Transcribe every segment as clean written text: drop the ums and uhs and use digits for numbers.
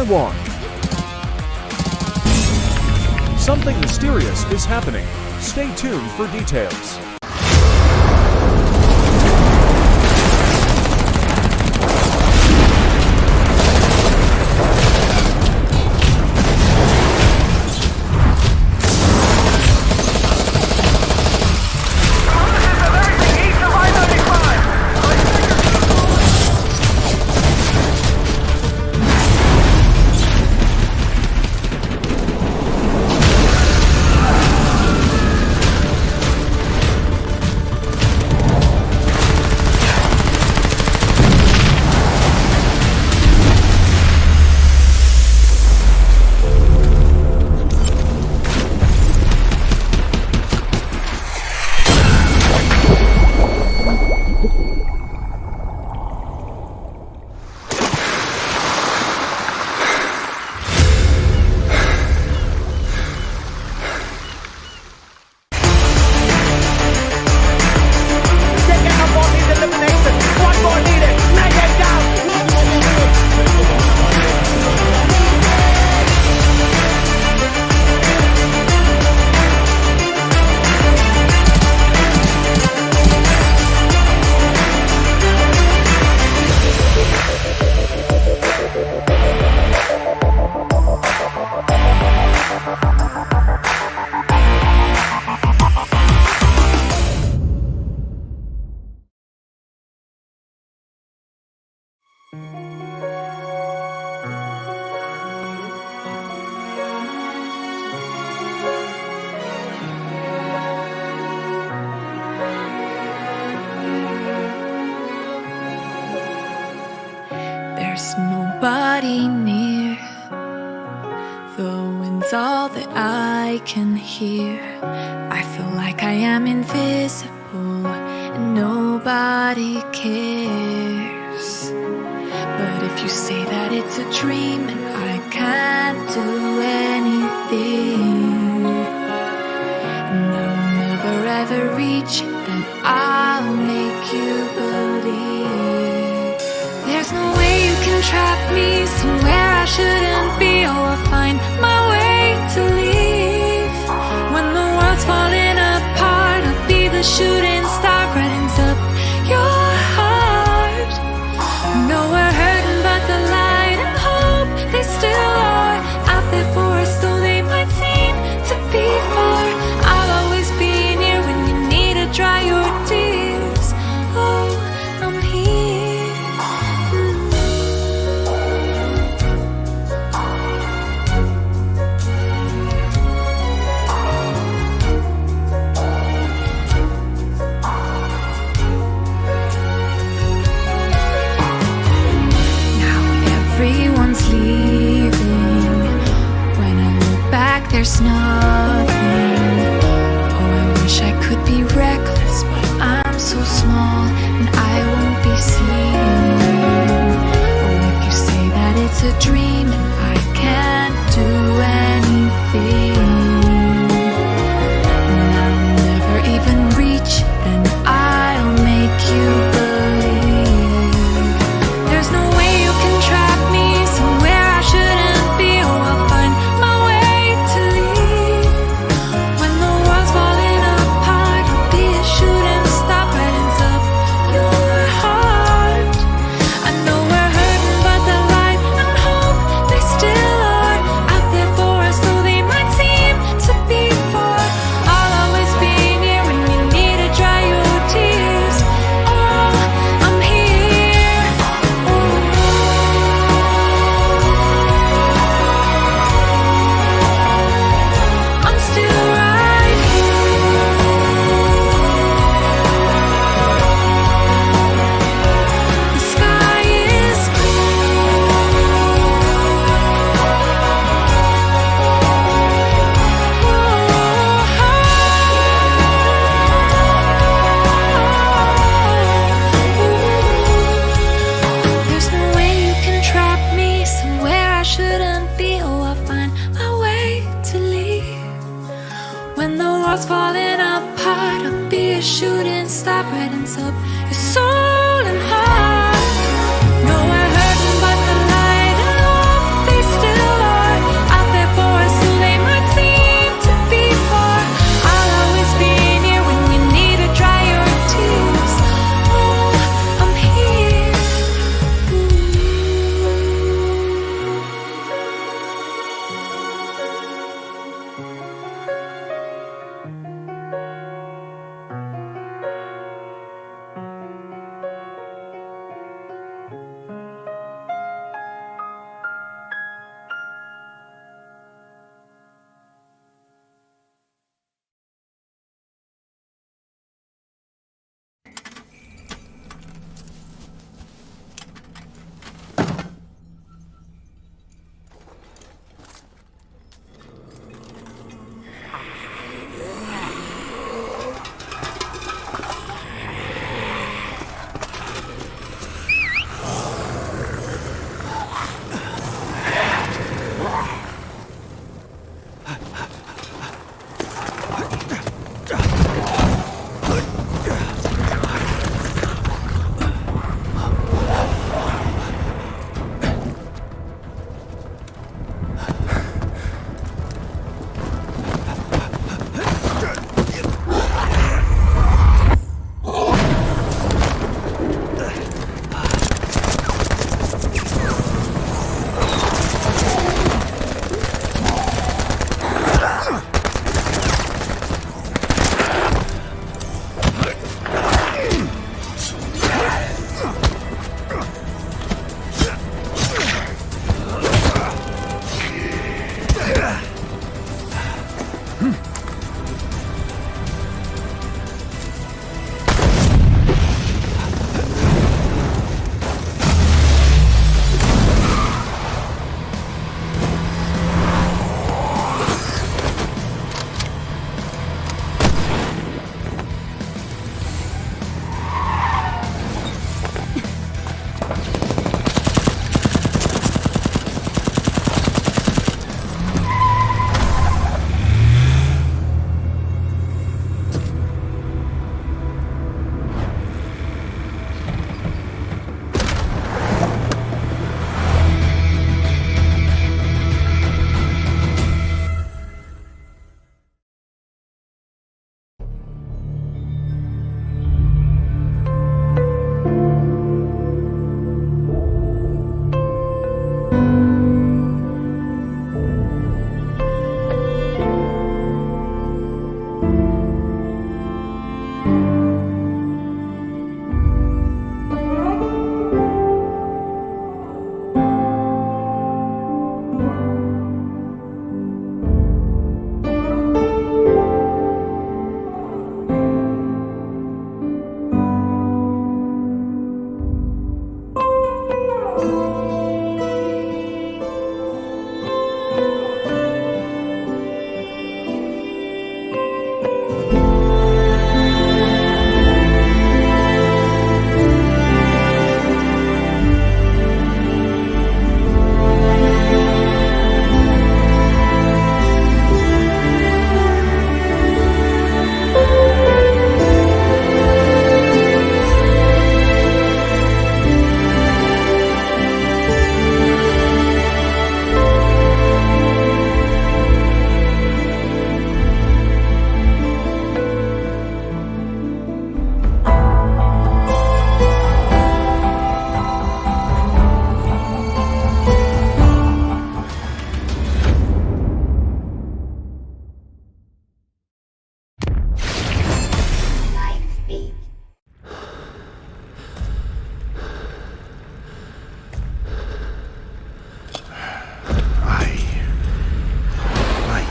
1. Something mysterious is happening. Stay tuned for details. There's nobody near. The wind's all that I can hear. I feel like I am invisible and nobody cares. But if you say that it's a dream and I can't do anything, and I'll never ever reach it, then I'll make you believe. There's no way you can trap me somewhere I shouldn't be. Oh, I'll find my way to leave. When the world's falling apart, I'll be the shooting star, brightens up your heart. No, we're hurting, but the light and hope, they still are out there for us, though they might seem to be far. I'll always be near when you need to dry your tears. Oh, I'm here. Everyone's leaving. When I look back, there's nothing. Oh, I wish I could be reckless, but I'm so small and I won't be seen. Oh, if you say that it's a dream and I can't do anything, and I'll never even reach it, then I'll make you believe. There's no way you can trap me somewhere I shouldn't be. Oh, I'll find my way to leave. When the world's falling apart, I'll be a shooting star, brightens up your heart. I know we're hurting, but the light and hope, they still are out there for us, though they might seem to be far. I'll always be near when you need to dry your tears. Oh, I'm here. I'm still right here. The sky is There's no way you can trap me somewhere I shouldn't be. Oh, I'll find my way to leave. When the world's falling apart, I'll be a shooting star, brightens up your soul and heart. No, we're hurting, but the light and hope, they still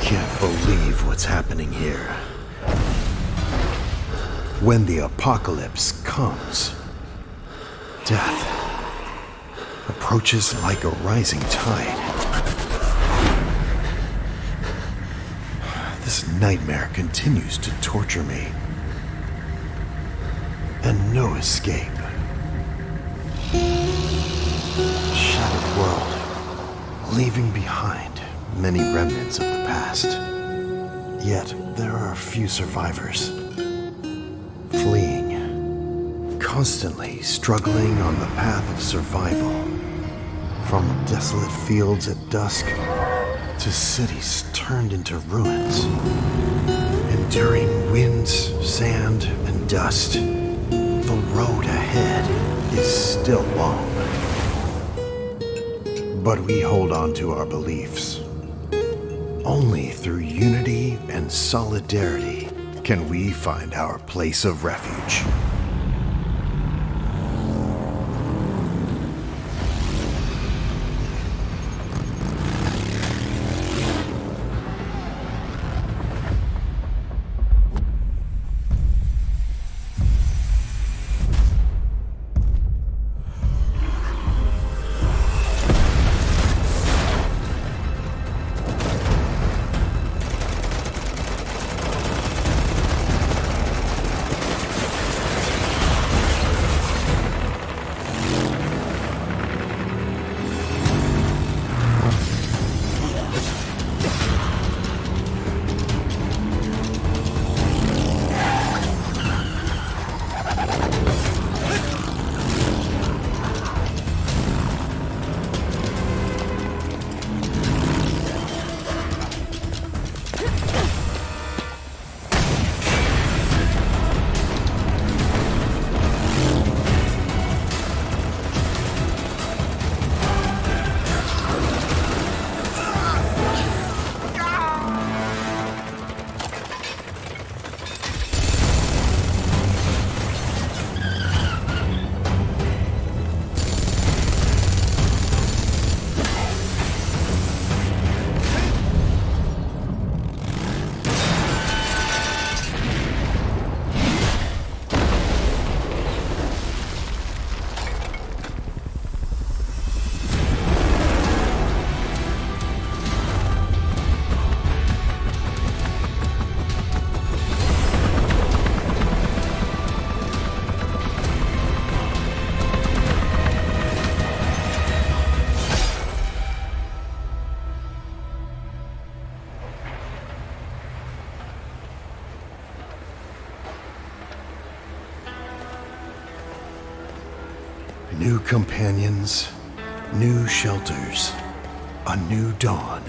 can't believe what's happening here. When the apocalypse comes, death approaches like a rising tide. This nightmare continues to torture me, and no escape. Shattered world, leaving behind many remnants of the past. Yet there are a few survivors, fleeing, constantly struggling on the path of survival, from desolate fields at dusk to cities turned into ruins, enduring winds, sand, and dust. The road ahead is still long, but we hold on to our beliefs. Only through unity and solidarity can we find our place of refuge. New companions, new shelters, a new dawn.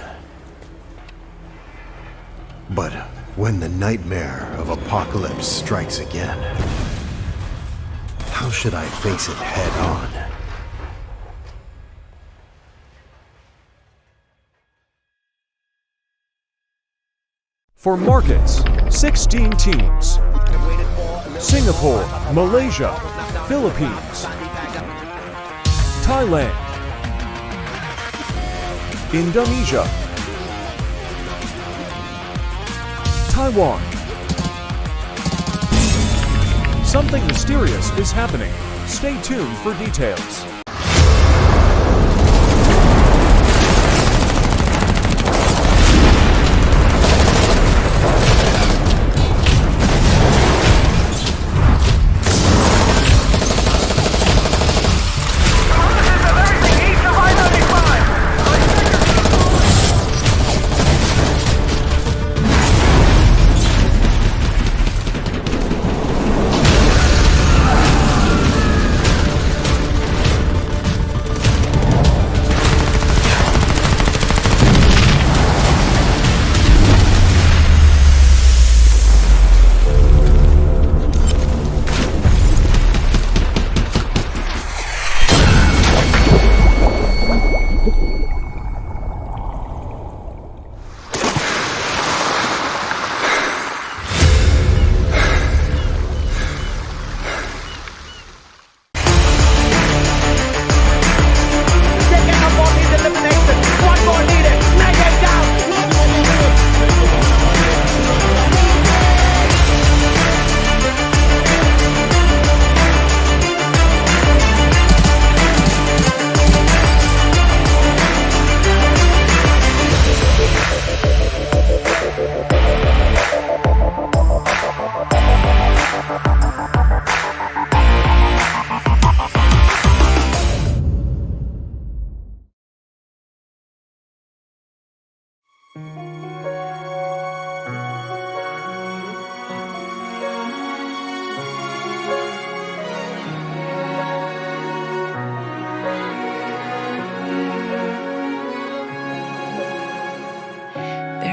But when the nightmare of apocalypse strikes again, how should I face it head on? For markets, 16 teams. Singapore, Malaysia, Philippines, Thailand, Indonesia, Taiwan. Something mysterious is happening. Stay tuned for details.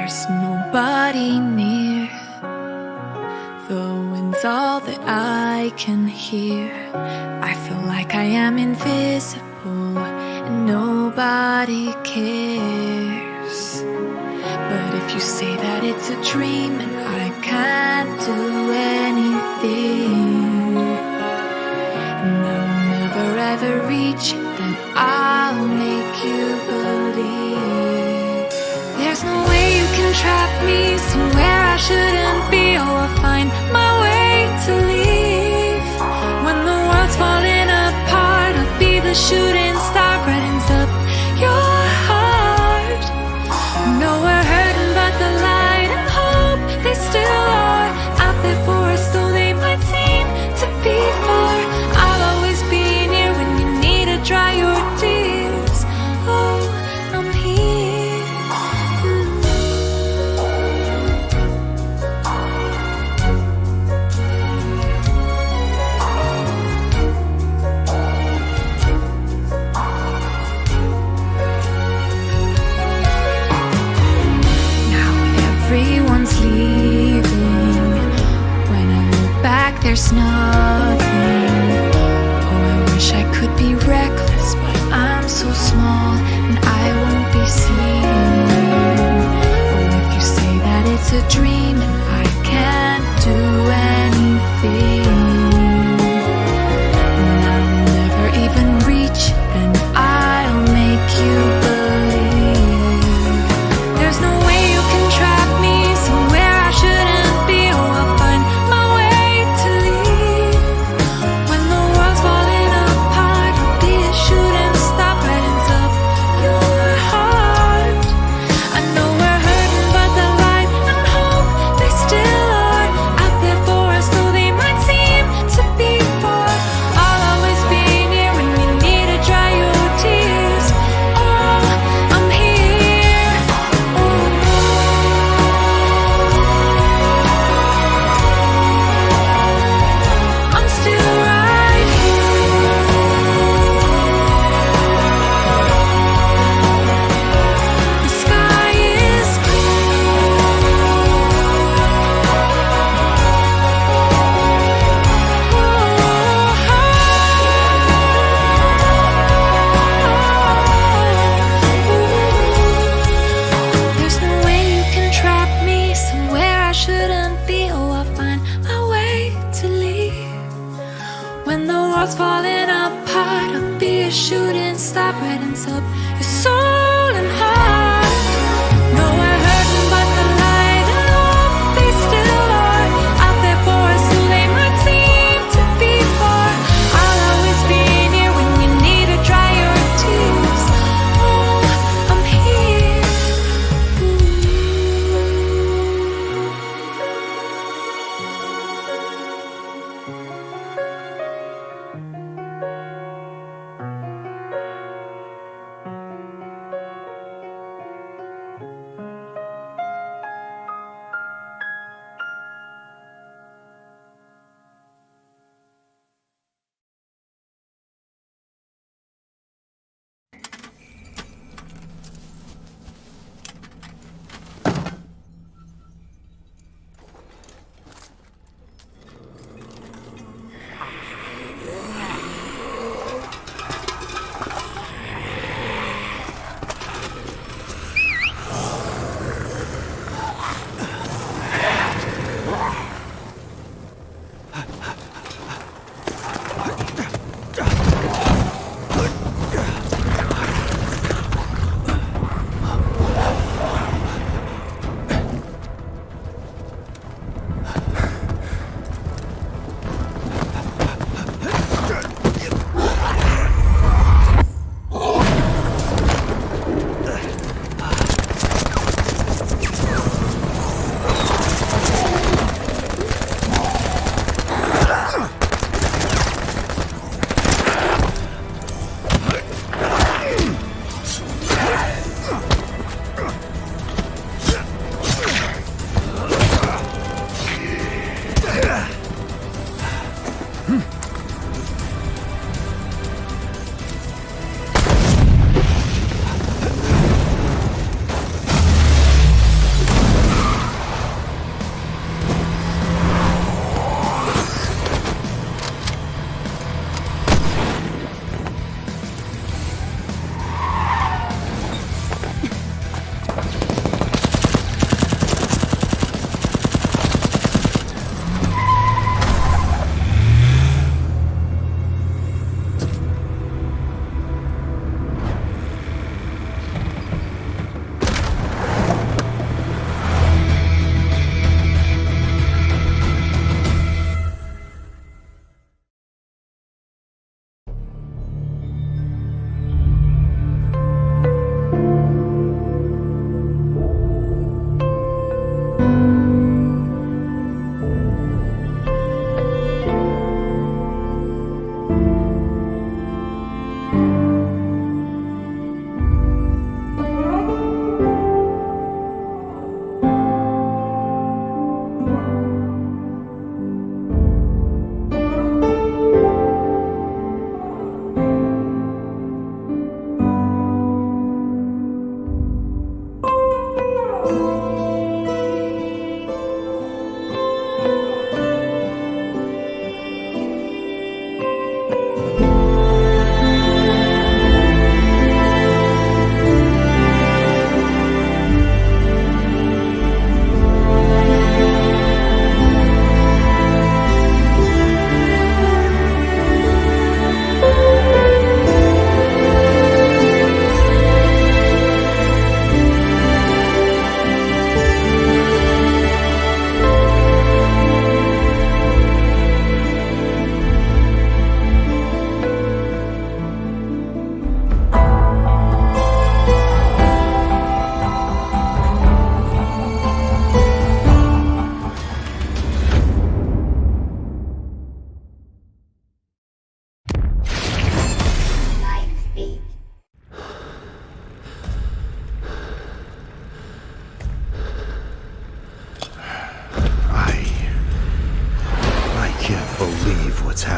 there's nobody near. The wind's all that I can hear. I feel like I am invisible and nobody cares. But if you say that it's a dream and I can't do anything, and I'll never ever reach it, then I'll make you believe. There's no way you can trap me somewhere I shouldn't be. Oh, I'll find my way to leave. When the world's falling apart, I'll be the shooting star, brightens up your heart. No, we're hurting, but the light and hope, they still are out there for us, though they might seem to be far. I'll always be near when you need to dry your tears. Oh, I'm here. Everyone's leaving. When I look back, there's nothing. Oh, I wish I could be reckless, but I'm so small and I won't be seen. Oh, if you say that it's a dream and I can't do anything, and I'll never even reach, and I'll make you believe. There's no way you can trap me somewhere I shouldn't be. Oh, I'll find my way to leave. When the world's falling apart, I'll be a shooting star, brightens up your heart. I know we're hurting, but the light and hope, they still are out there for us, though they might seem to be far. I'll always be near when you need to dry your tears. Oh, I'm here. I'm still right here. The sky is There's no way you can trap me somewhere I shouldn't be. Oh, I'll find my way to leave. When the world's falling apart, I'll be a shooting star, brightens up your soul and heart. No, we're hurting, but the light and hope, they still are out there for us, so they might seem to be far. I'll always be near when you need to dry your tears. Oh, I'm here.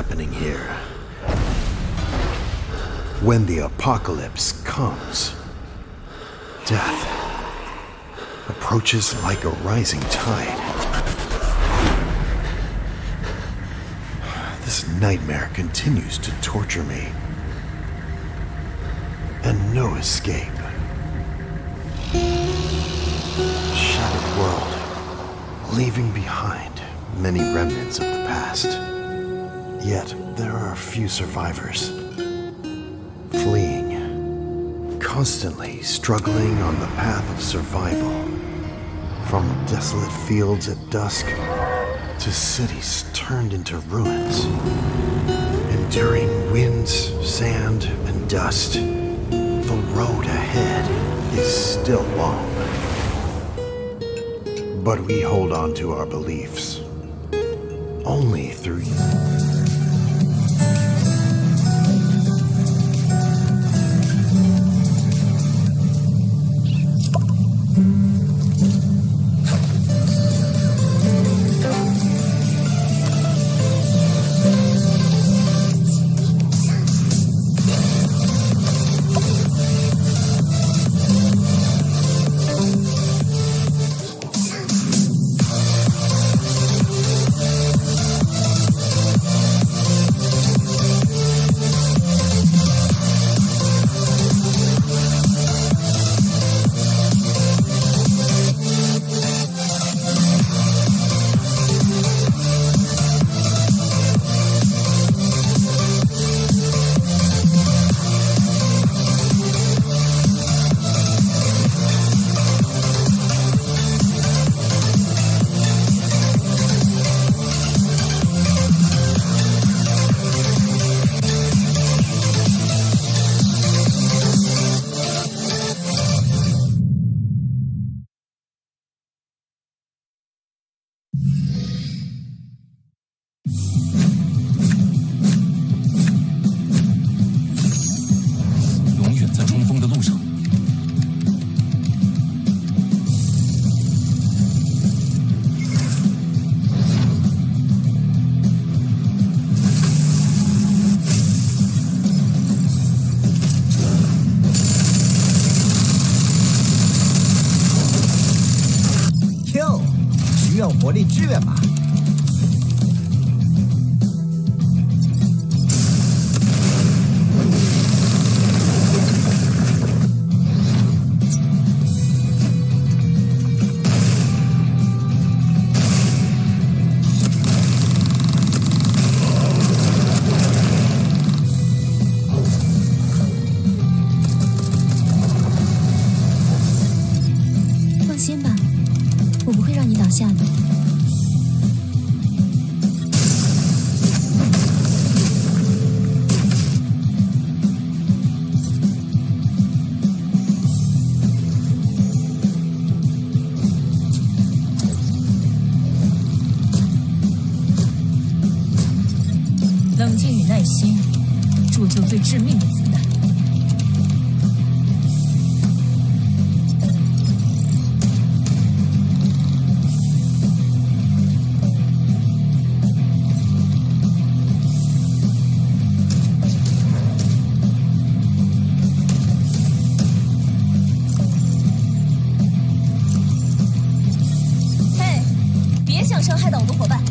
happening here. When the apocalypse comes, death approaches like a rising tide. This nightmare continues to torture me, and no escape. Shattered world, leaving behind many remnants of the past. Yet there are few survivors, fleeing, constantly struggling on the path of survival. From desolate fields at dusk to cities turned into ruins. Enduring winds, sand, and dust, the road ahead is still long. But we hold on to our beliefs only through火力支援吧。放心吧，我不会让你倒下的。冷静与耐心，铸就最致命的子弹。嘿，别想伤害到我的伙伴！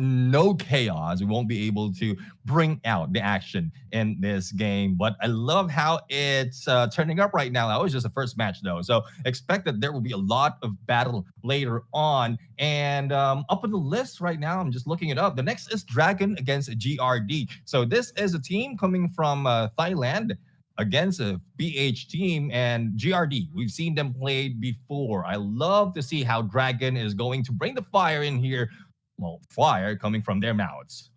no chaos, we won't be able to bring out the action in this game. But I love how it's turning up right now. That was just the first match, though. So expect that there will be a lot of battle later on. And up on the list right now, I'm just looking it up. The next is Dragon against GRD. So this is a team coming from Thailand against a BH team, and GRD, we've seen them play before. I love to see how Dragon is going to bring the fire in here. Well, fire coming from their mouths.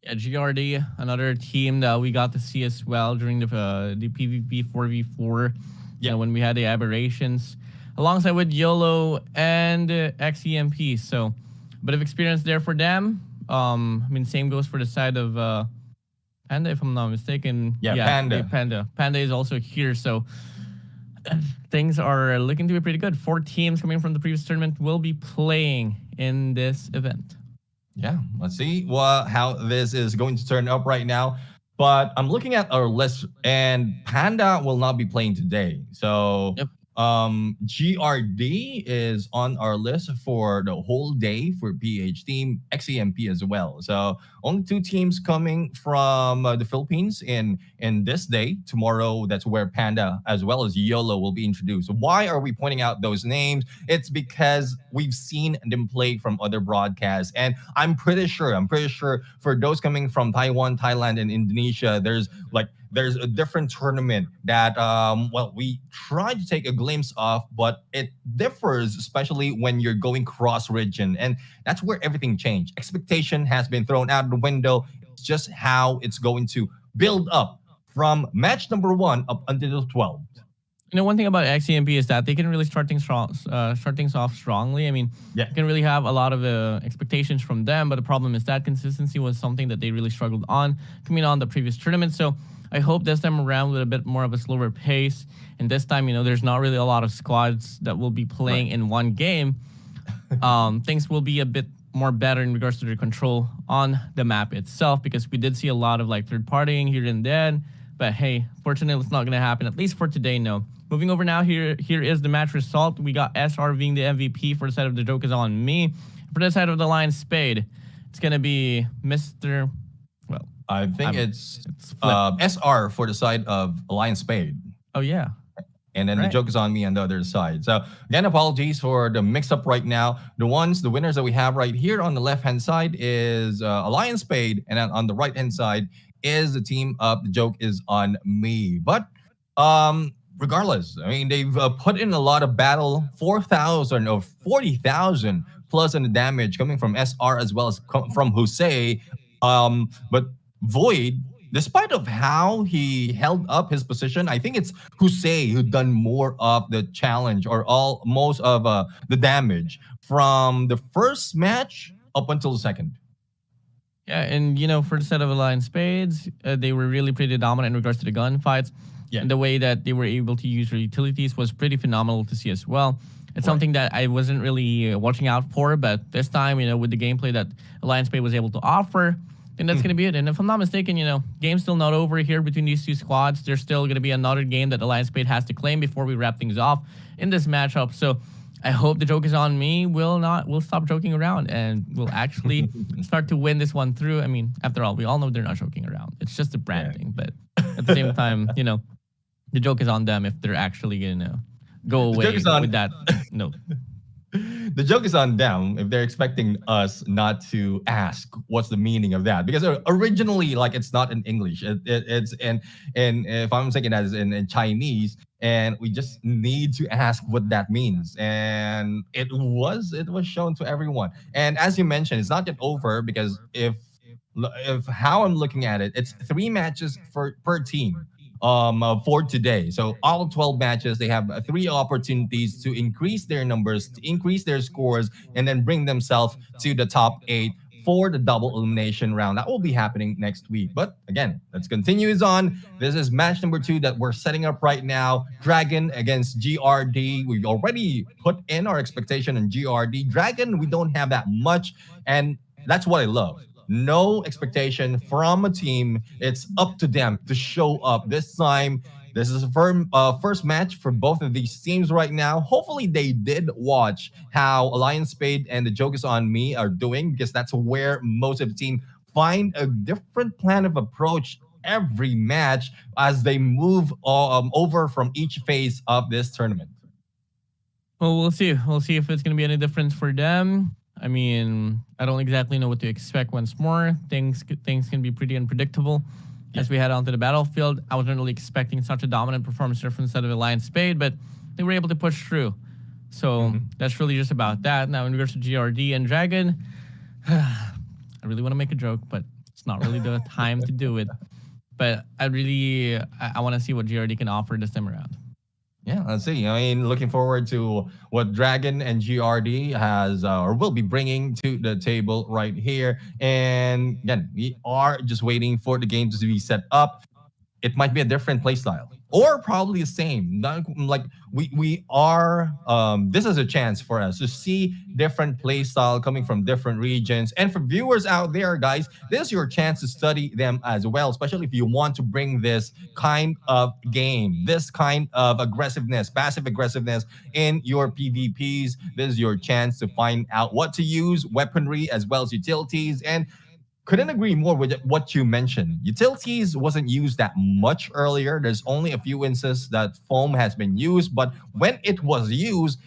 Yeah, GRD, another team that we got to see as well during the PvP 4v4. Yeah, when we had the aberrations, alongside with YOLO and XEMP. So a bit of experience there for them. I mean, same goes for the side of Panda, if I'm not mistaken. Yeah, Panda. Panda is also here, so things are looking to be pretty good. 4 teams coming from the previous tournament will be playing in this event. Yeah, let's see how this is going to turn up right now. But I'm looking at our list, and Panda will not be playing today. So GRD is on our list for the whole day for PH team, XEMP as well. So only 2 teams coming from the Philippines in this day. Tomorrow, that's where Panda as well as YOLO will be introduced. Why are we pointing out those names? It's because we've seen them play from other broadcasts. And I'm pretty sure for those coming from Taiwan, Thailand, and Indonesia, there's a different tournament that we tried to take a glimpse of, but it differs, especially when you're going cross region, and that's where everything changed. Expectation has been thrown out the window. It's just how it's going to build up from match number 1 up until 12. You know, one thing about XEMP is that they can really start things off strongly. I mean, you can really have a lot of expectations from them, but the problem is that consistency was something that they really struggled on coming on the previous tournament. So I hope this time around with a bit more of a slower pace. And this time, you know, there's not really a lot of squads that will be playing in one game. Things will be a bit more better in regards to their control on the map itself, because we did see a lot of third partying here and then. But hey, fortunately, it's not going to happen, at least for today, no. Moving over now, here is the match result. We got SR being the MVP for the side of the joke is on me. For the side of the Lion Spade, it's going to be Mr. I think it's SR for the side of Lion Spade. Oh, yeah. And then the joke is on me on the other side. So again, apologies for the mix-up right now. The winners that we have right here on the left-hand side is Lion Spade, and then on the right-hand side is the team of the joke is on me. But regardless, I mean, they've put in a lot of battle, 4,000 or 40,000 plus in the damage coming from SR as well as from Jose. But Void, despite of how he held up his position, I think it's Jose who done more of the challenge or most of the damage from the first match up until the second. Yeah, and you know, for the set of Lion Spades, they were really pretty dominant in regards to the gunfights. Yeah. And the way that they were able to use their utilities was pretty phenomenal to see as well. It's something that I wasn't really watching out for, but this time, you know, with the gameplay that Lion Spade was able to offer, and that's going to be it. And if I'm not mistaken, you know, game's still not over here between these 2 squads. There's still going to be another game that Lion Spade has to claim before we wrap things off in this matchup. So I hope the joke is on me. We'll stop joking around and we'll actually start to win this one through. I mean, after all, we all know they're not joking around. It's just a branding. But at the same time, you know, the joke is on them if they're actually going to go away with that note. The joke is on them if they're expecting us not to ask what's the meaning of that, because originally, it's not in English. It's in if I'm saying that is in Chinese, and we just need to ask what that means. And it was shown to everyone. And as you mentioned, it's not yet over, because if how I'm looking at it, it's 3 matches per team. For today. So all 12 matches, they have 3 opportunities to increase their numbers, to increase their scores, and then bring themselves to the top 8 for the double elimination round. That will be happening next week. But again, let's continue on. This is match number 2 that we're setting up right now. Dragon against GRD. We've already put in our expectation on GRD. Dragon, we don't have that much, and that's what I love. No expectation from a team. It's up to them to show up. This time, This is a first match for both of these teams right now. Hopefully, they did watch how Alliance Spade and the Joke is on Me are doing, because that's where most of the team find a different plan of approach every match as they move over from each phase of this tournament. Well, we'll see. We'll see if it's going to be any difference for them. I mean, I don't exactly know what to expect once more. Things can be pretty unpredictable as we head onto the battlefield. I wasn't really expecting such a dominant performance from instead of Alliance Spade, but they were able to push through. So that's really just about that. Now, in regards to GRD and Dragon, I really want to make a joke, but it's not really the time to do it. But I want to see what GRD can offer this time around. Yeah, let's see. I mean, looking forward to what Dragon and GRD has or will be bringing to the table right here. And again, we are just waiting for the game to be set up. It might be a different playstyle, or probably the same. Like we are. This is a chance for us to see different playstyle coming from different regions, and for viewers out there, guys, this is your chance to study them as well. Especially if you want to bring this kind of game, this kind of aggressiveness, passive aggressiveness in your PvPs. This is your chance to find out what to use, weaponry as well as utilities, and couldn't agree more with what you mentioned. Utilities wasn't used that much earlier. There's only a few instances that foam has been used, but when it was used,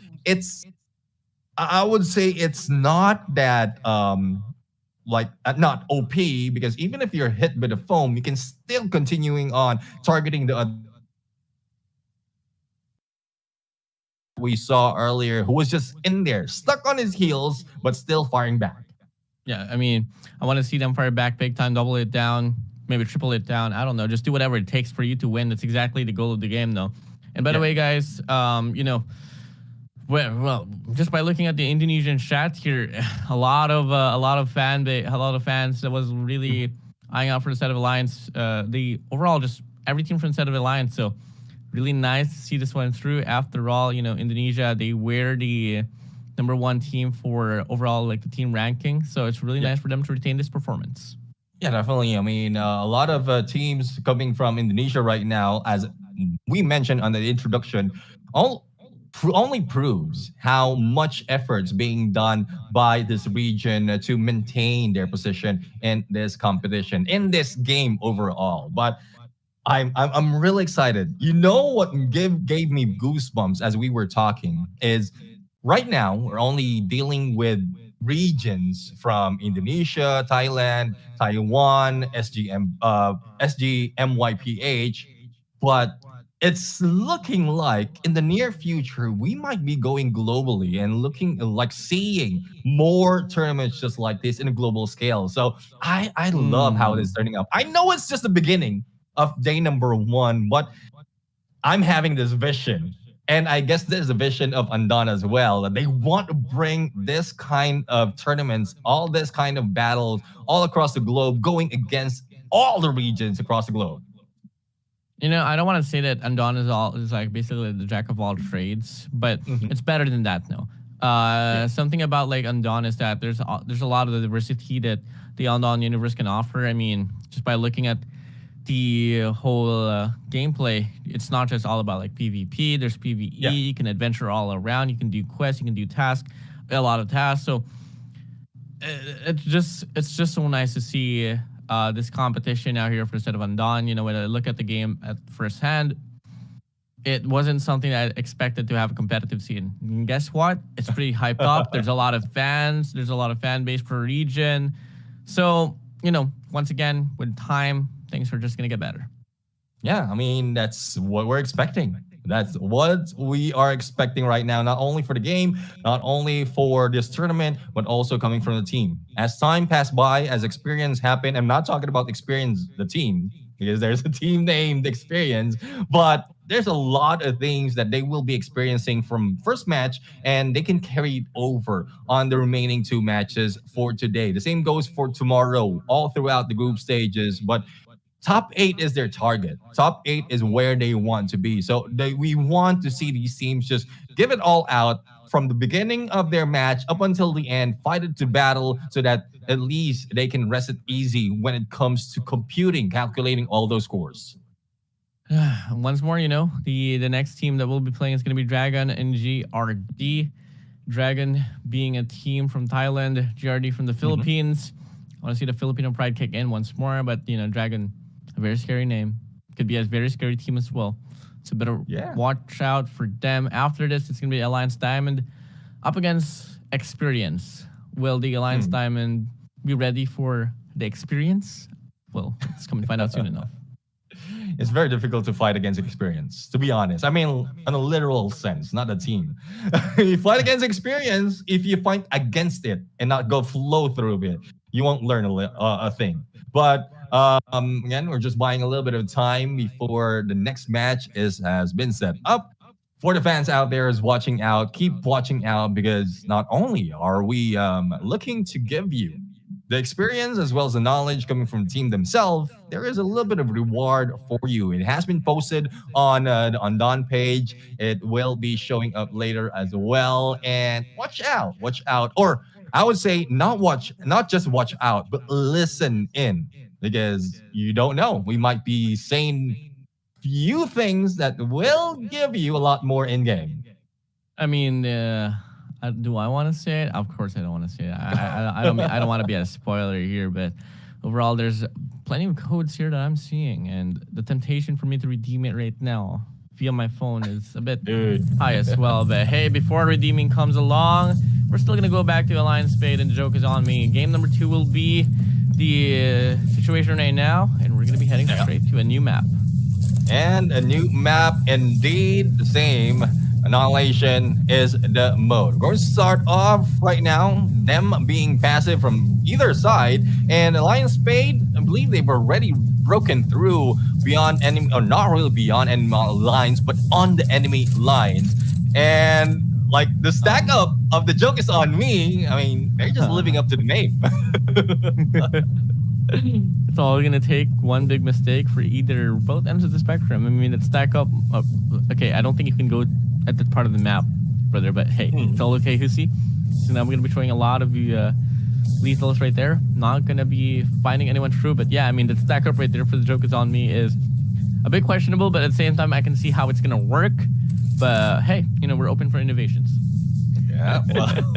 I would say it's not that not OP, because even if you're hit by the foam, you can still continuing on targeting the we saw earlier, who was just in there, stuck on his heels, but still firing back. Yeah, I mean, I want to see them fire back big time, double it down, maybe triple it down. I don't know. Just do whatever it takes for you to win. That's exactly the goal of the game, though. And by the way, guys, well, just by looking at the Indonesian chat here, a lot of fans that was really eyeing out for the set of Alliance. The overall, just every team from the set of Alliance. So really nice to see this one through. After all, Indonesia, they wear the #1 team for overall the team ranking, so it's really nice for them to retain this performance. Yeah, definitely. I mean, a lot of teams coming from Indonesia right now, as we mentioned on the introduction, only proves how much effort's being done by this region to maintain their position in this competition, in this game overall. But I'm really excited. What gave me goosebumps as we were talking is, right now, we're only dealing with regions from Indonesia, Thailand, Taiwan, SGMYPH, but it's looking like in the near future, we might be going globally and looking seeing more tournaments just like this in a global scale. So I love how it is turning up. I know it's just the beginning of day #1, but I'm having this vision. And I guess there's a vision of Andon as well, that they want to bring this kind of tournaments, all this kind of battles all across the globe, going against all the regions across the globe. I don't want to say that Andon is basically the jack of all trades, but it's better than that, no. Something about Andon is that there's a lot of the diversity that the Andon universe can offer. I mean, just by looking at the whole gameplay, it's not just all about PvP. There's PvE. Yeah. You can adventure all around. You can do quests. You can do tasks, a lot of tasks. So it's just so nice to see this competition out here for the set of Andon. When I look at the game at first hand, it wasn't something I expected to have a competitive scene. And guess what? It's pretty hyped up. There's a lot of fans. There's a lot of fan base per region. So once again, with time, things are just going to get better. Yeah, I mean, that's what we're expecting. That's what we are expecting right now, not only for the game, not only for this tournament, but also coming from the team. As time passed by, as experience happened, I'm not talking about experience, the team, because there's a team named Experience, but there's a lot of things that they will be experiencing from first match, and they can carry it over on the remaining 2 matches for today. The same goes for tomorrow, all throughout the group stages, but top 8 is their target. Top 8 is where they want to be. So we want to see these teams just give it all out from the beginning of their match up until the end, fight it to battle, so that at least they can rest it easy when it comes to calculating all those scores. Once more, the next team that we'll be playing is going to be Dragon and GRD. Dragon being a team from Thailand, GRD from the Philippines. I want to see the Filipino pride kick in once more, but Dragon, a very scary name. Could be a very scary team as well. So better watch out for them. After this, it's going to be Alliance Diamond up against Experience. Will the Alliance Diamond be ready for the experience? Well, let's come and find out soon enough. It's very difficult to fight against Experience, to be honest. I mean, in a literal sense, not a team. You fight against Experience, if you fight against it and not go flow through it, you won't learn a thing. But again, we're just buying a little bit of time before the next match has been set up. For the fans out there is watching out, keep watching out, because not only are we looking to give you the experience as well as the knowledge coming from the team themselves, there is a little bit of reward for you. It has been posted on Don page. It will be showing up later as well. And watch out, or I would say not just watch out, but listen in, because you don't know. We might be saying few things that will give you a lot more in game. I mean, do I want to say it? Of course, I don't want to say it. I don't want to be a spoiler here, but overall, there's plenty of codes here that I'm seeing, and the temptation for me to redeem it right now via my phone is a bit high as well. But hey, before redeeming comes along, we're still gonna go back to Alliance Spade, and the joke is on me. Game number 2 will be the situation right now, and we're gonna be heading straight to a new map. And a new map, indeed, the same. Annihilation is the mode. We're going to start off right now, them being passive from either side, and Alliance Spade, I believe they've already broken through beyond enemy, or not really beyond enemy lines, but on the enemy lines. And like the stack up of the joke is on me. I mean, they're just living up to the name. It's all gonna take one big mistake for either both ends of the spectrum. I mean, it's stack up. Okay, I don't think you can go at that part of the map, brother. But hey, it's all okay, Hussey. So now we're gonna be showing a lot of lethals right there. Not gonna be finding anyone true, but yeah, I mean, the stack up right there for the joke is on me is a bit questionable, but at the same time, I can see how it's gonna work. But hey, we're open for innovations. Yeah, well,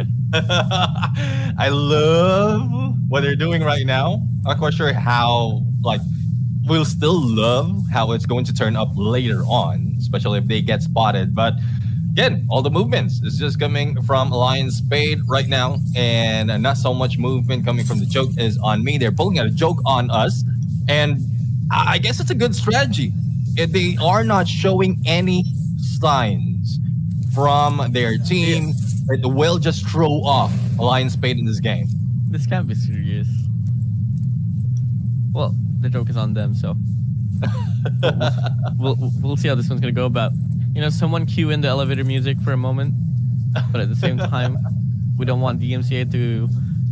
I love what they're doing right now. I'm not quite sure how, we'll still love how it's going to turn up later on, especially if they get spotted. But again, all the movements is just coming from Alliance Spade right now, and not so much movement coming from the joke is on me. They're pulling out a joke on us, and I guess it's a good strategy. If they are not showing any signs from their team, it will just throw off Alliance Spade in this game. This can't be serious. Well, the joke is on them, so we'll see how this one's gonna go. But someone cue in the elevator music for a moment, but at the same time, we don't want DMCA to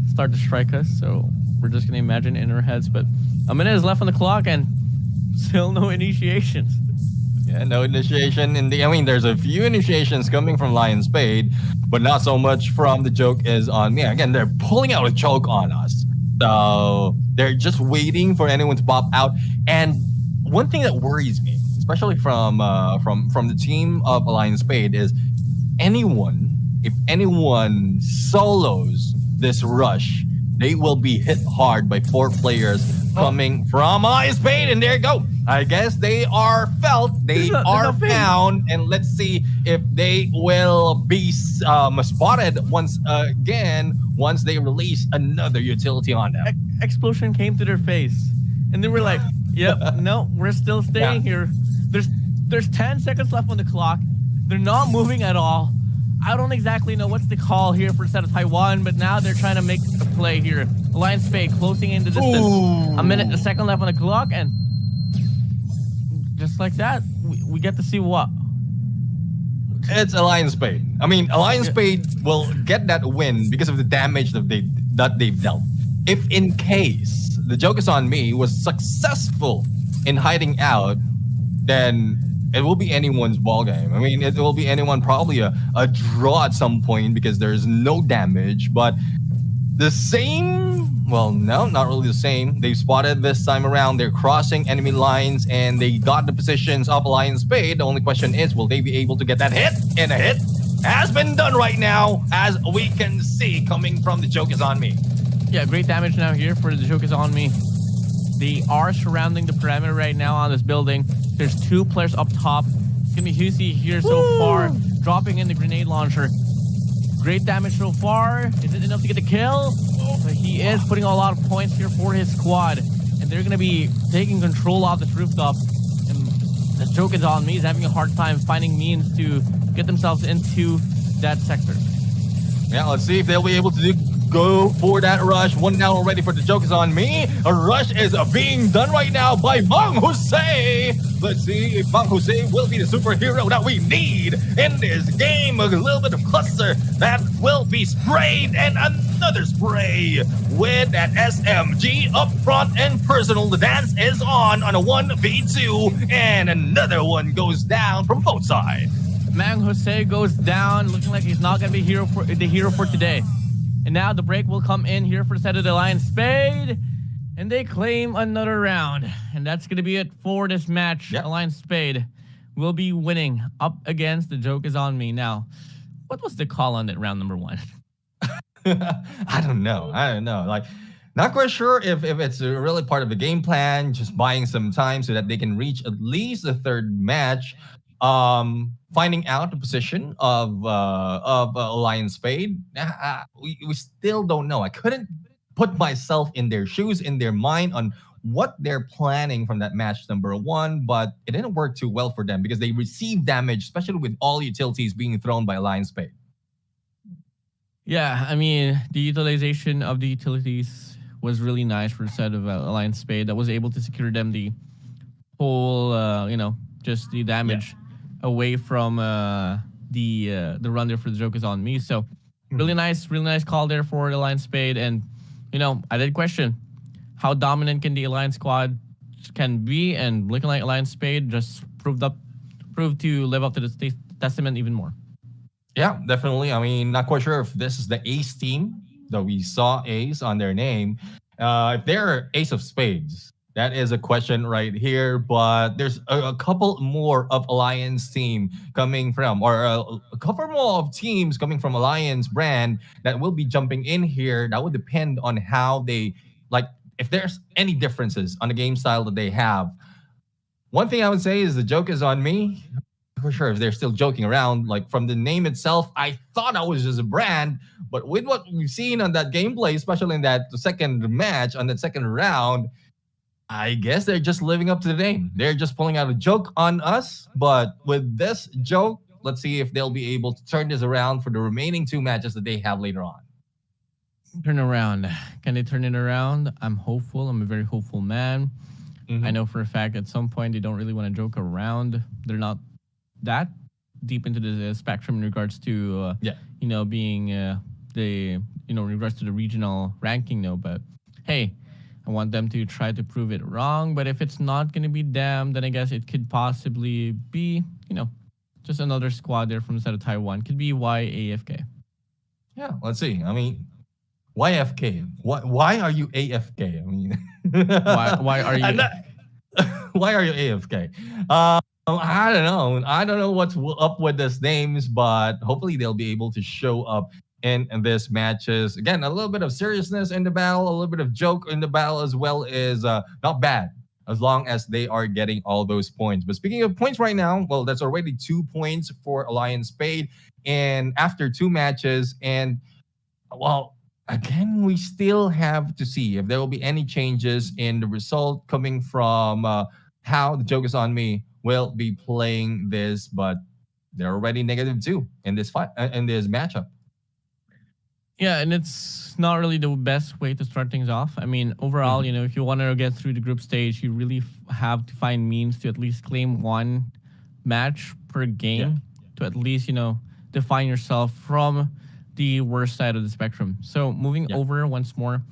start to strike us, so we're just gonna imagine it in our heads. But a minute is left on the clock, and still no initiations. Yeah, no initiation. I mean, there's a few initiations coming from Lion Spade, but not so much from the joke is on me. Again, they're pulling out a joke on us. So they're just waiting for anyone to pop out. And one thing that worries me, especially from the team of Alliance Spade, is if anyone solos this rush, they will be hit hard by 4 players coming from Alliance Spade. And there you go. I guess they are felt, they are found, and let's see if they will be spotted once again once they release another utility on them. Explosion came to their face, and they were like, "Yep, no, we're still staying here." There's 10 seconds left on the clock. They're not moving at all. I don't exactly know what's the call here for the set of Taiwan, but now they're trying to make a play here. Alliance Spade closing in the distance. A second left on the clock, and just like that, we get to see what? It's Alliance Spade. I mean, Alliance Spade will get that win because of the damage that they've dealt. If in case the joke is on me was successful in hiding out, then it will be anyone's ball game. I mean, it will be anyone, probably a draw at some point because there's no damage. But the same Well, no, not really the same. They spotted this time around. They're crossing enemy lines and they got the positions of Alliance Spade. The only question is, will they be able to get that hit? And a hit has been done right now, as we can see coming from the Joke Is On Me. Yeah, great damage now here for the Joke Is On Me. They are surrounding the perimeter right now on this building. There's 2 players up top. It's gonna be Husi here so far, dropping in the grenade launcher. Great damage so far. Is it enough to get the kill? But he is putting a lot of points here for his squad. And they're going to be taking control of this rooftop. And the Joke Is On Me is having a hard time finding means to get themselves into that sector. Yeah, let's see if they'll be able to go for that rush. 1 down already for the Joke Is On Me. A rush is being done right now by Bang Jose. Let's see if Bang Jose will be the superhero that we need in this game. A little bit of cluster that will be sprayed, and another spray with that SMG up front and personal. The dance is on a 1v2, and another one goes down from both sides. Mang Jose goes down, looking like he's not going to be the hero for today. And now the break will come in here for the set of the Alliance Spade. And they claim another round. And that's going to be it for this match. Yep. Alliance Spade will be winning up against the Joke Is On Me. Now, what was the call on that round number 1? I don't know. Like, not quite sure if it's really part of the game plan, just buying some time so that they can reach at least the 3rd match. Finding out the position of Alliance Spade, we still don't know. I couldn't put myself in their shoes, in their mind, on what they're planning from that match number 1, but it didn't work too well for them because they received damage, especially with all utilities being thrown by Alliance Spade. Yeah, I mean, the utilization of the utilities was really nice for the set of Alliance Spade that was able to secure them the whole, just the damage away from the run there for the Joke Is On Me. So really nice call there for the Alliance Spade. And I did question how dominant can the Alliance squad can be, and looking like Alliance Spade just proved to live up to the testament even more. Yeah, definitely. I mean, not quite sure if this is the ace team, though we saw ace on their name. If they're ace of spades, that is a question right here, but there's a couple more of Alliance team coming from, or a couple more of teams coming from Alliance brand that will be jumping in here. That would depend on how they, like, if there's any differences on the game style that they have. One thing I would say is the Joke Is On Me. For sure, if they're still joking around, like from the name itself, I thought I was just a brand, but with what we've seen on that gameplay, especially in that second match, on that second round, I guess they're just living up to the name. They're just pulling out a joke on us. But with this joke, let's see if they'll be able to turn this around for the remaining 2 matches that they have later on. Turn around. Can they turn it around? I'm hopeful. I'm a very hopeful man. I know for a fact at some point they don't really want to joke around. They're not that deep into the spectrum in regards to, being in regards to the regional ranking, though. But hey, I want them to try to prove it wrong. But if it's not going to be them, then I guess it could possibly be, just another squad there from the side of Taiwan. Could be YAFK. Yeah, let's see. I mean, YFK. Why are you AFK? I mean, why are you? Why are you AFK? I don't know. I don't know what's up with these names, but hopefully they'll be able to show up in this matches. Again, a little bit of seriousness in the battle, a little bit of joke in the battle as well is not bad, as long as they are getting all those points. But speaking of points right now, well, that's already 2 points for Alliance Spade, and after 2 matches, and well, again, we still have to see if there will be any changes in the result coming from how the Joke Is On Me will be playing this, but they're already -2 in this fight, in this matchup. Yeah, and it's not really the best way to start things off. I mean, overall, if you want to get through the group stage, you really have to find means to at least claim 1 match per game to at least, define yourself from the worst side of the spectrum. So moving over once more,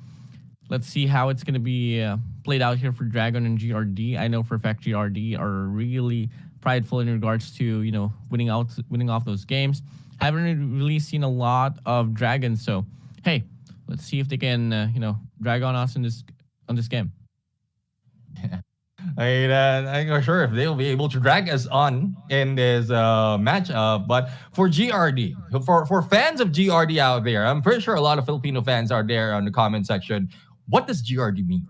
let's see how it's going to be played out here for Dragon and GRD. I know for a fact GRD are really prideful in regards to, winning off those games. Haven't really seen a lot of Dragons, so hey, let's see if they can, drag on us on this game. I'm not sure if they'll be able to drag us on in this matchup. But for GRD, for fans of GRD out there, I'm pretty sure a lot of Filipino fans are there on the comment section. What does GRD mean?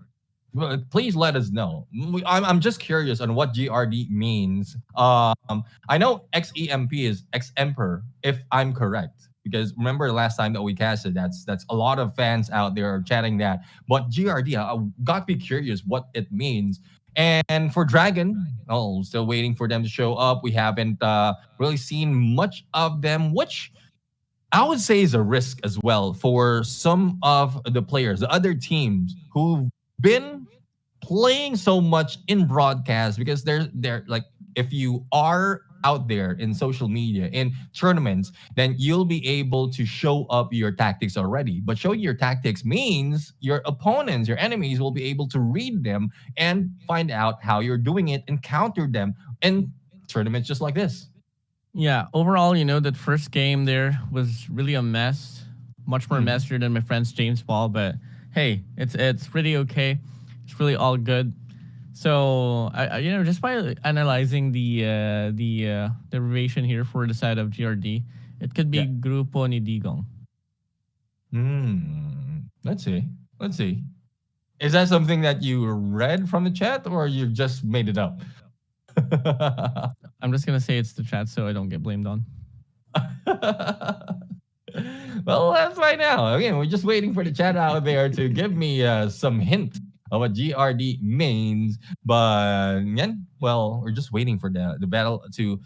Well, please let us know. I'm just curious on what GRD means. I know XEMP is X-Emperor, if I'm correct. Because remember the last time that we casted, that's a lot of fans out there chatting that. But GRD, I got to be curious what it means. And for Dragon, still waiting for them to show up. We haven't really seen much of them, which I would say is a risk as well for some of the players, the other teams who've been playing so much in broadcast, because they're like, if you are out there in social media, in tournaments, then you'll be able to show up your tactics already. But showing your tactics means your opponents, your enemies will be able to read them and find out how you're doing it and counter them in tournaments just like this. Yeah, overall, that first game there was really a mess. Much more messier than my friend's James Ball, but hey, it's pretty okay. It's really all good. So, just by analyzing the derivation here for the side of GRD, it could be Grupo ni Digong. Let's see. Is that something that you read from the chat, or you just made it up? I'm just going to say it's the chat so I don't get blamed on. Well, let's find out. Again, we're just waiting for the chat out there to give me some hint of what GRD means. But we're just waiting for the battle to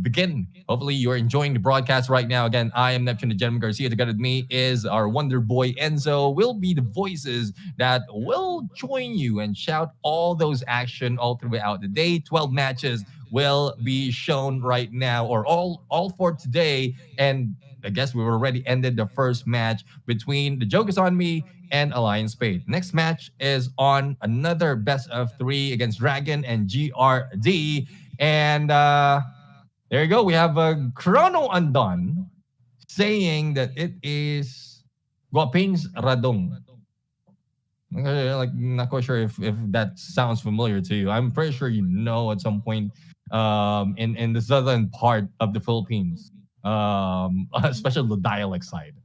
begin. Hopefully you're enjoying the broadcast right now. Again, I am Neptune the Gentleman Garcia. Together with me is our Wonder Boy Enzo. We'll be the voices that will join you and shout all those action all throughout the day. 12 matches will be shown right now, or all for today. And I guess we've already ended the first match between The Joke Is On Me and Alliance Spade. Next match is on another best of 3 against Dragon and GRD. And there you go. We have Chrono Andon saying that it is Guapings Radong. Like, not quite sure if that sounds familiar to you. I'm pretty sure you know at some point in the southern part of the Philippines, especially the dialect side.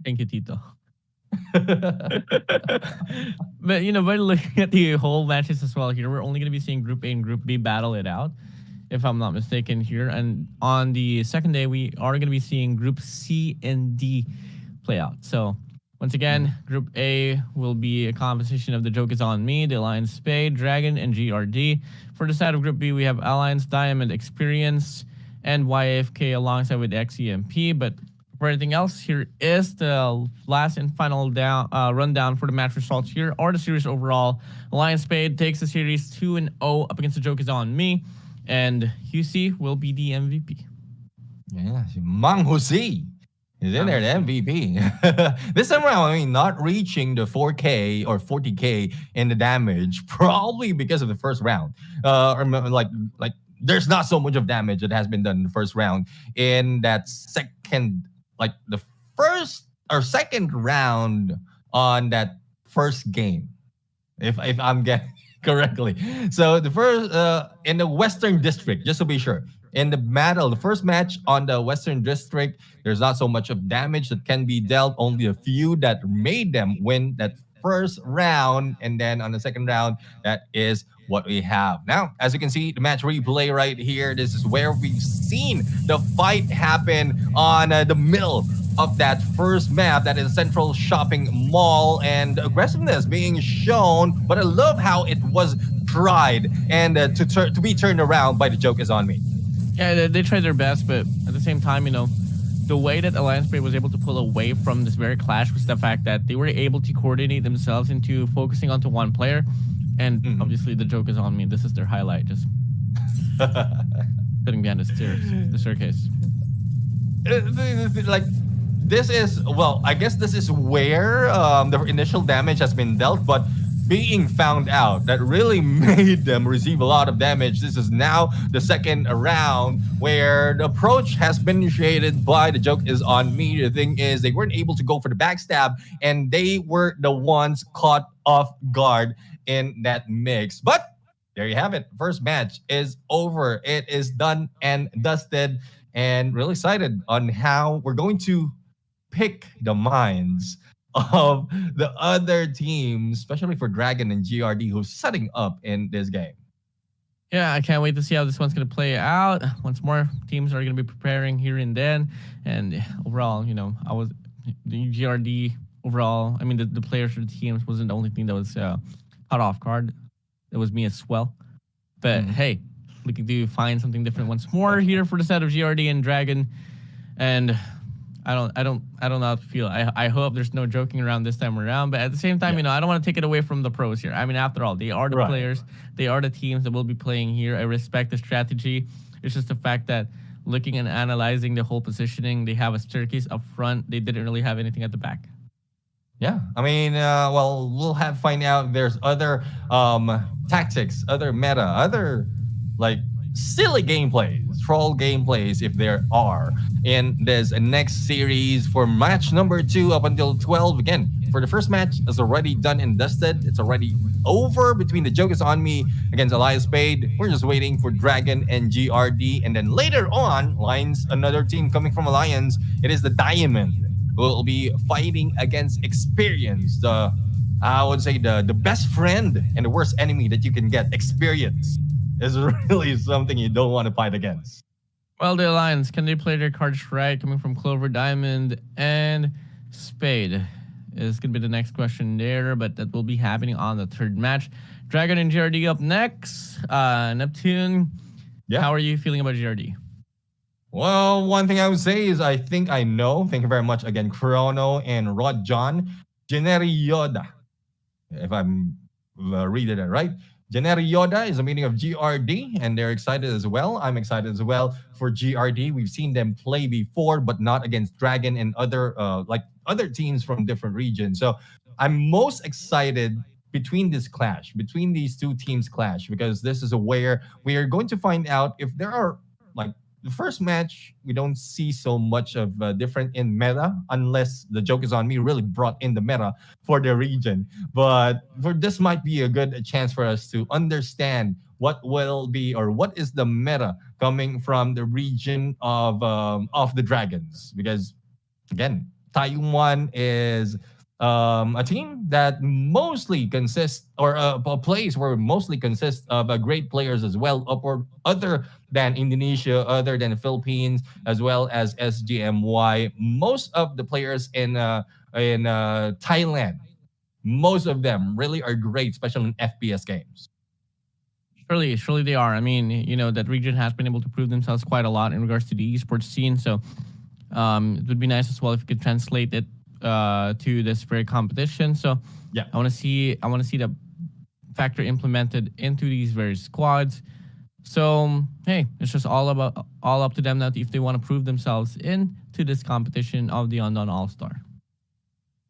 Thank you, Tito. But by looking at the whole matches as well here, we're only going to be seeing Group A and Group B battle it out, if I'm not mistaken here. And on the second day, we are going to be seeing Group C and D play out. So once again, Group A will be a composition of The Joke Is On Me, the Alliance Spade, Dragon, and GRD. For the side of Group B, we have Alliance Diamond Experience and YFK alongside with XEMP. But for anything else, here is the last and final rundown for the match results here, or the series overall. Alliance Spade takes the series 2-0 up against The Joke Is On Me, and UC will be the MVP. Yeah, Mang Husi is in there, the MVP. This time around, not reaching the 4K or 40K in the damage, probably because of the first round. Like there's not so much of damage that has been done in the first round. In that second, like the first or second round on that first game, if I'm getting correctly. So the first in the Western District, just to be sure, in the first match on the Western District, there's not so much of damage that can be dealt, only a few that made them win that first round. And then on the second round, that is what we have. Now, as you can see, the match replay right here, this is where we've seen the fight happen on the middle of that first map, that is Central Shopping Mall, and aggressiveness being shown. But I love how it was tried and to be turned around by The Joke Is On Me. Yeah, they tried their best, but at the same time, the way that Alliance Spade was able to pull away from this very clash was the fact that they were able to coordinate themselves into focusing onto one player. And obviously, The Joke Is On Me. This is their highlight, just sitting behind the staircase. Like, this is, well, I guess this is where the initial damage has been dealt, but being found out that really made them receive a lot of damage. This is now the second round where the approach has been initiated by The Joke Is On Me. The thing is, they weren't able to go for the backstab, and they were the ones caught off guard in that mix. But there you have it. First match is over. It is done and dusted, and really excited on how we're going to pick the minds of the other teams, especially for Dragon and GRD, who's setting up in this game. Yeah, I can't wait to see how this one's going to play out. Once more, teams are going to be preparing here and then. And overall, the GRD overall, I mean, the players for the teams wasn't the only thing that was caught off guard. It was me as well. But hey, looking to find something different once more here for the set of GRD and Dragon. And I don't know how to feel. I hope there's no joking around this time around, but at the same time, I don't want to take it away from the pros here. I mean, after all, they are the players, they are the teams that will be playing here. I respect the strategy. It's just the fact that looking and analyzing the whole positioning, they have a staircase up front. They didn't really have anything at the back. Yeah, I mean, well, we'll have find out. There's other tactics, other meta, other like silly gameplays, troll gameplays, if there are, in this next series for match number 2 up until 12. Again, for the first match is already done and dusted. It's already over between The Joke Is On Me against Elias Spade. We're just waiting for Dragon and GRD, and then later on, Lions, another team coming from Alliance. It is the Diamond who will be fighting against Experience. I would say the best friend and the worst enemy that you can get. Experience is really something you don't want to fight against. Well, the Alliance, can they play their cards right? Coming from Clover, Diamond, and Spade is going to be the next question there, but that will be happening on the third match. Dragon and GRD up next. Neptune, how are you feeling about GRD? Well, one thing I would say is I think I know. Thank you very much again, Chrono and Rod John. Generi Yoda, if I'm reading it right. Generi Yoda is a meeting of GRD, and they're excited as well. I'm excited as well for GRD. We've seen them play before, but not against Dragon and other teams from different regions. So I'm most excited between these two teams clash, because this is where we are going to find out if there are, like, the first match, we don't see so much of different in meta, unless The Joke Is On Me really brought in the meta for the region. But for this might be a good chance for us to understand what will be, or what is the meta coming from the region of the Dragons. Because again, Taiwan is a team that mostly consists, or a place where mostly consists of great players as well, other than Indonesia, other than the Philippines, as well as SGMY. Most of the players in Thailand, most of them really are great, especially in FPS games. Surely they are. I mean, that region has been able to prove themselves quite a lot in regards to the esports scene. So it would be nice as well if you could translate it to this very competition. So yeah, I want to see the factor implemented into these various squads. So hey, it's just all up to them now if they want to prove themselves into this competition of the Unknown All-Star.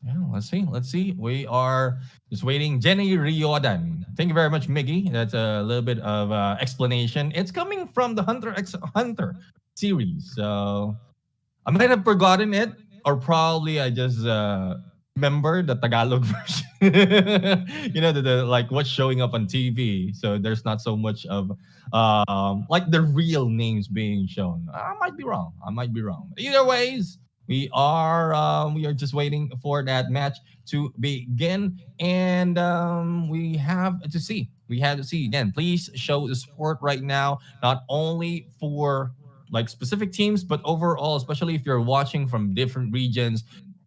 Yeah, let's see. We are just waiting. Jenny Riodan. Thank you very much, Miggy. That's a little bit of explanation. It's coming from the Hunter x Hunter series. So I might have forgotten it, or probably I just remember the Tagalog version. The like what's showing up on TV. So there's not so much of like the real names being shown. I might be wrong. But either ways, we are just waiting for that match to begin, and we have to see. Again. Please show the support right now, not only for like specific teams, but overall, especially if you're watching from different regions.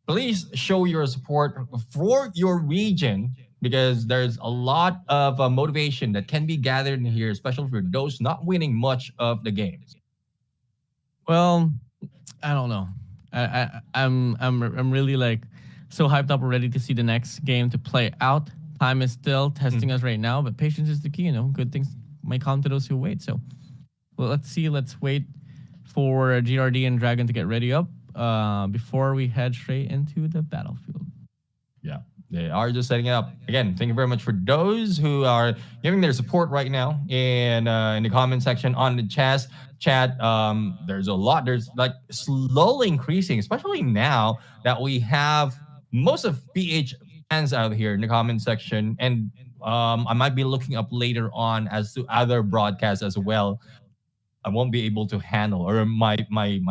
Please show your support for your region, because there's a lot of motivation that can be gathered in here, especially for those not winning much of the games. Well, I don't know. I'm really like so hyped up already to see the next game to play out. Time is still testing us right now, but patience is the key. Good things might come to those who wait. So, well, let's wait for GRD and Dragon to get ready up before we head straight into the battlefield. Yeah. They are just setting it up. Again, thank you very much for those who are giving their support right now in the comment section on the chat. There's a lot. There's like slowly increasing, especially now that we have most of PH fans out here in the comment section. And I might be looking up later on as to other broadcasts as well. I won't be able to handle, or my PC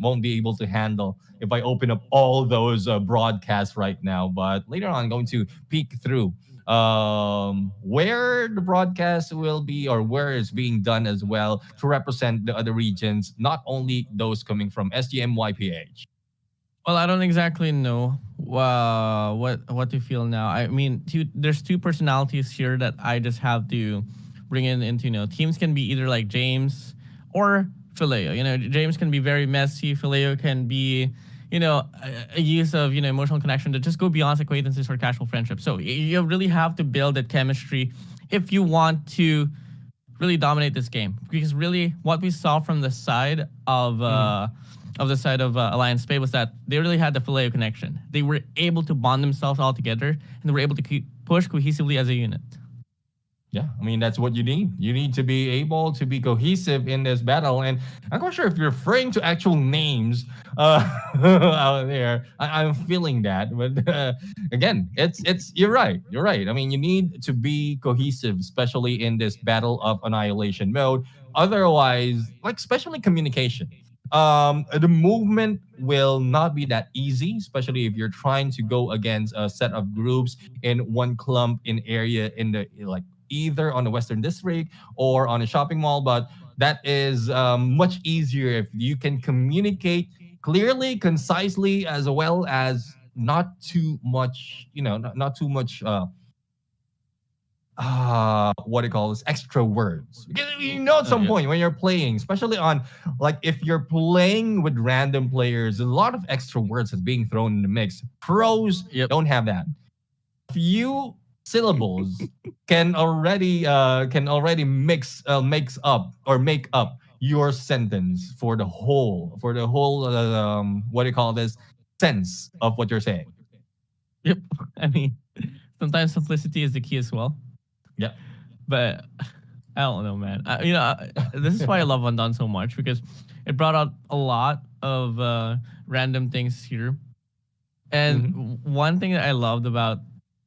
won't be able to handle if I open up all those broadcasts right now. But later on, I'm going to peek through where the broadcast will be or where it's being done as well to represent the other regions, not only those coming from SGMYPH. Well, I don't exactly know what to feel now. I mean, there's two personalities here that I just have to bring into, teams can be either like James or Phileo. James can be very messy. Phileo can be, a use of, emotional connection to just go beyond acquaintances or casual friendship. So you really have to build that chemistry if you want to really dominate this game. Because really what we saw from the side of Alliance Spade was that they really had the Phileo connection. They were able to bond themselves all together and they were able to push cohesively as a unit. Yeah, I mean, that's what you need. You need to be able to be cohesive in this battle. And I'm not sure if you're referring to actual names out there. I'm feeling that. But again, you're right. You're right. I mean, you need to be cohesive, especially in this battle of annihilation mode. Otherwise, especially communication. The movement will not be that easy, especially if you're trying to go against a set of groups in one clump in area in the either on the Western District or on a shopping mall. But that is much easier if you can communicate clearly, concisely, as well as not too much, not too much extra words. Because at some point when you're playing, especially on if you're playing with random players, a lot of extra words is being thrown in the mix. Pros don't have that. Few syllables can already make up your sentence for the whole sense of what you're saying. Yep. I mean, sometimes simplicity is the key as well. Yeah. But I don't know, man. This is why I love Undawn so much, because it brought out a lot of random things here. And one thing that I loved about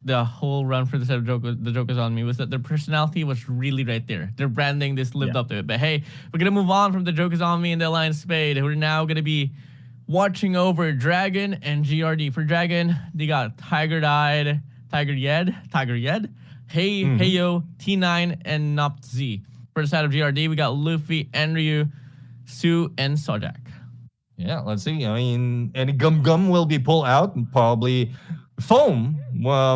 the whole run for the set of the Joke Is On Me was that their personality was really right there. Their branding just lived up to it. But hey, we're going to move on from the Joke Is On Me and the Alliance Spade. We're now going to be watching over Dragon and GRD. For Dragon, they got Tiger Yed, Heyo, T9, and Nopt Z. For the side of GRD, we got Luffy, Enryu, Su, and Sojak. Yeah, let's see. I mean, any Gum will be pulled out, and probably Foam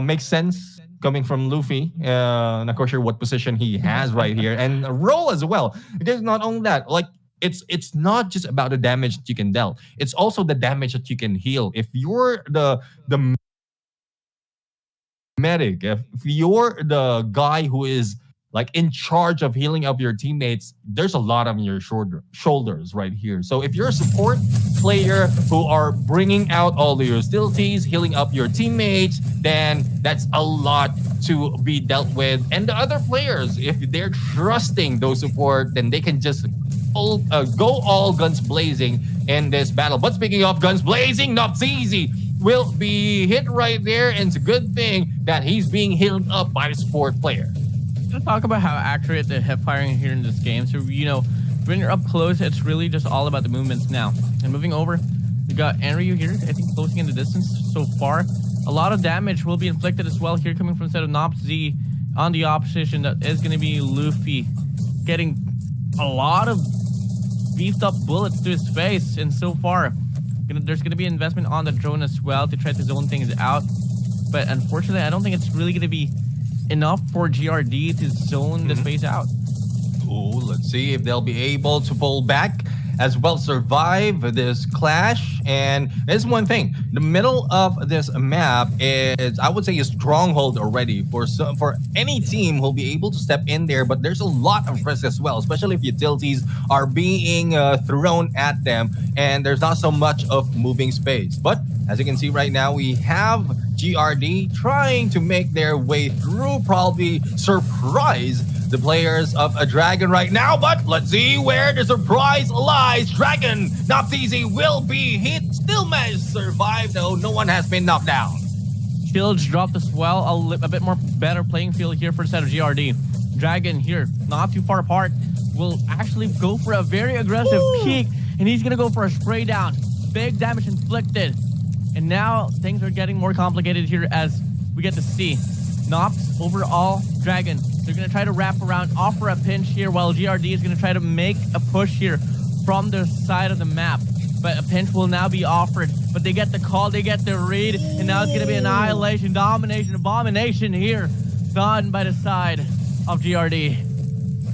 makes sense coming from Luffy. Not quite sure what position he has right here, and Roll as well. Because not only that, it's not just about the damage that you can deal. It's also the damage that you can heal. If you're the medic, if you're the guy who is in charge of healing up your teammates, there's a lot on your shoulders right here. So if you're a support player who are bringing out all the hostilities, healing up your teammates, then that's a lot to be dealt with. And the other players, if they're trusting those support, then they can just go all guns blazing in this battle. But speaking of guns blazing, not easy. Will be hit right there, and it's a good thing that he's being healed up by the support player. Let's talk about how accurate the hip firing here in this game. So, when you're up close, it's really just all about the movements now. And moving over, we got Enryu here, I think closing in the distance so far. A lot of damage will be inflicted as well here, coming from the set of Nopt Z on the opposition. That is going to be Luffy, getting a lot of beefed up bullets to his face. And so far, there's going to be investment on the drone as well to try to zone things out. But unfortunately, I don't think it's really going to be enough for GRD to zone the space out. Oh, let's see if they'll be able to pull back as well survive this clash. And there's one thing, the middle of this map is, I would say, a stronghold already for any team who'll be able to step in there. But there's a lot of risk as well, especially if utilities are being thrown at them and there's not so much of moving space. But as you can see right now, we have GRD trying to make their way through, probably surprise the players of a Dragon right now. But let's see where the surprise lies. Dragon, not easy, will be hit. Still managed to survive, though. No one has been knocked down. Shields dropped as well. A bit more better playing field here for the side of GRD. Dragon here, not too far apart, will actually go for a very aggressive peek, and he's going to go for a spray down. Big damage inflicted. And now things are getting more complicated here as we get to see. Nops overall, Dragon, they're going to try to wrap around, offer a pinch here, while GRD is going to try to make a push here from the side of the map. But a pinch will now be offered. But they get the call, they get the read, and now it's going to be annihilation, domination, abomination here done by the side of GRD.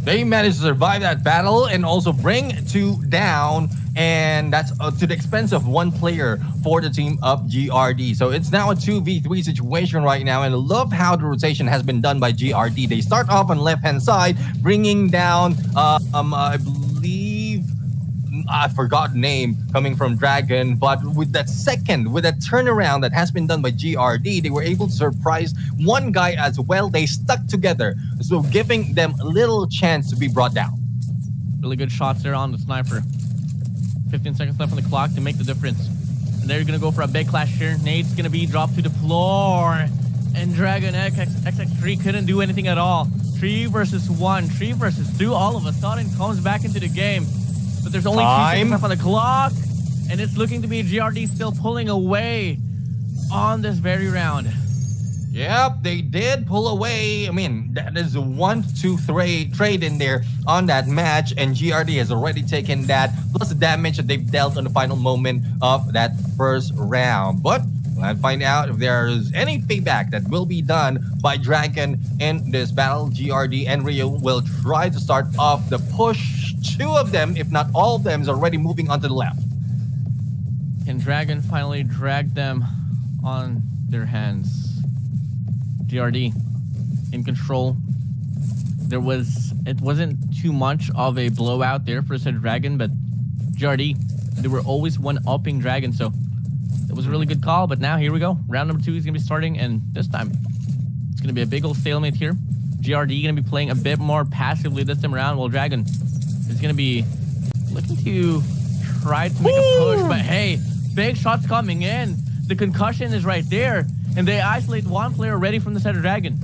They managed to survive that battle and also bring 2 down, and that's to the expense of 1 player for the team of GRD. So it's now a 2v3 situation right now, and I love how the rotation has been done by GRD. They start off on left-hand side, bringing down, I believe, I forgot name coming from Dragon, but with that turnaround that has been done by GRD, they were able to surprise 1 guy as well. They stuck together, so giving them a little chance to be brought down. Really good shots there on the sniper. 15 seconds left on the clock to make the difference. And they're going to go for a big clash here. Nade's going to be dropped to the floor. And Dragon XX3 couldn't do anything at all. 3 versus 1, 3 versus 2. All of a sudden comes back into the game. But there's only 2 seconds left on the clock. And it's looking to be GRD still pulling away on this very round. Yep, they did pull away. I mean, that is a 1-2 trade in there on that match, and GRD has already taken that, plus the damage that they've dealt on the final moment of that first round. But I'll find out if there's any payback that will be done by Dragon in this battle. GRD and Rio will try to start off the push. 2 of them, if not all of them, is already moving onto the left. Can Dragon finally drag them on their hands? GRD in control. It wasn't too much of a blowout there for said Dragon, but GRD, they were always one-upping Dragon, so it was a really good call. But now here we go. Round number 2 is going to be starting, and this time it's going to be a big old stalemate here. GRD going to be playing a bit more passively this time around, while Dragon is going to be looking to try to make a push. But hey, big shots coming in. The concussion is right there. And they isolate 1 player already from the side of Dragon.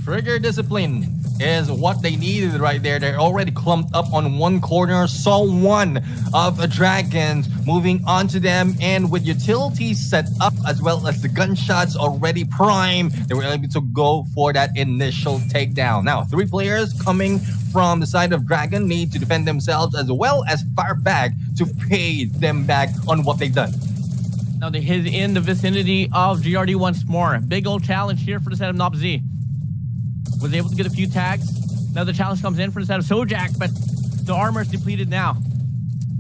Trigger discipline is what they needed right there. They're already clumped up on 1 corner. Saw 1 of the Dragons moving onto them. And with utilities set up as well as the gunshots already primed, they were able to go for that initial takedown. Now, 3 players coming from the side of Dragon need to defend themselves as well as fire back to pay them back on what they've done. Now they hit in the vicinity of GRD once more. Big old challenge here for the side of Nopz. Was able to get a few tags. Now the challenge comes in for the side of Sojak, but the armor is depleted now.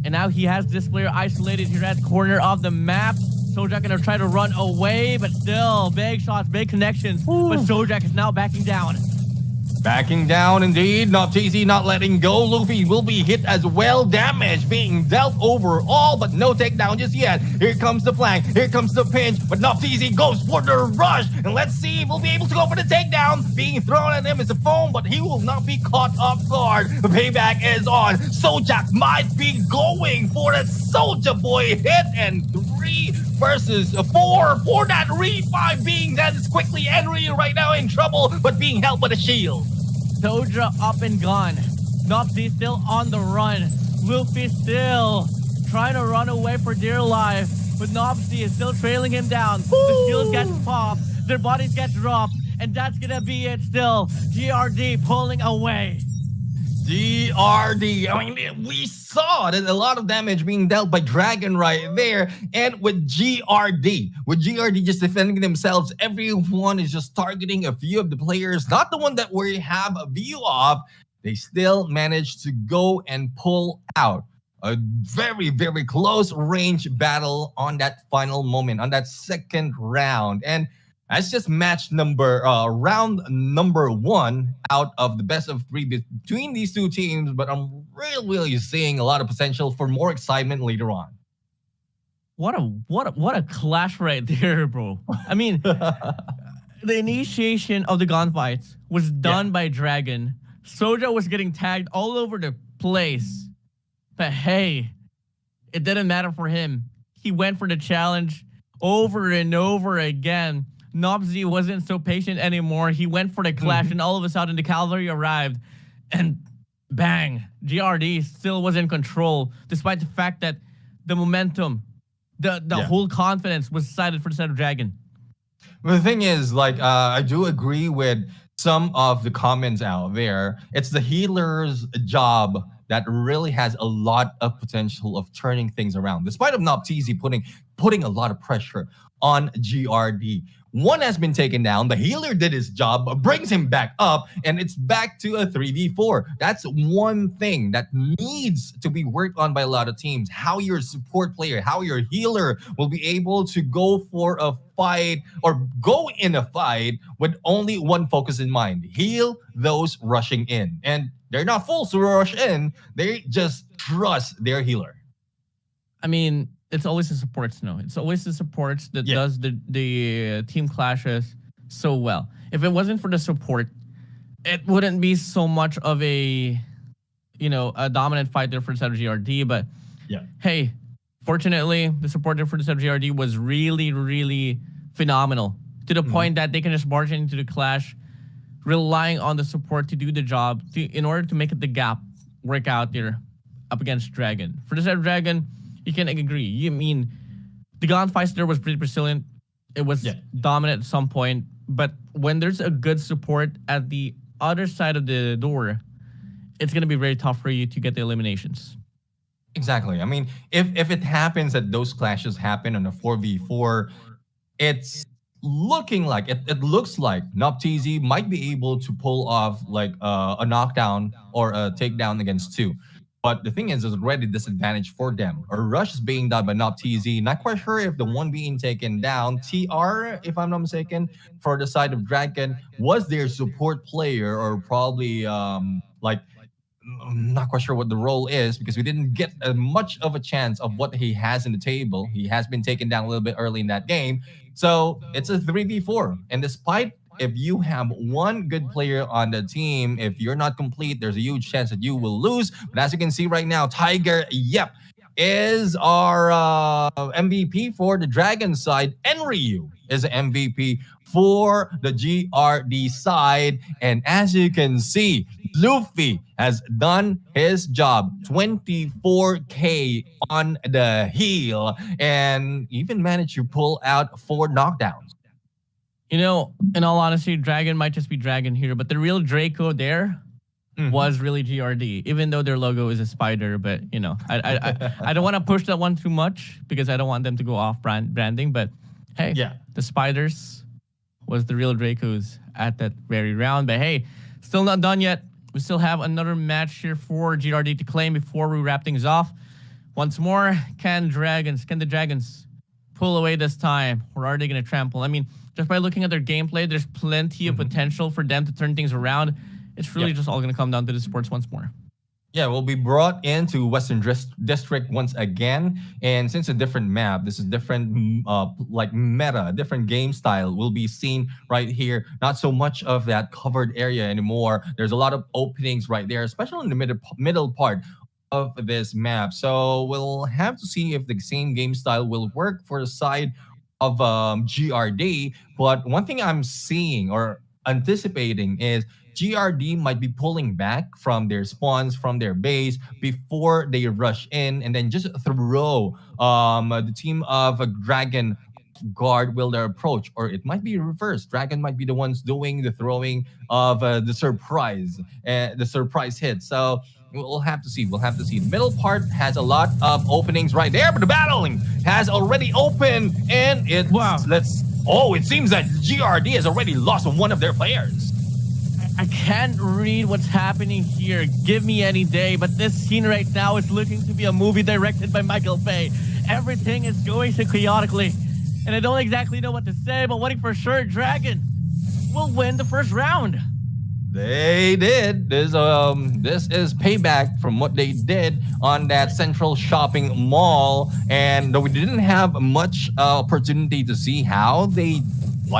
And now he has this player isolated here at the corner of the map. Sojak gonna try to run away, but still, big shots, big connections. But Sojak is now backing down. Backing down indeed. Nopz not letting go. Luffy will be hit as well. Damage being dealt overall, but no takedown just yet. Here comes the flank. Here comes the pinch. But Nopz goes for the rush. And let's see if we'll be able to go for the takedown. Being thrown at him is a foam, but he will not be caught off guard. The payback is on. Sojak might be going for the Soulja Boy hit. And 3 versus 4 for that revive being that is quickly Henry right now in trouble, but being held by the shield. Soja up and gone. Nopz still on the run. Luffy still trying to run away for dear life. But Nopz is still trailing him down. The shield gets popped. Their bodies get dropped. And that's gonna be it still. GRD pulling away. GRD. I mean, we saw that a lot of damage being dealt by Dragon right there. And with GRD just defending themselves, everyone is just targeting a few of the players, not the one that we have a view of. They still managed to go and pull out A very, very close range battle on that final moment, on that second round. And that's just round number 1 out of the best of 3 between these two teams. But I'm really seeing a lot of potential for more excitement later on. What a clash right there, bro. I mean, the initiation of the gunfights was done by Dragon. Soja was getting tagged all over the place. But hey, it didn't matter for him. He went for the challenge over and over again. Nobzy wasn't so patient anymore. He went for the clash, and all of a sudden the cavalry arrived. And bang, GRD still was in control, despite the fact that the momentum, the whole confidence was decided for the side of Dragon. Well, the thing is, like, I do agree with some of the comments out there. It's the healer's job that really has a lot of potential of turning things around. Despite of Noptz putting a lot of pressure on GRD. One has been taken down. The healer did his job, brings him back up, and it's back to a 3v4. That's one thing that needs to be worked on by a lot of teams. How your support player, how your healer will be able to go for a fight or go in a fight with only one focus in mind. Heal those rushing in. And they're not fools to rush in. They just trust their healer. I mean, it's always the supports, no. It's always the supports that does the team clashes so well. If it wasn't for the support, it wouldn't be so much of a dominant fight there for the side of GRD. But hey, fortunately, the support there for the side of GRD was really, really phenomenal, to the point that they can just barge into the clash, relying on the support to do the job in order to make the gap work out there up against Dragon. For the side of Dragon, you can agree. You mean the gunfights there was pretty resilient. It was dominant at some point, but when there's a good support at the other side of the door, it's gonna be very tough for you to get the eliminations. Exactly. I mean, if it happens that those clashes happen on a 4v4, it's looking like it looks like Noptz might be able to pull off like a knockdown or a takedown against 2. But the thing is, there's already disadvantage for them. A rush is being done by Noptz. Not quite sure if the one being taken down, TR, if I'm not mistaken, for the side of Dragon, was their support player, or probably I'm not quite sure what the role is, because we didn't get much of a chance of what he has in the table. He has been taken down a little bit early in that game. So it's a 3v4. And despite if you have one good player on the team, if you're not complete, there's a huge chance that you will lose. But as you can see right now, Tiger, is our MVP for the Dragon side. And Ryu is the MVP for the GRD side. And as you can see, Luffy has done his job. 24k on the heel, and even managed to pull out 4 knockdowns. In all honesty, Dragon might just be Dragon here, but the real Draco there was really GRD, even though their logo is a spider. But, I don't want to push that one too much because I don't want them to go off branding. But, hey, the spiders was the real Dracos at that very round. But, hey, still not done yet. We still have another match here for GRD to claim before we wrap things off. Once more, can the Dragons pull away this time, or are they going to trample? I mean, just by looking at their gameplay, there's plenty of potential for them to turn things around. It's really just all going to come down to the sports once more. Yeah, we'll be brought into Western District once again. And since a different map, this is different meta, different game style will be seen right here. Not so much of that covered area anymore. There's a lot of openings right there, especially in the middle part of this map. So we'll have to see if the same game style will work for the side of GRD. But one thing I'm seeing or anticipating is GRD might be pulling back from their spawns, from their base, before they rush in, and then just throw the team of a Dragon guard will their approach. Or it might be reversed. Dragon might be the ones doing the throwing of the surprise hit. So we'll have to see. The middle part has a lot of openings right there, but the battling has already opened, and it seems that GRD has already lost one of their players. I I can't read what's happening here. Give me any day. But this scene right now is looking to be a movie directed by Michael Bay. Everything is going so chaotically. And I don't exactly know what to say, but waiting for sure, Dragon will win the first round. They did. This is payback from what they did on that central shopping mall, and we didn't have much opportunity to see how they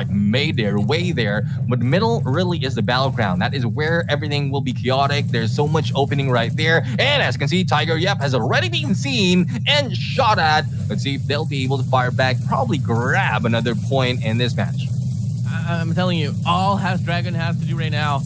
made their way there. But the middle really is the battleground. That is where everything will be chaotic. There's so much opening right there, and as you can see, Tiger Yep has already been seen and shot at. Let's see if they'll be able to fire back, probably grab another point in this match. I'm telling you, all Dragon has to do right now,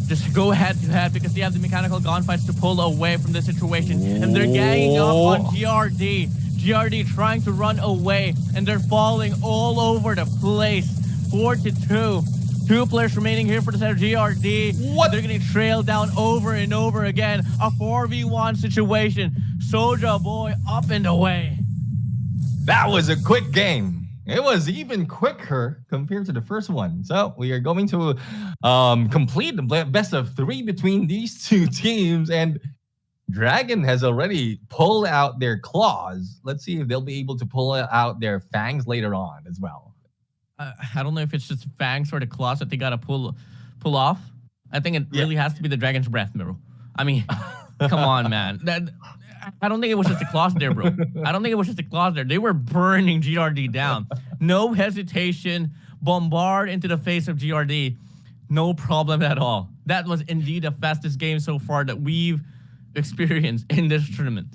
just go head to head, because they have the mechanical gunfights to pull away from the situation. And they're ganging up on GRD. GRD trying to run away, and they're falling all over the place. 4-2. 2 players remaining here for the center. GRD. What? They're getting trailed down over and over again. A 4v1 situation. Soulja Boy up and away. That was a quick game. It was even quicker compared to the first one. So we are going to complete the best of 3 between these 2 teams. And Dragon has already pulled out their claws. Let's see if they'll be able to pull out their fangs later on as well. I don't know if it's just fangs or the claws that they got to pull off. I think it really has to be the Dragon's breath, bro. I mean, come on, man. I don't think it was just the claws there, bro. I don't think it was just the claws there. They were burning GRD down. No hesitation. Bombard into the face of GRD. No problem at all. That was indeed the fastest game so far that we've experienced in this tournament.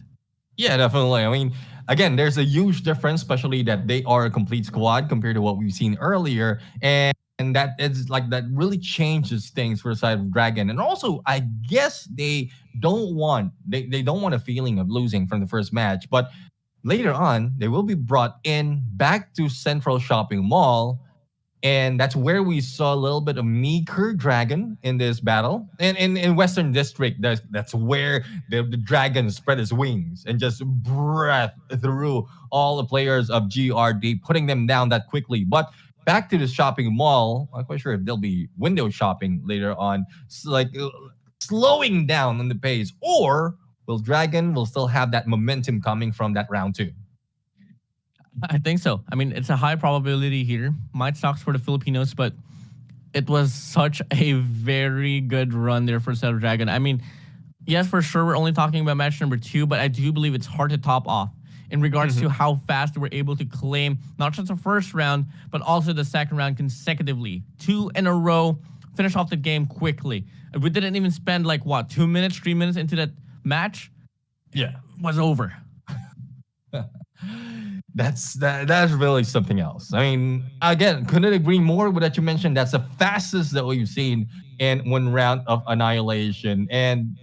Yeah, definitely. I mean, again, there's a huge difference, especially that they are a complete squad compared to what we've seen earlier. And that is that really changes things for the side of Dragon. And also, I guess they don't want a feeling of losing from the first match. But later on, they will be brought back to Central Shopping Mall. And that's where we saw a little bit of meeker Dragon in this battle. And in Western District, that's where the Dragon spread his wings and just breath through all the players of GRD, putting them down that quickly. But back to the shopping mall, I'm not quite sure if they'll be window shopping later on, slowing down on the pace, or will Dragon still have that momentum coming from that round 2? I think so. I mean, it's a high probability here. Might sucks for the Filipinos, but it was such a very good run there for Cell Dragon. I mean, yes, for sure, we're only talking about match number 2, but I do believe it's hard to top off in regards to how fast they were able to claim not just the first round, but also the second round consecutively. 2 in a row, finish off the game quickly. We didn't even spend 2 minutes, 3 minutes into that match. Yeah, it was over. That's really something else. I mean, again, couldn't agree more with that you mentioned. That's the fastest that we've seen in one round of Annihilation. And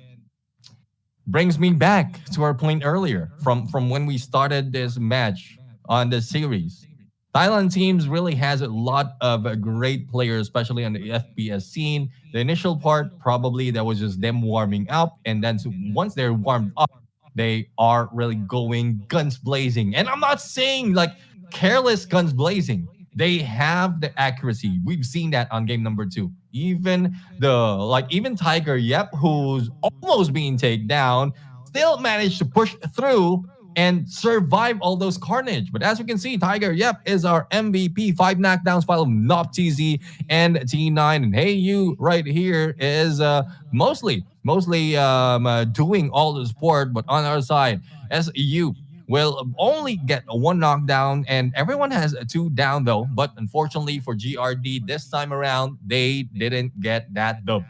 brings me back to our point earlier from when we started this match on the series. Thailand teams really has a lot of great players, especially on the FPS scene. The initial part, probably that was just them warming up. And then once they're warmed up, they are really going guns blazing. And I'm not saying careless guns blazing. They have the accuracy. We've seen that on game number 2. Even even Tiger Yep, who's almost being taken down, still managed to push through and survive all those carnage. But as you can see, Tiger Yep is our MVP. 5 knockdowns, while Nop TZ and T9 and Hey You right here is mostly doing all the support. But on our side, SU will only get 1 knockdown, and everyone has 2 down though. But unfortunately for GRD this time around, they didn't get that dub.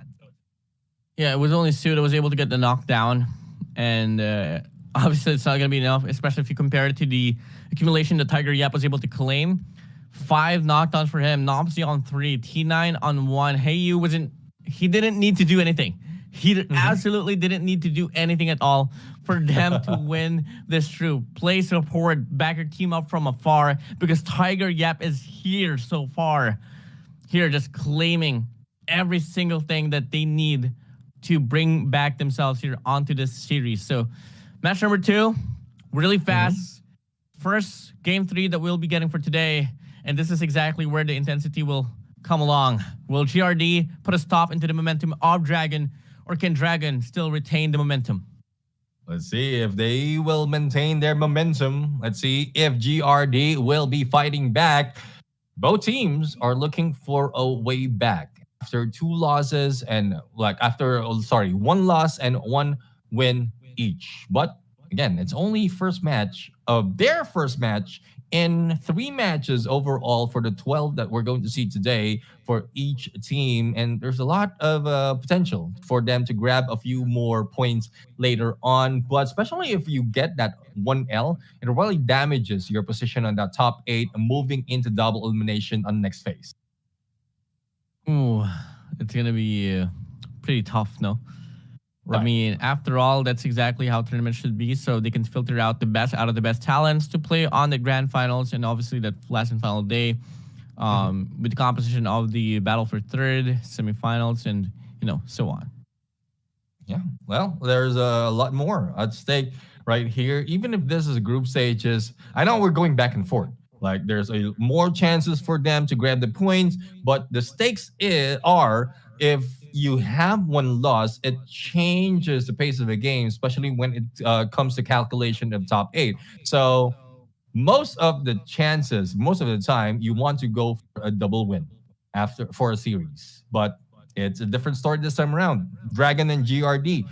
Yeah, it was only Sue that was able to get the knockdown, and obviously it's not going to be enough, especially if you compare it to the accumulation that Tiger Yap was able to claim. 5 knockdowns for him, Nomsy on 3, T9 on 1. Heyu he didn't need to do anything. He absolutely didn't need to do anything at all for them to win this true. Play support, back your team up from afar, because Tiger Yap is here so far. Here, just claiming every single thing that they need to bring back themselves here onto this series. So, match number 2, really fast. First game 3 that we'll be getting for today, and this is exactly where the intensity will come along. Will GRD put a stop into the momentum of Dragon, or can Dragon still retain the momentum? Let's see if they will maintain their momentum. Let's see if GRD will be fighting back. Both teams are looking for a way back after one loss and one win each. But again, it's only first match of their first match in 3 matches overall for the 12 that we're going to see today for each team. And there's a lot of potential for them to grab a few more points later on. But especially if you get that 1L, it really damages your position on that top 8, moving into double elimination on the next phase. Ooh, it's going to be pretty tough, no? Right. I mean, after all, that's exactly how tournaments should be. So they can filter out the best out of the best talents to play on the grand finals and obviously that last and final day with the composition of the battle for third, semifinals, and, so on. Yeah, well, there's a lot more at stake right here. Even if this is group stages, I know we're going back and forth. Like, there's more chances for them to grab the points, but the stakes are if you have one loss, it changes the pace of the game, especially when it comes to calculation of top 8. So most of the time, you want to go for a double win for a series. But it's a different story this time around. Dragon and GRD,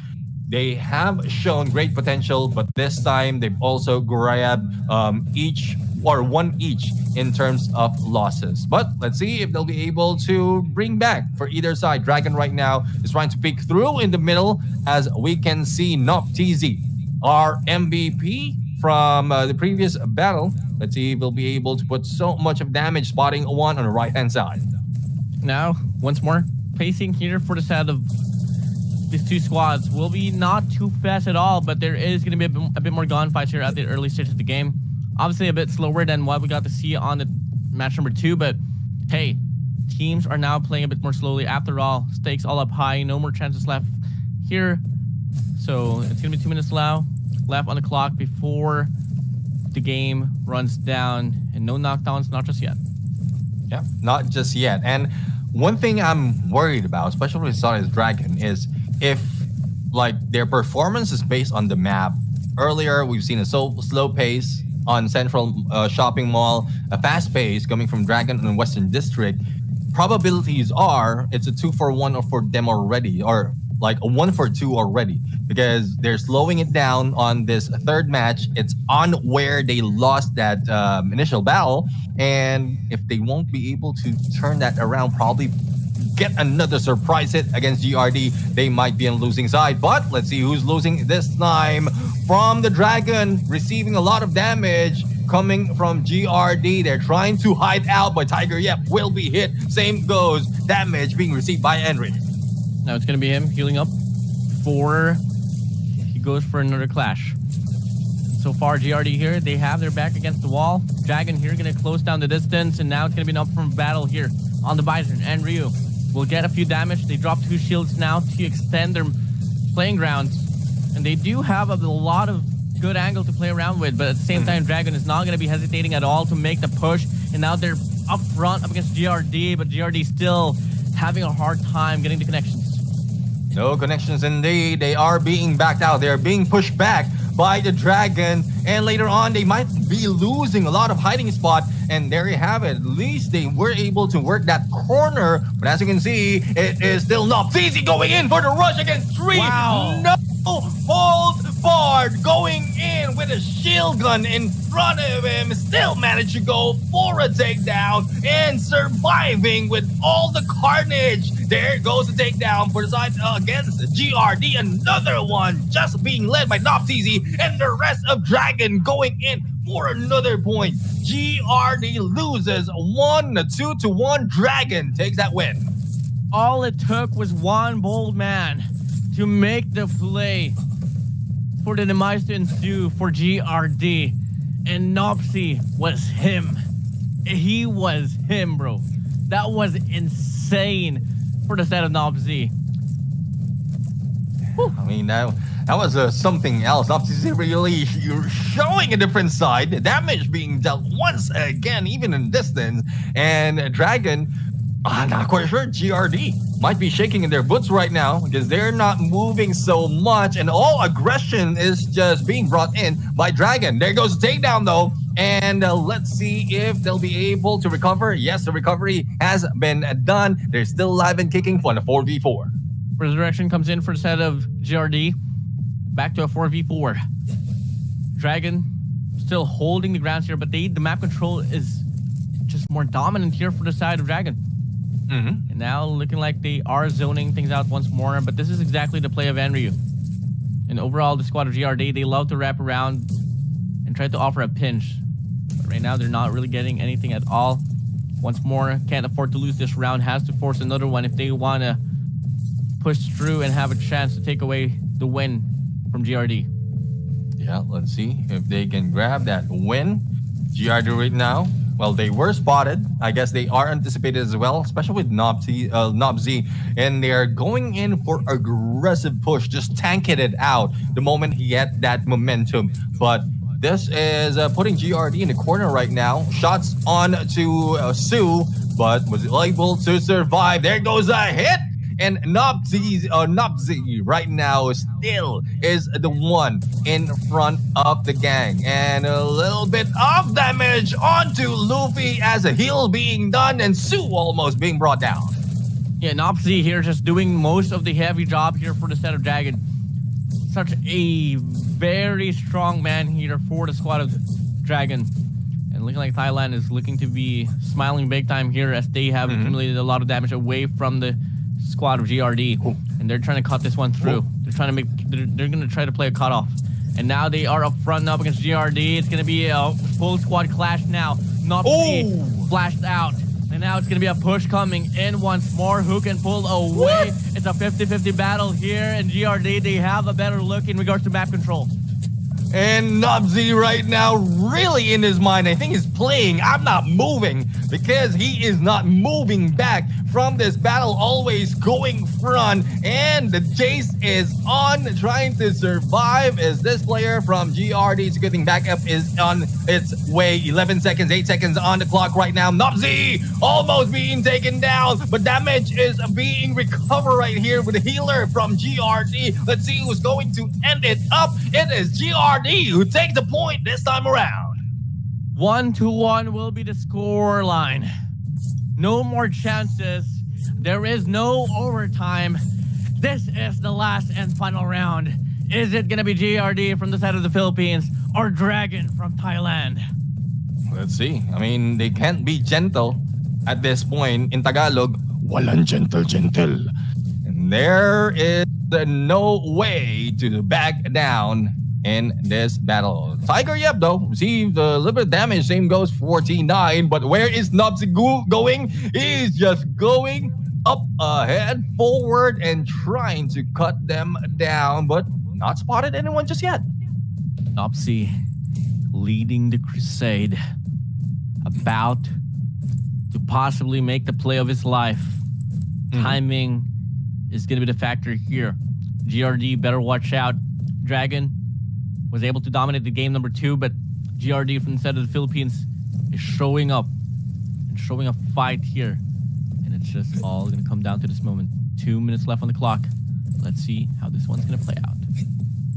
they have shown great potential, but this time they've also grabbed one each in terms of losses. But let's see if they'll be able to bring back for either side. Dragon right now is trying to peek through in the middle, as we can see Noptz, our MVP from the previous battle. Let's see if they'll be able to put so much of damage, spotting one on the right-hand side. Now, once more, pacing here for the side of these two squads will be not too fast at all, but there is going to be a bit more gunfights here at the early stage of the game. Obviously a bit slower than what we got to see on the match number 2, but hey, teams are now playing a bit more slowly. After all, stakes all up high, no more chances left here. So it's going to be 2 minutes left on the clock before the game runs down, and no knockdowns, not just yet. Yeah, not just yet. And one thing I'm worried about, especially with Sonic Dragon, is if their performance is based on the map. Earlier, we've seen a slow pace on Central Shopping Mall, a fast pace coming from Dragon and Western District. Probabilities are it's a 2-for-1 for them already, or like a 1-for-2 already, because they're slowing it down on this third match. It's on where they lost that initial battle, and if they won't be able to turn that around, probably get another surprise hit against GRD, they might be on the losing side. But let's see who's losing this time. From the Dragon, receiving a lot of damage coming from GRD. They're trying to hide out, but Tiger Yep will be hit. Same goes, damage being received by Henry. Now it's going to be him healing up before he goes for another clash. So far, GRD here, they have their back against the wall. Dragon here going to close down the distance, and now it's going to be an up from battle here on the Bison. And Ryu will get a few damage. They drop 2 shields now to extend their playing grounds. And they do have a lot of good angle to play around with, but at the same time, Dragon is not going to be hesitating at all to make the push. And now they're up front up against GRD, but GRD still having a hard time getting the connections. No connections indeed. They are being backed out. They are being pushed back by the Dragon, and later on they might be losing a lot of hiding spot, and there you have it. At least they were able to work that corner, but as you can see, it is still not easy going in for the rush against 3. Wow. No holds barred, going in with a shield gun in front of him, still managed to go for a takedown and surviving with all the carnage. There goes the takedown for the side against GRD. Another one just being led by Noptz, and the rest of Dragon going in for another point. GRD loses 2-1. Dragon takes that win. All it took was one bold man to make the play for the demise to ensue for GRD. And Nopsy was him. He was him, bro. That was insane for the set of Nopsy. I mean, that was something else. Nopsy really showing a different side. The damage being dealt once again, even in distance. And Dragon I'm not quite sure. GRD might be shaking in their boots right now because they're not moving so much, and all aggression is just being brought in by Dragon. There goes the takedown though, and let's see if they'll be able to recover. Yes, the recovery has been done. They're still alive and kicking for the 4v4. Resurrection comes in for the set of GRD. Back to a 4v4. Dragon still holding the grounds here, but the map control is just more dominant here for the side of Dragon. And now looking like they are zoning things out once more, but this is exactly the play of Enryu. And overall, the squad of GRD, they love to wrap around and try to offer a pinch. But right now, they're not really getting anything at all. Once more, can't afford to lose this round, has to force another one if they want to push through and have a chance to take away the win from GRD. Yeah, let's see if they can grab that win. GRD right now, well, they were spotted. I guess they are anticipated as well, especially with Nobzy. And they're going in for aggressive push, just tanking it out the moment he had that momentum. But this is putting GRD in the corner right now. Shots on to Sue, but was able to survive. There goes a hit. And Nobzy right now still is the one in front of the gang. And a little bit of damage onto Luffy as a heal being done and Sue almost being brought down. Yeah, Nobzy here just doing most of the heavy job here for the set of Dragon. Such a very strong man here for the squad of Dragon. And looking like Thailand is looking to be smiling big time here as they have accumulated a lot of damage away from the squad of GRD, and they're trying to cut this one through. They're trying to make. They're going to try to play a cutoff, and now they are up front up against GRD. It's going to be a full squad clash now. Nobzy flashed out, and now it's going to be a push coming in once more. Who can pull away? It's a 50-50 battle here, and GRD, they have a better look in regards to map control. And Nobzy right now really in his mind, I think he's playing I'm not moving, because he is not moving back from this battle, always going front, and the chase is on, trying to survive as this player from GRD is getting back up, is on its way. 11 seconds, 8 seconds on the clock right now. Nobzy almost being taken down, but damage is being recovered right here with the healer from GRD. Let's see who's going to end it up. It is GRD who takes the point this time around. 1-1 will be the score line. No more chances. There is no overtime. This is the last and final round. Is it going to be GRD from the side of the Philippines or Dragon from Thailand? Let's see. I mean, they can't be gentle at this point. In Tagalog, walang gentle. And there is no way to back down in this battle. Tiger Yep though received a little bit of damage. Same goes for T9, but where is Nobzy going? He's just going up ahead, forward, and trying to cut them down, but not spotted anyone just yet. Nobzy leading the crusade, about to possibly make the play of his life. Timing is going to be the factor here. GRD better watch out. Dragon was able to dominate the game number 2, but GRD from the side of the Philippines is showing up and showing a fight here. And it's just all going to come down to this moment. 2 minutes left on the clock. Let's see how this one's going to play out.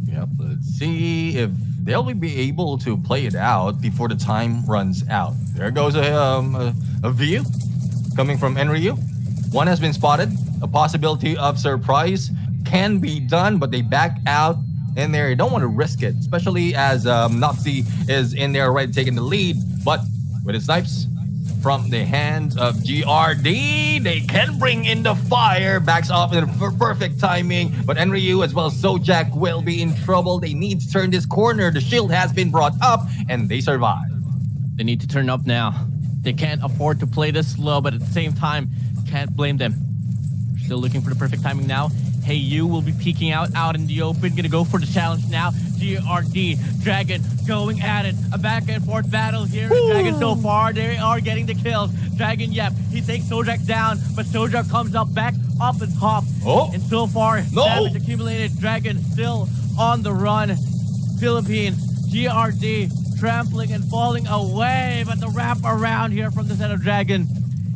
Yep, let's see if they'll be able to play it out before the time runs out. There goes a view coming from Enryu. One has been spotted. A possibility of surprise can be done, but they back out in there. You don't want to risk it, especially as Nobzy is in there already taking the lead. But with his snipes from the hands of GRD, they can bring in the fire. Backs off in perfect timing, but Enryu as well as Sojak will be in trouble. They need to turn this corner. The shield has been brought up, and they survive. They need to turn up now. They can't afford to play this slow, but at the same time, can't blame them. Still looking for the perfect timing now. Hey, you will be peeking out in the open. Gonna go for the challenge now. GRD, Dragon going at it. A back and forth battle here. Dragon so far, they are getting the kills. Dragon, yep, he takes Sojak down, but Sojak comes up back up the top. And so far, damage accumulated. Dragon still on the run. Philippines, GRD trampling and falling away, but the wrap around here from the set of Dragon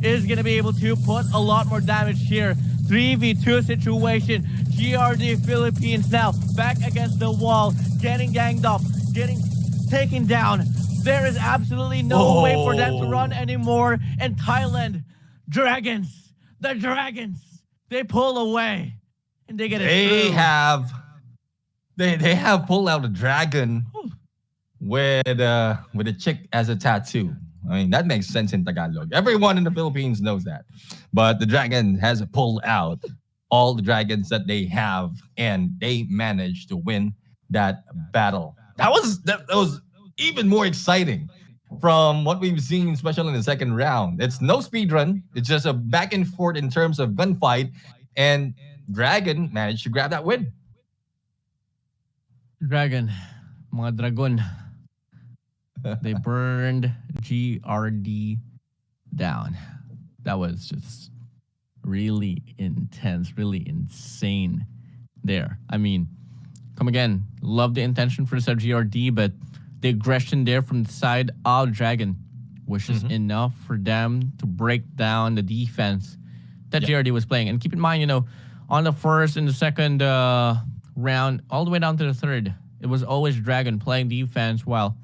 is going to be able to put a lot more damage here. 3v2 situation. GRD Philippines now back against the wall, getting ganged up, getting taken down. There is absolutely no way for them to run anymore. And Thailand, Dragons, the Dragons, they pull away and they get it. They have pulled out a dragon with a chick as a tattoo. I mean, that makes sense in Tagalog. Everyone in the Philippines knows that. But the dragon has pulled out all the dragons that they have, and they managed to win that battle. That was even more exciting from what we've seen, especially in the second round. It's no speed run. It's just a back and forth in terms of gunfight, and Dragon managed to grab that win. Dragon, mga dragon. They burned GRD down. That was just really intense, really insane there. I mean, come again, love the intention for this GRD, but the aggression there from the side of Dragon was just enough for them to break down the defense that GRD was playing. And keep in mind, on the first and the second round, all the way down to the third, it was always Dragon playing defense while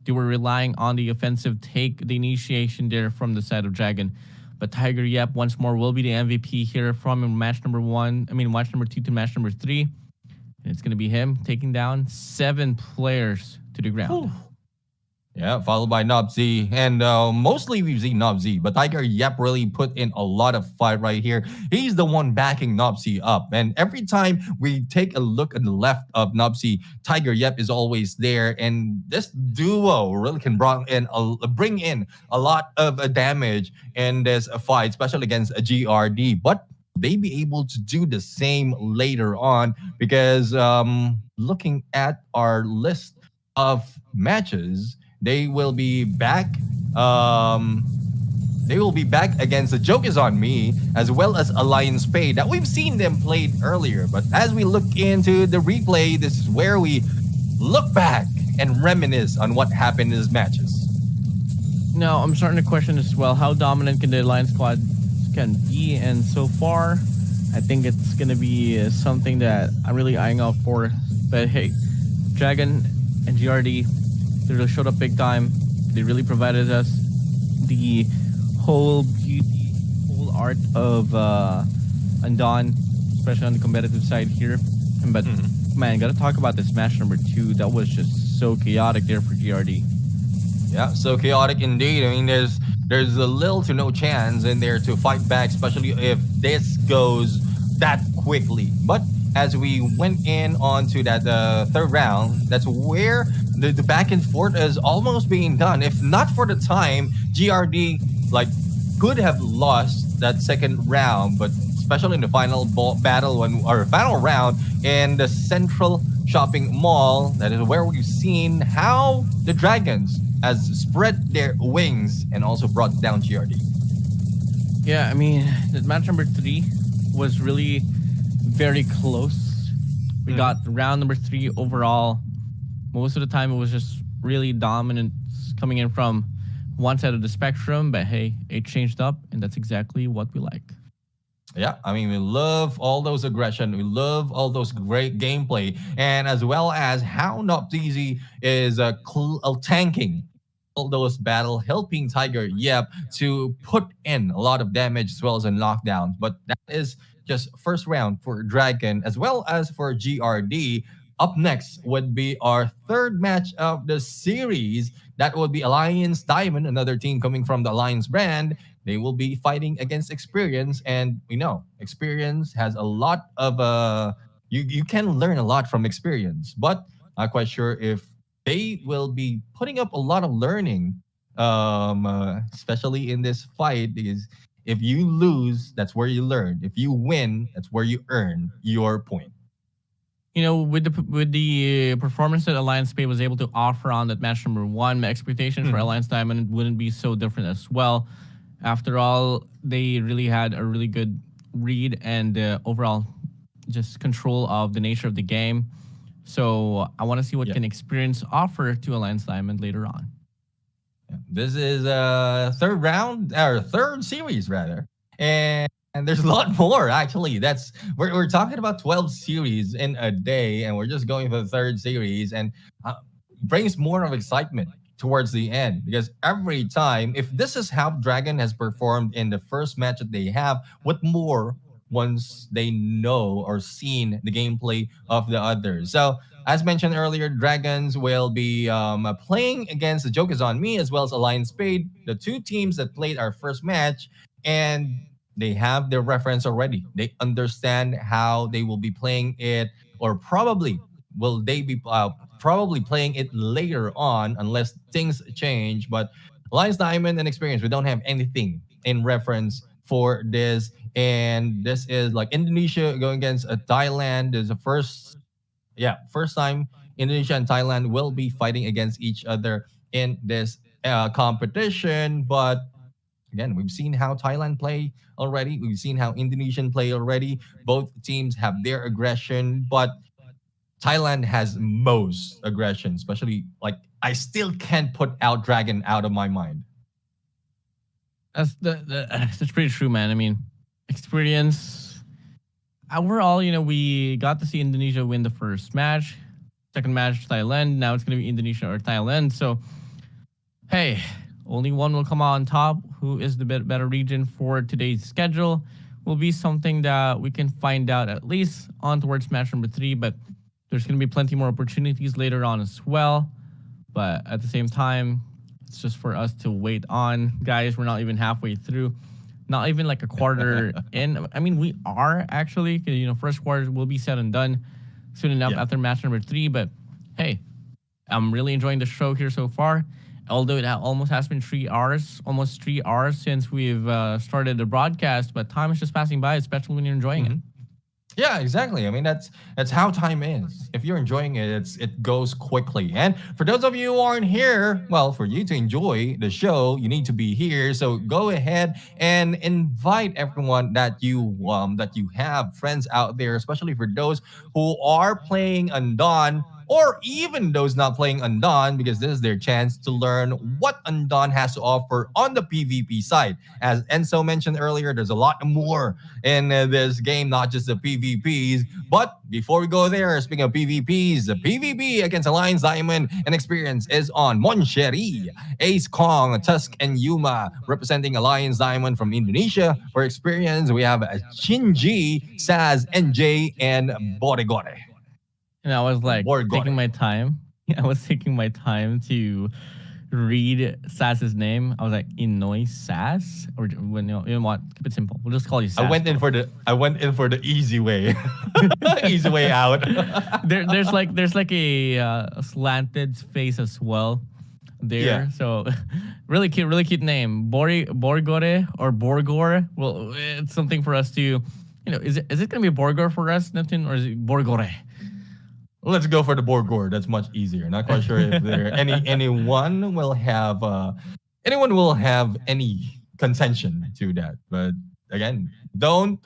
they were relying on the offensive take, the initiation there from the side of Dragon. But Tiger Yep once more will be the MVP here from match number 2 to match number 3. And it's going to be him taking down 7 players to the ground. Ooh. Yeah, followed by Nobzy. And mostly we've seen Nobzy, but Tiger Yep really put in a lot of fight right here. He's the one backing Nobzy up. And every time we take a look at the left of Nobzy, Tiger Yep is always there. And this duo really can bring in a lot of damage in this fight, especially against a GRD. But they be able to do the same later on because looking at our list of matches, they will be back. They will be back against The Joke Is On Me, as well as Alliance Pay that we've seen them played earlier. But as we look into the replay, this is where we look back and reminisce on what happened in these matches. Now, I'm starting to question as well how dominant can the Alliance squad can be, and so far, I think it's gonna be something that I'm really eyeing out for. But hey, Dragon and GRD, they really showed up big time. They really provided us the whole beauty, whole art of Andon, especially on the competitive side here. But man, gotta talk about this match number 2. That was just so chaotic there for GRD. Yeah, so chaotic indeed. I mean, there's a little to no chance in there to fight back, especially if this goes that quickly. But as we went in onto that third round, that's where the back and forth is almost being done. If not for the time, GRD could have lost that second round, but especially in the final final round in the Central Shopping Mall, that is where we've seen how the Dragons has spread their wings and also brought down GRD. Yeah, I mean, the match number 3 was really very close. We got round number 3 overall. Most of the time, it was just really dominant coming in from one side of the spectrum. But hey, it changed up, and that's exactly what we like. Yeah, I mean, we love all those aggression. We love all those great gameplay. And as well as how Nobzy is tanking all those battle, helping Tiger Yep to put in a lot of damage as well as in lockdowns. But that is just first round for Dragon as well as for GRD. Up next would be our third match of the series. That would be Alliance Diamond, another team coming from the Alliance brand. They will be fighting against Experience, and we know Experience has a lot of you can learn a lot from Experience, but not quite sure if they will be putting up a lot of learning, especially in this fight, because if you lose, that's where you learn. If you win, that's where you earn your point. With the performance that Alliance Pay was able to offer on that match number 1, my expectations for Alliance Diamond wouldn't be so different as well. After all, they really had a really good read and overall just control of the nature of the game. So I want to see what can Experience offer to Alliance Diamond later on. This is third round or third series rather, and there's a lot more actually. We're talking about 12 series in a day, and we're just going for the third series, and brings more of excitement towards the end because every time, if this is how Dragon has performed in the first match that they have, what more once they know or seen the gameplay of the others. So as mentioned earlier, Dragons will be playing against the Joke Is On Me as well as Alliance Spade, the two teams that played our first match, and they have their reference already. They understand how they will be playing it, or probably will they be probably playing it later on unless things change. But Alliance Diamond and Experience, we don't have anything in reference for this. And this is like Indonesia going against Thailand. There's a first time Indonesia and Thailand will be fighting against each other in this competition. But again, we've seen how Thailand play already. We've seen how Indonesian play already. Both teams have their aggression, but Thailand has most aggression, especially like I still can't put out Dragon out of my mind. That's pretty true, man. I mean, experience. Overall, we got to see Indonesia win the first match. Second match, Thailand. Now it's going to be Indonesia or Thailand. So, hey, only one will come out on top. Who is the better region for today's schedule will be something that we can find out at least on towards match number 3. But there's going to be plenty more opportunities later on as well. But at the same time, it's just for us to wait on. Guys, we're not even halfway through. Not even like a quarter in. I mean, we are actually. First quarter will be said and done soon enough after match number 3. But hey, I'm really enjoying the show here so far. Although it almost has been 3 hours, almost 3 hours since we've started the broadcast. But time is just passing by, especially when you're enjoying it. Yeah, exactly. I mean, that's how time is. If you're enjoying it, it goes quickly. And for those of you who aren't here, well, for you to enjoy the show, you need to be here. So go ahead and invite everyone that you have friends out there, especially for those who are playing Undawn, or even those not playing Undawn, because this is their chance to learn what Undawn has to offer on the PvP side. As Enzo mentioned earlier, there's a lot more in this game, not just the PvPs. But before we go there, speaking of PvPs, the PvP against Alliance Diamond and Experience is on Monchery, Ace Kong, Tusk, and Yuma, representing Alliance Diamond from Indonesia. For Experience, we have Shinji, Saz, NJ, and Borigore. And I was like taking my time. I was taking my time to read Saz's name. I was like, Inoi Saz? Or you know what? Keep it simple. We'll just call you Saz. I went in for the easy way. Easy way out. There's like a slanted face as well there. Yeah. So really cute name. Borigore or Borgore. Well, it's something for us to, is it gonna be Borgore for us, Neptune, or is it Borgore? Let's go for the Borgore. That's much easier. Not quite sure if there anyone will have any contention to that. But again, don't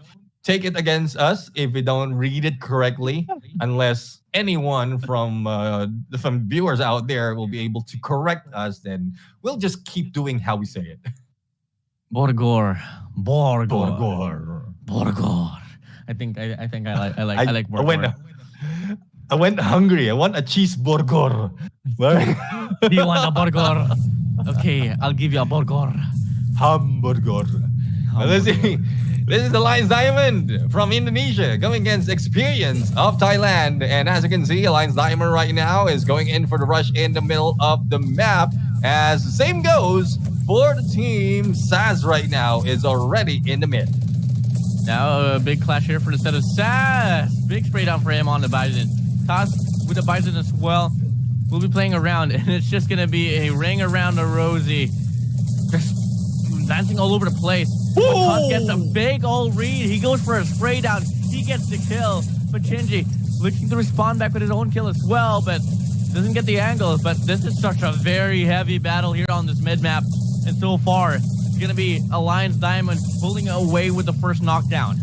take it against us if we don't read it correctly, unless anyone from viewers out there will be able to correct us. Then we'll just keep doing how we say it. Borgore. I think I like Borgore. I went hungry. I want a cheeseburger. Do you want a burger? Okay, I'll give you a burger. Hamburger. Let's see. This is the Alliance Diamond from Indonesia going against Experience of Thailand. And as you can see, Alliance Diamond right now is going in for the rush in the middle of the map. As the same goes for the team, Saz right now is already in the mid. Now a big clash here for the set of Saz. Big spray down for him on the Bison. Toss with the Bison as well. We'll be playing around, and it's just going to be a ring around the rosy. Just dancing all over the place. Toss gets a big old read. He goes for a spray down. He gets the kill. But Shinji looking to respond back with his own kill as well, but doesn't get the angle. But this is such a very heavy battle here on this mid-map. And so far, it's going to be Alliance Diamond pulling away with the first knockdown.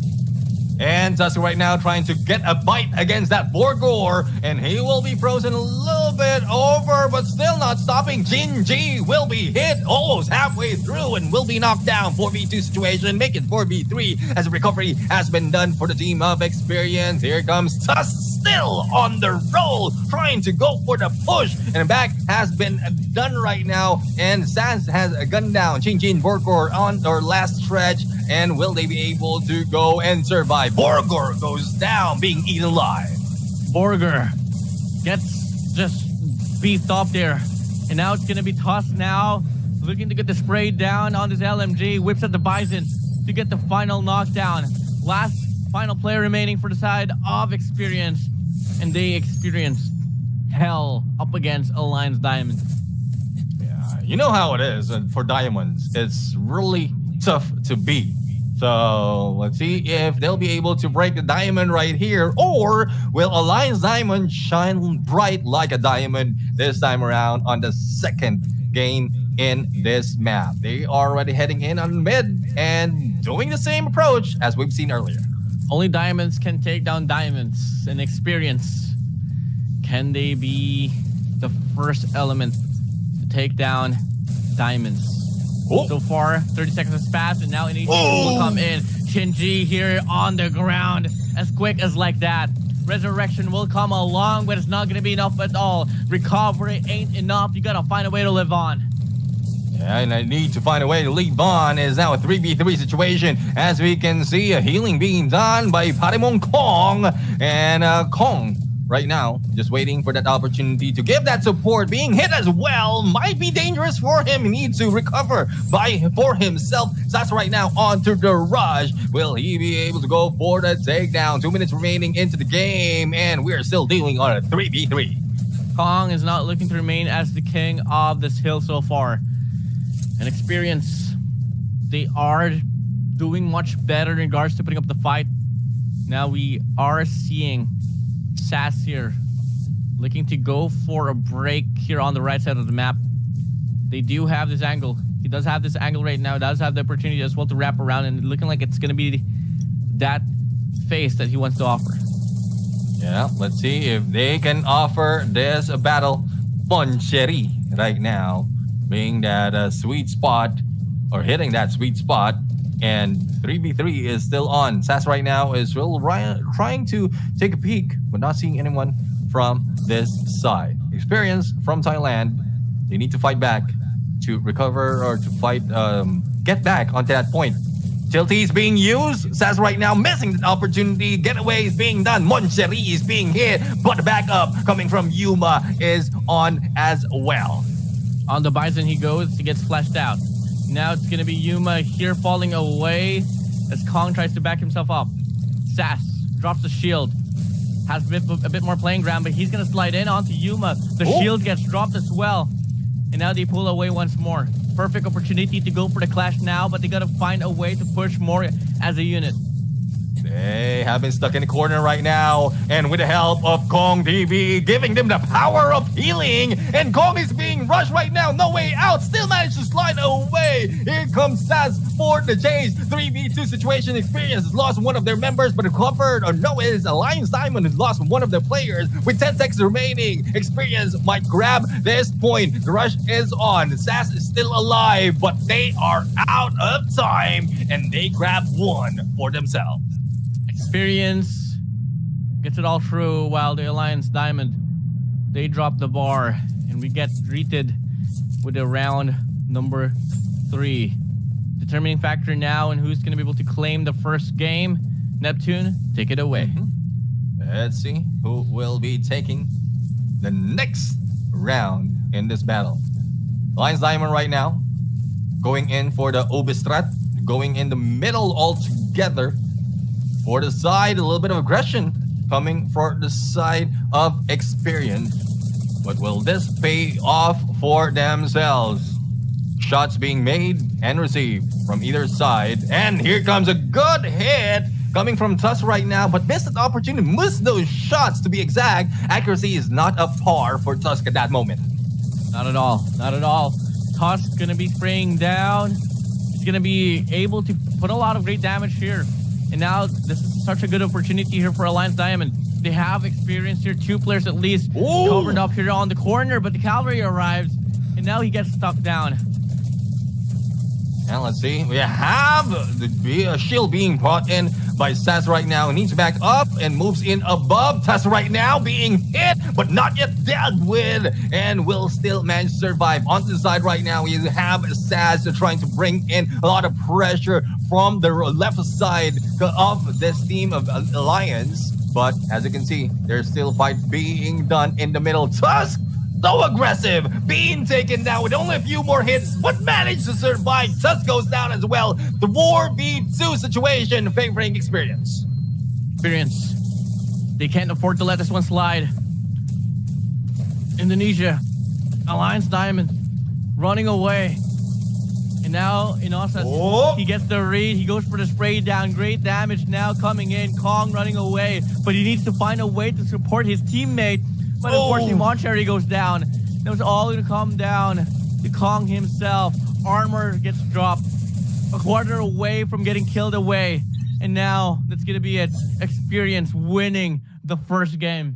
And Tusk right now trying to get a bite against that Borgor. And he will be frozen a little bit over, but still not stopping. Jinji will be hit almost halfway through and will be knocked down. 4v2 situation, make it 4v3 as a recovery has been done for the team of Experience. Here comes Tusk still on the roll, trying to go for the push. And back has been done right now. And Sans has gunned down Jinji Borgor on their last stretch. And will they be able to go and survive? Borgor goes down, being eaten alive. Borgor gets just beefed up there. And now it's going to be Tusk now, looking to get the spray down on this LMG. Whips at the Bison to get the final knockdown. Last final player remaining for the side of Experience. And they experienced hell up against Alliance Diamond. Yeah, you know how it is. And for Diamonds, it's really tough to beat. So let's see if they'll be able to break the diamond right here, or will Alliance Diamond shine bright like a diamond this time around on the second game in this map. They are already heading in on mid and doing the same approach as we've seen earlier. Only diamonds can take down diamonds. And Experience, can they be the first element to take down diamonds? Oh. So far, 30 seconds has passed, and now an HQ will come in. Shinji here on the ground, as quick as like that. Resurrection will come along, but it's not going to be enough at all. Recovery ain't enough. You got to find a way to live on. Yeah, and I need to find a way to leave on. Is now a 3v3 situation. As we can see, a healing being done by Parimon Kong. And Kong right now, just waiting for that opportunity to give that support. Being hit as well might be dangerous for him. He needs to recover for himself. That's right now onto the rush. Will he be able to go for the takedown? 2 minutes remaining into the game, and we're still dealing on a 3v3. Kong is not looking to remain as the king of this hill so far. And Experience, they are doing much better in regards to putting up the fight. Now we are seeing Sass here looking to go for a break here on the right side of the map. They do have this angle. He does have this angle right now. Does have the opportunity as well to wrap around, and looking like it's going to be that face that he wants to offer. Yeah, let's see if they can offer this battle. Poncheri right now being that sweet spot, or hitting that sweet spot. And 3v3 is still on. Sass right now is still trying to take a peek, but not seeing anyone from this side. Experience from Thailand, they need to fight back to recover, or to fight, get back onto that point. Tilty is being used. Sass right now missing the opportunity. Getaway is being done. Moncheri is being hit, but the backup coming from Yuma is on as well. On the Bison he goes. He gets flashed out. Now it's going to be Yuma here falling away as Kong tries to back himself up. Sass drops the shield. Has a bit more playing ground, but he's going to slide in onto Yuma. The shield gets dropped as well. And now they pull away once more. Perfect opportunity to go for the clash now, but they got to find a way to push more as a unit. They have been stuck in the corner right now, and with the help of Kong TV, giving them the power of healing, and Kong is being rushed right now, no way out, still managed to slide away. Here comes Sass for the chase. 3v2 situation. Experience has lost one of their members, but recovered, or no, it is Alliance Diamond who's lost one of their players. With 10 seconds remaining, Experience might grab this point. The rush is on. Sass is still alive, but they are out of time, and they grab one for themselves. Experience gets it all through, while the Alliance Diamond, they drop the bar, and we get greeted with a round number 3. Determining factor now and who's going to be able to claim the first game. Neptune, take it away. Let's see who will be taking the next round in this battle. Alliance Diamond right now going in for the Obistrat, going in the middle altogether. For the side, a little bit of aggression coming for the side of Experience. But will this pay off for themselves? Shots being made and received from either side. And here comes a good hit coming from Tusk right now, but missed an opportunity, missed those shots to be exact. Accuracy is not up par for Tusk at that moment. Not at all. Not at all. Tusk gonna be spraying down. He's gonna be able to put a lot of great damage here. And now this is such a good opportunity here for Alliance Diamond. They have experience here, 2 players at least covered up here on the corner, but the cavalry arrives, and now he gets stuck down. And let's see. We have the shield being brought in by Stas right now. He needs to back up and moves in above. Tess right now being hit, but not yet dealt with, and will still manage to survive. On the side right now, we have Stas trying to bring in a lot of pressure from the left side of this team of Alliance. But as you can see, there's still fight being done in the middle. Tusk, so aggressive, being taken down with only a few more hits, but managed to survive. Tusk goes down as well. The 4v2 situation favoring Experience. Experience. They can't afford to let this one slide. Indonesia, Alliance Diamond, running away. And now Inosas, he gets the read. He goes for the spray down. Great damage now coming in. Kong running away, but he needs to find a way to support his teammate. But unfortunately, Moncherry goes down. That was all going to come down to Kong himself. Armor gets dropped. A quarter away from getting killed away. And now that's going to be it. Experience winning the first game.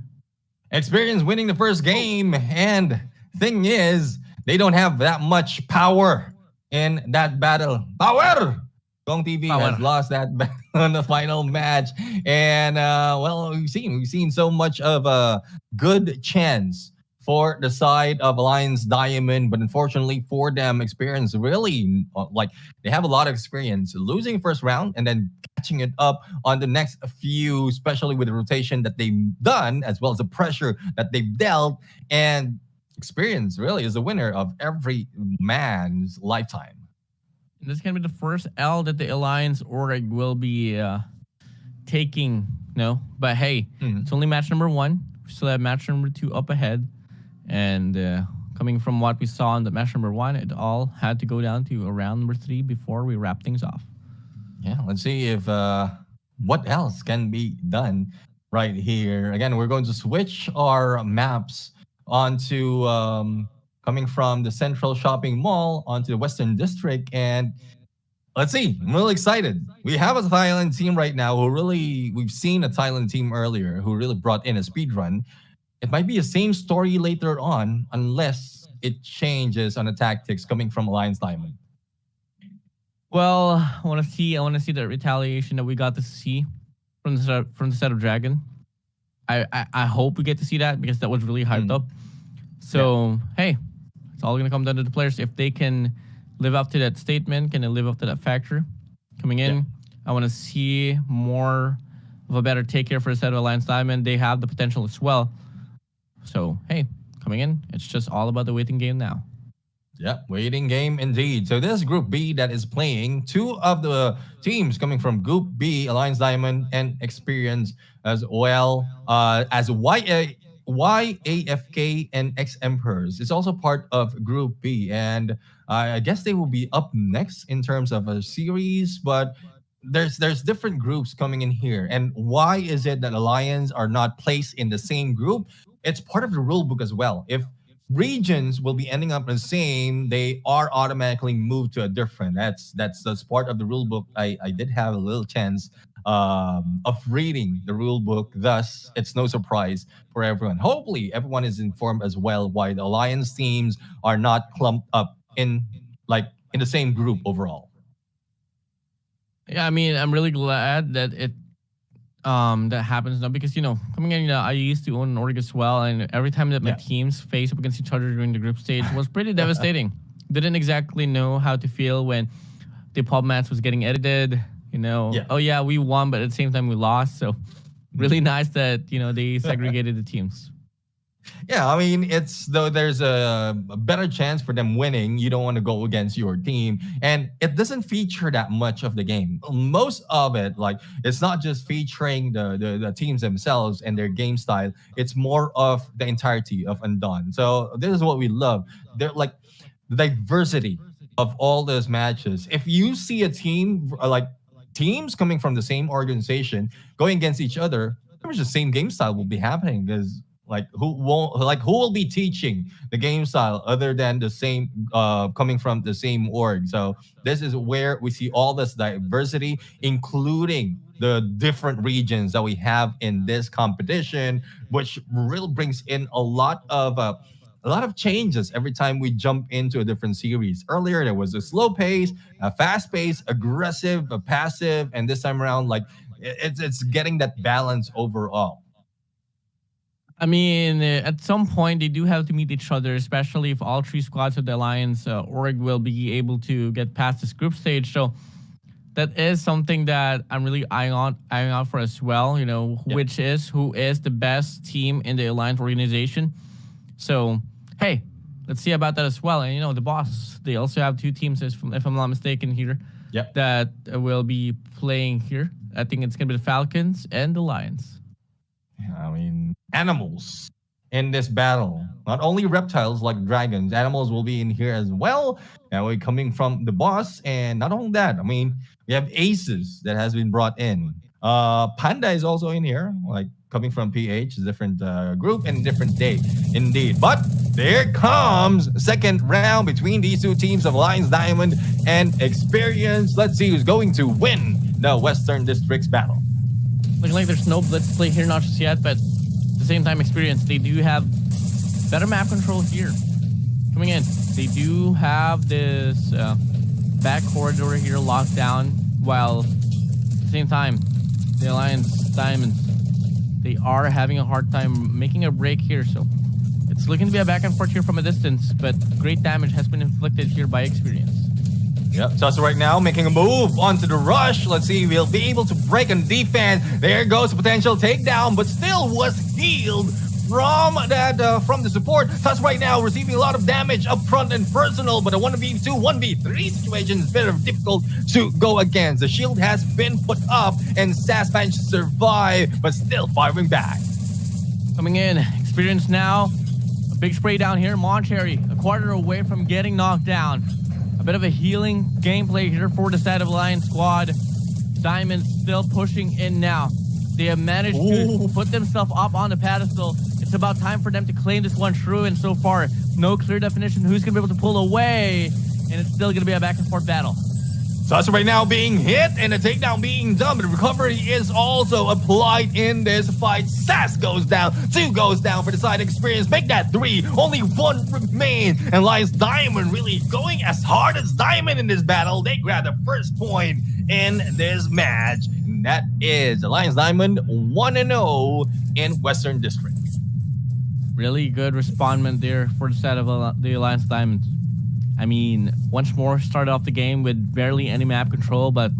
Experience winning the first game. And thing is, they don't have that much power in that battle. Power! Gong TV has lost that battle in the final match. And, well, we've seen so much of a good chance for the side of Alliance Diamond, but unfortunately for them, Experience really, like, they have a lot of experience losing first round and then catching it up on the next few, especially with the rotation that they've done, as well as the pressure that they've dealt. And Experience really is the winner of every man's lifetime. This is going to be the first L that the Alliance org will be taking, But hey, it's only match number 1. We still have match number 2 up ahead. And coming from what we saw in the match number 1, it all had to go down to round number 3 before we wrap things off. Yeah, let's see if what else can be done right here. Again, we're going to switch our maps onto coming from the Central Shopping Mall onto the Western District. And let's see, I'm really excited. We have a Thailand team right now we've seen a Thailand team earlier who really brought in a speed run. It might be the same story later on unless it changes on the tactics coming from Alliance Diamond. Well, I want to see the retaliation that we got to see from the set of Dragon. I hope we get to see that because that was really hyped up. So, hey, it's all going to come down to the players. If they can live up to that statement, can they live up to that factor coming in? Yeah. I want to see more of a better take here for the set of Alliance Diamond. They have the potential as well. So, hey, coming in, it's just all about the waiting game now. Yeah, waiting game indeed. So this Group B that is playing, 2 of the teams coming from Group B, Alliance Diamond and Experience as well as YAFK and X-Emperors. It's also part of Group B. And I guess they will be up next in terms of a series, but there's different groups coming in here. And why is it that Alliance are not placed in the same group? It's part of the rule book as well. If regions will be ending up the same, they are automatically moved to a different. That's part of the rule book. I did have a little chance of reading the rule book. Thus, it's no surprise for everyone. Hopefully, everyone is informed as well why the Alliance teams are not clumped up in the same group overall. Yeah, I mean, I'm really glad that that happens now because, coming in, I used to own an org as well, and every time that my teams face up against each other during the group stage was pretty devastating. Didn't exactly know how to feel when the pub match was getting edited, Oh yeah, we won, but at the same time we lost. So really nice that, they segregated the teams. Yeah, I mean, there's a better chance for them winning. You don't want to go against your team. And it doesn't feature that much of the game. Most of it, it's not just featuring the teams themselves and their game style. It's more of the entirety of Undone. So this is what we love. They're the diversity of all those matches. If you see a team, teams coming from the same organization going against each other, pretty much the same game style will be happening because Like who will be teaching the game style other than the same coming from the same org. So this is where we see all this diversity, including the different regions that we have in this competition, which really brings in a lot of changes every time we jump into a different series. Earlier there was a slow pace, a fast pace, aggressive, a passive, and this time around, like it's getting that balance overall. I mean, at some point, they do have to meet each other, especially if all three squads of the Alliance org will be able to get past this group stage. So that is something that I'm really eyeing out for as well, you know, who is the best team in the Alliance organization. So, hey, let's see about that as well. And, you know, the boss, they also have two teams, if I'm not mistaken here, that will be playing here. I think it's going to be the Falcons and the Lions. I mean, animals in this battle. Not only reptiles like dragons, animals will be in here as well. And we're coming from the boss. And not only that, I mean, we have aces that has been brought in. Panda is also in here, like coming from PH, different group and different day, indeed. But there comes second round between these two teams of Lions Diamond and Experience. Let's see who's going to win the Western Districts battle. Looking like there's no blitz play here, not just yet, but at the same time, Experience, they do have better map control here. Coming in, they do have this back corridor here locked down, while at the same time, the Alliance Diamonds, they are having a hard time making a break here. So it's looking to be a back and forth here from a distance, but great damage has been inflicted here by Experience. Yep, Tussa right now making a move onto the rush. Let's see if he'll be able to break on defense. There goes the potential takedown, but still was healed from the support. Tussa right now receiving a lot of damage up front and personal, but a 1v2, 1v3 situation is very difficult to go against. The shield has been put up and Sass managed to survive, but still firing back. Coming in, Experience now. A big spray down here. Moncherry, a quarter away from getting knocked down. A bit of a healing gameplay here for the side of Alliance squad. Diamond's still pushing in now. They have managed to put themselves up on the pedestal. It's about time for them to claim this one true, and so far, no clear definition who's going to be able to pull away, and it's still going to be a back and forth battle. Tussa right now being hit and a takedown being done, but recovery is also applied in this fight. Sass goes down, 2 goes down for the side Experience. Make that 3, only 1 remain. And Lions Diamond really going as hard as Diamond in this battle. They grab the first point in this match. And that is Lions Diamond 1-0 in Western District. Really good respondment there for the side of the Alliance Diamond. I mean, once more, started off the game with barely any map control, but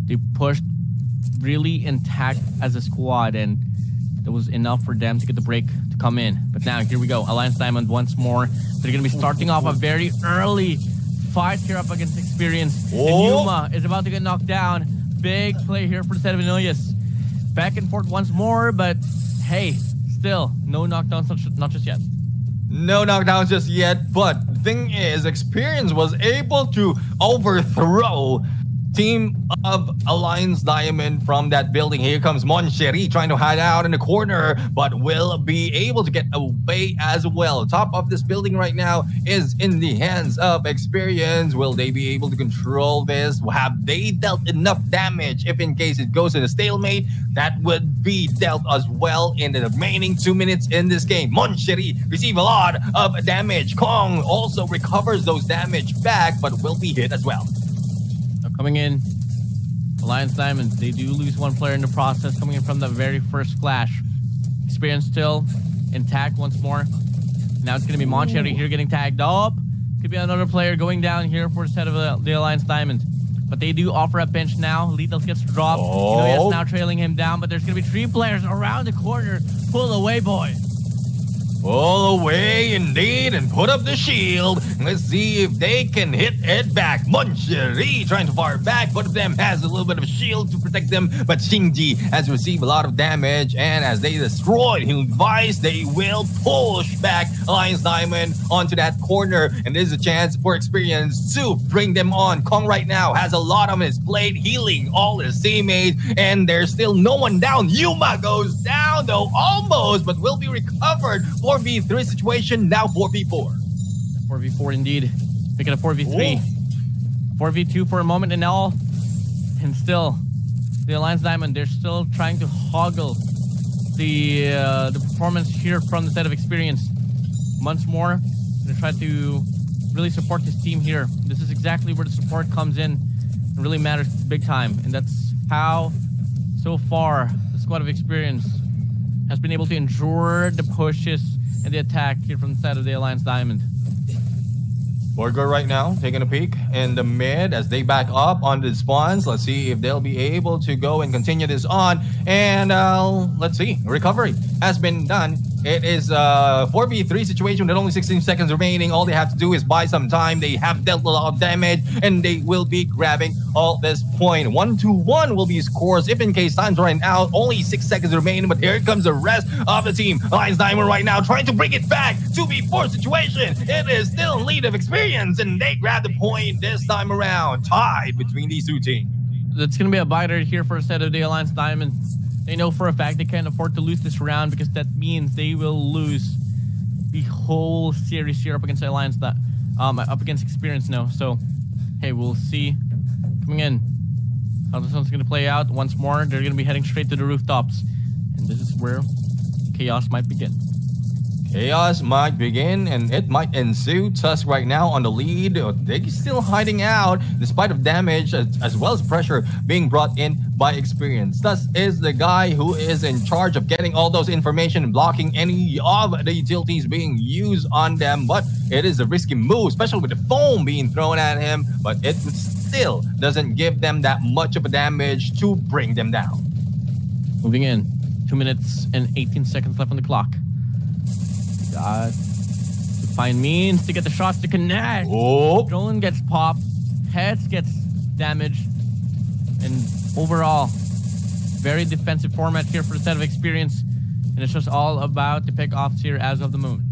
they pushed really intact as a squad, and it was enough for them to get the break to come in. But now, here we go. Alliance Diamond once more. They're going to be starting off a very early fight here up against Experience. And Yuma is about to get knocked down. Big play here for the side of Anilius. Back and forth once more, but hey, still, no knockdowns, not just yet. No knockdowns just yet, but the thing is, Experience was able to overthrow team of Alliance Diamond from that building. Here comes Moncherry trying to hide out in the corner, but will be able to get away as well. Top of this building right now is in the hands of Experience. Will they be able to control this? Have they dealt enough damage? If in case it goes in a stalemate, that would be dealt as well in the remaining 2 minutes in this game. Moncherry receive a lot of damage. Kong also recovers those damage back, but will be hit as well. Coming in, Alliance Diamonds, they do lose 1 player in the process, coming in from the very first flash. Experience still intact once more. Now it's going to be Moncherry here getting tagged up. Could be another player going down here for the set of the Alliance Diamond. But they do offer a pinch now. Lethal gets dropped. Inoya's now trailing him down, but there's going to be 3 players around the corner. Pull away, boy. All away indeed and put up the shield. Let's see if they can hit it back. Moncheri trying to fire back. Both of them has a little bit of a shield to protect them, but Shinji has received a lot of damage, and as they destroyed Healing Device, they will push back Alliance Diamond onto that corner, and there's a chance for Experience to bring them on. Kong right now has a lot on his plate, healing all his teammates, and there's still no one down. Yuma goes down though, almost, but will be recovered. 4v3 situation, now 4v4. 4v4 indeed. Making a 4v3. 4v2 for a moment and all. And still, the Alliance Diamond, they're still trying to hoggle the performance here from the side of Experience. Once more, gonna try to really support this team here. This is exactly where the support comes in. It really matters big time. And that's how, so far, the squad of Experience has been able to endure the pushes and the attack here from the side of the Alliance Diamond. Borgo right now taking a peek in the mid as they back up on the spawns. Let's see if they'll be able to go and continue this on. And let's see. Recovery has been done. It is a 4v3 situation with only 16 seconds remaining. All they have to do is buy some time. They have dealt a lot of damage, and they will be grabbing all this point. 1-1 will be scores if in case time's running out. Only 6 seconds remaining, but here comes the rest of the team. Alliance Diamond right now trying to bring it back. 2v4 situation. It is still in lead of Experience, and they grab the point this time around. Tied between these two teams. That's going to be a biter here for a set of the Alliance Diamond. They know for a fact they can't afford to lose this round because that means they will lose the whole series here up against the Alliance, up against Experience now. So, hey, we'll see coming in how this one's going to play out. Once more, they're going to be heading straight to the rooftops. And this is where chaos might begin. Chaos might begin and it might ensue. Tusk right now on the lead. They're still hiding out despite of damage as well as pressure being brought in by Experience. Tusk is the guy who is in charge of getting all those information and blocking any of the utilities being used on them. But it is a risky move, especially with the foam being thrown at him. But it still doesn't give them that much of a damage to bring them down. Moving in. 2 minutes and 18 seconds left on the clock. Got to find means to get the shots to connect. Oh. Drolan gets popped. Heads gets damaged. And overall, very defensive format here for the set of Experience. And it's just all about the pick-offs here as of the moment.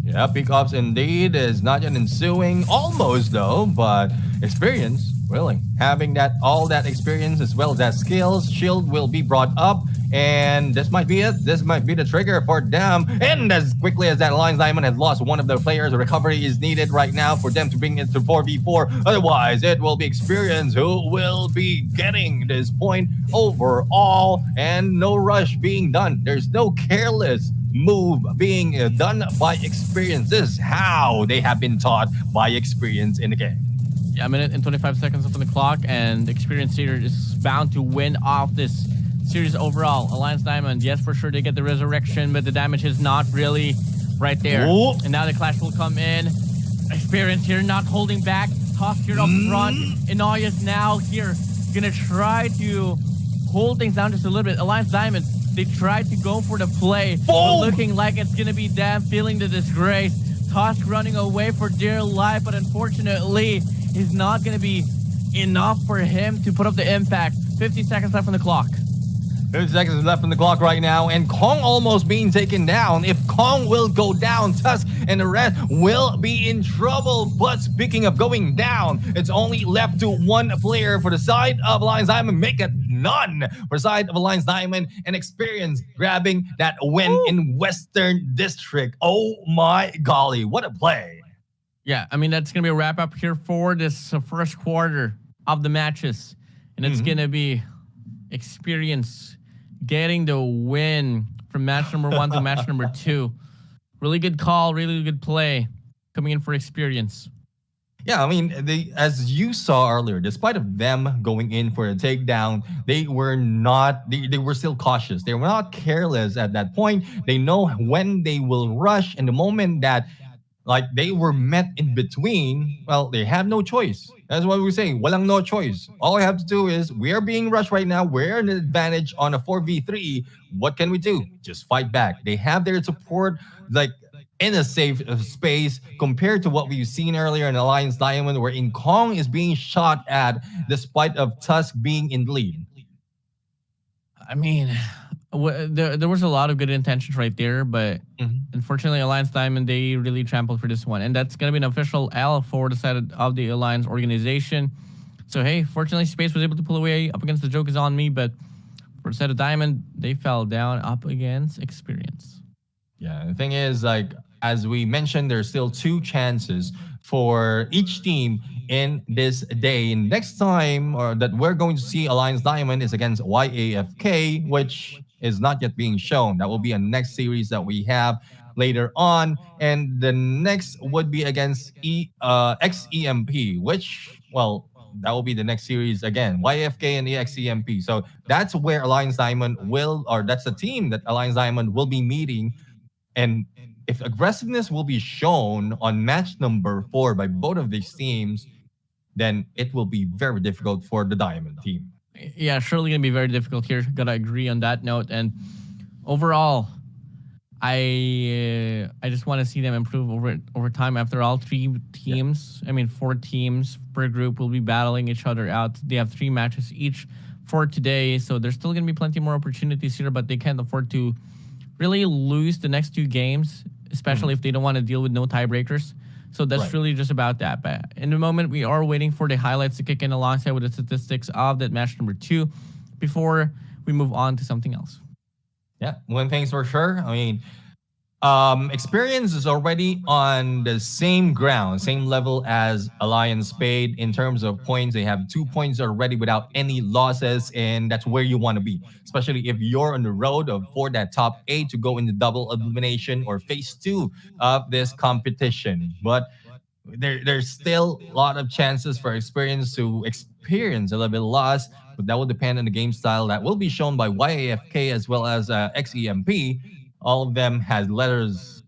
Yeah, pick-offs indeed is not yet ensuing. Almost though, but Experience really having all that experience as well as that skills. Shield will be brought up. And this might be it. This might be the trigger for them. And as quickly as that Alliance Diamond has lost one of their players, a recovery is needed right now for them to bring it to 4v4. Otherwise, it will be Experience who will be getting this point overall. And no rush being done. There's no careless move being done by Experience. This is how they have been taught by Experience in the game. Yeah, a minute and 25 seconds left on the clock. And Experience here is bound to win off this series overall. Alliance Diamond, yes, for sure they get the resurrection, but the damage is not really right there. Ooh. And now the clash will come in. Experience here not holding back. Toss here up front. Inoya's now here gonna try to hold things down just a little bit. Alliance Diamond, they tried to go for the play, but looking like it's gonna be them feeling the disgrace. Toss running away for dear life, but unfortunately, it's not gonna be enough for him to put up the impact. 50 seconds left on the clock. 30 seconds left on the clock right now, and Kong almost being taken down. If Kong will go down, Tusk and the rest will be in trouble. But speaking of going down, it's only left to one player for the side of Alliance Diamond. Make it none for the side of Alliance Diamond, and Experience grabbing that win in Western District. Oh my golly, what a play. Yeah, I mean, that's going to be a wrap up here for this first quarter of the matches. And it's going to be Experience getting the win from match number 1 to match number 2. Really good call, really good play coming in for Experience. Yeah, I mean, as you saw earlier, despite of them going in for a takedown, they were still cautious. They were not careless at that point. They know when they will rush, and the moment that like they were met in between, well, they have no choice. That's what we're saying. Walang no choice. All I have to do is we are being rushed right now. We're in an advantage on a 4v3. What can we do? Just fight back. They have their support like in a safe space compared to what we've seen earlier in Alliance Diamond, where Kong is being shot at despite of Tusk being in the lead. I mean, there was a lot of good intentions right there, but unfortunately, Alliance Diamond, they really trampled for this one. And that's going to be an official L for the side of the Alliance organization. So, hey, fortunately, Space was able to pull away up against the Joke Is On Me, but for the side of Diamond, they fell down up against Experience. Yeah, the thing is, like, as we mentioned, there's still 2 chances for each team in this day. And next time that we're going to see Alliance Diamond is against YAFK, which is not yet being shown. That will be a next series that we have later on. And the next would be against XEMP, which, well, that will be the next series again. YFK and XEMP. So that's where Alliance Diamond that's the team that Alliance Diamond will be meeting. And if aggressiveness will be shown on match number 4 by both of these teams, then it will be very difficult for the Diamond team. Yeah, surely going to be very difficult here. Gotta agree on that note. And overall, I just want to see them improve over time. After all, 3 teams, I mean 4 teams per group will be battling each other out. They have 3 matches each for today, so there's still going to be plenty more opportunities here, but they can't afford to really lose the next 2 games, especially if they don't want to deal with no tiebreakers. So that's really just about that. But in the moment, we are waiting for the highlights to kick in alongside with the statistics of that match number 2 before we move on to something else. Yeah, one thing's for sure. I mean, Experience is already on the same ground, same level as Alliance Spade in terms of points. They have 2 points already without any losses, and that's where you want to be, especially if you're on the road for that top 8 to go into double elimination or phase 2 of this competition. But there's still a lot of chances for Experience to experience a little bit of loss, but that will depend on the game style that will be shown by YAFK as well as XEMP. All of them has letters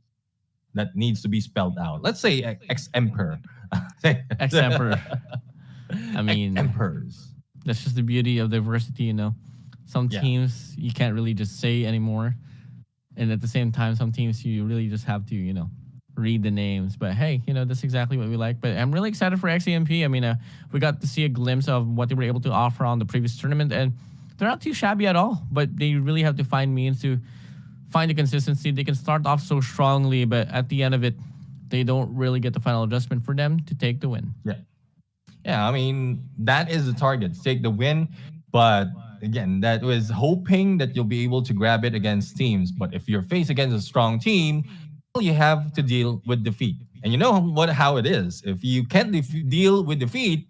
that needs to be spelled out. Let's say X-Emperor. X-Emperor. I mean, Emperors. That's just the beauty of diversity, you know. Some teams you can't really just say anymore. And at the same time, some teams you really just have to, you know, read the names. But hey, you know, that's exactly what we like. But I'm really excited for XEMP. I mean, we got to see a glimpse of what they were able to offer on the previous tournament. And they're not too shabby at all. But they really have to find means to find the consistency. They can start off so strongly, but at the end of it, they don't really get the final adjustment for them to take the win. Yeah, I mean, that is the target, to take the win. But again, that was hoping that you'll be able to grab it against teams. But if you're faced against a strong team, you have to deal with defeat. And you know how it is. If you can't deal with defeat,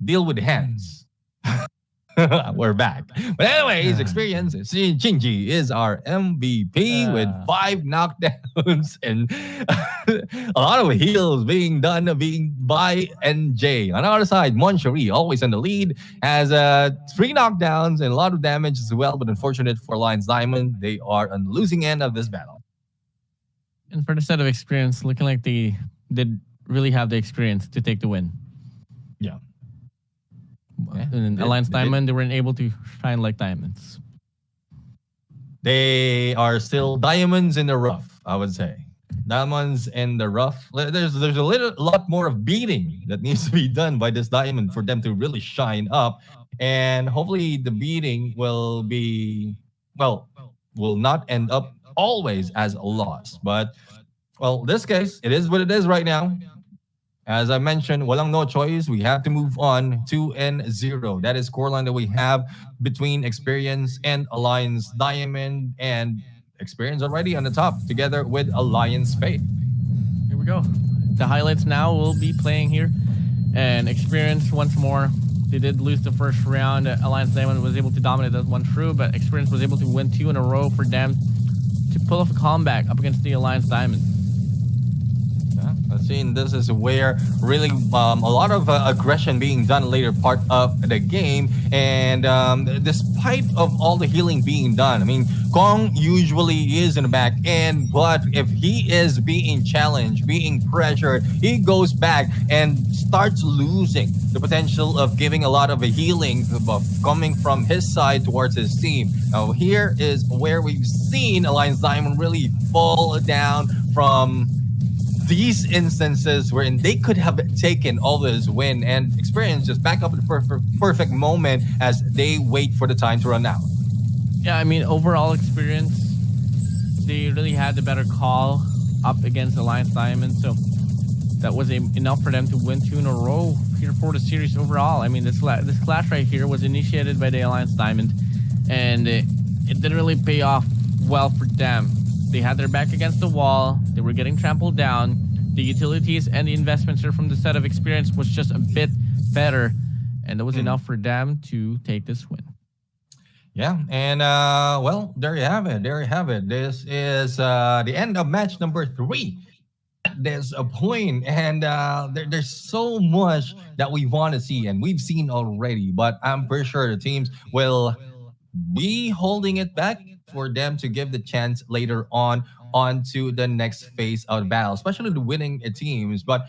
deal with hands. We're back. But anyways, Experience. Shinji is our MVP with 5 knockdowns and a lot of heals being done by NJ. On the other side, Moncherie, always in the lead, has 3 knockdowns and a lot of damage as well. But unfortunate for Alliance Diamond, they are on the losing end of this battle. And for the set of Experience, looking like they did really have the experience to take the win. Yeah. And Alliance Diamond, they weren't able to shine like diamonds. They are still diamonds in the rough, I would say. Diamonds in the rough. There's a lot more of beating that needs to be done by this diamond for them to really shine up. And hopefully the beating will not end up always as a loss. But, well, this case, it is what it is right now. As I mentioned, walang no choice. We have to move on 2-0. That is scoreline that we have between Experience and Alliance Diamond. And Experience already on the top together with Alliance Spade. Here we go. The highlights now will be playing here. And Experience once more. They did lose the first round. Alliance Diamond was able to dominate that one through, but Experience was able to win 2 in a row for them to pull off a comeback up against the Alliance Diamond. Let's see, and this is where really a lot of aggression being done later part of the game. And despite of all the healing being done, I mean, Kong usually is in the back end, but if he is being challenged, being pressured, he goes back and starts losing the potential of giving a lot of a healing coming from his side towards his team. Now, here is where we've seen Alliance Diamond really fall down from these instances wherein they could have taken all this win and experience just back up in the perfect moment as they wait for the time to run out. Yeah, I mean, overall experience, they really had the better call up against Alliance Diamond, so that was enough for them to win 2 in a row here for the series overall. I mean, this clash right here was initiated by the Alliance Diamond, and it didn't really pay off well for them. They had their back against the wall. They were getting trampled down. The utilities and the investments from the set of experience was just a bit better, and that was enough for them to take this win. Yeah, and well, there you have it. There you have it. This is the end of match number 3. There's a point, and there's so much that we want to see, and we've seen already. But I'm pretty sure the teams will be holding it back for them to give the chance later onto the next phase of the battle, especially the winning teams. But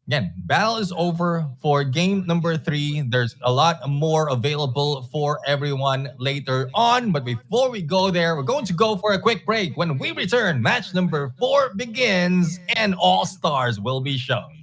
again, battle is over for game number 3. There's a lot more available for everyone later on. But before we go there, we're going to go for a quick break. When we return, match number 4 begins and all stars will be shown.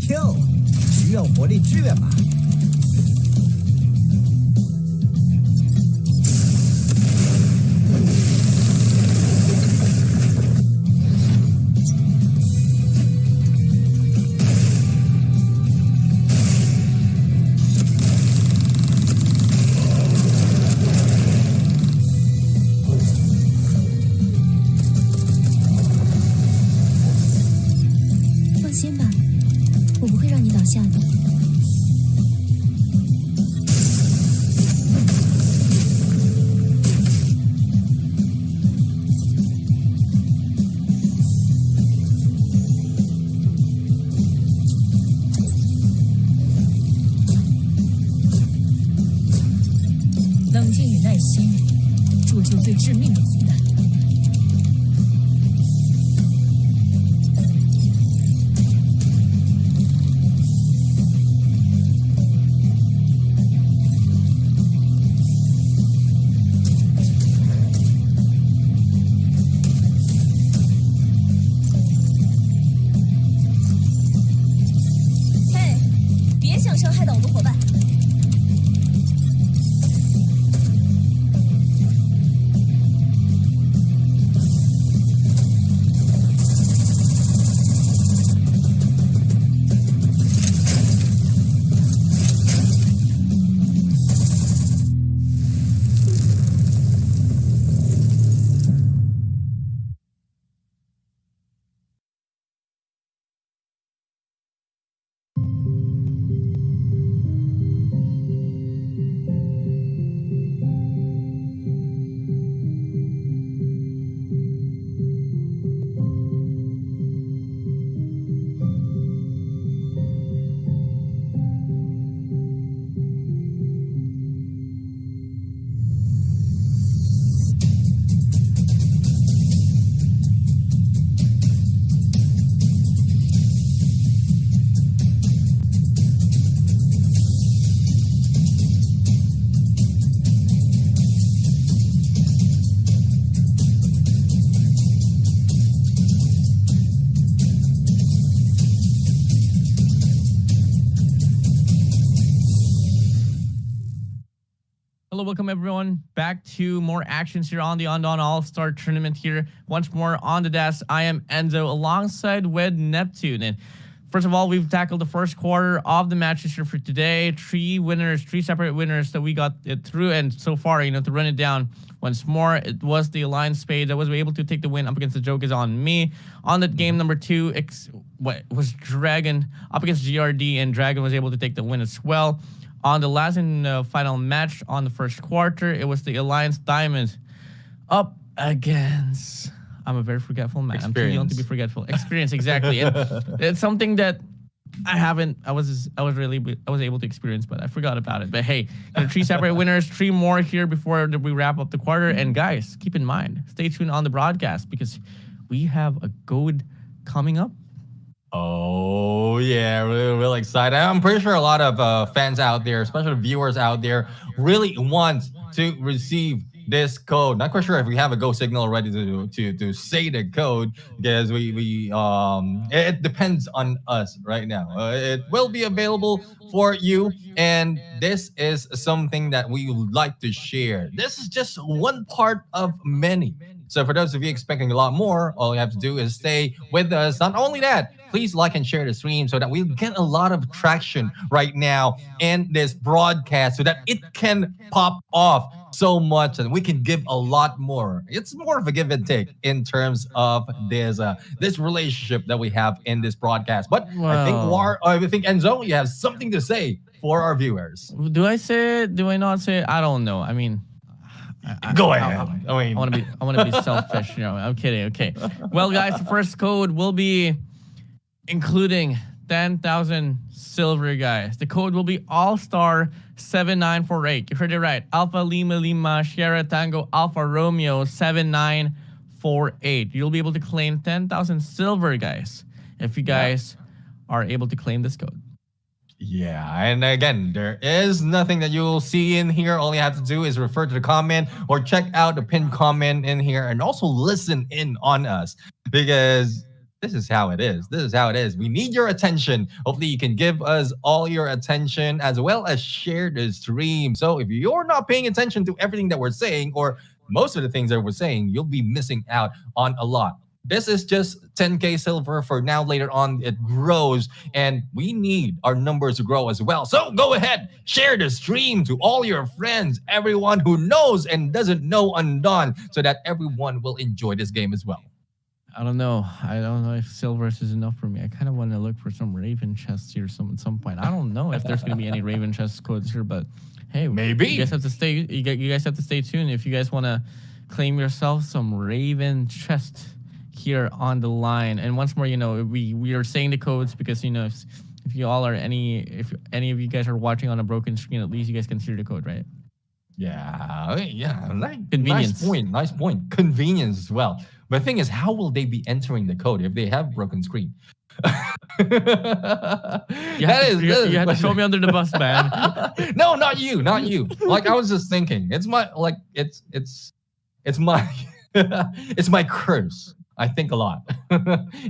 Kill，需要火力支援吗？放心吧，我不会让你倒下的。冷静与耐心，铸就最致命的子弹。嘿，别想伤害到我的伙伴。Hello, welcome everyone back to more actions here on the Undawn All-Star Tournament here. Once more on the desk, I am Enzo alongside with Neptune. And first of all, we've tackled the first quarter of the matches here for today. Three separate winners that we got it through. And so far, to run it down once more, it was the Alliance Spade that was able to take the win up against the Joke is on me. On that game number 2, was Dragon up against GRD, and Dragon was able to take the win as well. On the last and final match on the first quarter, it was the Alliance Diamond up against... I'm a very forgetful man. Experience. I'm too young to be forgetful. Experience, exactly. And it's something that I was able to experience, but I forgot about it. But hey, 3 separate winners, 3 more here before we wrap up the quarter. And guys, keep in mind, stay tuned on the broadcast because we have a gold coming up. Oh, yeah, really excited. I'm pretty sure a lot of fans out there, especially viewers out there, really want to receive this code. Not quite sure if we have a go signal ready to say the code because it depends on us right now. It will be available for you, and this is something that we would like to share. This is just one part of many. So for those of you expecting a lot more, all you have to do is stay with us. Not only that, please like and share the stream so that we get a lot of traction right now in this broadcast so that it can pop off so much and we can give a lot more. It's more of a give and take in terms of this relationship that we have in this broadcast. But Wow. I think Enzo, you have something to say for our viewers. Do I say it? Do I not say it? I don't know. I mean... Go ahead. I want to be selfish. I'm kidding. Okay. Well, guys, the first code will be including 10,000 silver, guys. The code will be All-Star 7948. You heard it right. Alpha Lima Lima Sierra Tango Alpha Romeo 7948. You'll be able to claim 10,000 silver, guys, if you guys are able to claim this code. Yeah, and again, there is nothing that you'll see in here. All you have to do is refer to the comment or check out the pinned comment in here and also listen in on us because this is how it is. This is how it is. We need your attention. Hopefully you can give us all your attention as well as share the stream. So if you're not paying attention to everything that we're saying or most of the things that we're saying, you'll be missing out on a lot. This is just 10K silver for now. Later on, it grows, and we need our numbers to grow as well. So go ahead, share the stream to all your friends, everyone who knows and doesn't know Undawn, so that everyone will enjoy this game as well. I don't know. I don't know if silver is enough for me. I kind of want to look for some Raven chests here at some point. I don't know if there's going to be any Raven chest codes here, but hey, maybe. You guys have to stay. You guys have to stay tuned if you guys want to claim yourself some Raven chest here on the line. And once more, we are saying the codes because if you all are if any of you guys are watching on a broken screen, at least you guys can hear the code, right? Yeah, Convenience. Nice point. Convenience as well. But the thing is, how will they be entering the code if they have broken screen? You have to throw me under the bus, man. No, not you. Like I was just thinking, it's my it's my curse. I think a lot,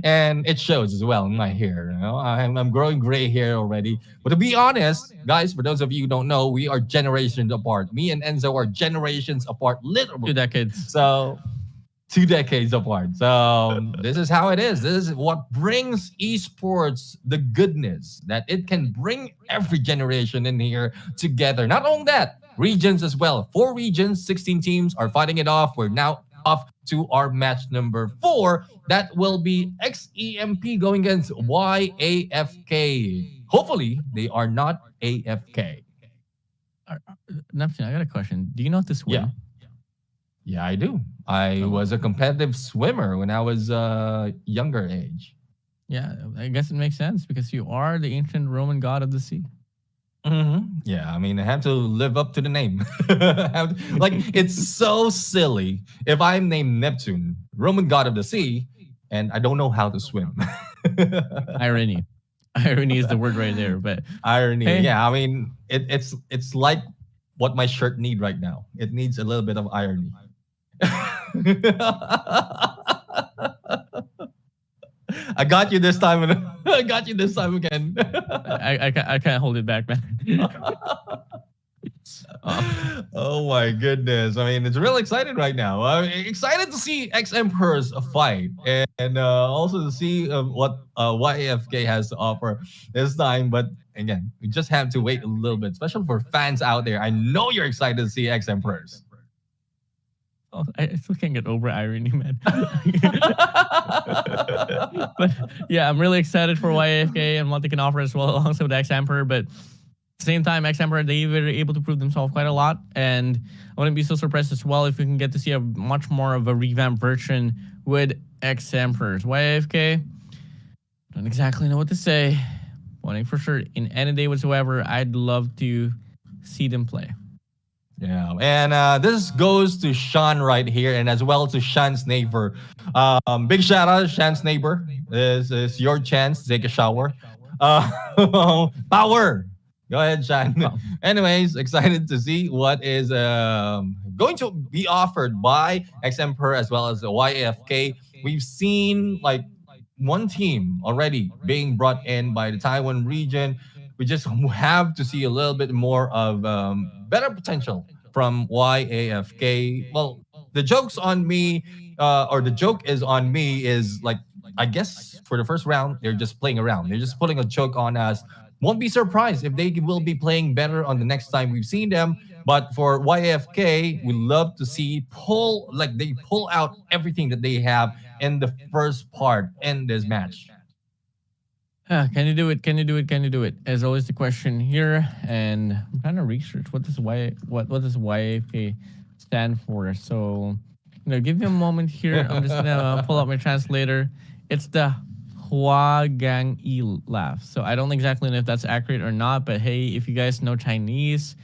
and it shows as well in my hair. I'm growing gray hair already. But to be honest, guys, for those of you who don't know, we are generations apart. Me and Enzo are generations apart, literally 2 decades. So 2 decades apart. So this is how it is. This is what brings esports the goodness that it can bring every generation in here together. Not only that, regions as well. 4 regions, 16 teams are fighting it off. We're now off to our match number 4. That will be XEMP going against YAFK. Hopefully, they are not AFK. Neptune, I got a question. Do you know how to swim? Yeah, I do. I was a competitive swimmer when I was younger age. Yeah, I guess it makes sense because you are the ancient Roman god of the sea. Mm-hmm. Yeah, I mean, I have to live up to the name. It's so silly if I'm named Neptune, Roman god of the sea, and I don't know how to swim. Irony. Irony is the word right there. But irony, hey. Yeah. I mean, it's like what my shirt needs right now. It needs a little bit of irony. I got you this time. I got you this time again. I can't hold it back, man. Oh Oh my goodness. I mean, it's really excited right now. I'm excited to see ex-Emperors fight and also to see what YAFK has to offer this time. But again, we just have to wait a little bit, especially for fans out there. I know you're excited to see ex-Emperors. Oh, I still can't get over irony, man. But yeah, I'm really excited for YAFK and what they can offer as well alongside with X-Emperor. But at the same time, X-Emperor, they were able to prove themselves quite a lot. And I wouldn't be so surprised as well if we can get to see a much more of a revamped version with X-Emperors. YAFK, don't exactly know what to say. One thing for sure, in any day whatsoever, I'd love to see them play. Yeah, and this goes to Sean right here, and as well to Sean's neighbor. Big shout out, Sean's neighbor. This is your chance to take a shower. Power. Go ahead, Sean. Anyways, excited to see what is going to be offered by X-Emperor as well as the YAFK. We've seen like one team already being brought in by the Taiwan region. We just have to see a little bit more of better potential from YAFK. Well, the joke's on me, or the joke is on me, is like, I guess for the first round, they're just playing around. They're just putting a joke on us. Won't be surprised if they will be playing better on the next time we've seen them. But for YAFK, we love to see they pull out everything that they have in the first part in this match. Can you do it? Can you do it? Can you do it? As always, the question here, and I'm trying to research what does YAFK stand for. So, give me a moment here. I'm just gonna pull up my translator. It's the Hua Gang Yi Laugh. So I don't exactly know if that's accurate or not, but hey, if you guys know Chinese,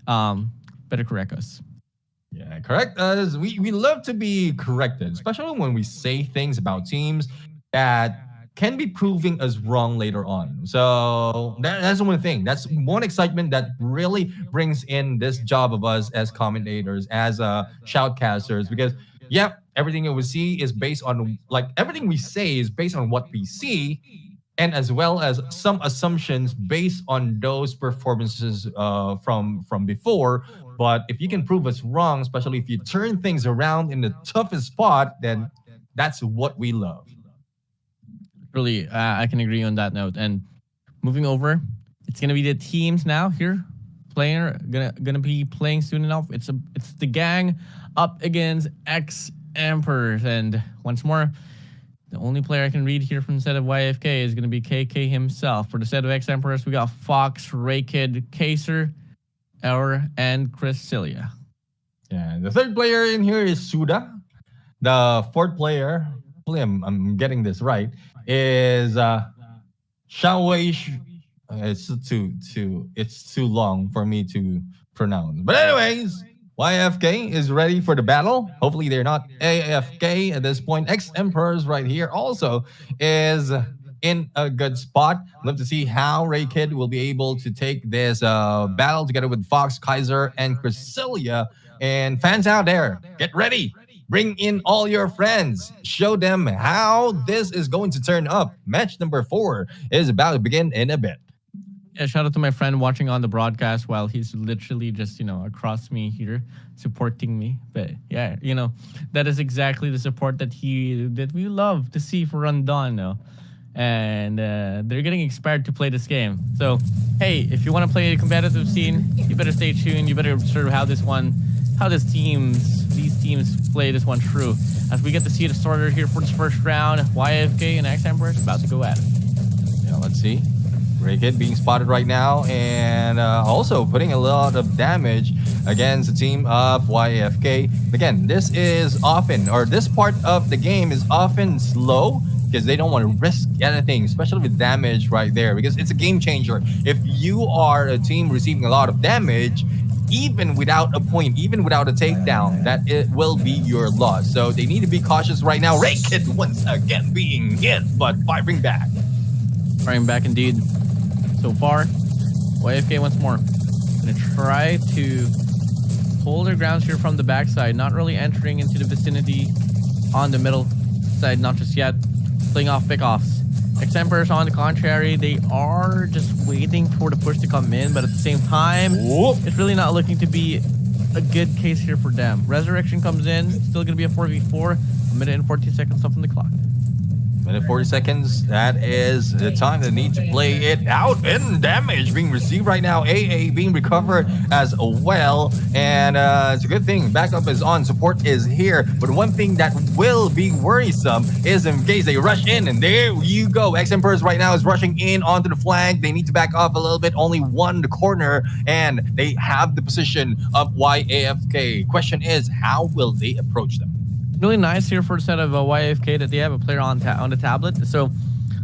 better correct us. Yeah, correct us. We love to be corrected, especially when we say things about teams that can be proving us wrong later on. So that's one thing. That's one excitement that really brings in this job of us as commentators, as shoutcasters, because everything that we see is based on, like, everything we say is based on what we see, and as well as some assumptions based on those performances from before. But if you can prove us wrong, especially if you turn things around in the toughest spot, then that's what we love. Really, I can agree on that note. And moving over, it's gonna be the teams now here, gonna be playing soon enough. It's the gang up against X-Emperors, and once more, the only player I can read here from the set of YFK is gonna be KK himself. For the set of X-Emperors, we got Fox, Raykid, Kaser, and Crescilia. Yeah, the third player in here is Suda. The fourth player, hopefully I'm getting this right, is Xiaowei. It's too long for me to pronounce. But anyways, YFK is ready for the battle. Hopefully they're not AFK at this point. X-Emperors right here also is in a good spot. Love to see how Raykid will be able to take this battle together with Fox, Kaiser, and Crescilia. And fans out there, get ready. Bring in all your friends. Show them how this is going to turn up. Match number 4 is about to begin in a bit. Yeah, shout out to my friend watching on the broadcast while he's literally just, across me here supporting me. But yeah, that is exactly the support that we love to see for Rondon. And they're getting inspired to play this game. So, hey, if you want to play a competitive scene, you better stay tuned. You better observe how these teams play this one through. As we get to see the starter here for this first round, YFK and X-Emperor is about to go at it. Yeah, let's see. Raykid being spotted right now, and also putting a lot of damage against the team of YFK. Again, this part of the game is often slow because they don't want to risk anything, especially with damage right there, because it's a game changer. If you are a team receiving a lot of damage, even without a point, even without a takedown, that it will be your loss. So they need to be cautious right now. Raykid once again being hit, but firing back. Firing back indeed. So far, YFK once more gonna try to hold their grounds here from the backside, not really entering into the vicinity on the middle side, not just yet. Playing off pick-offs. X-Emperors, on the contrary, they are just waiting for the push to come in, but at the same time, it's really not looking to be a good case here for them. Resurrection comes in, still going to be a 4v4, a minute and 40 seconds left on the clock. Minute 40 seconds, that is the time they need to play it out. And damage being received right now. AA being recovered as well. And it's a good thing. Backup is on, support is here. But one thing that will be worrisome is in case they rush in. And there you go. X-Emperors right now is rushing in onto the flank. They need to back off a little bit. Only one corner. And they have the position of YAFK. Question is, how will they approach them? Really nice here for the set of YFK that they have a player on the tablet. So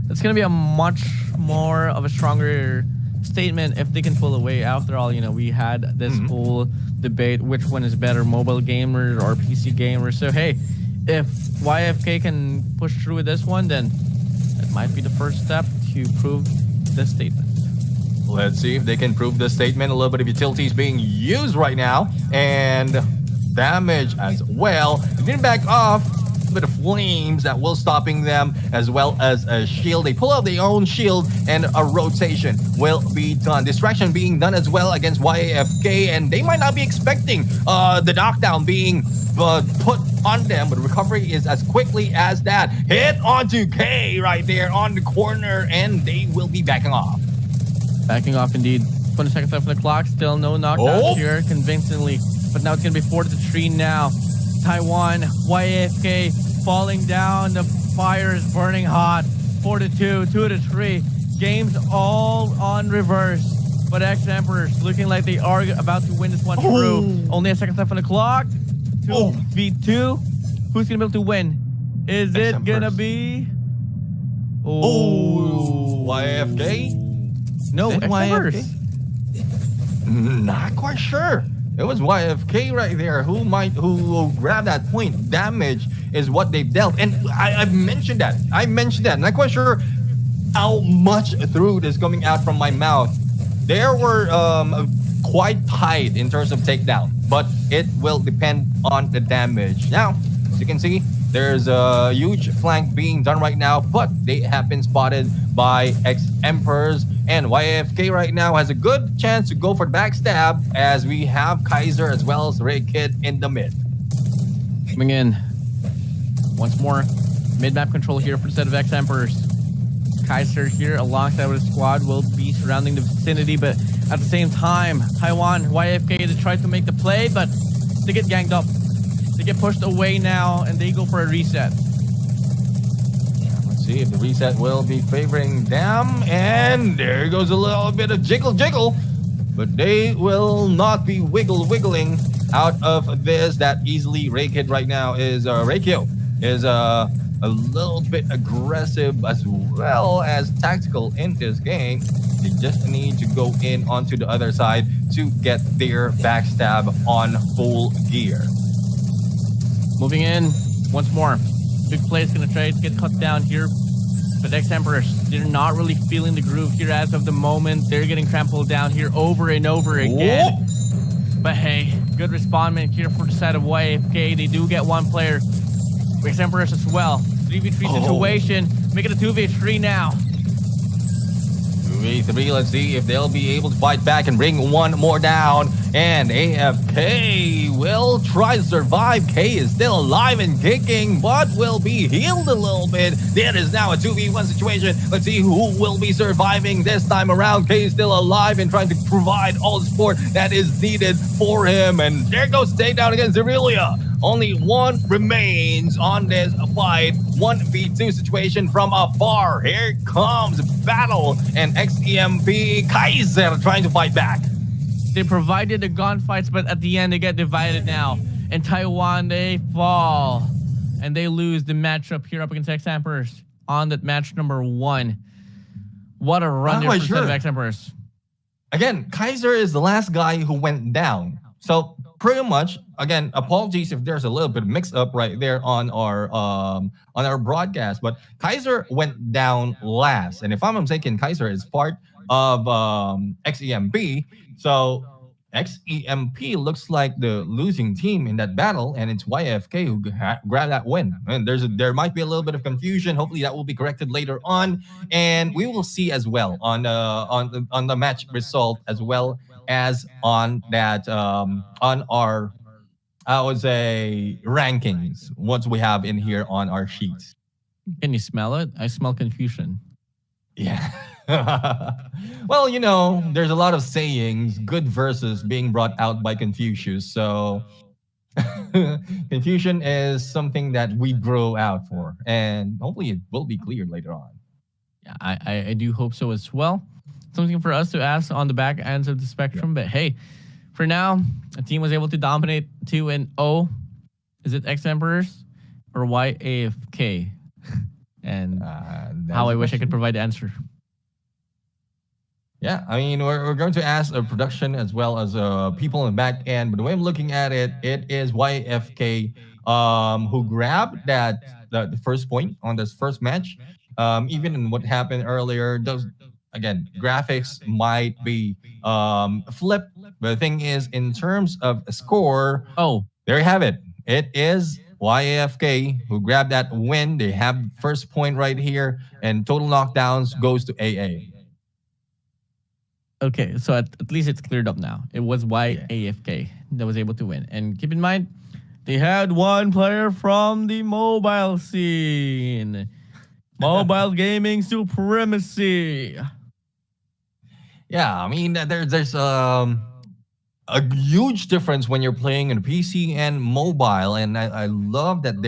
it's going to be a much more of a stronger statement if they can pull away. After all, we had this whole debate, which one is better, mobile gamers or PC gamers. So, hey, if YFK can push through with this one, then it might be the first step to prove this statement. Let's see if they can prove this statement. A little bit of utilities being used right now. And damage as well. They didn't back off. A bit of flames that will stopping them, as well as a shield. They pull out their own shield, and a rotation will be done. Distraction being done as well against YAFK, and they might not be expecting the knockdown being put on them, but recovery is as quickly as that. Hit onto K right there on the corner, and they will be backing off. Backing off indeed. 20 seconds left on the clock. Still no knockdowns here, convincingly. But now it's going to be 4-3 now. Taiwan, YFK falling down. The fire is burning hot. 4-2, 2-3. Game's all on reverse. But X-Emperors looking like they are about to win this one through. Only a second left on the clock. 2v2. Who's going to be able to win? Is it going to be... YFK? No, YFK? Not quite sure. It was YFK right there who grab that point. Damage is what they've dealt. And I mentioned that. Not quite sure how much truth is coming out from my mouth. There were quite tight in terms of takedown, but it will depend on the damage. Now, as you can see, there's a huge flank being done right now, but they have been spotted by X-Emperors. And YFK right now has a good chance to go for backstab, as we have Kaiser as well as Ray Kid in the mid. Coming in once more. Mid-map control here for the set of X-Emperors. Kaiser here alongside with his squad will be surrounding the vicinity, but at the same time, Taiwan, YFK, they try to make the play, but they get ganged up. They get pushed away now, and they go for a reset. Let's see if the reset will be favoring them. And there goes a little bit of jiggle. But they will not be wiggling out of this that easily. Raykid right now is Raikyo is a little bit aggressive as well as tactical in this game. They just need to go in onto the other side to get their backstab on full gear. Moving in once more. Big play is going to try to get cut down here. But X-Emperors, they're not really feeling the groove here as of the moment. They're getting trampled down here over and over again. Whoa. But hey, good respondment here for the side of YFK. They do get one player. X-Emperors as well. 3v3 situation. Make it a 2v3 now. 2v3, let's see if they'll be able to fight back and bring one more down. And AFK will try to survive. K is still alive and kicking, but will be healed a little bit. There is now a 2v1 situation. Let's see who will be surviving this time around. K is still alive and trying to provide all the support that is needed for him. And there goes takedown against Aurelia. Only one remains on this fight. 1v2 situation from afar. Here comes battle and XEMP Kaiser trying to fight back. They provided the gunfights, but at the end they get divided now. And Taiwan, they fall. And they lose the matchup here up against X-Emperors on that match number 1. What a run there for the set of X-Emperors. Again, Kaiser is the last guy who went down. So pretty much, again, apologies if there's a little bit of mix-up right there on our broadcast, but Kaiser went down last. And if I'm mistaken, Kaiser is part of XEMP. So XEMP looks like the losing team in that battle, and it's YFK who grabbed that win. And there might be a little bit of confusion. Hopefully that will be corrected later on, and we will see as well on the match result as well as on that on our, I would say, rankings. What we have in here on our sheets. Can you smell it? I smell confusion. Yeah. Well, there's a lot of sayings, good verses being brought out by Confucius. So confusion is something that we grow out for, and hopefully it will be cleared later on. Yeah, I do hope so as well. Something for us to ask on the back ends of the spectrum. But hey, for now, a team was able to dominate 2-0. Is it X Emperors or YAFK? And how I wish I could provide the answer. Yeah, I mean, we're going to ask production as well as people in the back end. But the way I'm looking at it, it is YFK who grabbed the first point on this first match. Even in what happened earlier, again, graphics might be flipped. But the thing is, in terms of a score, there you have it. It is YAFK who grabbed that win. They have first point right here, and total knockdowns goes to AA. Okay, so at least it's cleared up now. It was YAFK that was able to win. And keep in mind, they had one player from the mobile scene. Mobile gaming supremacy. Yeah, I mean, there's a huge difference when you're playing on PC and mobile, and I love that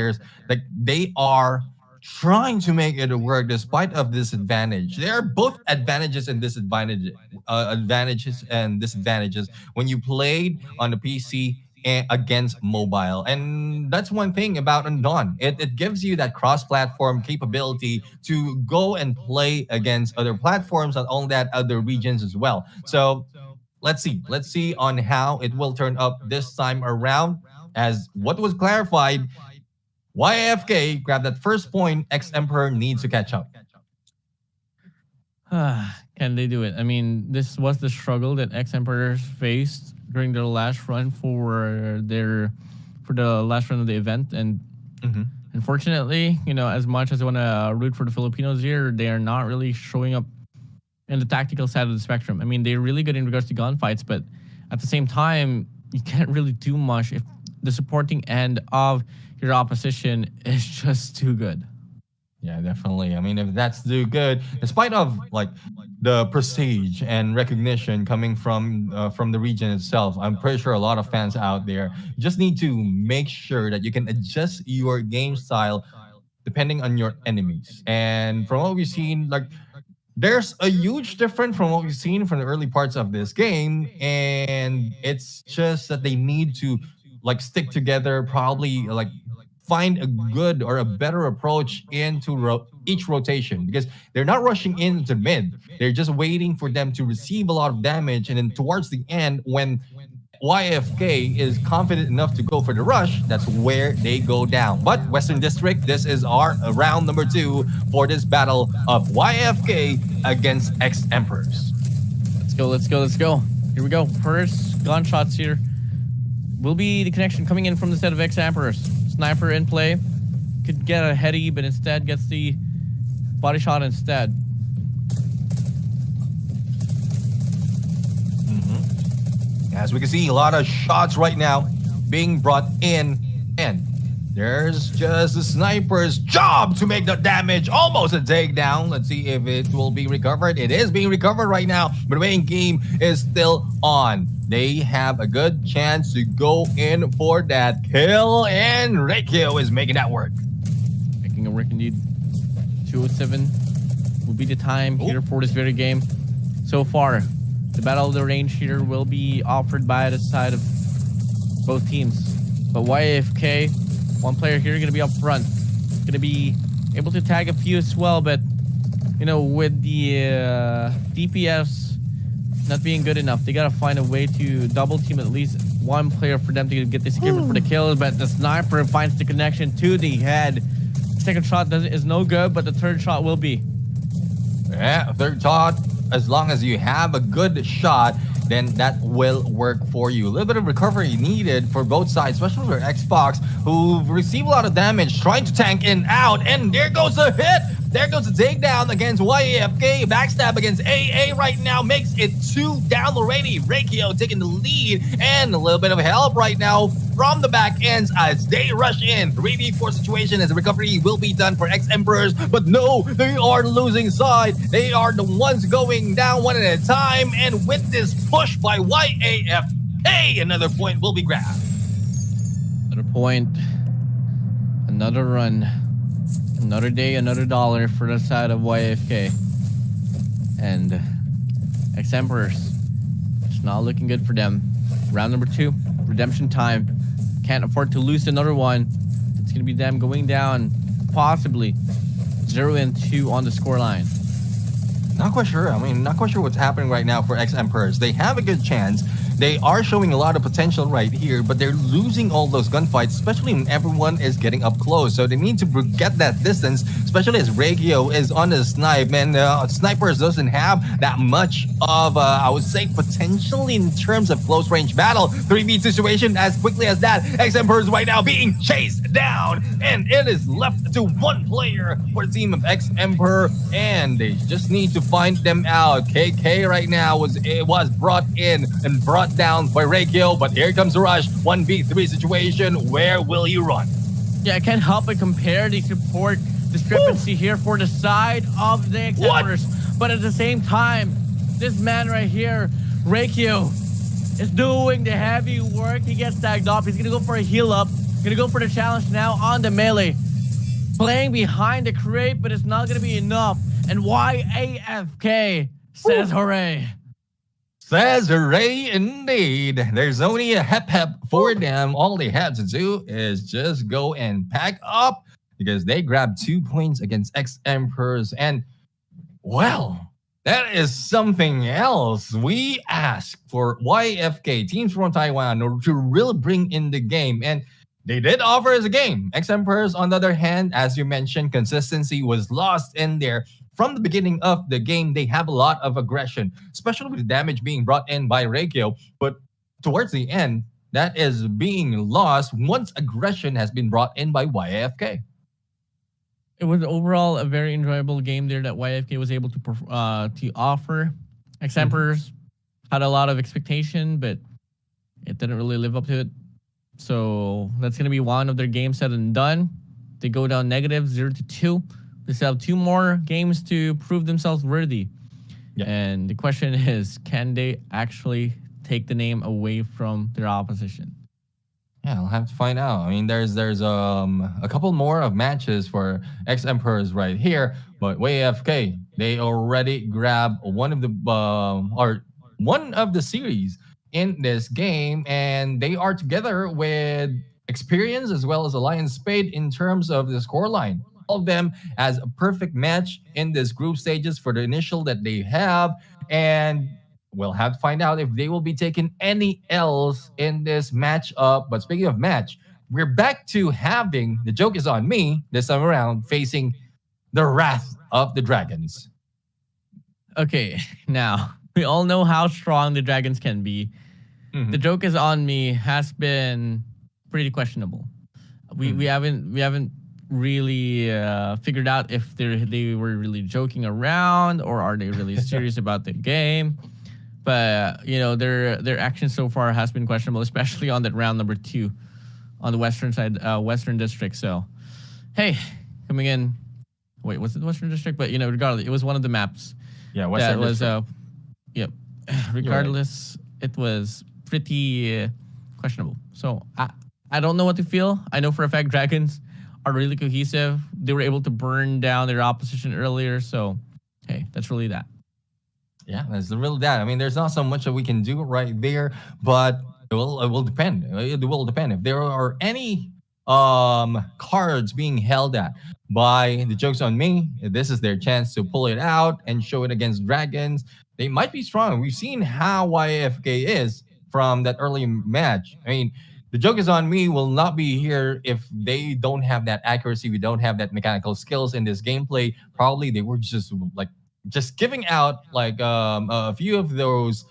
they are trying to make it work despite of disadvantage. There are both advantages and disadvantages. Advantages and disadvantages when you played on the PC against mobile, and that's one thing about Undawn. It gives you that cross-platform capability to go and play against other platforms, not only that, other regions as well. So let's see on how it will turn up this time around. As what was clarified, YFK grabbed that first point. X Emperor needs to catch up. Can they do it? I mean, this was the struggle that X Emperors faced during their last run for the last run of the event, and unfortunately, as much as I want to root for the Filipinos here, they are not really showing up in the tactical side of the spectrum. I mean, they're really good in regards to gunfights, but at the same time, you can't really do much if the supporting end of your opposition is just too good. Yeah, definitely. I mean, if that's too good, despite of like the prestige and recognition coming from the region itself, I'm pretty sure a lot of fans out there just need to make sure that you can adjust your game style depending on your enemies. And from what we've seen, like, there's a huge difference from what we've seen from the early parts of this game, and it's just that they need to like stick together, probably like find a good or a better approach into each rotation, because they're not rushing into mid. They're just waiting for them to receive a lot of damage, and then towards the end, when YFK is confident enough to go for the rush, that's where they go down. But Western District, this is our round number 2 for this battle of YFK against X Emperors. Let's go. Here we go. First gunshots here will be the connection coming in from the set of X Emperors. Sniper in play. Could get a heady, but instead gets the body shot instead. As we can see, a lot of shots right now being brought in, and there's just the sniper's job to make the damage. Almost a takedown. Let's see if it will be recovered. It is being recovered right now, but the main game is still on. They have a good chance to go in for that kill, and Reikyo is making that work. Making it work indeed. 207 will be the time here for this very game. So far, the battle of the range here will be offered by the side of both teams. But YFK, one player here, going to be up front. Going to be able to tag a few as well, but, with the DPS not being good enough, they got to find a way to double team at least one player for them to get the secure for the kills. But the sniper finds the connection to the head. Second shot is no good, but the third shot will be. Yeah, third shot. As long as you have a good shot, then that will work for you. A little bit of recovery needed for both sides, especially for Xbox, who received a lot of damage trying to tank in out. And there goes the hit There goes the takedown against YAFK. Backstab against AA right now makes it 2 down already. Reikio taking the lead, and a little bit of help right now from the back ends as they rush in. 3v4 situation as the recovery will be done for X-Emperors, but no, they are losing side. They are the ones going down one at a time, and with this push by YAFK, another point will be grabbed. Another point, another run, another day, another dollar for the side of YFK. And X-Emperors, it's not looking good for them. Round number 2, redemption time. Can't afford to lose another one. It's going to be them going down, possibly 0-2 on the scoreline. Not quite sure. I mean, not quite sure what's happening right now for X-Emperors. They have a good chance. They are showing a lot of potential right here, but they're losing all those gunfights, especially when everyone is getting up close. So they need to get that distance, especially as Reikio is on the snipe. And Snipers doesn't have that much of, I would say, potential in terms of close range battle. 3v situation as quickly as that. X-Emperors right now being chased down. And it is left to one player for the team of X-Emperor. And they just need to find them out. KK right now was brought in and brought down by Reikio, but here comes the rush. 1v3 situation. Where will you run? Yeah, I can't help but compare the support discrepancy here for the side of the X-Emperors. But at the same time, this man right here, Reikio, is doing the heavy work. He gets tagged off. He's gonna go for a heal up. Gonna go for the challenge now on the melee. Playing behind the crate, but it's not gonna be enough. And YAFK says hooray. Says hooray indeed. There's only a hep for them. All they have to do is just go and pack up because they grabbed 2 points against X-Emperors. And, well, that is something else. We asked for YFK, teams from Taiwan, to really bring in the game. And they did offer us a game. X-Emperors, on the other hand, as you mentioned, consistency was lost in there. From the beginning of the game, they have a lot of aggression, especially with the damage being brought in by Reikio. But towards the end, that is being lost once aggression has been brought in by YAFK. It was overall a very enjoyable game there that YFK was able to offer. X-Emperors had a lot of expectation, but it didn't really live up to it. So that's going to be one of their games said and done. They go down negative 0-2. They still have 2 more games to prove themselves worthy. Yeah. And the question is, can they actually take the name away from their opposition? Yeah, I'll have to find out. I mean, there's a couple more of matches for X-Emperors right here, but YFK, they already grabbed one of the series in this game, and they are together with Experience as well as Alliance Spade in terms of the scoreline. All of them as a perfect match in this group stages for the initial that they have, and we'll have to find out if they will be taking any L's in this matchup. But speaking of match, we're back to having The Joke Is On Me this time around facing the Wrath of the Dragons. Okay, now we all know how strong the Dragons can be. The Joke Is On Me has been pretty questionable. We haven't really figured out if they were really joking around or are they really serious about the game. But you know, their action so far has been questionable, especially on that round number 2 on the western side, Western District. So hey, coming in, wait, was it the Western District? But you know, regardless, it was one of the maps. Yeah, Western District. Yep. Regardless, it was pretty questionable. So I don't know what to feel. I know for a fact Dragons are really cohesive. They were able to burn down their opposition earlier. So, hey, that's really that. Yeah, that's really that. I mean, there's not so much that we can do right there, but it will depend. It will depend. If there are any cards being held at by The Joke's On Me, this is their chance to pull it out and show it against Dragons. They might be strong. We've seen how YFK is from that early match. I mean, The Joke Is On Me will not be here if they don't have that accuracy. We don't have that mechanical skills in this gameplay. Probably they were just giving out a few of those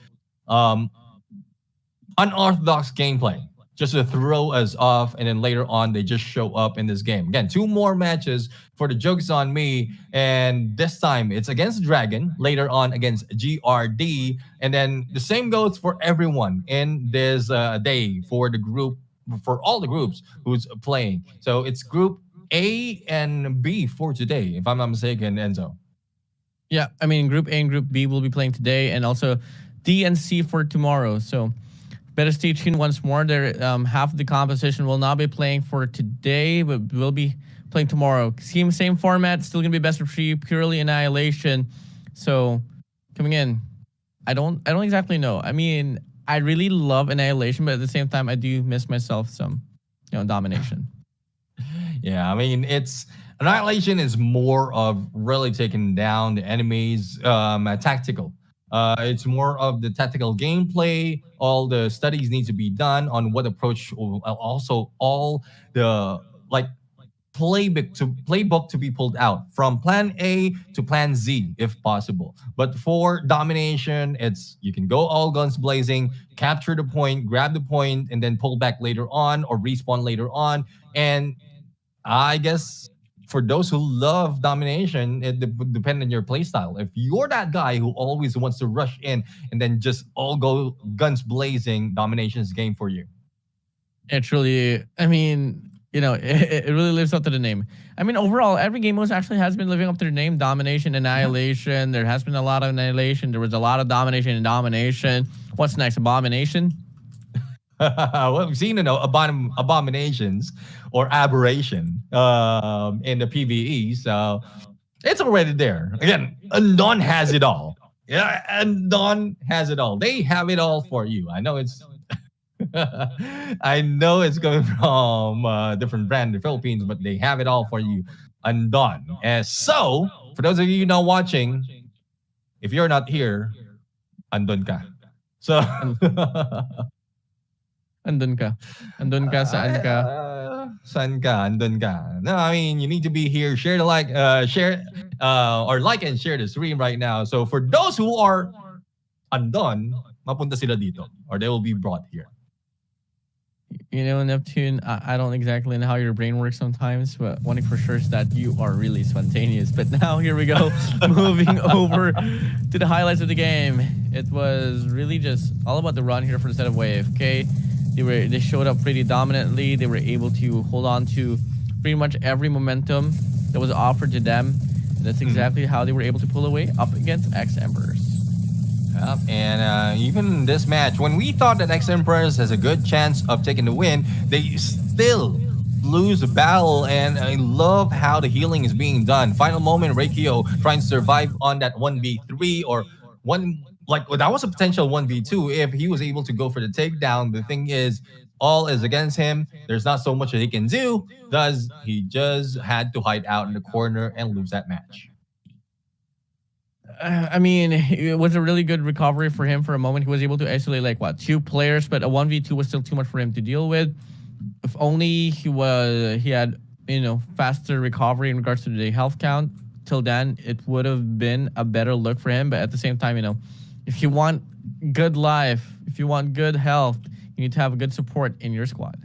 unorthodox gameplay just to throw us off, and then later on they just show up in this game. Again, 2 more matches for the Joke's on Me, and this time it's against Dragon, later on against GRD, and then the same goes for everyone in this day for the group, for all the groups who's playing. So it's Group A and B for today, if I'm not mistaken, Enzo. Yeah, I mean, Group A and Group B will be playing today, and also D and C for tomorrow. So better stay tuned once more. There, half of the composition will not be playing for today, but will be playing tomorrow. Same format, still gonna be best of 3, purely Annihilation. So coming in, I don't exactly know. I mean, I really love Annihilation, but at the same time, I do miss myself some, Domination. Yeah, I mean, Annihilation is more of really taking down the enemies, tactical. It's more of the tactical gameplay. All the studies need to be done on what approach, also all the playbook to be pulled out from plan A to plan Z if possible. But for domination, you can go all guns blazing, capture the point, grab the point, and then pull back later on or respawn later on. And I guess for those who love domination, it depends on your playstyle. If you're that guy who always wants to rush in and then just all go guns blazing, domination is game for you. It's really, I mean, it really lives up to the name. I mean, overall, every game mode actually has been living up to the name. Domination, Annihilation. There has been a lot of Annihilation. There was a lot of Domination and Domination. What's next? Abomination? Well, we've seen, abominations or aberration in the PvE. So it's already there. Again, Undone has it all. Yeah, Undone has it all. They have it all for you. I know it's I know it's coming from a different brand in the Philippines, but they have it all for you. Undone. So, for those of you not watching, if you're not here, andun ka. So, andun ka. Andun ka, saan ka? Saan ka? Andun ka. No, I mean, you need to be here. Share or like and share the stream right now. So, for those who are andun, mapunta sila dito, or they will be brought here. Neptune, I don't exactly know how your brain works sometimes, but one thing for sure is that you are really spontaneous. But now here we go, moving over to the highlights of the game. It was really just all about the run here for the set of Wave. Okay, they showed up pretty dominantly. They were able to hold on to pretty much every momentum that was offered to them. And that's exactly how they were able to pull away up against X Emperors. And even in this match, when we thought that X Emperors has a good chance of taking the win, they still lose the battle. And I love how the healing is being done. Final moment, Reikio trying to survive on that 1v3 or that was a potential 1v2 if he was able to go for the takedown. The thing is, all is against him. There's not so much that he can do. Thus, he just had to hide out in the corner and lose that match. I mean, it was a really good recovery for him for a moment. He was able to isolate 2 players, but a 1v2 was still too much for him to deal with. If only he had faster recovery in regards to the health count. Till then, it would have been a better look for him. But at the same time, if you want good life, if you want good health, you need to have a good support in your squad.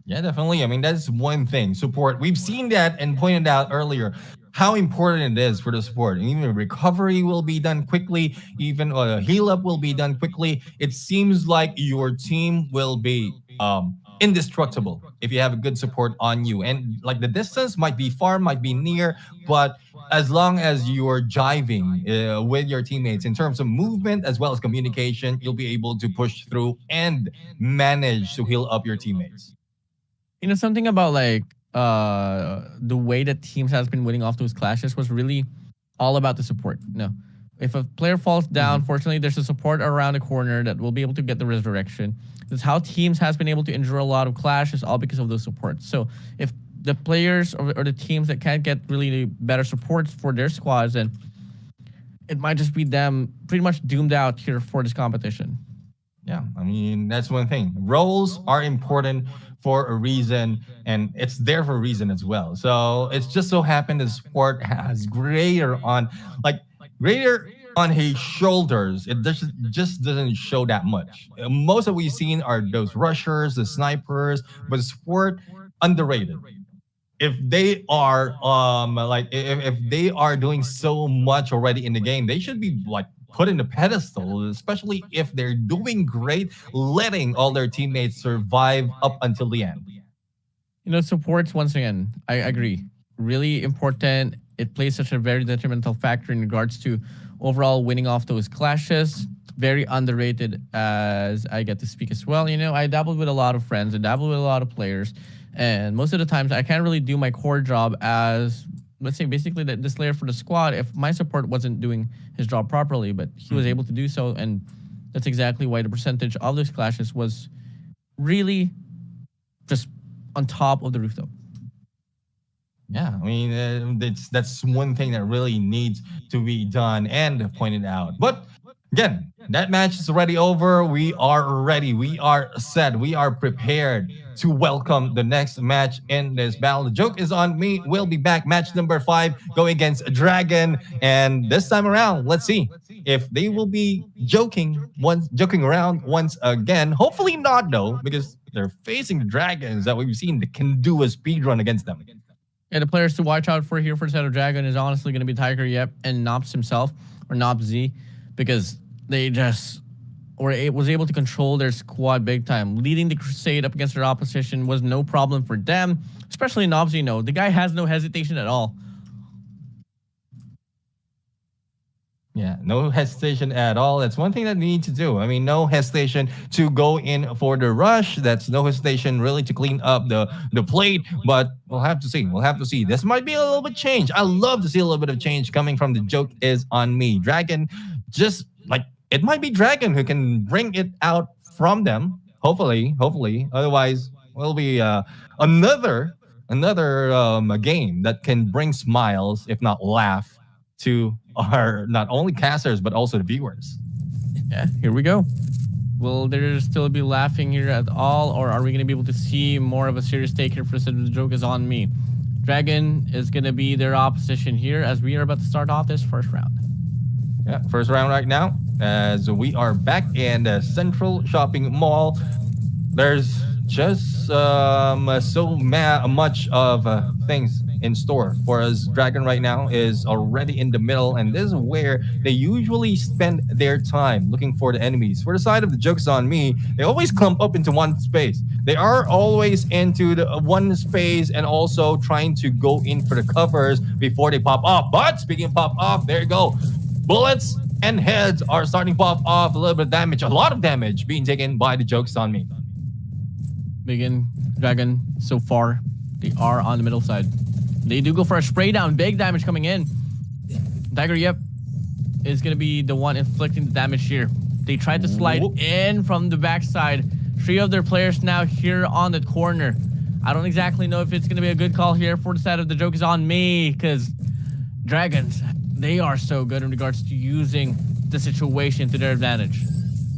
Yeah, definitely. I mean, that's one thing. Support. We've seen that and pointed out earlier how important it is for the support. Even recovery will be done quickly. Even heal up will be done quickly. It seems like your team will be indestructible if you have a good support on you. And the distance might be far, might be near, but as long as you're jiving with your teammates in terms of movement as well as communication, you'll be able to push through and manage to heal up your teammates. Something about the way that teams has been winning off those clashes was really all about the support. If a player falls down, fortunately, there's a support around the corner that will be able to get the resurrection. That's how teams has been able to endure a lot of clashes, all because of those supports. So if the players or the teams that can't get really better supports for their squads, then it might just be them pretty much doomed out here for this competition. Yeah, I mean, that's one thing. Roles are important for a reason, and it's there for a reason as well. So it's just so happened the sport has greater on his shoulders, it just doesn't show that much. Most of what we've seen are those rushers, the snipers, but sport underrated. If they are if they are doing so much already in the game, they should be like put in the pedestal, especially if they're doing great, letting all their teammates survive up until the end. Supports, once again, I agree, really important. It plays such a very detrimental factor in regards to overall winning off those clashes. Very underrated, as I get to speak as well. I dabbled with a lot of friends, I dabbled with a lot of players, and most of the times I can't really do my core job as, let's say, basically the slayer for the squad if my support wasn't doing his job properly, but he was able to do so, and that's exactly why the percentage of those clashes was really just on top of the rooftop. Yeah, I mean, that's one thing that really needs to be done and pointed out. But again, that match is already over. We are ready. We are set. We are prepared to welcome the next match in this battle. The joke is on me. We'll be back. Match number 5 going against Dragon. And this time around, let's see if they will be joking around once again. Hopefully not, though, because they're facing the Dragons that we've seen that can do a speed run against them. Yeah, the players to watch out for here for the set of Dragon is honestly going to be Tiger Yep and Nops himself, or Nops Z, because they just was able to control their squad big time. Leading the Crusade up against their opposition was no problem for them, especially Nops. The guy has no hesitation at all. Yeah, no hesitation at all. That's one thing that we need to do. I mean, no hesitation to go in for the rush. That's no hesitation really to clean up the plate. But we'll have to see. We'll have to see. This might be a little bit change. I love to see a little bit of change coming from the joke is on me. Dragon, just like it might be Dragon who can bring it out from them. Hopefully. Otherwise, it'll be another game that can bring smiles, if not laugh, to our not only casters but also the viewers. Yeah, here we go. Will there still be laughing here at all, or are we going to be able to see more of a serious take here for the joke is on me? Dragon is going to be their opposition here as we are about to start off this first round. Yeah, first round right now as we are back in the Central Shopping Mall. There's just so much of things in store for us. Dragon right now is already in the middle, and this is where they usually spend their time looking for the enemies. For the side of the jokes on me, they always clump up into one space. They are always into the one space and also trying to go in for the covers before they pop off. But speaking of pop off, there you go. Bullets and heads are starting to pop off. A little bit of damage, a lot of damage being taken by the jokes on me. Begin Dragon so far, they are on the middle side. They do go for a spray down, big damage coming in. Tiger Yep is going to be the one inflicting the damage here. They tried to slide in from the backside. 3 of their players now here on the corner. I don't exactly know if it's going to be a good call here for the side of the joke is on me, because Dragons, they are so good in regards to using the situation to their advantage.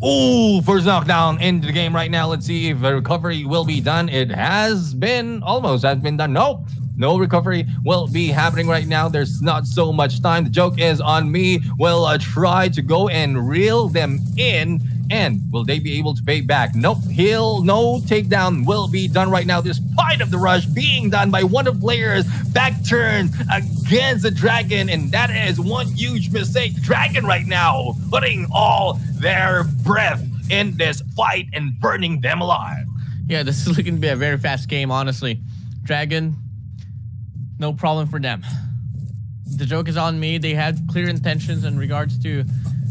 Oh, first knockdown into the game right now. Let's see if a recovery will be done. It has been done. Nope. No recovery will be happening right now. There's not so much time. The joke is on me. Will try to go and reel them in. And will they be able to pay back? Nope. No takedown will be done right now, despite of the rush being done by one of the players. Back turn against the Dragon, and that is one huge mistake. Dragon right now putting all their breath in this fight and burning them alive. Yeah, this is looking to be a very fast game, honestly. Dragon, no problem for them. The joke is on me. They had clear intentions in regards to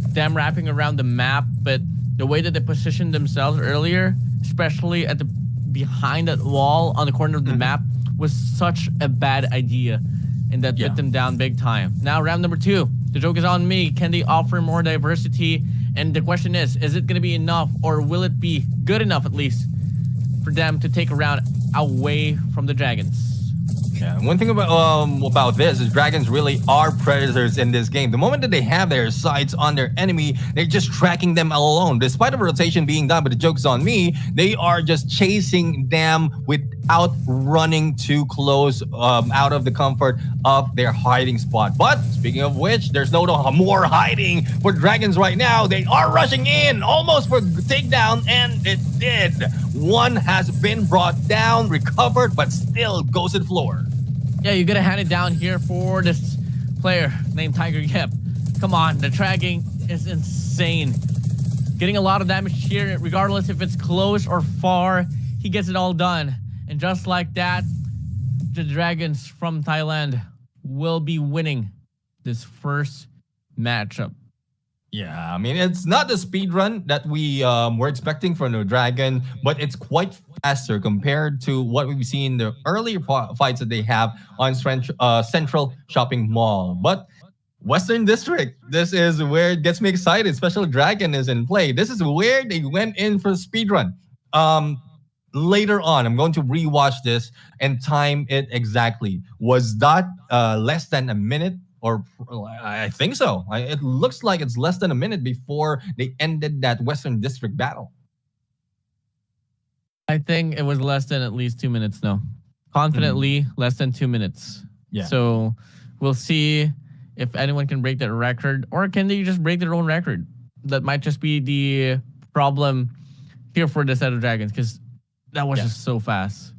them wrapping around the map, but the way that they positioned themselves earlier, especially at the behind that wall on the corner of the map, was such a bad idea, and that bit them down big time. Now round number 2, the joke is on me. Can they offer more diversity? And the question is it going to be enough, or will it be good enough at least for them to take a round away from the Dragons? Yeah, one thing about this is dragons really are predators in this game. The moment that they have their sights on their enemy, they're just tracking them alone. Despite of rotation being done, but the joke's on me, they are just chasing them without running too close out of the comfort of their hiding spot. But speaking of which, there's no more hiding for dragons right now. They are rushing in almost for takedown, and it did. One has been brought down, recovered, but still goes to the floor. Yeah, you gotta hand it down here for this player named Tiger Yep. Come on, the tracking is insane. Getting a lot of damage here, regardless if it's close or far, he gets it all done. And just like that, the Dragons from Thailand will be winning this first matchup. Yeah, I mean, it's not the speed run that we were expecting from the Dragon, but it's quite faster compared to what we've seen in the earlier fights that they have on Central Shopping Mall. But Western District, this is where it gets me excited. Special Dragon is in play. This is where they went in for speed run. Later on, I'm going to rewatch this and time it exactly. Was that less than a minute? Or I think so. It looks like it's less than a minute before they ended that Western District battle. I think it was less than at least 2 minutes now. Confidently, less than 2 minutes. Yeah. So we'll see if anyone can break that record, or can they just break their own record? That might just be the problem here for the set of Dragons, because that was just so fast.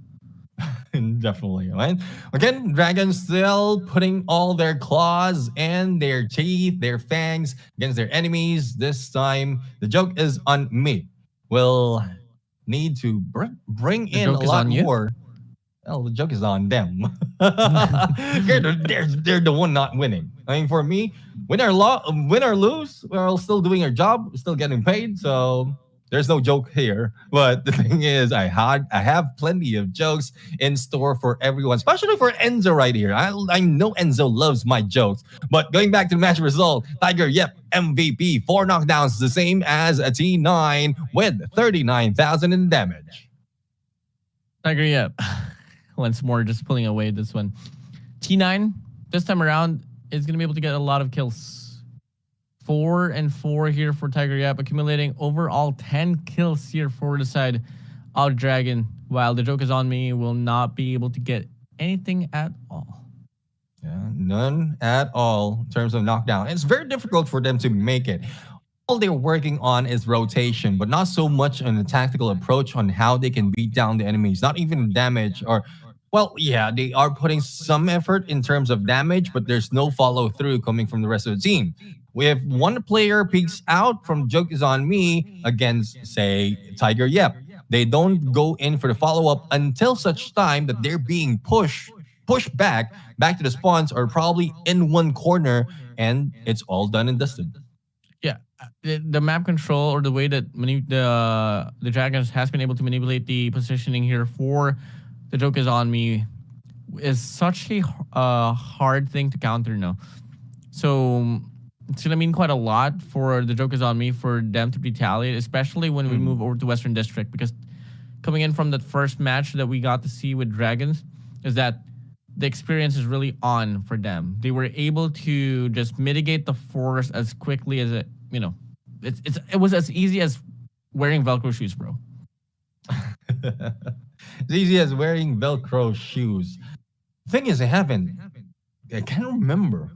Definitely, right? Again, dragons still putting all their claws and their teeth, their fangs against their enemies. This time, the joke is on me. We'll need to bring in a lot more. Well, the joke is on them. they're the one not winning. I mean, for me, win or lose, we're still doing our job, still getting paid. So there's no joke here. But the thing is, I have plenty of jokes in store for everyone, especially for Enzo right here. I know Enzo loves my jokes. But going back to the match result, Tiger Yep, MVP, 4 knockdowns, the same as a T9 with 39,000 in damage. Tiger Yep, once more, just pulling away this one. T9, this time around, is going to be able to get a lot of kills. 4 and 4 here for Tiger Yap, accumulating overall 10 kills here for the side of Dragon, while the joke is on me will not be able to get anything at all. Yeah, none at all in terms of knockdown. It's very difficult for them to make it. All they're working on is rotation, but not so much on a tactical approach on how they can beat down the enemies, not even damage or... Well, yeah, they are putting some effort in terms of damage, but there's no follow through coming from the rest of the team. If one player peeks out from Joke is on me against, say, Tiger Yep, they don't go in for the follow-up until such time that they're being pushed back to the spawns, or probably in one corner, and it's all done and dusted. Yeah, the map control, or the way that the Dragons has been able to manipulate the positioning here for the joke is on me is such a hard thing to counter now. So it's going to mean quite a lot for the joke is on me for them to retaliate, especially when we move over to Western District, because coming in from that first match that we got to see with Dragons is that the experience is really on for them. They were able to just mitigate the force as quickly as it was as easy as wearing Velcro shoes, bro. It's easy as wearing Velcro shoes. Thing is, I can't remember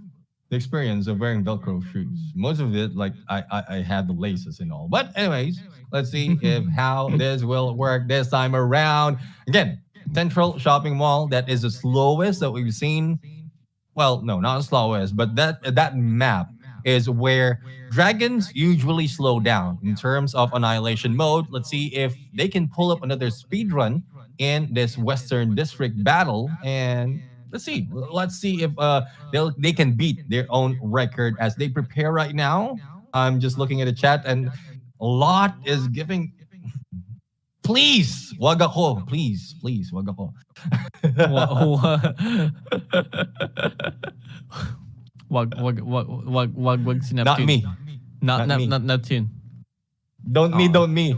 the experience of wearing Velcro shoes. Most of it, like I had the laces and all. But anyways, let's see if how this will work this time around. Again, Central Shopping Mall, that is the slowest that we've seen. Well, no, not the slowest, but that map is where Dragons usually slow down in terms of annihilation mode. Let's see if they can pull up another speed run in this Western District battle, and let's see if they can beat their own record as they prepare right now. I'm just looking at the chat, and a lot is giving. Please, wag ako. Please, wag ako. Wag si Neptune. Not me. Not Neptune. Don't me. Don't me.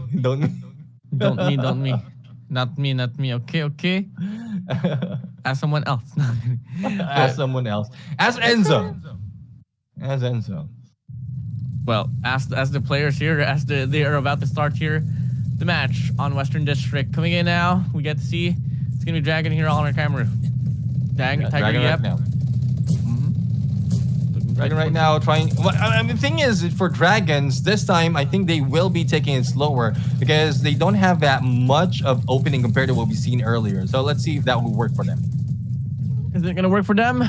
Not me. Okay. Ask someone else. Ask someone else. Ask Enzo. Ask Enzo. Well, as the players here, they are about to start here, the match on Western District. Coming in now, we get to see it's gonna be Dragon here on our camera. Tiger, Dragon yep. right now. Dragon right now trying. Well, the thing is, for Dragons, this time I think they will be taking it slower because they don't have that much of opening compared to what we've seen earlier. So let's see if that will work for them. Is it gonna work for them?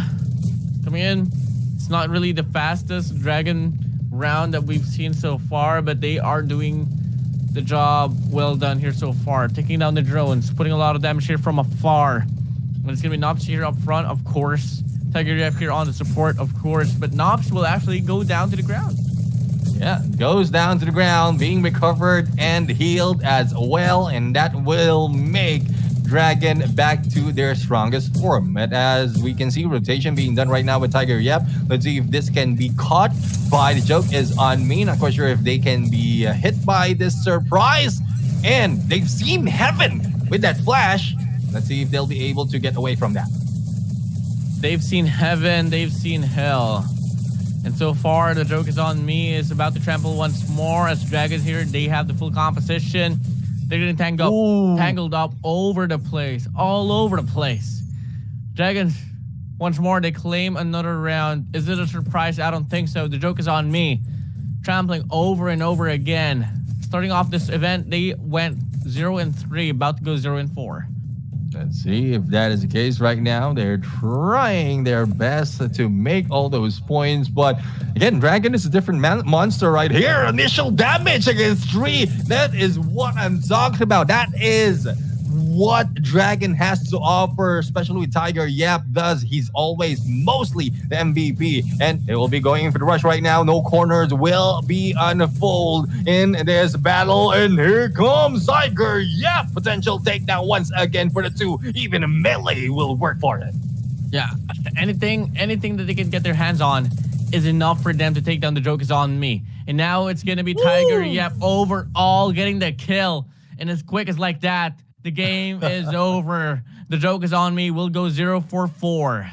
Coming in, it's not really the fastest Dragon round that we've seen so far, but they are doing the job well done here so far. Taking down the drones, putting a lot of damage here from afar. And it's gonna be Nops here up front, of course. Tiger Ref here on the support, of course, but Nops will actually go down to the ground. Yeah, goes down to the ground, being recovered and healed as well, and that will make Dragon back to their strongest form. And as we can see, rotation being done right now with Tiger Yep. Let's see if this can be caught by the joke is on me. Not quite sure if they can be hit by this surprise. And they've seen heaven with that flash. Let's see if they'll be able to get away from that. They've seen heaven, they've seen hell. And so far, the joke is on me is about to trample once more as Dragons here. They have the full composition. They're getting tangled up over the place, all over the place. Dragons, once more, they claim another round. Is it a surprise? I don't think so. The joke is on me. Trampling over and over again. Starting off this event, they went 0-3, about to go 0-4. Let's see if that is the case right now. They're trying their best to make all those points. But again, Dragon is a different monster right here. Initial damage against 3. That is what I'm talking about. That is what Dragon has to offer, especially with Tiger Yap. Thus, he's always mostly the MVP. And they will be going in for the rush right now. No corners will be unfold in this battle. And here comes Tiger Yap. Potential takedown once again for the 2. Even a melee will work for it. Yeah, anything that they can get their hands on is enough for them to take down the joke is on me. And now it's going to be Tiger Yap overall getting the kill. And as quick as like that, the game is over. The joke is on me. We'll go 0-4.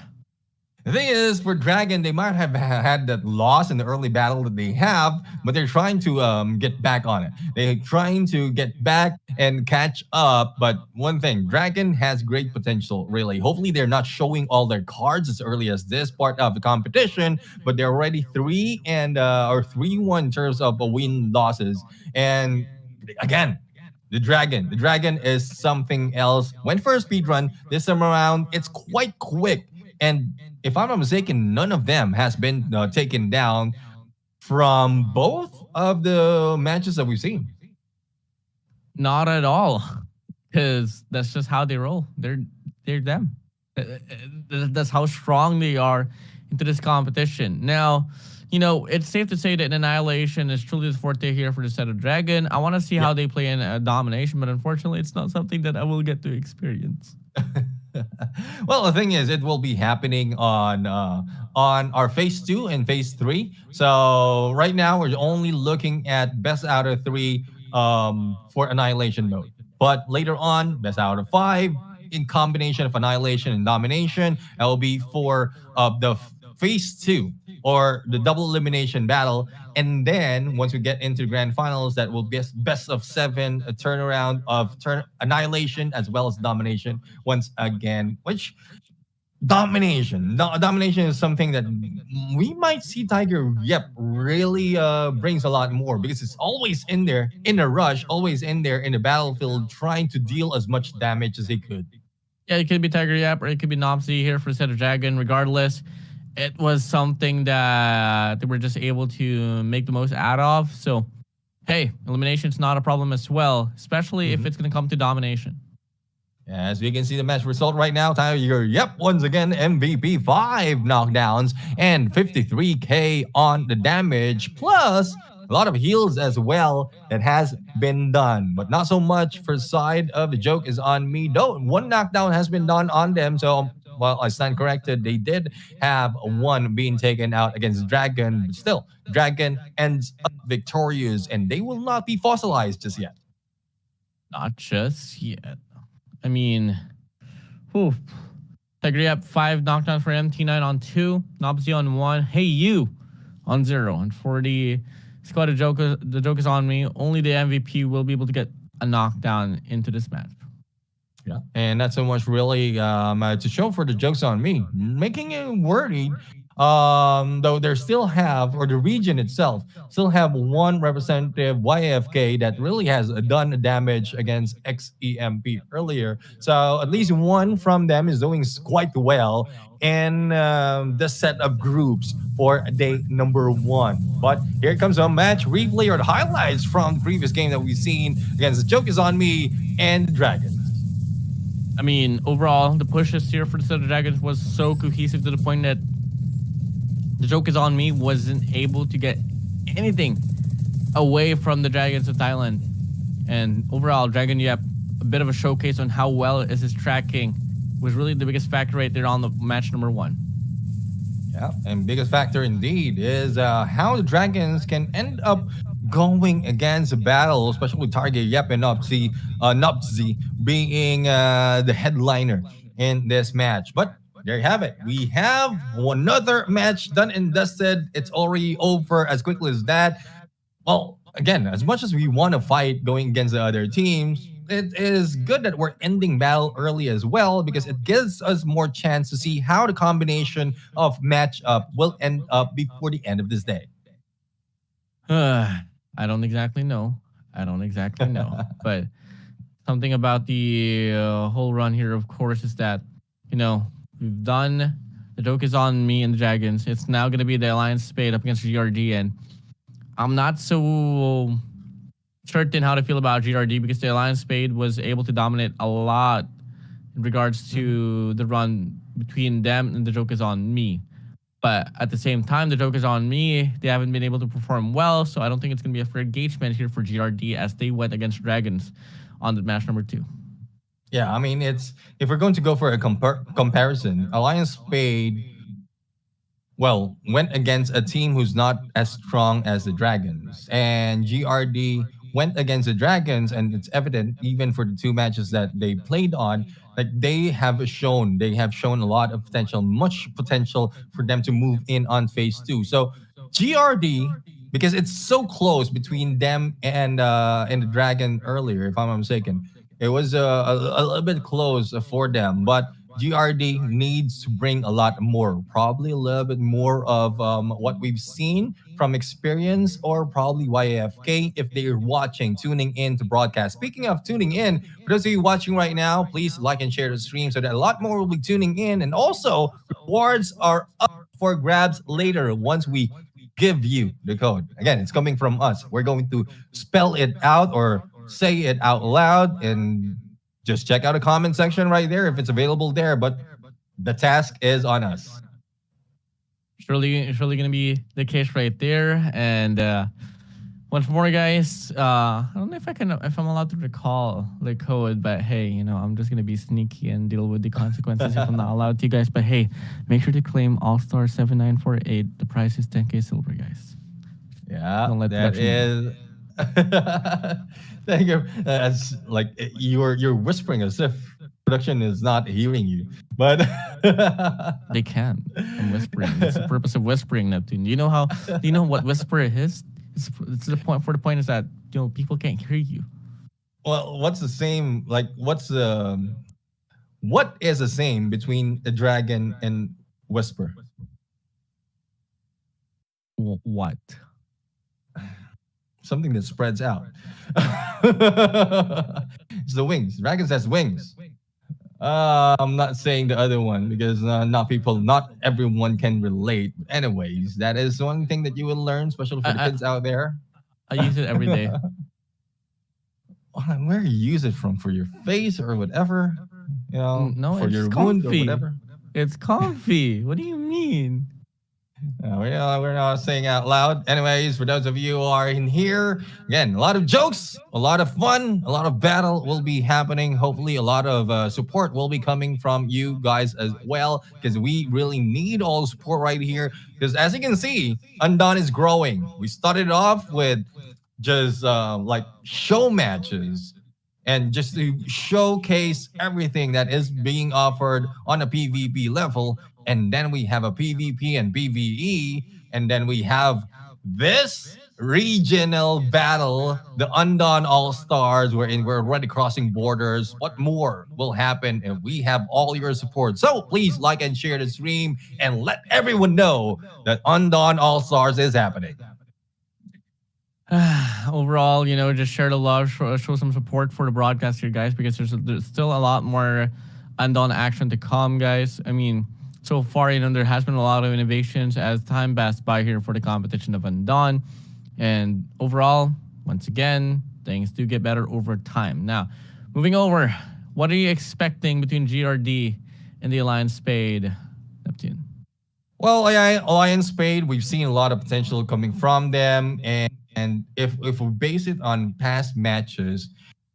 The thing is, for Dragon, they might have had that loss in the early battle that they have, but they're trying to get back on it. They're trying to get back and catch up. But one thing, Dragon has great potential, really. Hopefully, they're not showing all their cards as early as this part of the competition, but they're already 3-1 in terms of win losses. And again, The Dragon is something else. Went for a speed run this time around. It's quite quick. And if I'm not mistaken, none of them has been taken down from both of the matches that we've seen. Not at all. Because that's just how they roll. They're them. That's how strong they are into this competition. Now, you know, it's safe to say that Annihilation is truly the forte here for the set of Dragon. I want to see how they play in Domination, but unfortunately, it's not something that I will get to experience. Well, the thing is, it will be happening on our phase 2 and phase 3. So right now, we're only looking at best out of 3 for Annihilation mode. But later on, best out of 5 in combination of Annihilation and Domination. That will be for the phase 2 or the double elimination battle. And then once we get into the grand finals, that will be best of 7, a turnaround of Annihilation as well as Domination once again, which Domination is something that we might see Tiger really brings a lot more, because it's always in there in a rush, always in there in the battlefield trying to deal as much damage as he could. Yeah, it could be Tiger Yap or it could be Nopsy here for the set of Dragon. Regardless, it was something that they were just able to make the most out of. So, hey, elimination's not a problem as well, especially if it's going to come to Domination. As we can see the match result right now, Tiger once again MVP, 5 knockdowns and 53k on the damage, plus a lot of heals as well that has been done, but not so much for side of the joke is on me. Though 1 knockdown has been done on them, so well, I stand corrected. They did have 1 being taken out against Dragon, but still, Dragon ends up victorious, and they will not be fossilized just yet. Not just yet. I mean, whew. Tiger Yap 5 knockdowns for him. T9 on 2. Nopsy on 1. Hey you on 0. And for the squad of Joker, the joke is on me. Only the MVP will be able to get a knockdown into this match. Yeah, and not so much really to show for the jokes on me, making it worried. Though they still have, or the region itself still have one representative YFK that really has done damage against XEMP earlier. So at least one from them is doing quite well in the set of groups for day number 1. But here comes a match replay or the highlights from the previous game that we've seen against the Joke is on me and the Dragons. I mean, overall, the push this year for the set of Dragons was so cohesive to the point that the joke is on me wasn't able to get anything away from the Dragons of Thailand. And overall, Dragon Yap, a bit of a showcase on how well is his tracking, was really the biggest factor right there on the match number 1. Yeah, and biggest factor indeed is how the Dragons can end up going against a battle, especially with Target Yep and Nopsy being the headliner in this match. But there you have it. We have another match done and dusted. It's already over as quickly as that. Well, again, as much as we want to fight going against the other teams, it is good that we're ending battle early as well, because it gives us more chance to see how the combination of matchup will end up before the end of this day. I don't exactly know. But something about the whole run here, of course, is that, we've done the joke is on me and the Dragons. It's now going to be the Alliance Spade up against GRD. And I'm not so certain how to feel about GRD, because the Alliance Spade was able to dominate a lot in regards to the run between them and the joke is on me. But at the same time, the joke is on me. They haven't been able to perform well, so I don't think it's going to be a fair engagement here for GRD as they went against Dragons on the match number 2. Yeah, I mean, if we're going to go for a comparison, Alliance Spade, well, went against a team who's not as strong as the Dragons. And GRD went against the Dragons, and it's evident even for the 2 matches that they played on, like they have shown a lot of potential, much potential for them to move in on phase 2. So GRD, because it's so close between them and the Dragon earlier, if I'm not mistaken, it was a little bit close for them, but GRD needs to bring a lot more, probably a little bit more of what we've seen from experience, or probably YFK if they're tuning in to broadcast. Speaking of tuning in, for those of you watching right now, please like and share the stream so that a lot more will be tuning in. And also, rewards are up for grabs later once we give you the code. Again, it's coming from us. We're going to spell it out or say it out loud, and just check out the comment section right there if it's available there. But the task is on us. Surely going to be the case right there. And once more, guys, I don't know if I'm allowed to recall the code, but hey, I'm just going to be sneaky and deal with the consequences if I'm not allowed to, guys. But hey, make sure to claim All-Star 7948. The price is 10K silver, guys. Yeah, Don't let that is... Thank you. That's like you're whispering as if production is not hearing you, but they can. I'm whispering. That's the purpose of whispering, Neptune. Do you know what whisper is? It's the point. For the point is that people can't hear you. Well, what is the same between a dragon and whisper? What? Something that spreads out. It's the wings. Dragons has wings. I'm not saying the other one because not everyone can relate. Anyways, that is one thing that you will learn, especially for the kids out there. I use it every day. Where you use it from? For your face or whatever? No, for it's your comfy. wound or whatever. It's comfy. What do you mean? We're not saying out loud. Anyways, for those of you who are in here, again, a lot of jokes, a lot of fun, a lot of battle will be happening. Hopefully, a lot of support will be coming from you guys as well, because we really need all the support right here. Because as you can see, Undone is growing. We started off with just like show matches, and just to showcase everything that is being offered on a PvP level. And then we have a PvP and PvE, and then we have this regional battle, the Undawn All-Stars, wherein we're already crossing borders. What more will happen if we have all your support? So please like and share the stream and let everyone know that Undawn All-Stars is happening. Overall, just share the love, show some support for the broadcast here, guys, because there's still a lot more Undawn action to come, guys. I mean, so far, there has been a lot of innovations as time passed by here for the competition of Undawn. And overall, once again, things do get better over time. Now, moving over, what are you expecting between GRD and the Alliance Spade, Neptune? Well, Alliance Spade, we've seen a lot of potential coming from them. And if we base it on past matches,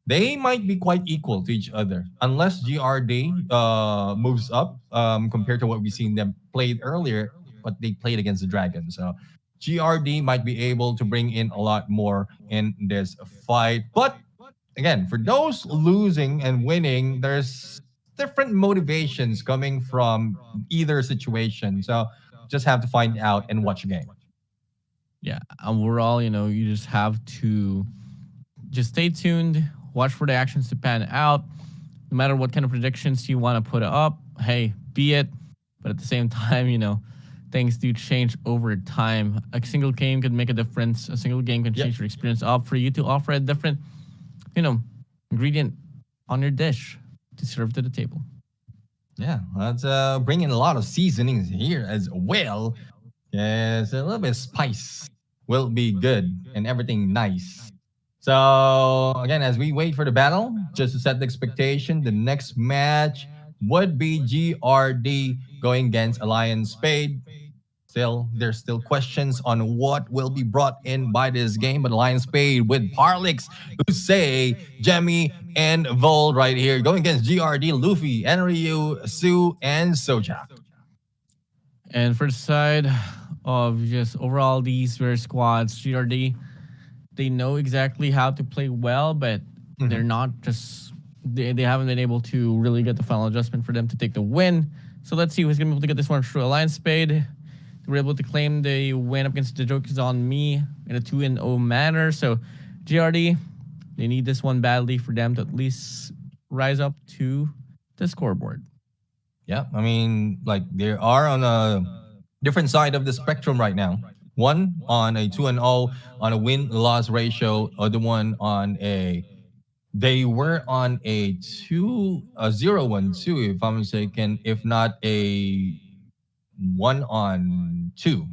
they might be quite equal to each other. Unless GRD moves up compared to what we've seen them played earlier, but they played against the Dragon. So GRD might be able to bring in a lot more in this fight. But again, for those losing and winning, there's different motivations coming from either situation. So just have to find out and watch the game. Yeah, overall, you just have to just stay tuned, watch for the actions to pan out. No matter what kind of predictions you want to put up, hey, be it. But at the same time, things do change over time. A single game could make a difference. A single game can change your experience up for you to offer a different, ingredient on your dish to serve to the table. Yeah, let's bring in a lot of seasonings here as well. Yes, a little bit of spice will be good and everything nice. So again, as we wait for the battle, just to set the expectation, the next match would be GRD going against Alliance Spade. There's still questions on what will be brought in by this game, but Alliance Spade with Parlix, Usei, Jemmy, and Vol right here going against GRD, Luffy, Enryu, Sue, and Soja. And for the side of just overall these various squads, GRD, they know exactly how to play well, but they're not just, they haven't been able to really get the final adjustment for them to take the win. So let's see who's going to be able to get this one through. Alliance Spade, they were able to claim the win up against the Joke Is On Me in a 2-0 manner. So GRD, they need this one badly for them to at least rise up to the scoreboard. Yeah, I mean, like they are on a different side of the spectrum right now. One on a 2-0 on a win-loss ratio, other one on they were on a 0-1-2, if I'm mistaken, if not a 1-2.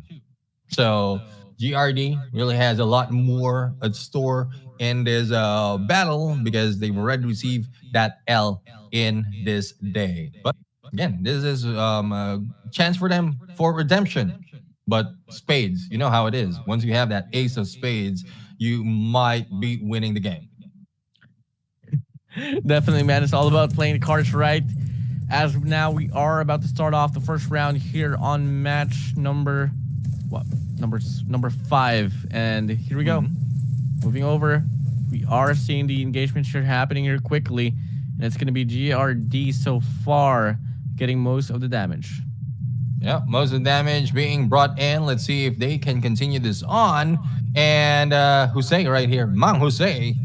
So GRD really has a lot more at store in this battle because they've already received that L in this day. But again, this is a chance for them for redemption. But spades, you know how it is. Once you have that ace of spades, you might be winning the game. Definitely, man. It's all about playing the cards right. As of now, we are about to start off the first round here on match number 5. And here we go. Moving over. We are seeing the engagement here happening here quickly. And it's going to be GRD so far getting most of the damage. Yeah, most of the damage being brought in. Let's see if they can continue this on. And Hussein right here, Mang Hussein.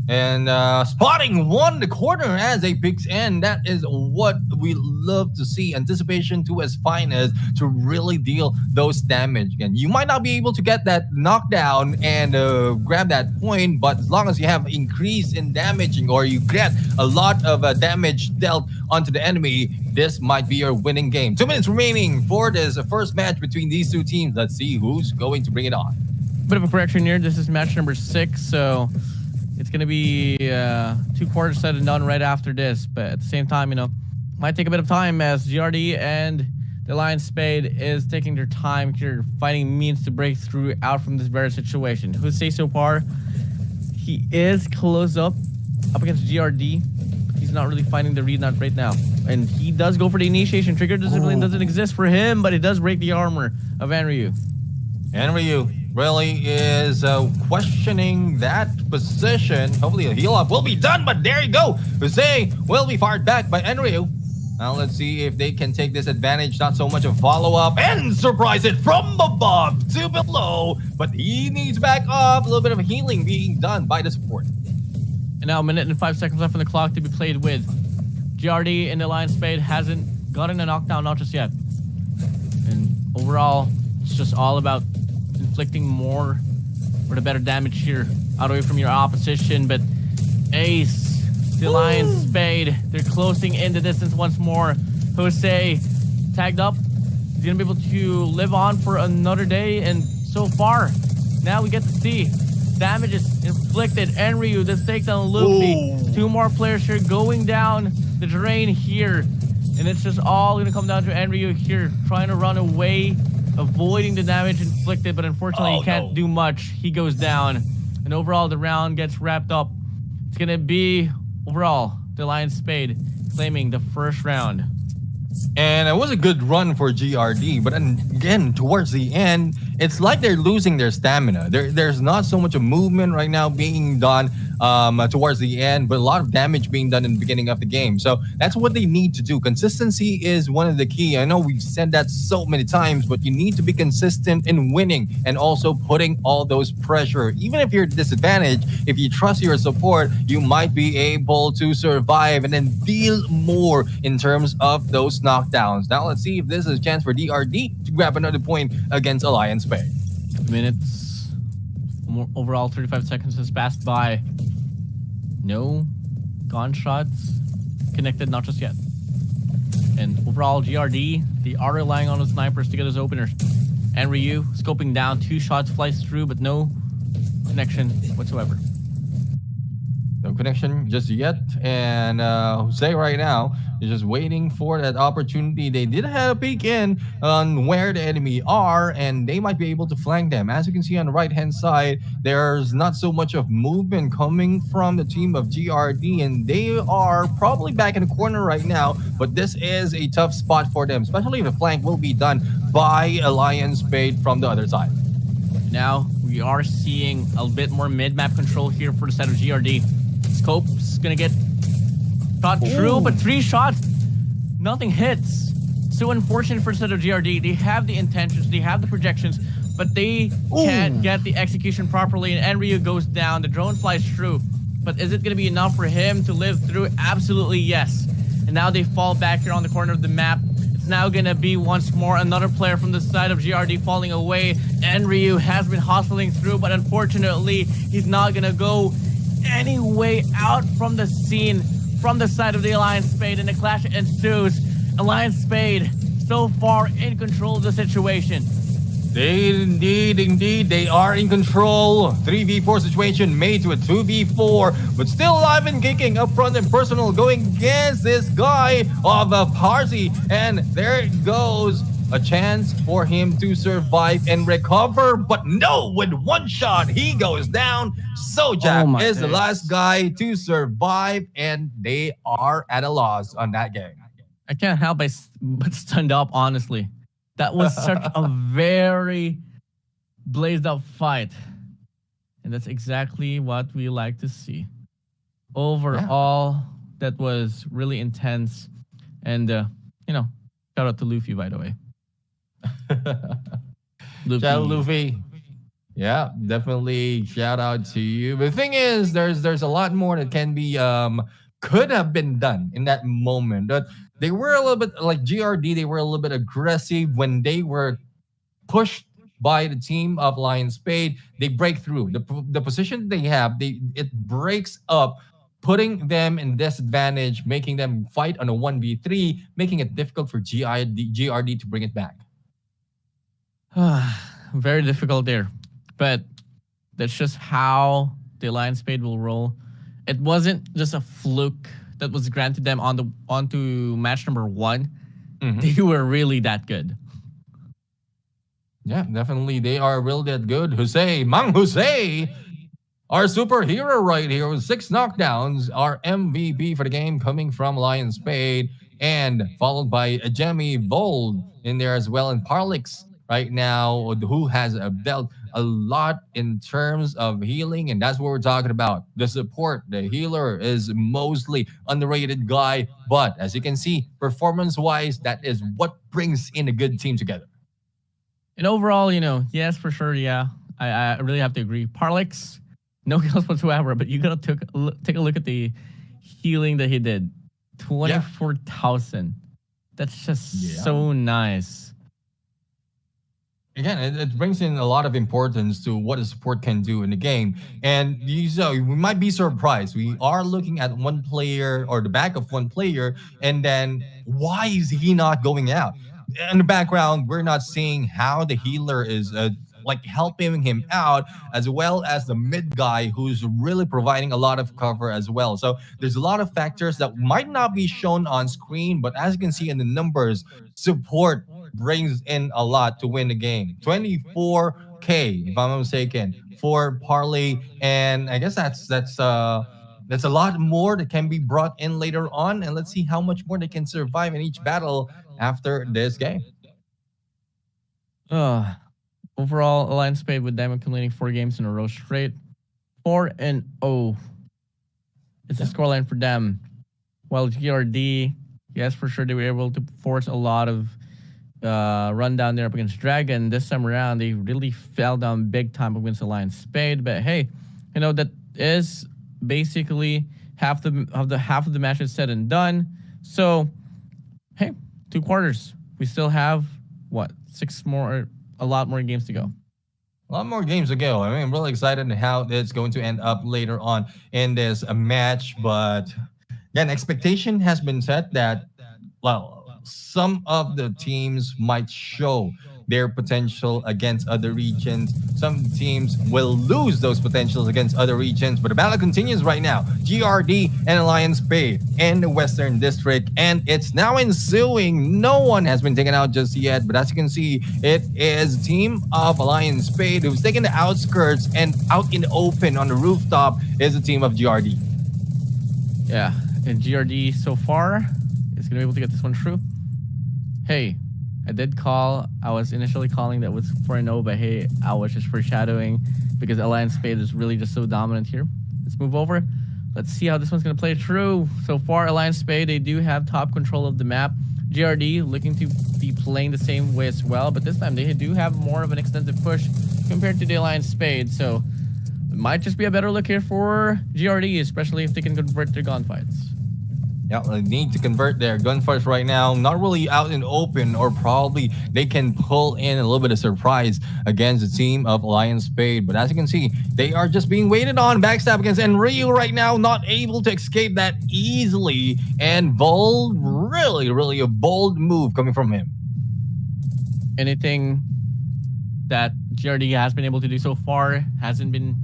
And spotting one the corner as they picks in. That is what we love to see. Anticipation to its finest to really deal those damage. And you might not be able to get that knockdown and grab that point, but as long as you have increase in damaging or you get a lot of damage dealt onto the enemy, this might be your winning game. 2 minutes remaining for this first match between these two teams. Let's see who's going to bring it on. Bit of a correction here. This is match number 6, so it's going to be 2 quarters said and done right after this. But at the same time, might take a bit of time as GRD and the Alliance Spade is taking their time here, finding means to break through out from this very situation. Hussein so far, he is close up against GRD. He's not really finding the read nut right now. And he does go for the initiation. Trigger doesn't exist for him, but it does break the armor of Enryu. And Ryu really is questioning that position. Hopefully a heal up will be done, but there you go. Jose will be fired back by Enryu. Now let's see if they can take this advantage. Not so much a follow-up and surprise it from above to below. But he needs back up. A little bit of healing being done by the support. And now a minute and 5 seconds left on the clock to be played with. GRD in the Lion Spade hasn't gotten a knockdown, not just yet. And overall, it's just all about inflicting more or the better damage here out away from your opposition. But Ace, the Lion Spade, they're closing in the distance once more. Jose tagged up. He's gonna be able to live on for another day, and so far, now we get to see damage is inflicted. Enryu, this takes down Luffy. Two more players here going down the drain here, and it's just all gonna come down to Enryu here, trying to run away, avoiding the damage inflicted, but unfortunately he can't do much. He goes down, and overall the round gets wrapped up. It's gonna be overall the Lion Spade claiming the first round. And it was a good run for GRD, but again, towards the end, it's like they're losing their stamina. There's not so much of movement right now being done towards the end, but a lot of damage being done in the beginning of the game. So that's what they need to do. Consistency is one of the key. I know we've said that so many times, but you need to be consistent in winning and also putting all those pressure. Even if you're disadvantaged, if you trust your support, you might be able to survive and then deal more in terms of those knockdowns. Now let's see if this is a chance for DRD to grab another point against Alliance Spade. Minutes. Overall, 35 seconds has passed by. No gunshots connected, not just yet. And overall, GRD, they are relying on the snipers to get those openers. And Ryu scoping down, 2 shots flies through, but no connection whatsoever. No connection just yet. And Jose right now is just waiting for that opportunity. They did have a peek in on where the enemy are, and they might be able to flank them. As you can see on the right-hand side, there's not so much of movement coming from the team of GRD, and they are probably back in the corner right now, but this is a tough spot for them, especially if the flank will be done by Alliance Spade from the other side. Now, we are seeing a bit more mid-map control here for the side of GRD. Scope's gonna get shot through, but 3 shots, nothing hits. So unfortunate for the side of GRD. They have the intentions, they have the projections, but they can't get the execution properly, and Enryu goes down. The drone flies through, but is it gonna be enough for him to live through? Absolutely yes. And now they fall back here on the corner of the map. It's now gonna be once more another player from the side of GRD falling away. Enryu has been hustling through, but unfortunately, he's not gonna go any way out from the scene from the side of the Alliance Spade, and the clash ensues. Alliance Spade so far in control of the situation. Indeed, they are in control. 3v4 situation made to a 2v4, but still alive and kicking up front and personal, going against this guy of Parsi, and there it goes. A chance for him to survive and recover, but no, with 1 shot, he goes down. Sojak is the last guy to survive, and they are at a loss on that game. I can't help but stand up, honestly. That was such a very blazed up fight. And that's exactly what we like to see. Overall, that was really intense. And, shout out to Luffy, by the way. Shout out Luffy. Yeah, definitely shout out to you. But the thing is, there's a lot more that can be could have been done in that moment. But they were a little bit like GRD, they were a little bit aggressive when they were pushed by the team of Lion Spade. They break through. The position they have, it breaks up, putting them in disadvantage, making them fight on a 1v3, making it difficult for GRD to bring it back. Very difficult there. But that's just how the Lion Spade will roll. It wasn't just a fluke that was granted them onto match number 1. They were really that good. Yeah, definitely. They are really that good. Mang Jose, our superhero right here with 6 knockdowns, our MVP for the game coming from Lion Spade, and followed by Jemmy Vold in there as well, and Parlix right now who has dealt a lot in terms of healing, and that's what we're talking about. The support, the healer is mostly underrated guy, but as you can see, performance-wise, that is what brings in a good team together. And overall, yes, for sure, yeah. I really have to agree. Parlix, no kills whatsoever, but you gotta take a look at the healing that he did. 24,000. That's just so nice. Again, it brings in a lot of importance to what a support can do in the game. And we might be surprised. We are looking at one player or the back of one player, and then why is he not going out? In the background, we're not seeing how the healer is helping him out, as well as the mid guy who's really providing a lot of cover as well. So there's a lot of factors that might not be shown on screen, but as you can see in the numbers, support brings in a lot to win the game. 24K, if I'm not mistaken, for Parley, and I guess that's a lot more that can be brought in later on, and let's see how much more they can survive in each battle after this game. Overall, Alliance Spade with them accumulating 4 games in a row straight. 4-0. It's a scoreline for them. While GRD, yes, for sure, they were able to force a lot of run down there up against Dragon. This time around, they really fell down big time against Alliance Spade. But hey, that is basically half of the match is said and done. So, hey, 2 quarters. We still have a lot more games to go. A lot more games to go. I mean, I'm really excited how it's going to end up later on in this match. But again, expectation has been set that, some of the teams might show their potential against other regions. Some teams will lose those potentials against other regions, but the battle continues right now. GRD and Alliance Spade in the Western District, and it's now ensuing. No one has been taken out just yet, but as you can see, it is the team of Alliance Spade who's taken the outskirts, and out in the open on the rooftop is the team of GRD. Yeah, and GRD so far is going to be able to get this one through. Hey, I did call. I was initially calling that was 4-0, but hey, I was just foreshadowing because Alliance Spade is really just so dominant here. Let's move over. Let's see how this one's going to play through. So far, Alliance Spade, they do have top control of the map. GRD looking to be playing the same way as well, but this time they do have more of an extensive push compared to the Alliance Spade. So it might just be a better look here for GRD, especially if they can convert their gunfights. Yeah, they need to convert their gunfights right now. Not really out in open, or probably they can pull in a little bit of surprise against the team of Alliance Spade. But as you can see, they are just being waited on. Backstab against Enryu right now, not able to escape that easily. And bold, really a bold move coming from him. Anything that GRD has been able to do so far hasn't been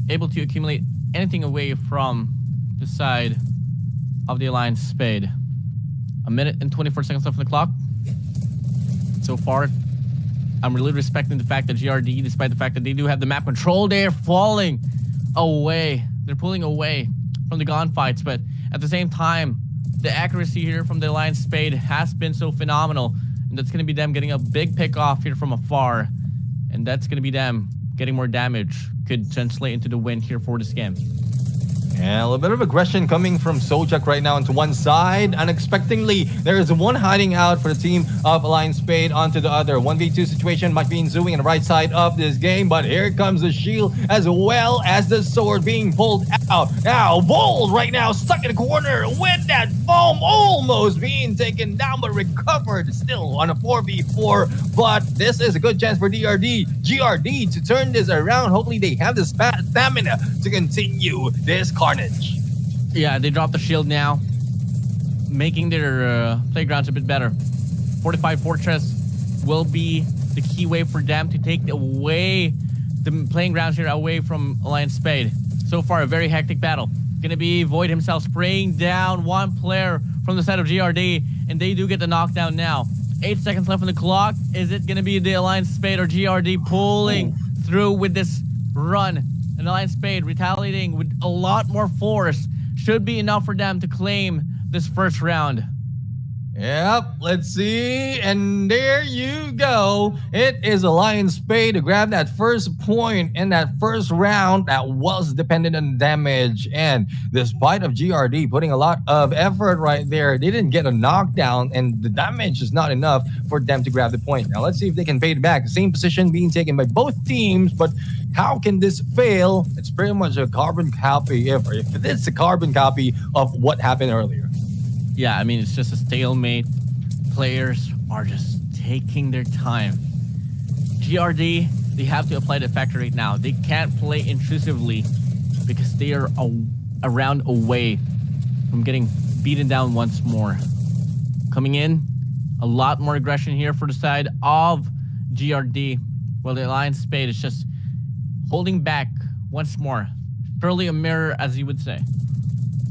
able to accumulate anything away from the side of the Alliance Spade. 1 minute and 24 seconds left on the clock. So far, I'm really respecting the fact that GRD, despite the fact that they do have the map control, they're falling away. They're pulling away from the gunfights, but at the same time, the accuracy here from the Alliance Spade has been so phenomenal, and that's going to be them getting a big pick off here from afar, and that's going to be them getting more damage. Could translate into the win here for this game. And a little bit of aggression coming from Sojak right now onto one side. Unexpectedly, there is one hiding out for the team of Alliance Spade onto the other. 1v2 situation might be ensuing on the right side of this game, but here comes the shield as well as the sword being pulled out. Now, Bold right now stuck in the corner with that foam, almost being taken down, but recovered still on a 4v4. But this is a good chance for GRD to turn this around. Hopefully they have the stamina to continue this carnage. Yeah, they dropped the shield now, making their playgrounds a bit better. 45 Fortress will be the key way for them to take away the playing grounds here away from Alliance Spade. So far, a very hectic battle. Gonna be Void himself spraying down one player from the side of GRD, and they do get the knockdown now. 8 seconds left on the clock. Is it gonna be the Alliance Spade or GRD pulling through with this run? And Alliance Spade retaliating with a lot more force should be enough for them to claim this first round. Yep, let's see. And there you go. It is Alliance Spade to grab that first point in that first round that was dependent on damage. And despite of GRD putting a lot of effort right there, they didn't get a knockdown, and the damage is not enough for them to grab the point. Now let's see if they can pay it back. The same position being taken by both teams, but how can this fail? It's pretty much a carbon copy, if it is a carbon copy of what happened earlier. Yeah, I mean, it's just a stalemate. Players are just taking their time. GRD, they have to apply the factor right now. They can't play intrusively because they are a round away from getting beaten down once more. Coming in, a lot more aggression here for the side of GRD. Well, the Alliance Spade is just holding back once more. Fairly a mirror, as you would say.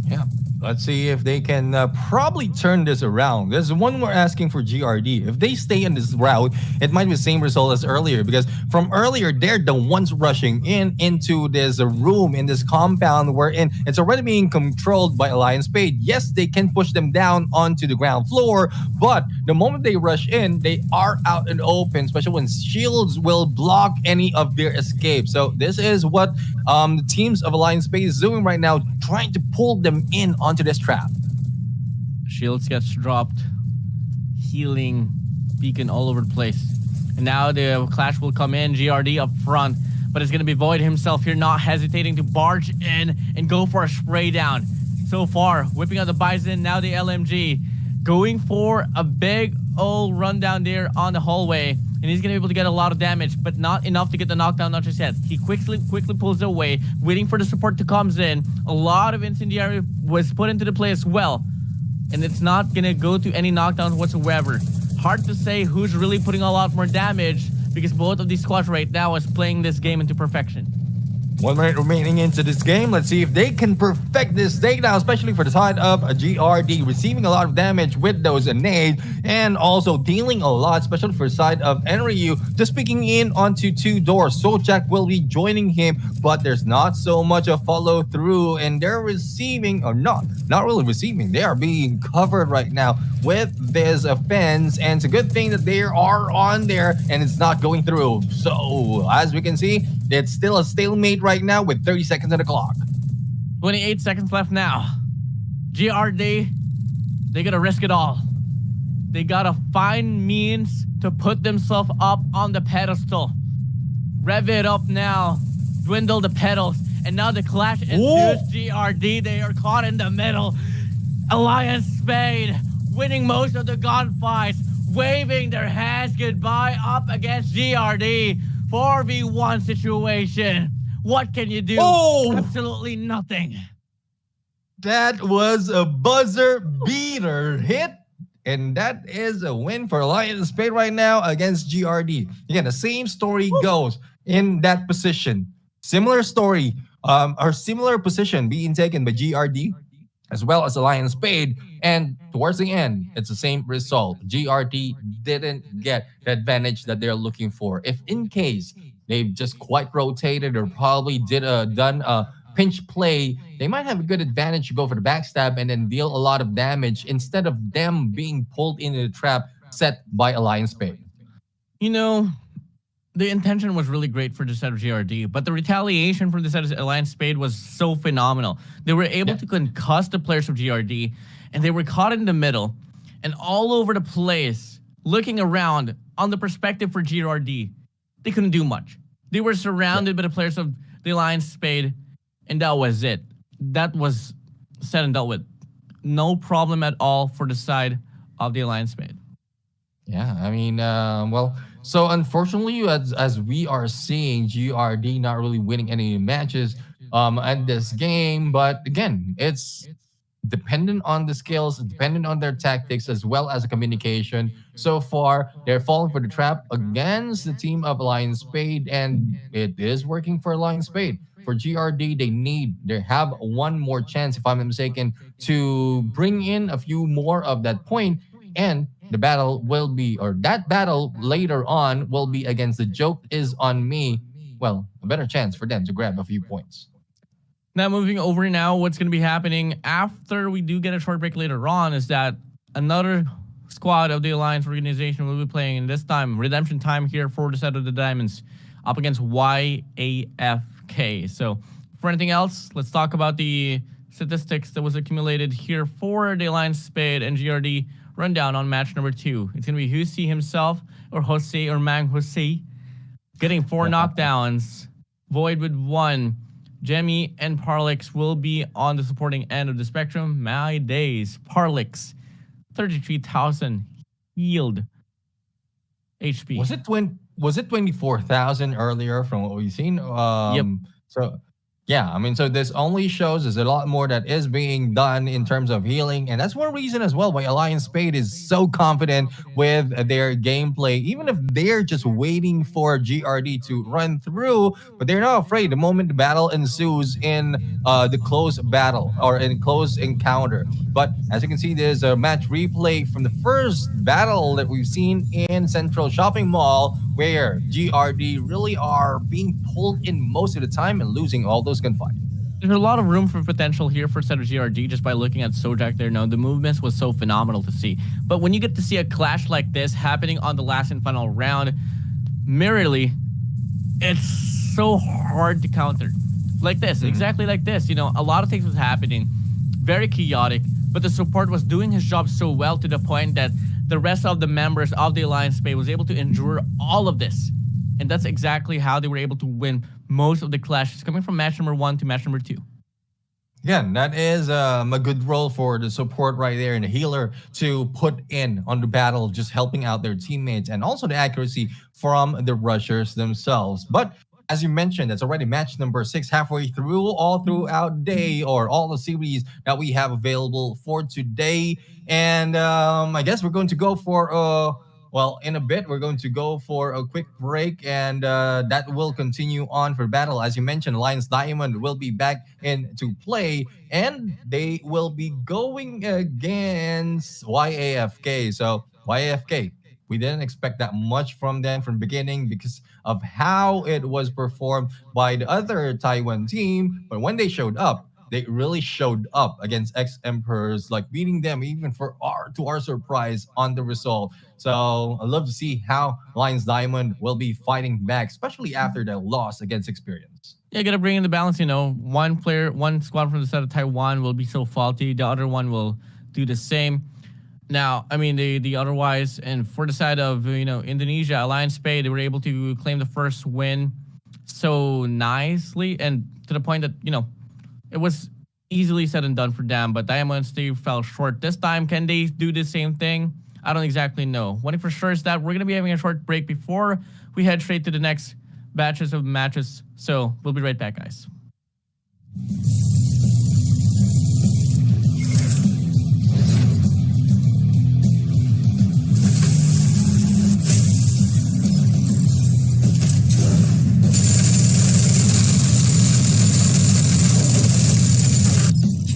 Yeah. Let's see if they can probably turn this around. There's one more asking for GRD. If they stay in this route, it might be the same result as earlier, because from earlier, they're the ones rushing into this room, in this compound wherein it's already being controlled by Alliance Spade. Yes, they can push them down onto the ground floor, but the moment they rush in, they are out and open, especially when shields will block any of their escape. So this is what the teams of Alliance Spade is doing right now, trying to pull them in onto this trap. Shields gets dropped. Healing beacon all over the place. And now the clash will come in. GRD up front. But it's going to be Void himself here, not hesitating to barge in and go for a spray down. So far, whipping out the Bison, now the LMG. Going for a big old rundown there on the hallway. And he's going to be able to get a lot of damage, but not enough to get the knockdown, not just yet. He quickly pulls away, waiting for the support to come in. A lot of incendiary was put into the play as well. And it's not going to go to any knockdowns whatsoever. Hard to say who's really putting a lot more damage, because both of these squads right now is playing this game into perfection. 1 minute remaining into this game. Let's see if they can perfect this takedown, especially for the side of a GRD, receiving a lot of damage with those nades and also dealing a lot, especially for the side of Enryu, just picking in onto 2 doors. Sojak will be joining him, but there's not so much of follow through, and they're receiving, or not really receiving, they are being covered right now with this offense, and it's a good thing that they are on there and it's not going through. So as we can see, it's still a stalemate right now with 30 seconds on the clock. 28 seconds left now. GRD, they gotta risk it all. They gotta find means to put themselves up on the pedestal. Rev it up now. Dwindle the pedals. And now the clash ensues. GRD, they are caught in the middle. Alliance Spade winning most of the gunfights, waving their hands goodbye up against GRD. 4v1 situation. What can you do? Absolutely nothing. That was a buzzer beater hit, and that is a win for Alliance Spade right now against GRD. Again, the same story goes in that position. Similar story, or similar position being taken by GRD as well as Alliance Spade, and towards the end, it's the same result. GRD didn't get the advantage that they're looking for. If in case they've just quite rotated or probably done a pinch play, they might have a good advantage to go for the backstab and then deal a lot of damage instead of them being pulled into the trap set by Alliance Spade. You know, the intention was really great for the set of GRD, but the retaliation from the set of Alliance Spade was so phenomenal. They were able to concuss the players of GRD, and they were caught in the middle and all over the place, looking around on the perspective for GRD. They couldn't do much. They were surrounded by the players of the Alliance Spade, and that was it. That was said and dealt with. No problem at all for the side of the Alliance Spade. Yeah, I mean, well, so unfortunately, as we are seeing GRD not really winning any matches at this game, but again, it's dependent on the skills, dependent on their tactics, as well as the communication. So far, they're falling for the trap against the team of Alliance Spade, and it is working for Alliance Spade. For GRD, they have one more chance, if I'm not mistaken, to bring in a few more of that point, and the battle will be, or that battle later on will be against the Joke Is On Me. Well, a better chance for them to grab a few points. Now, moving over now, what's going to be happening after we do get a short break later on is that another squad of the Alliance organization will be playing, and this time, redemption time here for the set of the Diamonds up against YAFK. So, for anything else, let's talk about the statistics that was accumulated here for the Alliance Spade and GRD rundown on match number 2. It's going to be Husi himself, or Jose, or Mang Jose, getting 4 knockdowns, Void with 1. Jemmy and Parlix will be on the supporting end of the spectrum. My days. Parlix, 33,000 healed HP. Was it 24,000 earlier from what we've seen? Yep. So yeah, I mean, so this only shows there's a lot more that is being done in terms of healing, and that's one reason as well why Alliance Spade is so confident with their gameplay, even if they're just waiting for GRD to run through, but they're not afraid the moment the battle ensues in the close battle or in close encounter. But as you can see, there's a match replay from the first battle that we've seen in Central Shopping Mall, where GRD really are being pulled in most of the time and losing all those gunfights. There's a lot of room for potential here for set of GRD just by looking at Sojak there. No, the movements was so phenomenal to see. But when you get to see a clash like this happening on the last and final round, mirrorly, it's so hard to counter. Like this, exactly like this. You know, a lot of things was happening, very chaotic, but the support was doing his job so well to the point that the rest of the members of the Alliance Spade was able to endure all of this. And that's exactly how they were able to win most of the clashes, coming from match number 1 to match number 2. Again, that is a good role for the support right there and the healer to put in on the battle, just helping out their teammates, and also the accuracy from the rushers themselves. But as you mentioned, it's already match number 6, halfway through, all throughout day, or all the series that we have available for today. And I guess we're going to go for well, in a bit, we're going to go for a quick break, and that will continue on for battle. As you mentioned, Alliance Diamond will be back into play, and they will be going against YAFK. So, YAFK, we didn't expect that much from them from the beginning because of how it was performed by the other Taiwan team. But when they showed up, they really showed up against ex-Emperors, like beating them even to our surprise on the result. So I love to see how Alliance Diamond will be fighting back, especially after their loss against Experience. Yeah, gotta bring in the balance. You know, one squad from the side of Taiwan will be so faulty, the other one will do the same. Now, I mean, the otherwise, and for the side of, you know, Indonesia, Alliance Spade, they were able to claim the first win so nicely, and to the point that, you know, it was easily said and done for them, but Diamonds, they fell short. This time, can they do the same thing? I don't exactly know. One thing for sure is that we're going to be having a short break before we head straight to the next batches of matches. So we'll be right back, guys.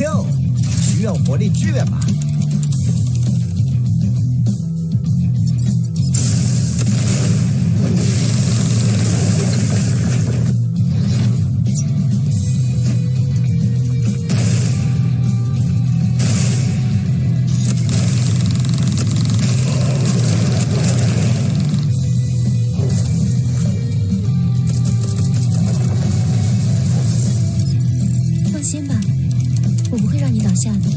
Kill 需要魔力剧院吧。放心吧，我不会让你倒下的。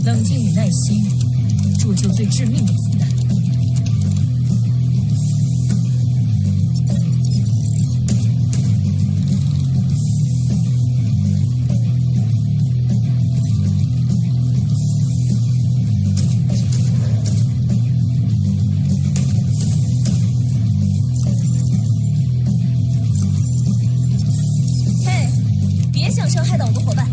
冷静与耐心，铸就最致命的子弹。嘿，别想伤害到我的伙伴。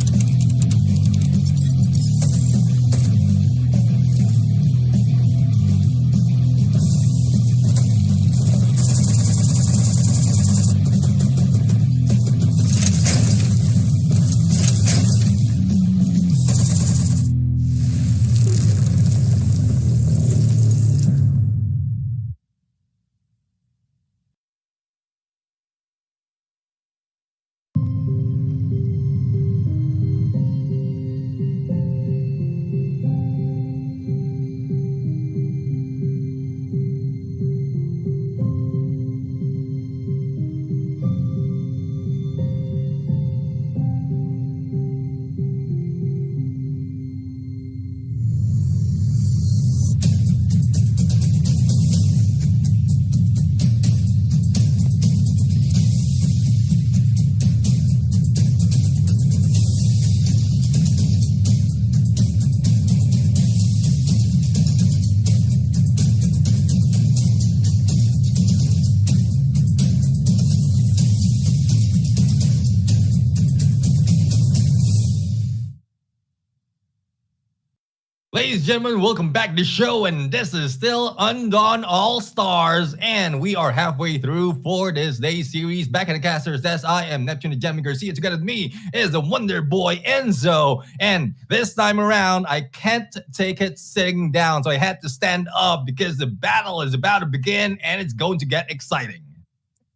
gentlemen, welcome back to the show, and this is still Undawn All-Stars, and we are halfway through for this day series. Back in the casters desk, I am Neptune the Gemini Garcia. Together with me is the Wonder Boy Enzo, and this time around, I can't take it sitting down, so I had to stand up because the battle is about to begin, and it's going to get exciting.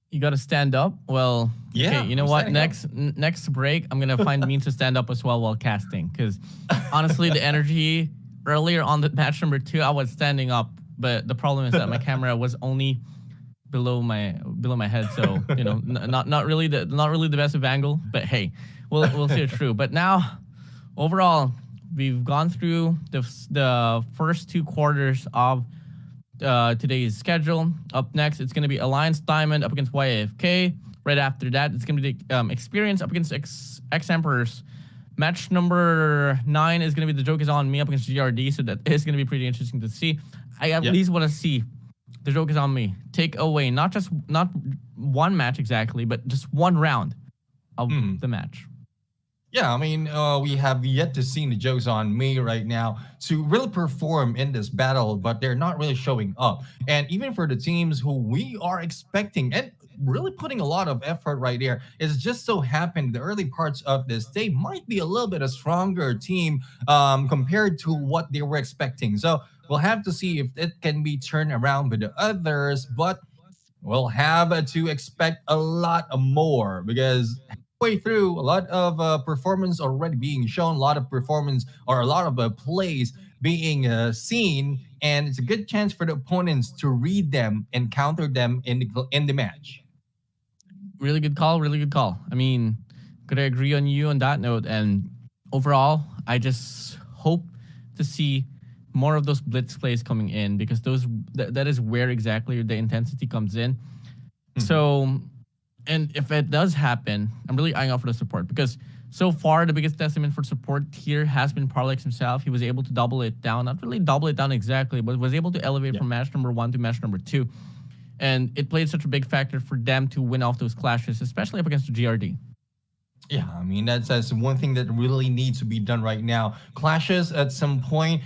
You got to stand up? Well, yeah, okay, you know what? Next break, I'm going to find means to stand up as well while casting, because honestly, the energy... Earlier on the match number 2, I was standing up, but the problem is that my camera was only below my head, so you know, not really the best of angle. But hey, we'll see it through. But now, overall, we've gone through the first 2 quarters of today's schedule. Up next, it's going to be Alliance Diamond up against YAFK. Right after that, it's going to be the Experience up against X-Emperors. Match number 9 is going to be The Joke Is On Me up against GRD, so that is going to be pretty interesting to see. I at least want to see The Joke Is On Me take away not one match exactly, but just one round of the match. Yeah, I mean, we have yet to see The Joke's On Me right now to really perform in this battle, but they're not really showing up. And even for the teams who we are expecting and really putting a lot of effort right there, it's just so happened the early parts of this, they might be a little bit a stronger team compared to what they were expecting. So we'll have to see if it can be turned around with the others, but we'll have to expect a lot more because way through, a lot of performance already being shown, a lot of performance or a lot of plays being seen, and it's a good chance for the opponents to read them and counter them in the match. Really good call, really good call. I mean, could I agree on you on that note? And overall, I just hope to see more of those blitz plays coming in because that is where exactly the intensity comes in. So, and if it does happen, I'm really eyeing out for the support because so far the biggest testament for support here has been Parlex himself. He was able to double it down, not really double it down exactly, but was able to elevate from match number 1 to match number 2. And it played such a big factor for them to win off those clashes, especially up against the GRD. Yeah, I mean, that's one thing that really needs to be done right now. Clashes at some point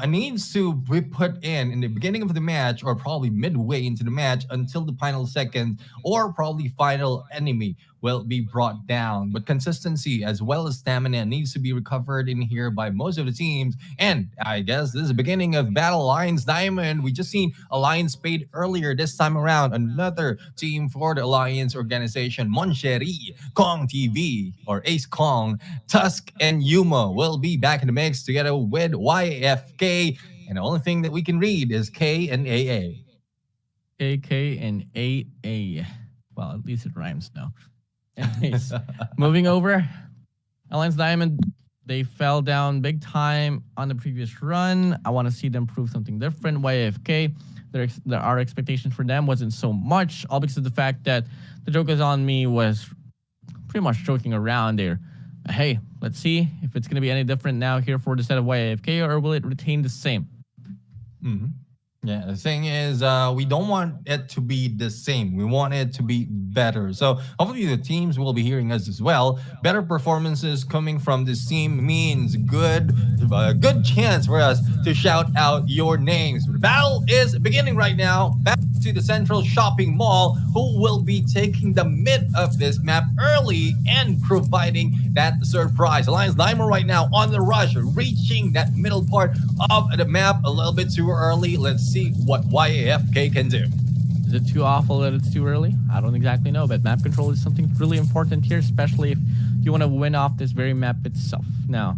needs to be put in the beginning of the match or probably midway into the match until the final second or probably final enemy will be brought down. But consistency as well as stamina needs to be recovered in here by most of the teams. And I guess this is the beginning of Battle Alliance Diamond. We just seen Alliance Spade earlier this time around. Another team for the Alliance organization, Moncherie, Kong TV, or Ace Kong, Tusk, and Yuma will be back in the mix together with YFK. And the only thing that we can read is K and AA. AK and AA. Well, at least it rhymes now. Anyways, moving over, Alliance Diamond, they fell down big time on the previous run. I want to see them prove something different. YFK, our expectations for them wasn't so much, all because of the fact that The Joke Is On Me was pretty much joking around there. Hey, let's see if it's going to be any different now here for the set of YFK, or will it retain the same? Yeah, the thing is, we don't want it to be the same. We want it to be better. So hopefully the teams will be hearing us as well. Better performances coming from this team means good chance for us to shout out your names. The battle is beginning right now. Back to the Central Shopping Mall, who will be taking the mid of this map early and providing that surprise. Alliance Diamond right now on the rush, reaching that middle part of the map a little bit too early. Let's see what YAFK can do. Is it too awful that it's too early? I don't exactly know, but map control is something really important here, especially if you want to win off this very map itself. Now,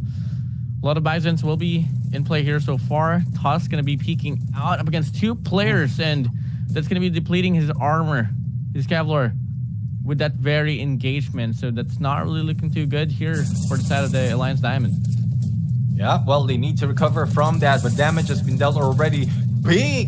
a lot of Bisons will be in play here so far. Tusk going to be peeking out up against 2 players, and that's going to be depleting his armor, his Kevlar, with that very engagement. So that's not really looking too good here for the side of the Alliance Diamond. Yeah, well, they need to recover from that, but damage has been dealt already,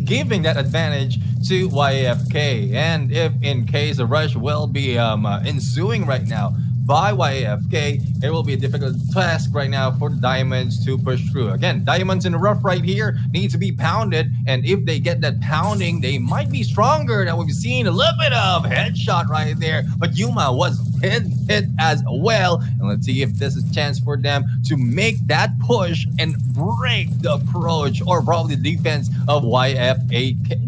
giving that advantage to YFK. And if in case a rush will be ensuing right now by YFK, it will be a difficult task right now for the Diamonds to push through. Again, Diamonds in the rough right here need to be pounded, and if they get that pounding, they might be stronger. That we've seen a little bit of headshot right there, but Yuma was hit as well. And let's see if this is a chance for them to make that push and break the approach or probably the defense of YAFK.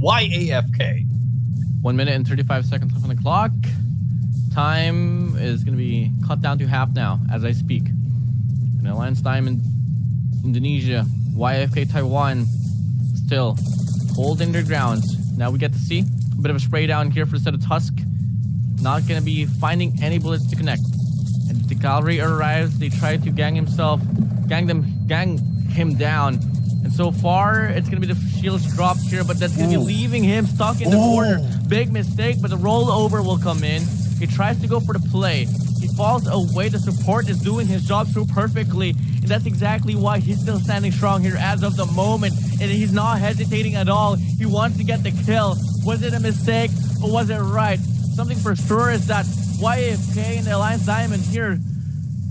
1 minute and 35 seconds left on the clock. Time is going to be cut down to half now as I speak. And Alliance Diamond, Indonesia, YFK Taiwan still holding their grounds. Now we get to see a bit of a spray down here for the set of Tusk. Not going to be finding any bullets to connect. And the cavalry arrives. They try to gang him down. And so far, it's going to be the shields dropped here, but that's going to be leaving him stuck in the corner. Big mistake, but the rollover will come in. He tries to go for the play. He falls away. The support is doing his job so perfectly. And that's exactly why he's still standing strong here as of the moment. And he's not hesitating at all. He wants to get the kill. Was it a mistake or was it right? Something for sure is that YFK and the Alliance Diamond here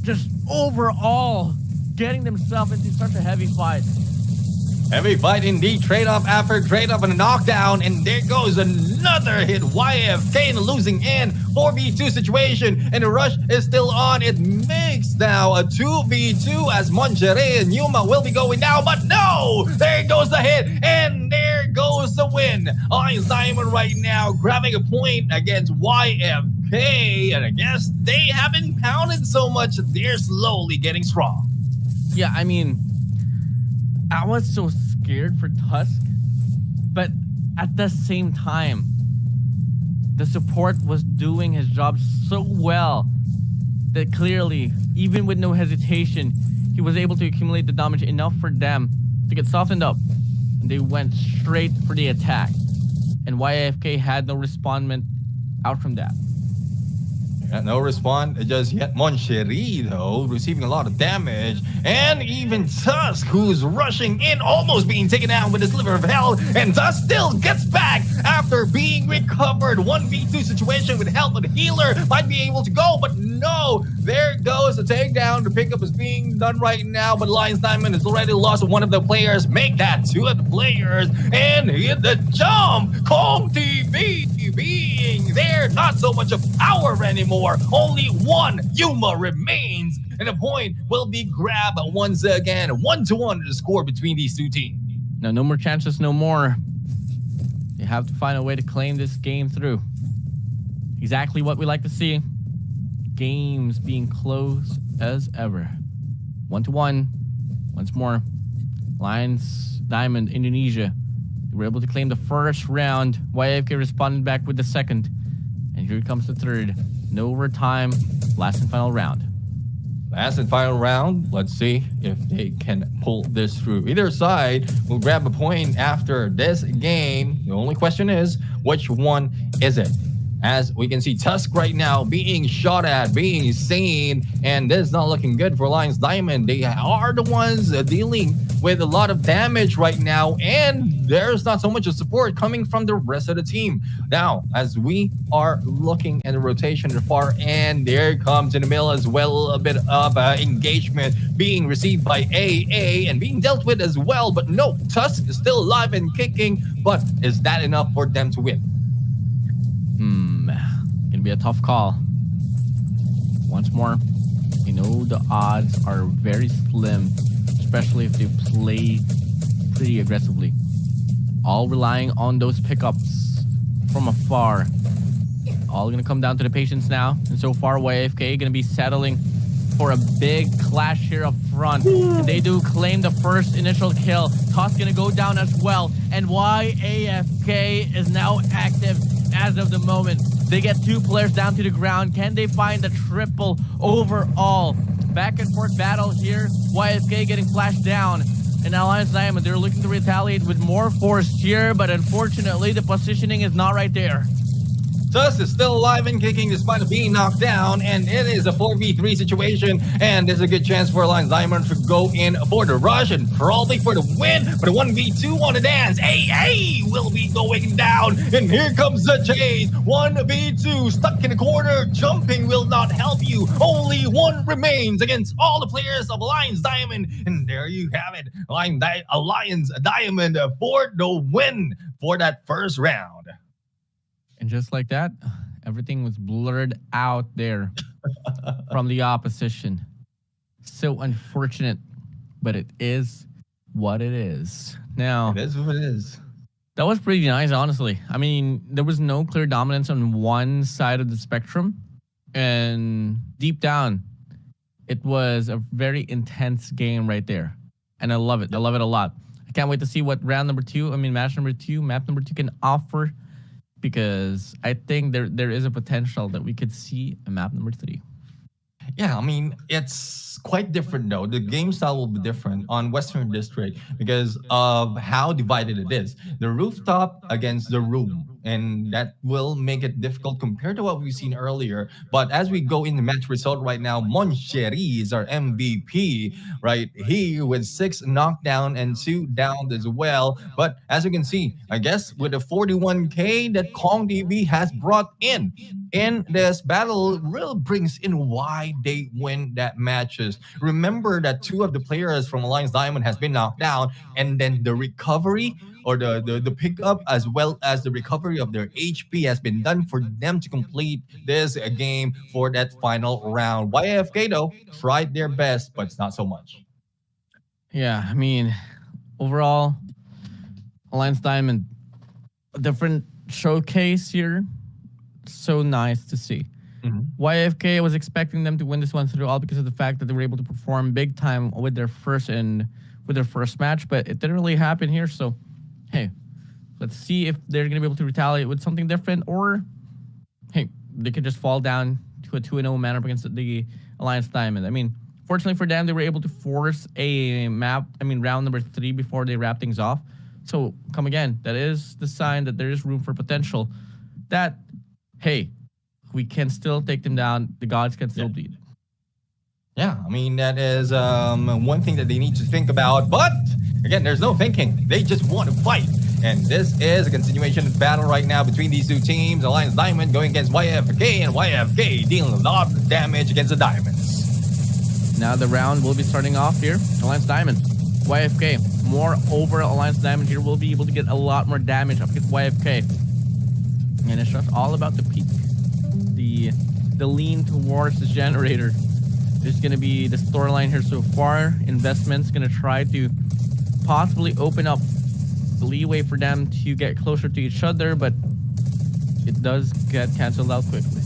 just overall getting themselves into such a heavy fight. Heavy fight indeed. Trade-off after trade-off and a knockdown. And there goes another hit. YFK in the losing end. 4v2 situation. And the rush is still on. It makes now a 2v2 as Monterrey and Yuma will be going down. But no! There goes the hit. And there goes the win. Alliance Diamond right now grabbing a point against YFK. And I guess they haven't pounded so much. They're slowly getting strong. Yeah, I mean, I was so scared for Tusk, but at the same time, the support was doing his job so well that clearly, even with no hesitation, he was able to accumulate the damage enough for them to get softened up. And they went straight for the attack. And YFK had no respondment out from that. No response just yet. Moncherry, though, receiving a lot of damage. And even Tusk, who's rushing in, almost being taken out with a sliver of health. And Tusk still gets back after being recovered. 1v2 situation with help of the healer. Might be able to go, but no. There goes the takedown. The pickup is being done right now, but Alliance Diamond has already lost one of the players. Make that two of the players. And hit the jump. Kong TV being there. Not so much of power anymore. Only one Yuma remains, and a point will be grabbed once again. 1-1 the score between these two teams. Now, no more chances, no more. They have to find a way to claim this game through. Exactly what we like to see. Games being close as ever. 1-1. Once more. Alliance Diamond, Indonesia. They were able to claim the first round. YFK responded back with the second. And here comes the third. No overtime. Last and final round. Last and final round. Let's see if they can pull this through. Either side will grab a point after this game. The only question is, which one is it? As we can see, Tusk right now being shot at, being seen, and this is not looking good for Alliance Diamond. They are the ones dealing with a lot of damage right now, and there's not so much of support coming from the rest of the team. Now, as we are looking at the rotation at the far end, there comes in the middle as well a bit of engagement being received by AA and being dealt with as well. But no, Tusk is still alive and kicking, but is that enough for them to win? Gonna be a tough call. Once more, you know the odds are very slim, especially if they play pretty aggressively. All relying on those pickups from afar. All gonna come down to the patience now. And so far, YFK gonna be settling for a big clash here up front. And they do claim the first initial kill. Tusk gonna go down as well. And YAFK is now active as of the moment. They get two players down to the ground. Can they find the triple overall? Back and forth battle here. YFK getting flashed down. And Alliance Diamond, they're looking to retaliate with more force here, but unfortunately, the positioning is not right there. Tusk is still alive and kicking despite being knocked down, and it is a 4v3 situation, and there's a good chance for Alliance Diamond to go in for the rush and probably for the win, but a 1v2 on the dance. AA will be going down, and here comes the chase. 1v2, stuck in the corner, jumping will not help you. Only one remains against all the players of Alliance Diamond, and there you have it. Alliance Diamond for the win for that first round. And just like that, everything was blurred out there from the opposition. So unfortunate, but it is what it is. Now, It is what it is. that was pretty nice, honestly. I mean, there was no clear dominance on one side of the spectrum. And deep down, it was a very intense game right there. And I love it. I love it a lot. I can't wait to see what map number 2 can offer. Because I think there is a potential that we could see a map number 3. Yeah, I mean, it's quite different though. The game style will be different on Western District because of how divided it is. The rooftop against the room. And that will make it difficult compared to what we've seen earlier. But as we go in the match result right now, Moncheri is our MVP right here with 6 knockdown and 2 down as well. But as you can see, I guess with the 41k that Kong TV has brought in this battle really brings in why they win that matches. Remember that 2 of the players from Alliance Diamond has been knocked down, and then the recovery or the pickup as well as the recovery of their HP has been done for them to complete this game for that final round. YFK though tried their best, but it's not so much. Yeah, I mean, overall, Alliance Diamond, a different showcase here. So nice to see. YFK, was expecting them to win this one through all because of the fact that they were able to perform big time with their first match, but it didn't really happen here. So, hey, let's see if they're gonna be able to retaliate with something different, or hey, they could just fall down to a 2-0 manner against the Alliance Diamond. I mean, fortunately for them, they were able to force a round number 3 before they wrap things off. So, come again, that is the sign that there is room for potential. That, hey, we can still take them down. The gods can still bleed. Yeah, I mean, that is one thing that they need to think about. But again, there's no thinking. They just want to fight. And this is a continuation of battle right now between these 2 teams. Alliance Diamond going against YFK, and YFK dealing a lot of damage against the Diamonds. Now the round will be starting off here. Alliance Diamond, YFK. Moreover, Alliance Diamond here will be able to get a lot more damage up against YFK. And it's just all about the peak. The lean towards the generator is going to be the storyline here so far. Investment's going to try to possibly open up the leeway for them to get closer to each other, but it does get canceled out quickly.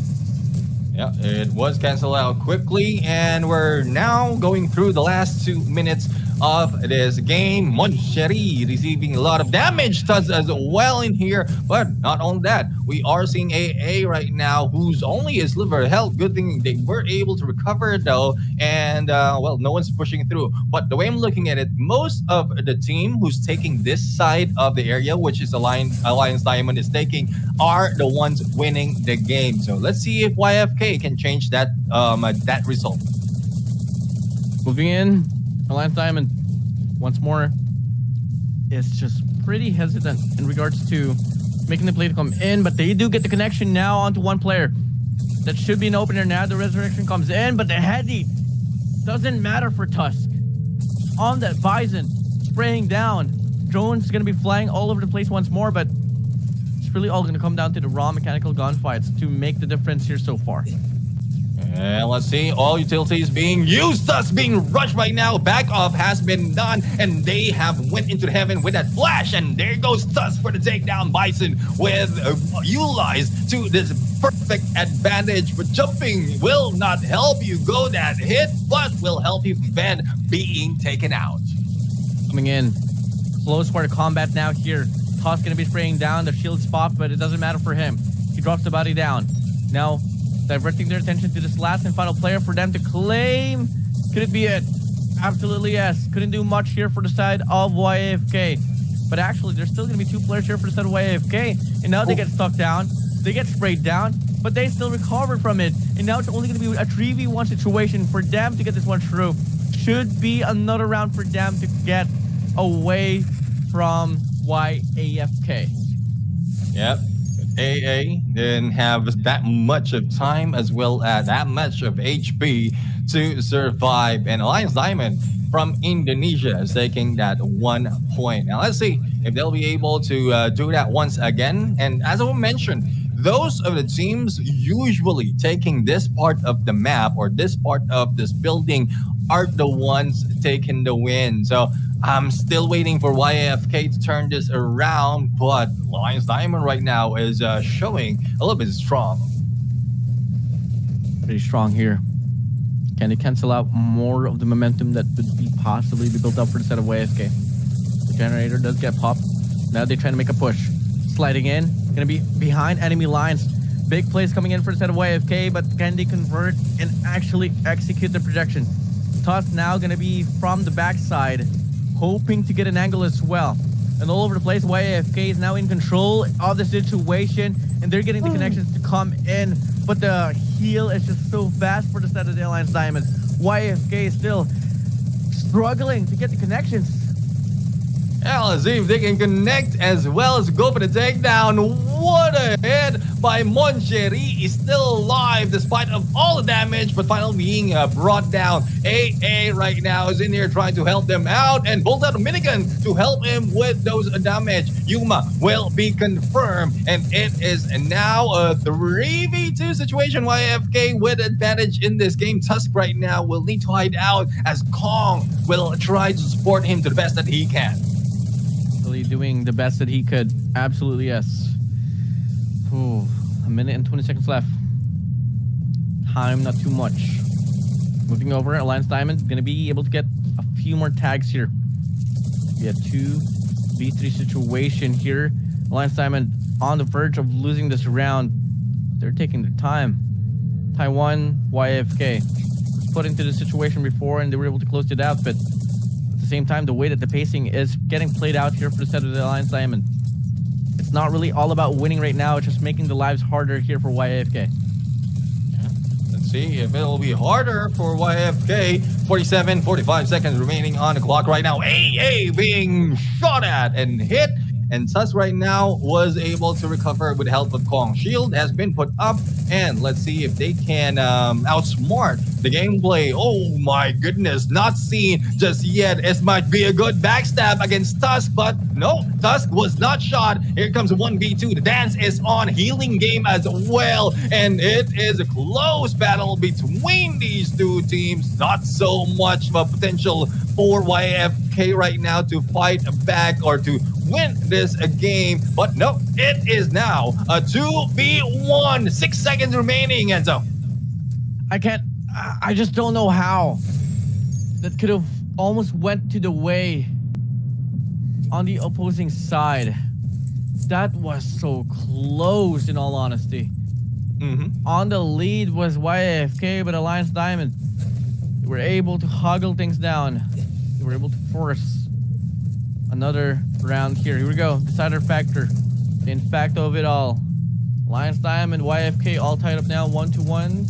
Yeah, it was canceled out quickly, and we're now going through the last 2 minutes of this game. Moncheri receiving a lot of damage as well in here, but not only that, we are seeing AA right now, who's only a sliver of health. Good thing they were able to recover though, and well, no one's pushing through. But the way I'm looking at it, most of the team who's taking this side of the area, which is Alliance Diamond is taking, are the ones winning the game. So let's see if YFK can change that that result. Moving in, Alliance Diamond, once more, is just pretty hesitant in regards to making the play to come in, but they do get the connection now onto one player. That should be an opener now. The resurrection comes in, but the heady doesn't matter for Tusk. On that Bison, spraying down. Drone's going to be flying all over the place once more, but it's really all going to come down to the raw mechanical gunfights to make the difference here so far. And let's see, all utilities being used, thus being rushed right now. Back off has been done, and they have went into heaven with that flash, and there goes Tusk for the takedown. Bison with utilized to this perfect advantage, but jumping will not help you go that hit, but will help you prevent being taken out. Coming in, close part of combat now here. Tusk gonna be spraying down the shield spot, but it doesn't matter for him. He drops the body down. Now, diverting their attention to this last and final player for them to claim. Could it be it? Absolutely yes. Couldn't do much here for the side of YFK. But actually, there's still going to be 2 players here for the side of YFK. And now they get stuck down. They get sprayed down. But they still recover from it. And now it's only going to be a 3v1 situation for them to get this one through. Should be another round for them to get away from YAFK. Yep. AA didn't have that much of time as well as that much of HP to survive, and Alliance Diamond from Indonesia is taking that 1 point. Now let's see if they'll be able to do that once again. And as I mentioned, those of the teams usually taking this part of the map or this part of this building are the ones taking the win. So I'm still waiting for YFK to turn this around, but Lions Diamond right now is showing a little bit strong. Pretty strong here. Can they cancel out more of the momentum that would be possibly be built up for the set of YFK? The generator does get popped. Now they're trying to make a push. Sliding in. Gonna be behind enemy lines. Big plays coming in for the set of YFK, but can they convert and actually execute the projection? Tusk now gonna be from the backside, hoping to get an angle as well. And all over the place, YFK is now in control of the situation, and they're getting the connections to come in. But the heal is just so fast for the set of the Alliance Diamond. YFK is still struggling to get the connections. Yeah, let's see if they can connect as well as go for the takedown. What a hit by Moncherry. He's still alive despite of all the damage, but finally being brought down. AA right now is in here trying to help them out and pulls out a minigun to help him with those damage. Yuma will be confirmed, and it is now a 3v2 situation. YFK with advantage in this game. Tusk right now will need to hide out as Kong will try to support him to the best that he can. Really doing the best that he could. Absolutely, yes. Ooh, a minute and 20 seconds left. Time, not too much. Moving over, Alliance Diamond gonna be able to get a few more tags here. We have 2v3 situation here. Alliance Diamond on the verge of losing this round. They're taking their time. Taiwan, YFK was put into the situation before and they were able to close it out, but at the same time, the way that the pacing is getting played out here for the set of the Alliance Diamond, it's not really all about winning right now. It's just making the lives harder here for YFK. Yeah. Let's see if it'll be harder for YFK. 45 seconds remaining on the clock right now. AA being shot at and hit. And Tusk right now was able to recover with the help of Kong. Shield has been put up, and let's see if they can outsmart the gameplay. Oh my goodness, not seen just yet. It might be a good backstab against Tusk, but no, Tusk was not shot. Here comes a 1v2. The dance is on. Healing game as well, and it is a close battle between these two teams. Not so much of a potential for YFK right now to fight back or to win this game, but no, it is now a 2v1. 6 seconds remaining, and so I just don't know how that could have almost went to the way on the opposing side. That was so close, in all honesty. On the lead was YFK, but Alliance Diamond, they were able to hoggle things down. They were able to force another round here. Here we go. Decider factor. The in fact of it all. Alliance Diamond, YFK all tied up now 1-1.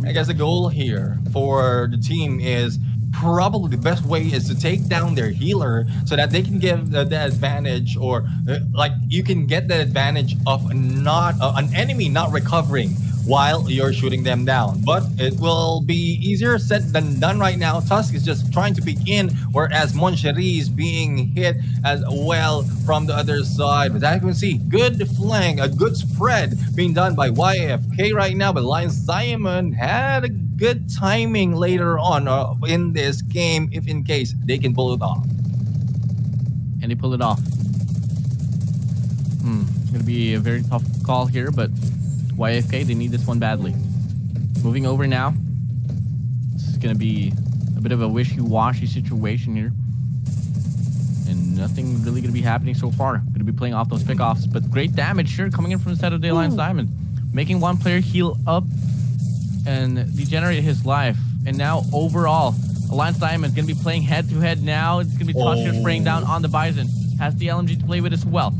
I guess the goal here for the team is probably the best way is to take down their healer so that they can give the advantage, or like you can get the advantage of not an enemy not recovering while you're shooting them down. But it will be easier said than done right now. Tusk is just trying to peek in, whereas Moncherry is being hit as well from the other side. But as you can see, good flank, a good spread being done by YFK right now. But Alliance Diamond had a good timing later on in this game, if in case they can pull it off. And they pull it off. It's going to be a very tough call here, but YFK, they need this one badly. Moving over now. This is going to be a bit of a wishy-washy situation here. And nothing really going to be happening so far. Going to be playing off those pickoffs. But great damage here coming in from the set of the Alliance Diamond. Making one player heal up and degenerate his life. And now overall, Alliance Diamond is going to be playing head-to-head now. It's going to be Tasha spraying down on the Bison. Has the LMG to play with as well.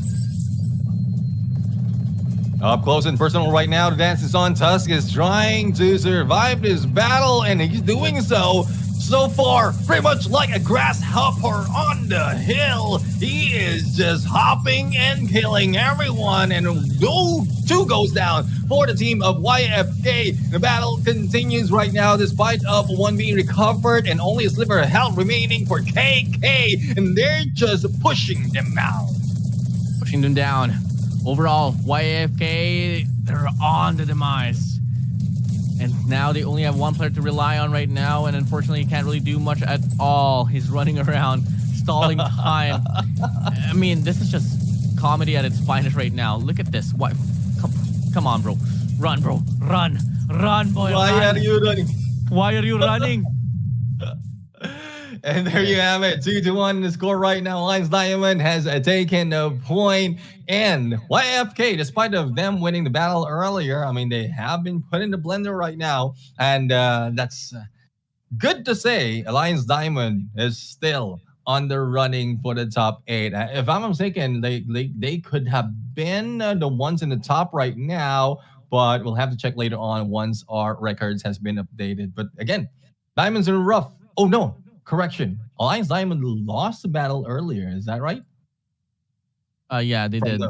Up close and personal right now, the dance is on. Tusk is trying to survive this battle, and he's doing so far pretty much like a grasshopper on the hill. He is just hopping and killing everyone, and two goes down for the team of YFK. The battle continues right now despite of one being recovered and only a sliver of health remaining for KK, and they're just pushing them out. pushing them down. Overall, YFK, they're on the demise. And now they only have one player to rely on right now, and unfortunately he can't really do much at all. He's running around, stalling time. I mean, this is just comedy at its finest right now. Look at this. Why? Come on, bro. Run, bro. Run. Run, boy. Why run. are you running? Why are you running? And there you have it. 2-1 the score right now. Alliance Diamond has taken a point. And YFK, despite of them winning the battle earlier, I mean, they have been put in the blender right now. And that's good to say. Alliance Diamond is still on the running for the top 8. If I'm mistaken, they could have been the ones in the top right now. But we'll have to check later on once our records has been updated. But again, Diamonds are rough. Oh, no. Correction. Alliance Diamond lost the battle earlier. Is that right? Yeah, they did.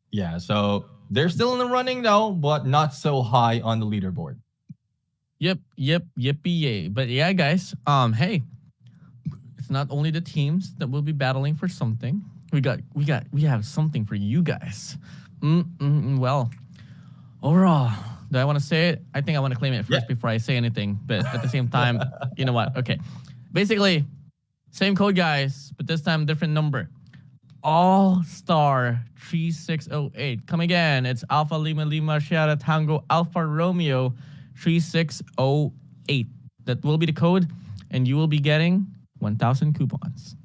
Yeah, so they're still in the running though, but not so high on the leaderboard. Yippee yay. But yeah, guys, hey, it's not only the teams that will be battling for something. We have something for you guys. Well, overall, do I want to say it? I think I want to claim it first before I say anything. But at the same time, you know what? Okay. Basically, same code, guys, but this time different number. All-Star 3608. Come again. It's Alpha Lima Lima Sierra Tango Alpha Romeo 3608. That will be the code, and you will be getting 1,000 coupons.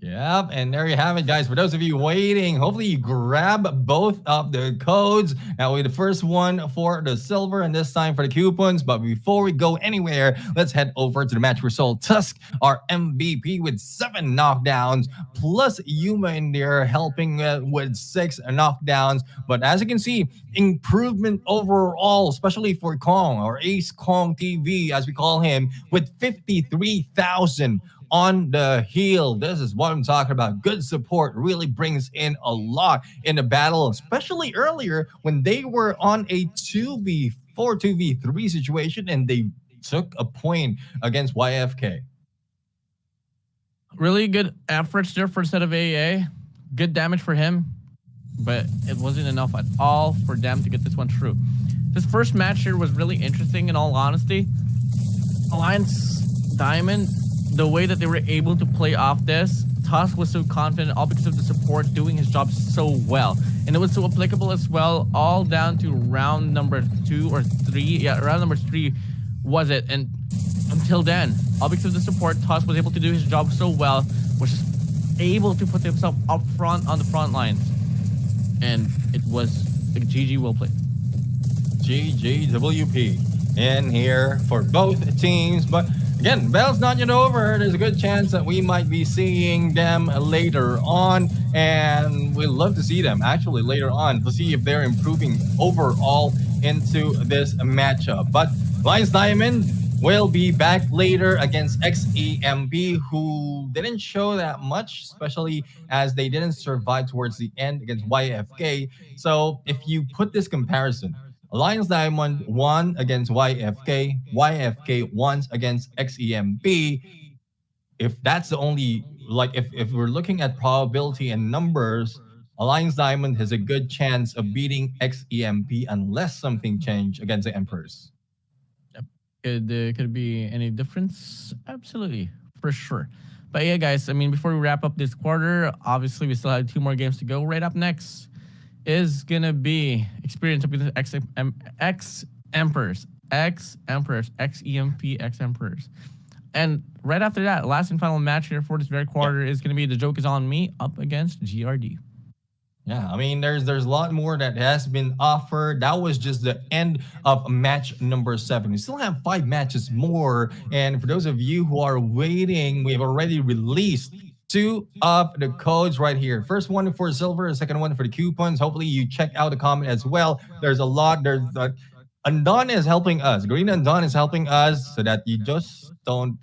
Yep, and there you have it, guys. For those of you waiting, hopefully you grab both of the codes. Now we're the first one for the silver and this time for the coupons. But before we go anywhere, let's head over to the match result. Tusk, our MVP with 7 knockdowns, plus Yuma in there helping with 6 knockdowns. But as you can see, improvement overall, especially for Kong, or Ace Kong TV, as we call him, with 53,000 on the heel. This is what I'm talking about. Good support really brings in a lot in the battle, especially earlier when they were on a 2v4, 2v3 situation and they took a point against YFK. Really good efforts there for a set of AA. Good damage for him, but it wasn't enough at all for them to get this one through. This first match here was really interesting in all honesty. Alliance Diamond, the way that they were able to play off this, Tusk was so confident, all because of the support doing his job so well. And it was so applicable as well, all down to round number 2 or 3. Yeah, round number 3 was it. And until then, all because of the support, Tusk was able to do his job so well, was just able to put himself up front on the front lines. And it was a GG well played. GGWP in here for both teams. But again, battle's not yet over. There's a good chance that we might be seeing them later on. And we'd love to see them actually later on to see if they're improving overall into this matchup. But Alliance Diamond will be back later against XEMP, who didn't show that much, especially as they didn't survive towards the end against YFK. So if you put this comparison, Alliance Diamond won against YFK, YFK won against XEMP. If that's the only, like, if we're looking at probability and numbers, Alliance Diamond has a good chance of beating XEMP unless something changed against the Emperors. Could it be any difference? Absolutely, for sure. But yeah, guys, I mean, before we wrap up this quarter, obviously we still have 2 more games to go. Right up next is gonna be Experience with the X-Emperors, XEMP X-Emperors. And right after that, last and final match here for this very quarter is gonna be The Joke Is On Me up against GRD. Yeah, I mean, there's a lot more that has been offered. That was just the end of match number 7. We still have 5 matches more. And for those of you who are waiting, we've already released 2 of the codes right here. First one for silver, second one for the coupons. Hopefully you check out the comment as well. There's a lot. There's Andon is helping us. Garena and Don is helping us so that you just don't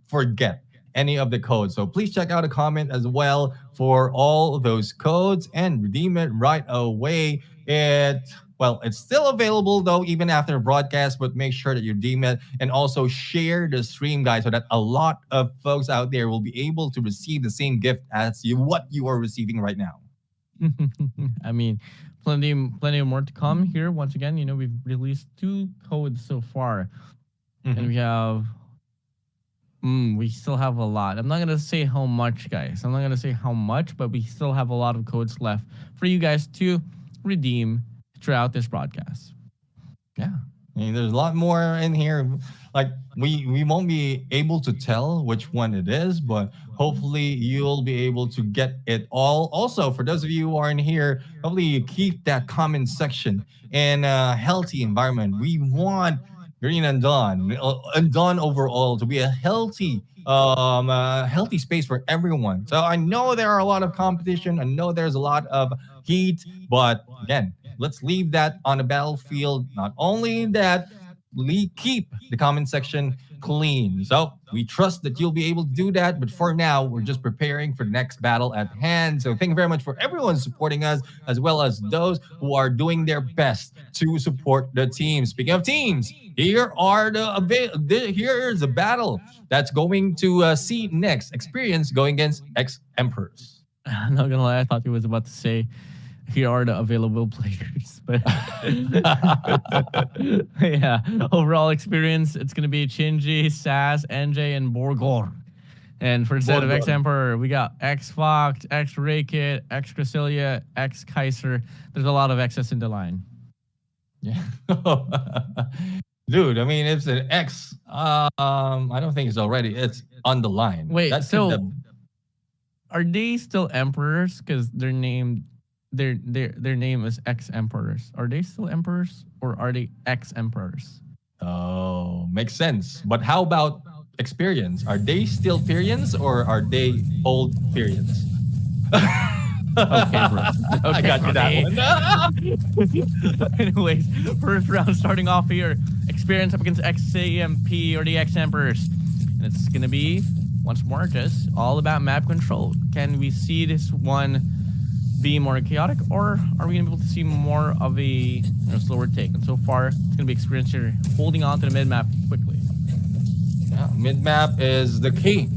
forget any of the codes. So please check out a comment as well for all those codes and redeem it right away. It's still available though, even after the broadcast, but make sure that you redeem it and also share the stream, guys, so that a lot of folks out there will be able to receive the same gift as what you are receiving right now. I mean, plenty more to come here. Once again, we've released 2 codes so far, and we still have a lot. I'm not gonna say how much, guys. I'm not gonna say how much, but we still have a lot of codes left for you guys to redeem throughout this broadcast. Yeah. I mean, there's a lot more in here. Like we won't be able to tell which one it is, but hopefully you'll be able to get it all. Also, for those of you who aren't here, hopefully you keep that comment section in a healthy environment. We want Green and Dawn overall to be a healthy space for everyone. So I know there are a lot of competition. I know there's a lot of heat, but again, let's leave that on the battlefield. Not only that, keep the comment section clean. So we trust that you'll be able to do that. But for now, we're just preparing for the next battle at hand. So thank you very much for everyone supporting us, as well as those who are doing their best to support the team. Speaking of teams, here's the battle that's going to see next. Experience going against X-Emperors. I'm not gonna lie, I thought he was about to say, here are the available players. But yeah, overall experience, it's going to be Shinji, Sass, NJ, and Borgor. And for the set of X-Emperor, we got X-Fox, X-Raykit, X-Gracilia, X-Kaiser. There's a lot of X's in the line. Yeah. Dude, I mean, it's an X. I don't think it's on the line. Wait, are they still emperors? Because their name is X-Emperors. Are they still emperors or are they X-Emperors? Oh, makes sense. But how about experience? Are they still Pyrians or are they old Pyrians? Okay, bro. Okay, I got you that one. Anyways, first round starting off here. Experience up against XAMP or the X-Emperors. And it's going to be, once more, just all about map control. Can we see this one be more chaotic, or are we going to be able to see more of a slower take? And so far, it's going to be experience here holding on to the mid-map quickly. Yeah, mid-map is the key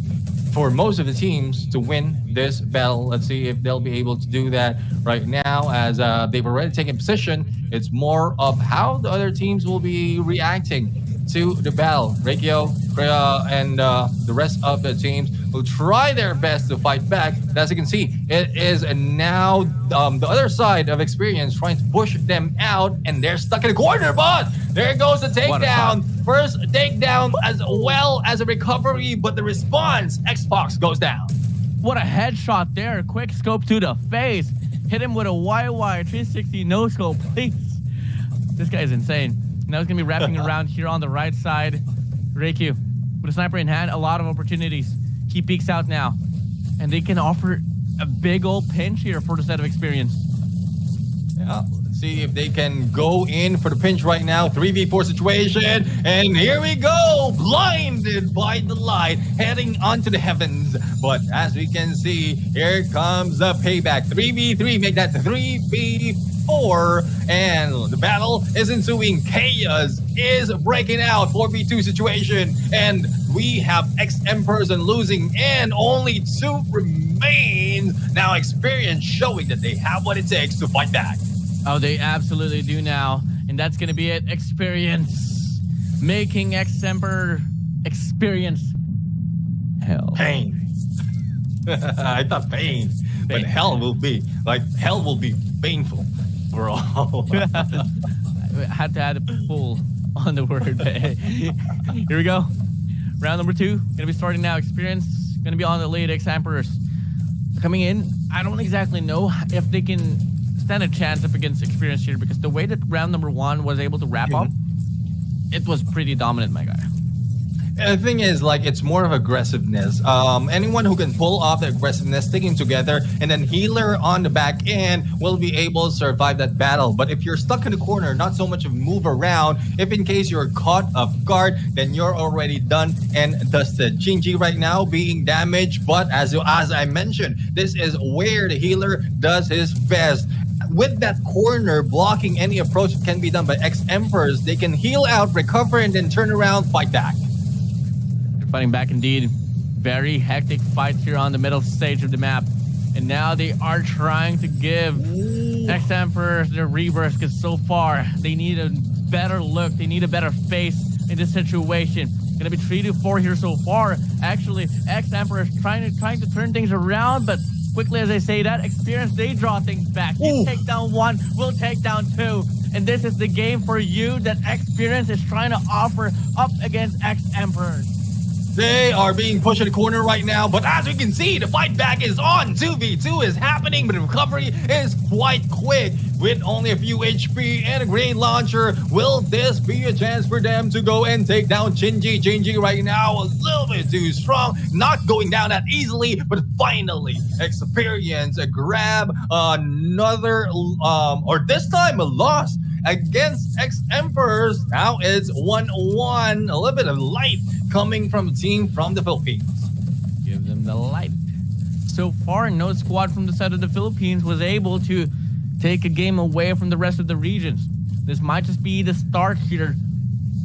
for most of the teams to win this battle. Let's see if they'll be able to do that right now, as they've already taken position. It's more of how the other teams will be reacting to the battle. Reikyo, Kreia, and the rest of the teams will try their best to fight back. As you can see, it is now the other side of experience trying to push them out, and they're stuck in the corner, but there goes the takedown. First takedown as well as a recovery, but the response, X-Fox goes down. What a headshot there. Quick scope to the face. Hit him with a YY 360 no scope, please. This guy is insane. Now he's going to be wrapping around here on the right side. Reikyu, with a sniper in hand, a lot of opportunities. He peeks out now. And they can offer a big old pinch here for the set of experience. Yeah, let's see if they can go in for the pinch right now. 3v4 situation. And here we go. Blinded by the light, heading onto the heavens. But as we can see, here comes the payback. 3v3, make that 3v4. And the battle is ensuing. Chaos is breaking out. 4v2 situation. And we have X-Emperors and losing, and only 2 remain. Now experience showing that they have what it takes to fight back. Oh, they absolutely do now. And that's going to be it. Experience. Making X-Emperor experience hell. Pain. I thought pain. But hell will be painful for all. I had to add a pull on the word. Here we go. Round number 2. Going to be starting now. Experience going to be on the lead. X-Emperors coming in. I don't exactly know if they can stand a chance up against experience here, because the way that round number 1 was able to wrap up, it was pretty dominant, my guy. The thing is, like, it's more of aggressiveness. Anyone who can pull off the aggressiveness, sticking together, and then healer on the back end will be able to survive that battle. But if you're stuck in the corner, not so much of move around, if in case you're caught off guard, then you're already done and dusted. Shinji right now being damaged, but as I mentioned, this is where the healer does his best. With that corner blocking any approach that can be done by X-Emperors, they can heal out, recover, and then turn around, fight back. Fighting back indeed. Very hectic fight here on the middle stage of the map. And now they are trying to give X-Emperors their reverse, because so far they need a better look. They need a better face in this situation. Gonna be 3-4 here so far. Actually, X-Emperors trying to turn things around, but quickly as I say that, Experience, they draw things back. You take down one, we'll take down two. And this is the game for you that Experience is trying to offer up against X-Emperors. They are being pushed in the corner right now, but as we can see, the fight back is on. 2v2 is happening, but the recovery is quite quick. With only a few HP and a grenade launcher, will this be a chance for them to go and take down Shinji? Shinji right now a little bit too strong, not going down that easily, but finally, Experience grab another, or this time a loss against X-Emperors. Now it's 1-1, a little bit of light coming from a team from the Philippines. Give them the light. So far, no squad from the side of the Philippines was able to take a game away from the rest of the regions. This might just be the start here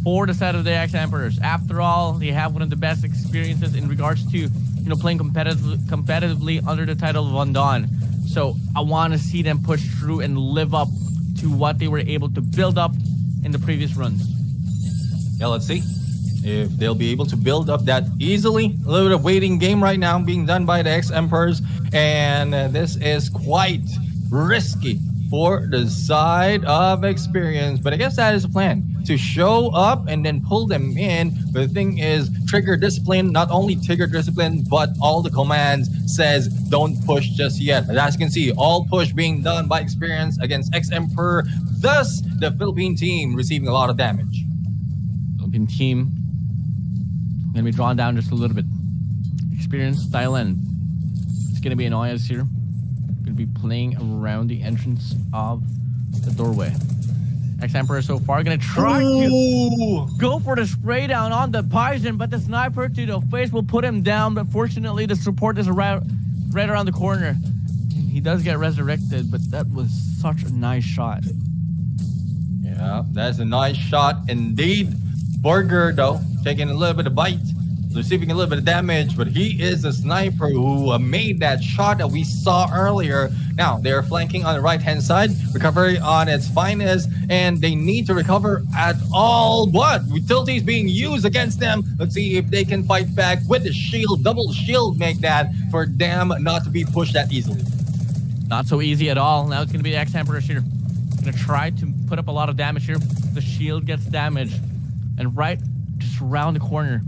for the side of the X-Emperors. After all, they have one of the best experiences in regards to playing competitively under the title of London. So I want to see them push through and live up to what they were able to build up in the previous runs. Yeah, let's see if they'll be able to build up that easily. A little bit of waiting game right now being done by the X-Emperors, and this is quite risky for the side of Experience, but I guess that is the plan, to show up and then pull them in. But the thing is, trigger discipline, not only trigger discipline, but all the commands says don't push just yet. But as you can see, all push being done by Experience against X-Emperor, thus the Philippine team receiving a lot of damage. Philippine team gonna be drawn down just a little bit. Experience, Thailand. It's gonna be Anoyas here. Gonna be playing around the entrance of the doorway. X-Emperor so far gonna try to go for the spray down on the Bison, but the sniper to the face will put him down. But fortunately, the support is right around the corner. And he does get resurrected, but that was such a nice shot. Yeah, that's a nice shot indeed. Burger, though, taking a little bit of bite, receiving a little bit of damage, but he is a sniper who made that shot that we saw earlier. Now, they're flanking on the right-hand side, recovery on its finest, and they need to recover at all. What? Utilities being used against them. Let's see if they can fight back with the shield. Double shield make that for them not to be pushed that easily. Not so easy at all. Now it's going to be the X-Emperor here. Going to try to put up a lot of damage here. The shield gets damaged. And right just around the corner,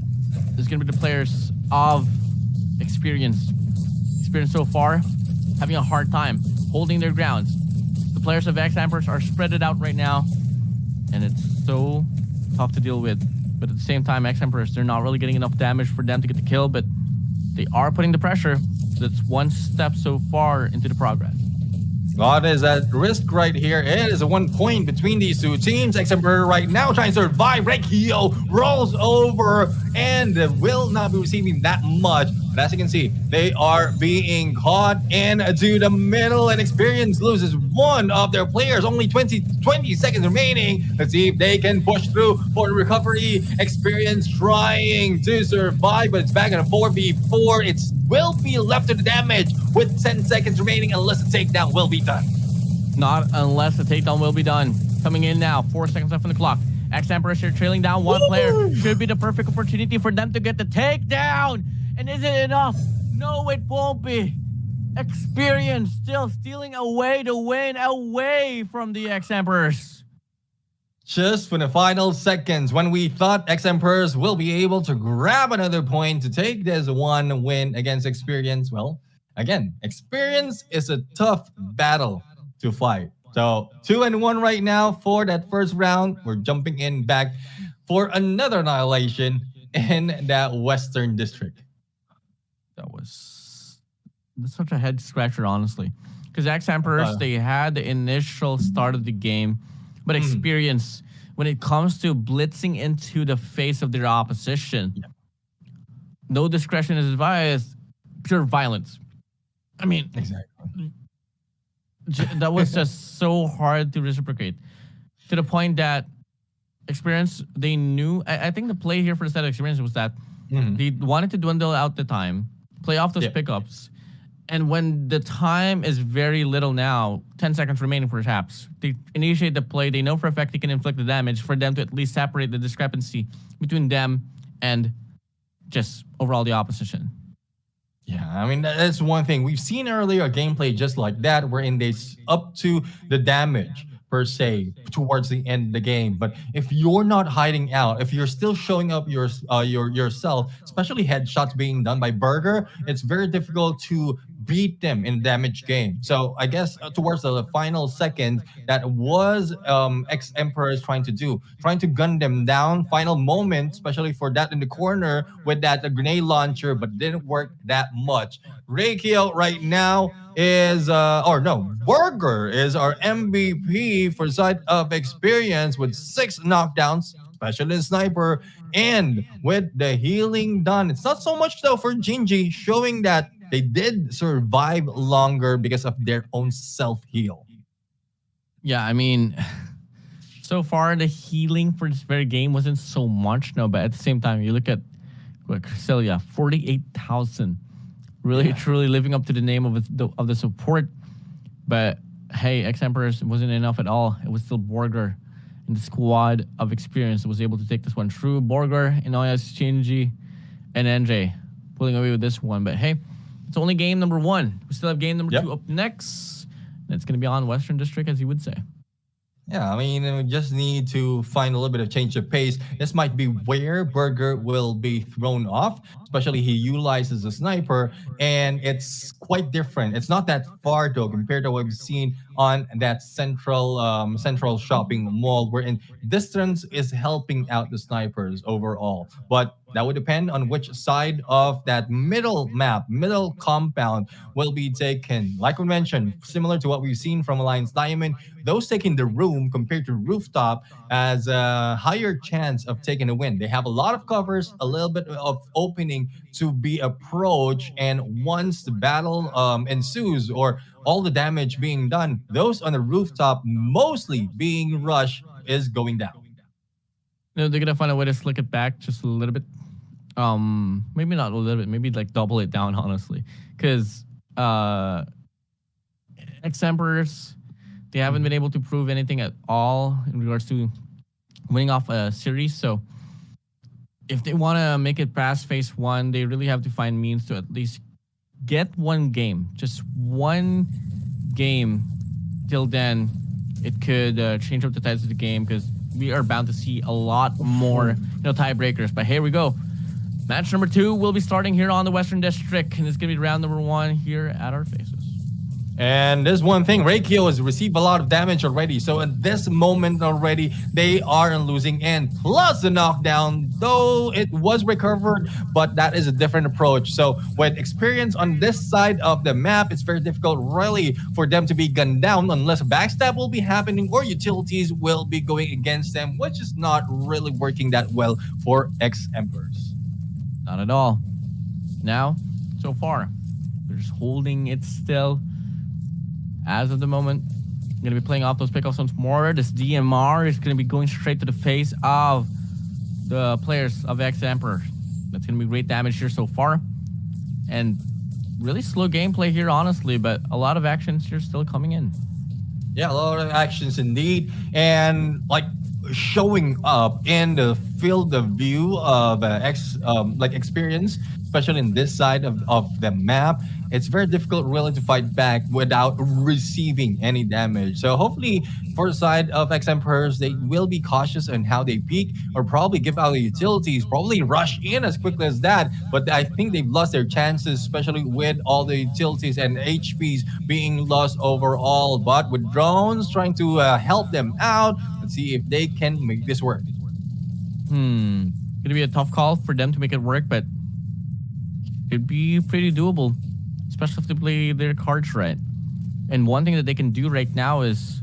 there's going to be the players of Experience. Experience so far having a hard time holding their grounds. The players of X-Emperors are spread it out right now, and it's so tough to deal with. But at the same time, X-Emperors, they're not really getting enough damage for them to get the kill, but they are putting the pressure. So that's one step so far into the progress. God is at risk right here. It is a 1 point between these two teams. X-Emperor right now trying to survive. Rekio rolls over and will not be receiving that much. But as you can see, they are being caught into the middle, and Experience loses one of their players. Only 20 seconds remaining. Let's see if they can push through for the recovery. Experience trying to survive, but it's back in a 4v4. It will be left to the damage with 10 seconds remaining unless the takedown will be done. Not unless the takedown will be done. Coming in now, 4 seconds left on the clock. X-Emperors here trailing down one player. Should be the perfect opportunity for them to get the takedown. And is it enough? No, it won't be. Experience still stealing away the win away from the X-Emperors. Just for the final seconds, when we thought X-Emperors will be able to grab another point to take this one win against Experience, well, again, Experience is a tough battle to fight. So 2-1 right now for that first round. We're jumping in back for another annihilation in that Western District. That was such a head scratcher, honestly. Because X-Emperors, they had the initial start of the game, but Experience, when it comes to blitzing into the face of their opposition, no discretion is advised, pure violence. I mean, Exactly. that was just so hard to reciprocate. To the point that Experience, they knew, I think the play here for the set of Experience was that they wanted to dwindle out the time, play off those pickups, And when the time is very little now, 10 seconds remaining perhaps, they initiate the play. They know for a fact they can inflict the damage for them to at least separate the discrepancy between them and just overall the opposition. Yeah, I mean, that's one thing. We've seen earlier a gameplay just like that, wherein they up to the damage per se towards the end of the game. But if you're not hiding out, if you're still showing up yourself, especially headshots being done by Burger, it's very difficult to beat them in damage game. So I guess towards the final second, that was ex-Emperors trying to gun them down. Final moment, especially for that in the corner with that grenade launcher, but didn't work that much. Reikio right now is Burger is our MVP for side of experience with 6 knockdowns, especially in sniper, and with the healing done. It's not so much though for Gingy, showing that they did survive longer because of their own self-heal. Yeah, I mean, so far the healing for this very game wasn't so much, no, but at the same time, you look at Cecilia, 48,000. Really, truly living up to the name of the support. But hey, ex-Emperors wasn't enough at all. It was still Borger and the squad of experience that was able to take this one through. Borger, Inoyas, Shinji, and NJ pulling away with this one. But hey, it's only game number 1. We still have game number 2 up next. And it's going to be on Western District, as you would say. Yeah, I mean, we just need to find a little bit of change of pace. This might be where Burger will be thrown off, especially he utilizes a sniper, and it's quite different. It's not that far, though, compared to what we've seen on that central shopping mall, wherein distance is helping out the snipers overall. But that would depend on which side of that middle compound will be taken. Like we mentioned, similar to what we've seen from Alliance Diamond, those taking the room compared to rooftop as a higher chance of taking a win. They have a lot of covers, a little bit of opening to be approached, and once the battle ensues or all the damage being done, those on the rooftop mostly being rushed is going down. They're gonna find a way to slick it back just a little bit. Maybe not a little bit, maybe like double it down, honestly. Because ex-Emperors, they haven't been able to prove anything at all in regards to winning off a series. So if they want to make it past phase 1, they really have to find means to at least get one game. Just one game. Till then, it could change up the tides of the game, because we are bound to see a lot more tiebreakers. But here we go. Match number 2 will be starting here on the Western District, and it's going to be round number 1 here at our faces. And there's one thing, Reikio has received a lot of damage already. So at this moment already, they are on losing end. Plus the knockdown, though it was recovered, but that is a different approach. So with experience on this side of the map, it's very difficult really for them to be gunned down unless a backstab will be happening or utilities will be going against them, which is not really working that well for ex-Emperors. Not at all. Now, so far, they're just holding it still. As of the moment, I'm going to be playing off those pickoffs once more. This DMR is going to be going straight to the face of the players of ex-Emperor. That's going to be great damage here so far. And really slow gameplay here, honestly, but a lot of actions here still coming in. Yeah, a lot of actions indeed. And like showing up in the field of view of experience, especially in this side of the map, it's very difficult really to fight back without receiving any damage. So hopefully for the side of ex-Emperors, they will be cautious on how they peek, or probably give out the utilities, probably rush in as quickly as that. But I think they've lost their chances, especially with all the utilities and HPs being lost overall. But with drones trying to help them out, let's see if they can make this work. Gonna be a tough call for them to make it work, but it'd be pretty doable, especially if they play their cards right. And one thing that they can do right now is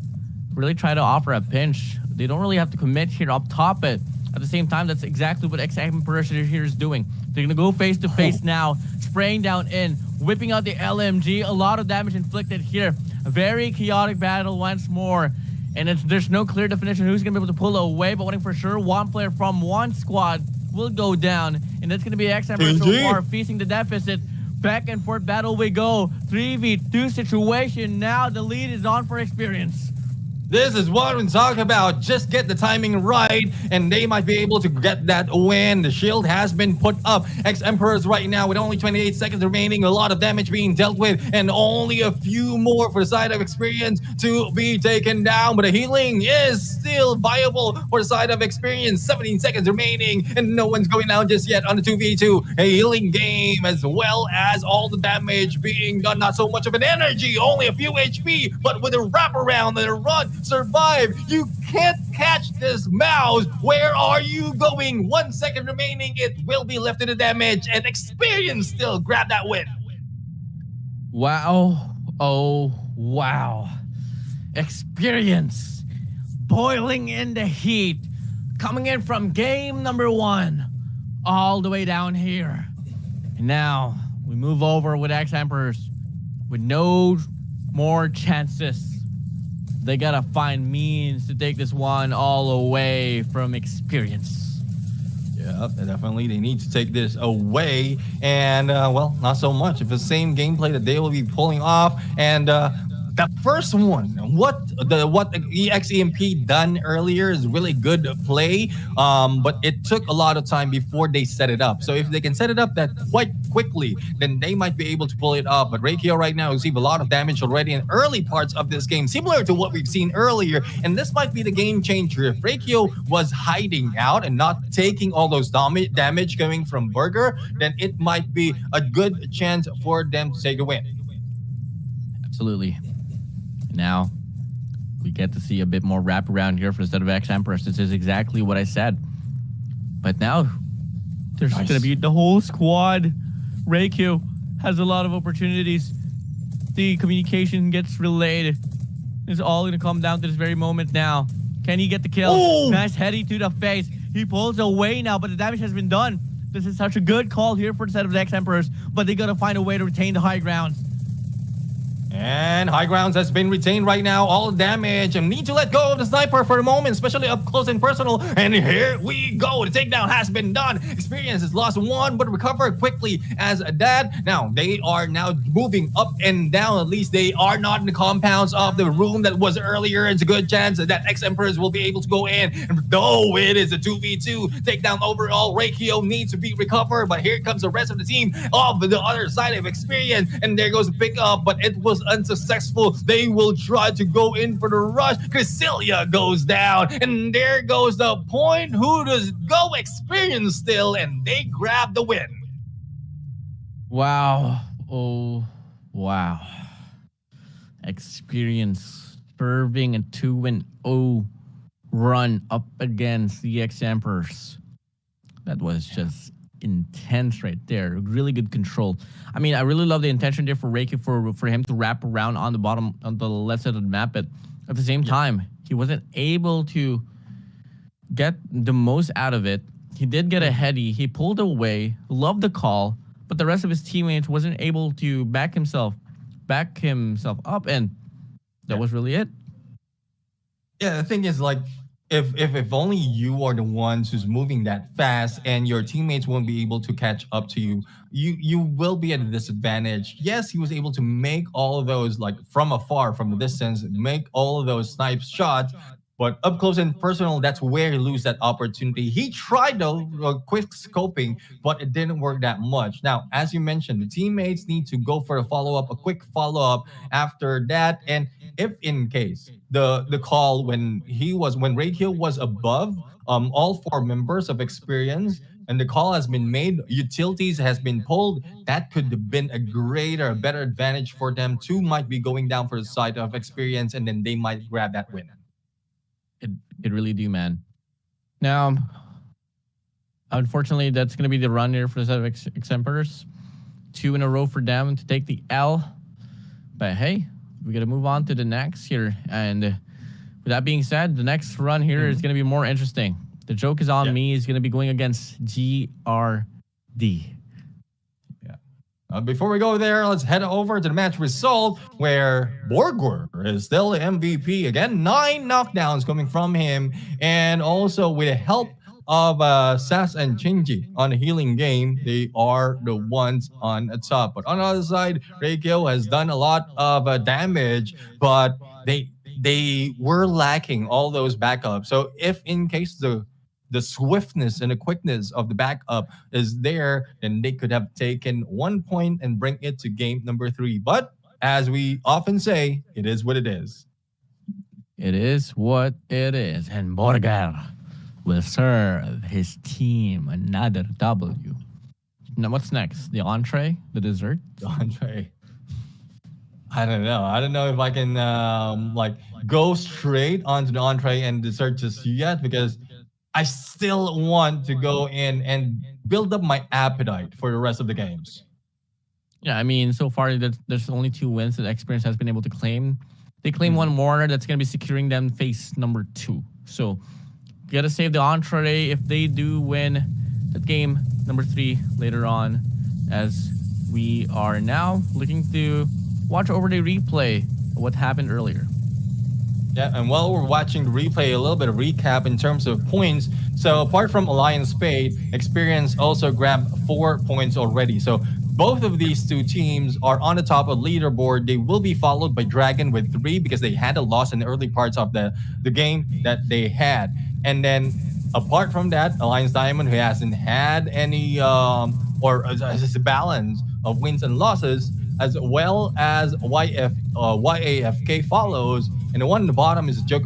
really try to offer a pinch. They don't really have to commit here up top, but at the same time, that's exactly what ex-Emperors here is doing. They're gonna go face to face now, spraying down in, whipping out the LMG. A lot of damage inflicted here. A very chaotic battle once more. And there's no clear definition who's going to be able to pull away, but one thing for sure, one player from one squad will go down. And that's going to be ex-Emperor so far, feasting the deficit. Back and forth battle we go. 3v2 situation. Now the lead is on for Experience. This is what we talk about. Just get the timing right, and they might be able to get that win. The shield has been put up. X-Emperors right now with only 28 seconds remaining. A lot of damage being dealt with, and only a few more for the side of Experience to be taken down. But the healing is still viable for the side of Experience. 17 seconds remaining, and no one's going down just yet on the 2v2. A healing game, as well as all the damage being done. Not so much of an energy, only a few HP, but with a wraparound and a run. Survive. You can't catch this mouse. Where are you going? 1 second remaining. It will be left to the damage, and Experience still grab that win. Wow. Oh, wow. Experience boiling in the heat, coming in from game number 1 all the way down here. And now we move over with X-Emperors with no more chances. They gotta find means to take this one all away from Experience. Yeah, definitely. They need to take this away. And, well, not so much. If it's the same gameplay that they will be pulling off. And the first one, what EXEMP done earlier is really good play. But it took a lot of time before they set it up. So if they can set it up that quite quickly, then they might be able to pull it off. But Reikio right now received a lot of damage already in early parts of this game, similar to what we've seen earlier. And this might be the game changer. If Reikio was hiding out and not taking all those damage coming from Burger, then it might be a good chance for them to take a win. Absolutely. Now we get to see a bit more wraparound here for the set of X-Emperors. This is exactly what I said. But now there's going to be the whole squad. Reikio has a lot of opportunities. The communication gets relayed. It's all going to come down to this very moment now. Can he get the kill? Oh! Nice heady to the face. He pulls away now, but the damage has been done. This is such a good call here for the set of the X-Emperors, but they got to find a way to retain the high ground. And high grounds has been retained right now. All damage, and need to let go of the sniper for the moment, especially up close and personal. And here we go. The takedown has been done. Experience has lost one, but recovered quickly as that. Now they are now moving up and down. At least they are not in the compounds of the room that was earlier. It's a good chance that X-Emperors will be able to go in. And though it is a 2v2 takedown overall, Reikio needs to be recovered. But here comes the rest of the team of the other side of Experience. And there goes the pickup, but it was unsuccessful. They will try to go in for the rush. Crisilia goes down, and there goes the point. Who does go? Experience still, and they grab the win. Wow. Oh, wow. Experience serving a 2-0 run up against the X-Emperors. That was just intense right there. Really good control. I mean, I really love the intention there for Reiki for him to wrap around on the bottom, on the left side of the map, but at the same time, he wasn't able to get the most out of it. He did get a heady. He pulled away, loved the call, but the rest of his teammates wasn't able to back himself up, and that was really it. Yeah, the thing is, like, if only you are the ones who's moving that fast and your teammates won't be able to catch up to you, you will be at a disadvantage. Yes, he was able to make all of those, like, from afar, from the distance, make all of those snipe shots, but up close and personal, that's where you lose that opportunity. He tried, though, quick scoping, but it didn't work that much. Now, as you mentioned, the teammates need to go for a follow-up, a quick follow-up after that. And if in case the call when Reikio was above all 4 members of Experience, and the call has been made, utilities has been pulled, that could have been a better advantage for them. 2 might be going down for the side of Experience, and then they might grab that win. It really do, man. Now, unfortunately, that's going to be the run here for the set of X-Emperors. 2 in a row for them to take the L. But hey, we got to move on to the next here. And with that being said, the next run here is going to be more interesting. The joke is on me. Is going to be going against GRD. Before we go there, let's head over to the match result where Borgwer is still the MVP. Again, 9 knockdowns coming from him. And also with help of Sas and Shinji on the healing game, they are the ones on the top. But on the other side, Reikyo has done a lot of damage, but they were lacking all those backups. So if in case the swiftness and the quickness of the backup is there, then they could have taken 1 point and bring it to game number 3. But as we often say, it is what it is. It is what it is. And Borgar will serve his team another W. Now, what's next? The entree? The dessert? The entree. I don't know. I don't know if I can like go straight onto the entree and dessert just yet, because I still want to go in and build up my appetite for the rest of the games. Yeah, I mean, so far there's only 2 wins that Experience has been able to claim. They claim one more that's going to be securing them phase number 2. So, gotta save the entree if they do win that game number 3 later on, as we are now looking to watch over the replay of what happened earlier. Yeah, and while we're watching the replay, a little bit of recap in terms of points. So apart from Alliance Spade, Experience also grabbed 4 points already. So both of these 2 teams are on the top of the leaderboard. They will be followed by Dragon with 3 because they had a loss in the early parts of the game that they had. And then apart from that, Alliance Diamond, who hasn't had any or as a balance of wins and losses, as well as YAFK follows, and the one on the bottom is Joke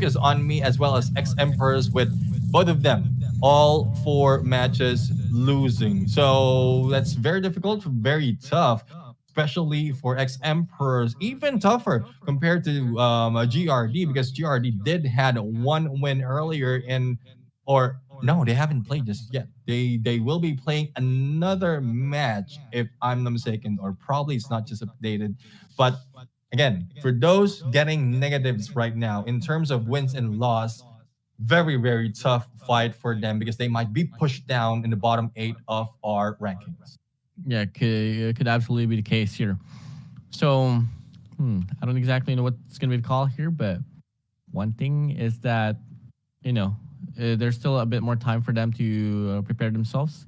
is on me, as well as X Emperors, with both of them all 4 matches losing. So that's very difficult, very tough, especially for X Emperors. Even tougher compared to GRD, because GRD did had 1 win earlier no, they haven't played just yet. They will be playing another match, if I'm not mistaken, or probably it's not just updated. But again, for those getting negatives right now in terms of wins and loss, very, very tough fight for them, because they might be pushed down in the bottom 8 of our rankings. Yeah, it could absolutely be the case here. So, I don't exactly know what's going to be the call here, but one thing is that, there's still a bit more time for them to prepare themselves.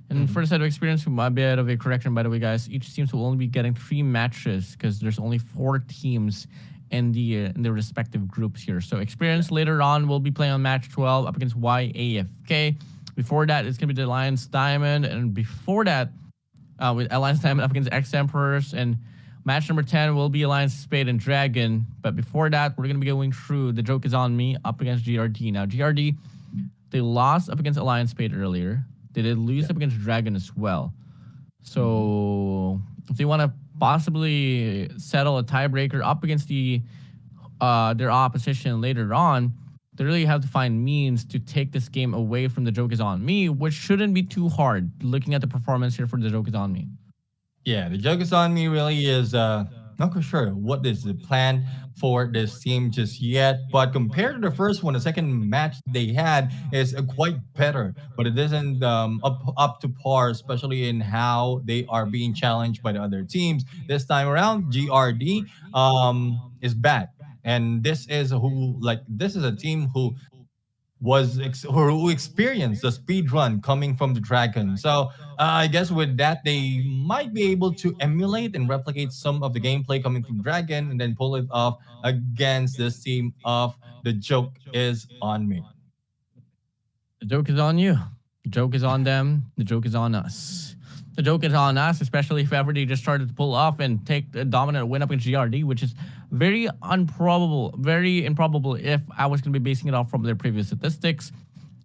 And for the side of Experience, a bit of a correction, by the way, guys. Each team will only be getting 3 matches because there's only 4 teams in the respective groups here. So Experience later on will be playing on match 12 up against YAFK. Before that, it's going to be the Alliance Diamond. And before that, with Alliance Diamond up against X Emperors. And match number 10 will be Alliance Spade and Dragon. But before that, we're going to be going through The Joke is on Me up against GRD. Now, GRD, they lost up against Alliance Spade earlier. They did lose up against Dragon as well. So if they want to possibly settle a tiebreaker up against their opposition later on, they really have to find means to take this game away from The Joke is on Me, which shouldn't be too hard looking at the performance here for The Joke is on Me. Yeah, The Joke is on Me really is not quite sure what is the plan for this team just yet. But compared to the first one, the second match they had is quite better. But it isn't up to par, especially in how they are being challenged by the other teams. This time around, GRD is back. And this is a team who who experienced the speed run coming from the Dragon. So I guess with that, they might be able to emulate and replicate some of the gameplay coming from Dragon and then pull it off against this team of The Joke is on Me. The joke is on you. The joke is on them. The joke is on us. The joke is on us, especially if ever they just started to pull off and take a dominant win up against GRD, which is very improbable if I was going to be basing it off from their previous statistics.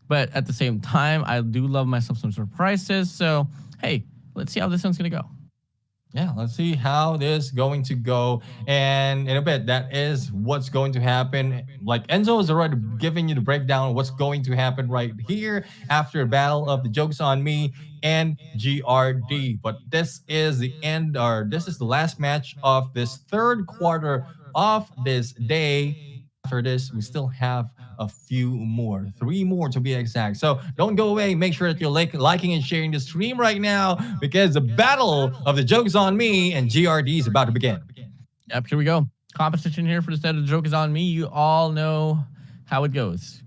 But at the same time, I do love myself some surprises. So, hey, let's see how this one's going to go. Yeah, let's see how this is going to go. And in a bit, that is what's going to happen. Like Enzo is already giving you the breakdown of what's going to happen right here after a battle of The Joke's on Me and GRD. But this is the end, or this is the last match of this third quarter of this day. After this, we still have a few more, 3 more to be exact. So don't go away. Make sure that you're liking and sharing the stream right now, because the battle of The Joke's on Me and GRD is about to begin. Yep, here we go. Competition here for the set of The Joke is on Me. You all know how it goes.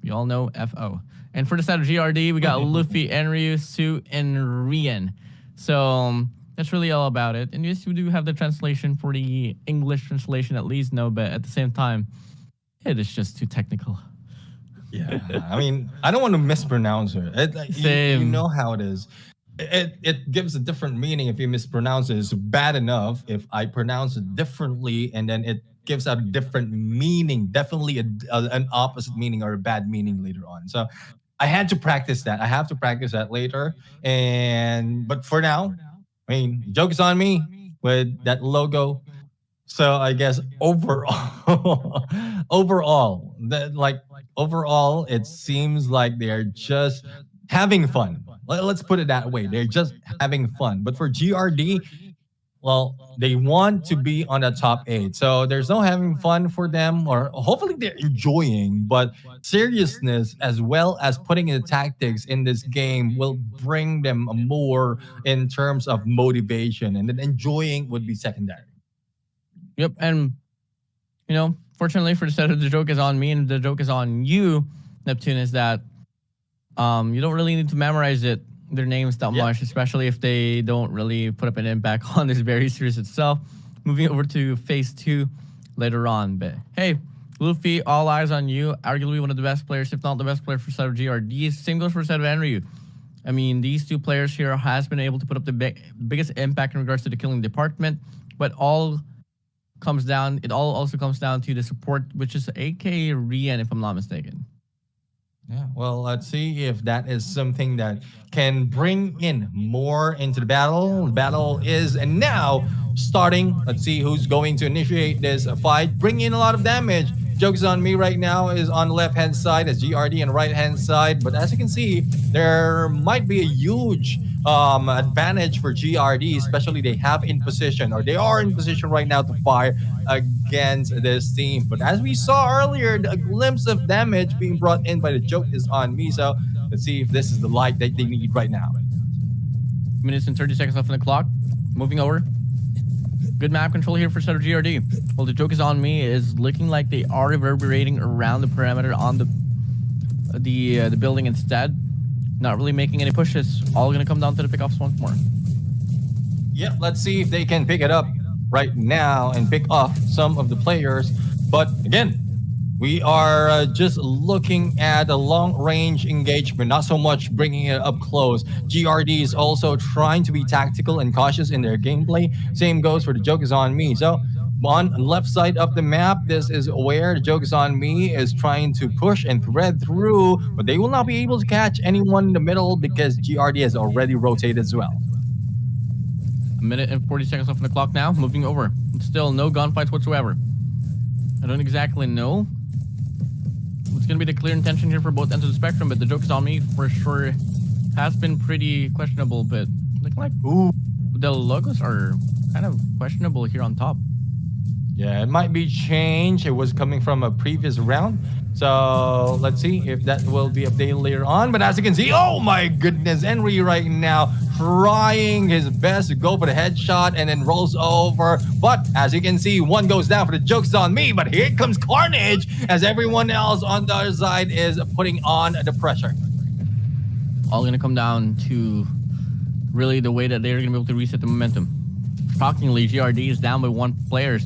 We all know FO. And for the side of GRD, we got Luffy, Enryu, Su, and Rian. So that's really all about it. And yes, we do have the translation for the English translation at least, no, but at the same time, it is just too technical. Yeah, I mean, I don't want to mispronounce her. You know how it is. It gives a different meaning if you mispronounce it. It's bad enough if I pronounce it differently and then it gives out a different meaning, definitely an opposite meaning or a bad meaning later on. So I had to practice that. I have to practice that later. But for now, I mean, joke is on me with that logo. So I guess overall, overall, it seems like they're just having fun. Let's put it that way. They're just having fun. But for GRD, well, they want to be on the top 8. So there's no having fun for them, or hopefully they're enjoying. But seriousness as well as putting in the tactics in this game will bring them more in terms of motivation. And then enjoying would be secondary. Yep, and fortunately for the set of the joke is on me and the joke is on you, Neptune, is that you don't really need to memorize their names that much, especially if they don't really put up an impact on this very series itself. Moving over to phase 2 later on, but hey, Luffy, all eyes on you. Arguably one of the best players, if not the best player for the set of GRD. Same goes for the set of Enryu. I mean, these two players here has been able to put up the biggest impact in regards to the killing department, but it all also comes down to the support, which is AK Rian, if I'm not mistaken. Yeah, well, let's see if that is something that can bring in more into the battle. The battle is now starting. Let's see who's going to initiate this fight. Bring in a lot of damage. Joke's on me right now is on the left-hand side as GRD and right-hand side. But as you can see, there might be a huge advantage for GRD, especially they are in position right now to fire against this team. But as we saw earlier, a glimpse of damage being brought in by the joke is on me. So let's see if this is the light that they need right now. Minutes and 30 seconds left on the clock. Moving over. Good map control here for set of GRD. Well, the joke is on me is looking like they are reverberating around the perimeter on the building instead. Not really making any pushes. All going to come down to the pickoffs once more. Yep, let's see if they can pick it up right now and pick off some of the players. But again, we are just looking at a long-range engagement, not so much bringing it up close. GRD is also trying to be tactical and cautious in their gameplay. Same goes for the joke is on me. So on the left side of the map, this is where the joke is on me is trying to push and thread through, but they will not be able to catch anyone in the middle because GRD has already rotated as well. A minute and 40 seconds left on the clock now. Moving over. Still no gunfights whatsoever. I don't exactly know what's going to be the clear intention here for both ends of the spectrum, but the joke is on me for sure has been pretty questionable, but looking like the logos are kind of questionable here on top. Yeah, it might be changed. It was coming from a previous round. So let's see if that will be updated later on. But as you can see, oh my goodness, Enryu right now trying his best to go for the headshot and then rolls over. But as you can see, one goes down for the joke's on me. But here comes Carnage as everyone else on the other side is putting on the pressure. All going to come down to really the way that they're going to be able to reset the momentum. Shockingly, GRD is down by one player,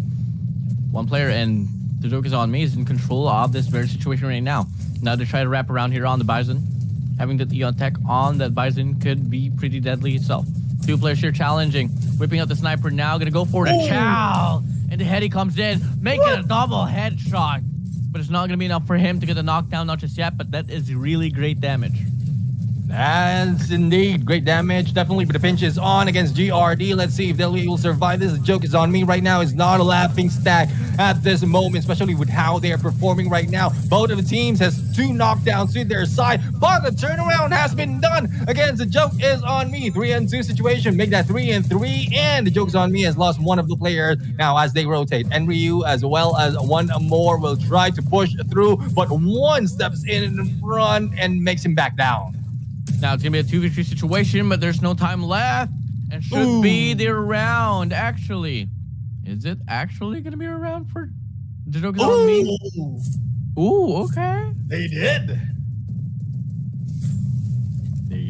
and the joke is on me is in control of this very situation right now. Now they try to wrap around here on the Bison. Having the Eon Tech on that Bison could be pretty deadly itself. Two players here challenging, whipping out the sniper now, gonna go for the chow, and the heady comes in, making a double headshot, but it's not gonna be enough for him to get the knockdown, not just yet, but that is really great damage. That's indeed great damage. Definitely, but the pinch is on against GRD. Let's see if they'll be able to survive this. The joke is on me right now. It's not a laughing stack at this moment, especially with how they are performing right now. Both of the teams has 2 knockdowns to their side, but the turnaround has been done against the joke is on me. 3-2 situation. Make that 3-3, and the joke is on me has lost one of the players now as they rotate. Enryu as well as one more will try to push through, but one steps in front and makes him back down. Now it's going to be a 2v3 situation, but there's no time left. And should be their round, actually. Is it actually going to be a round for the joke is on me? Ooh, okay. They did.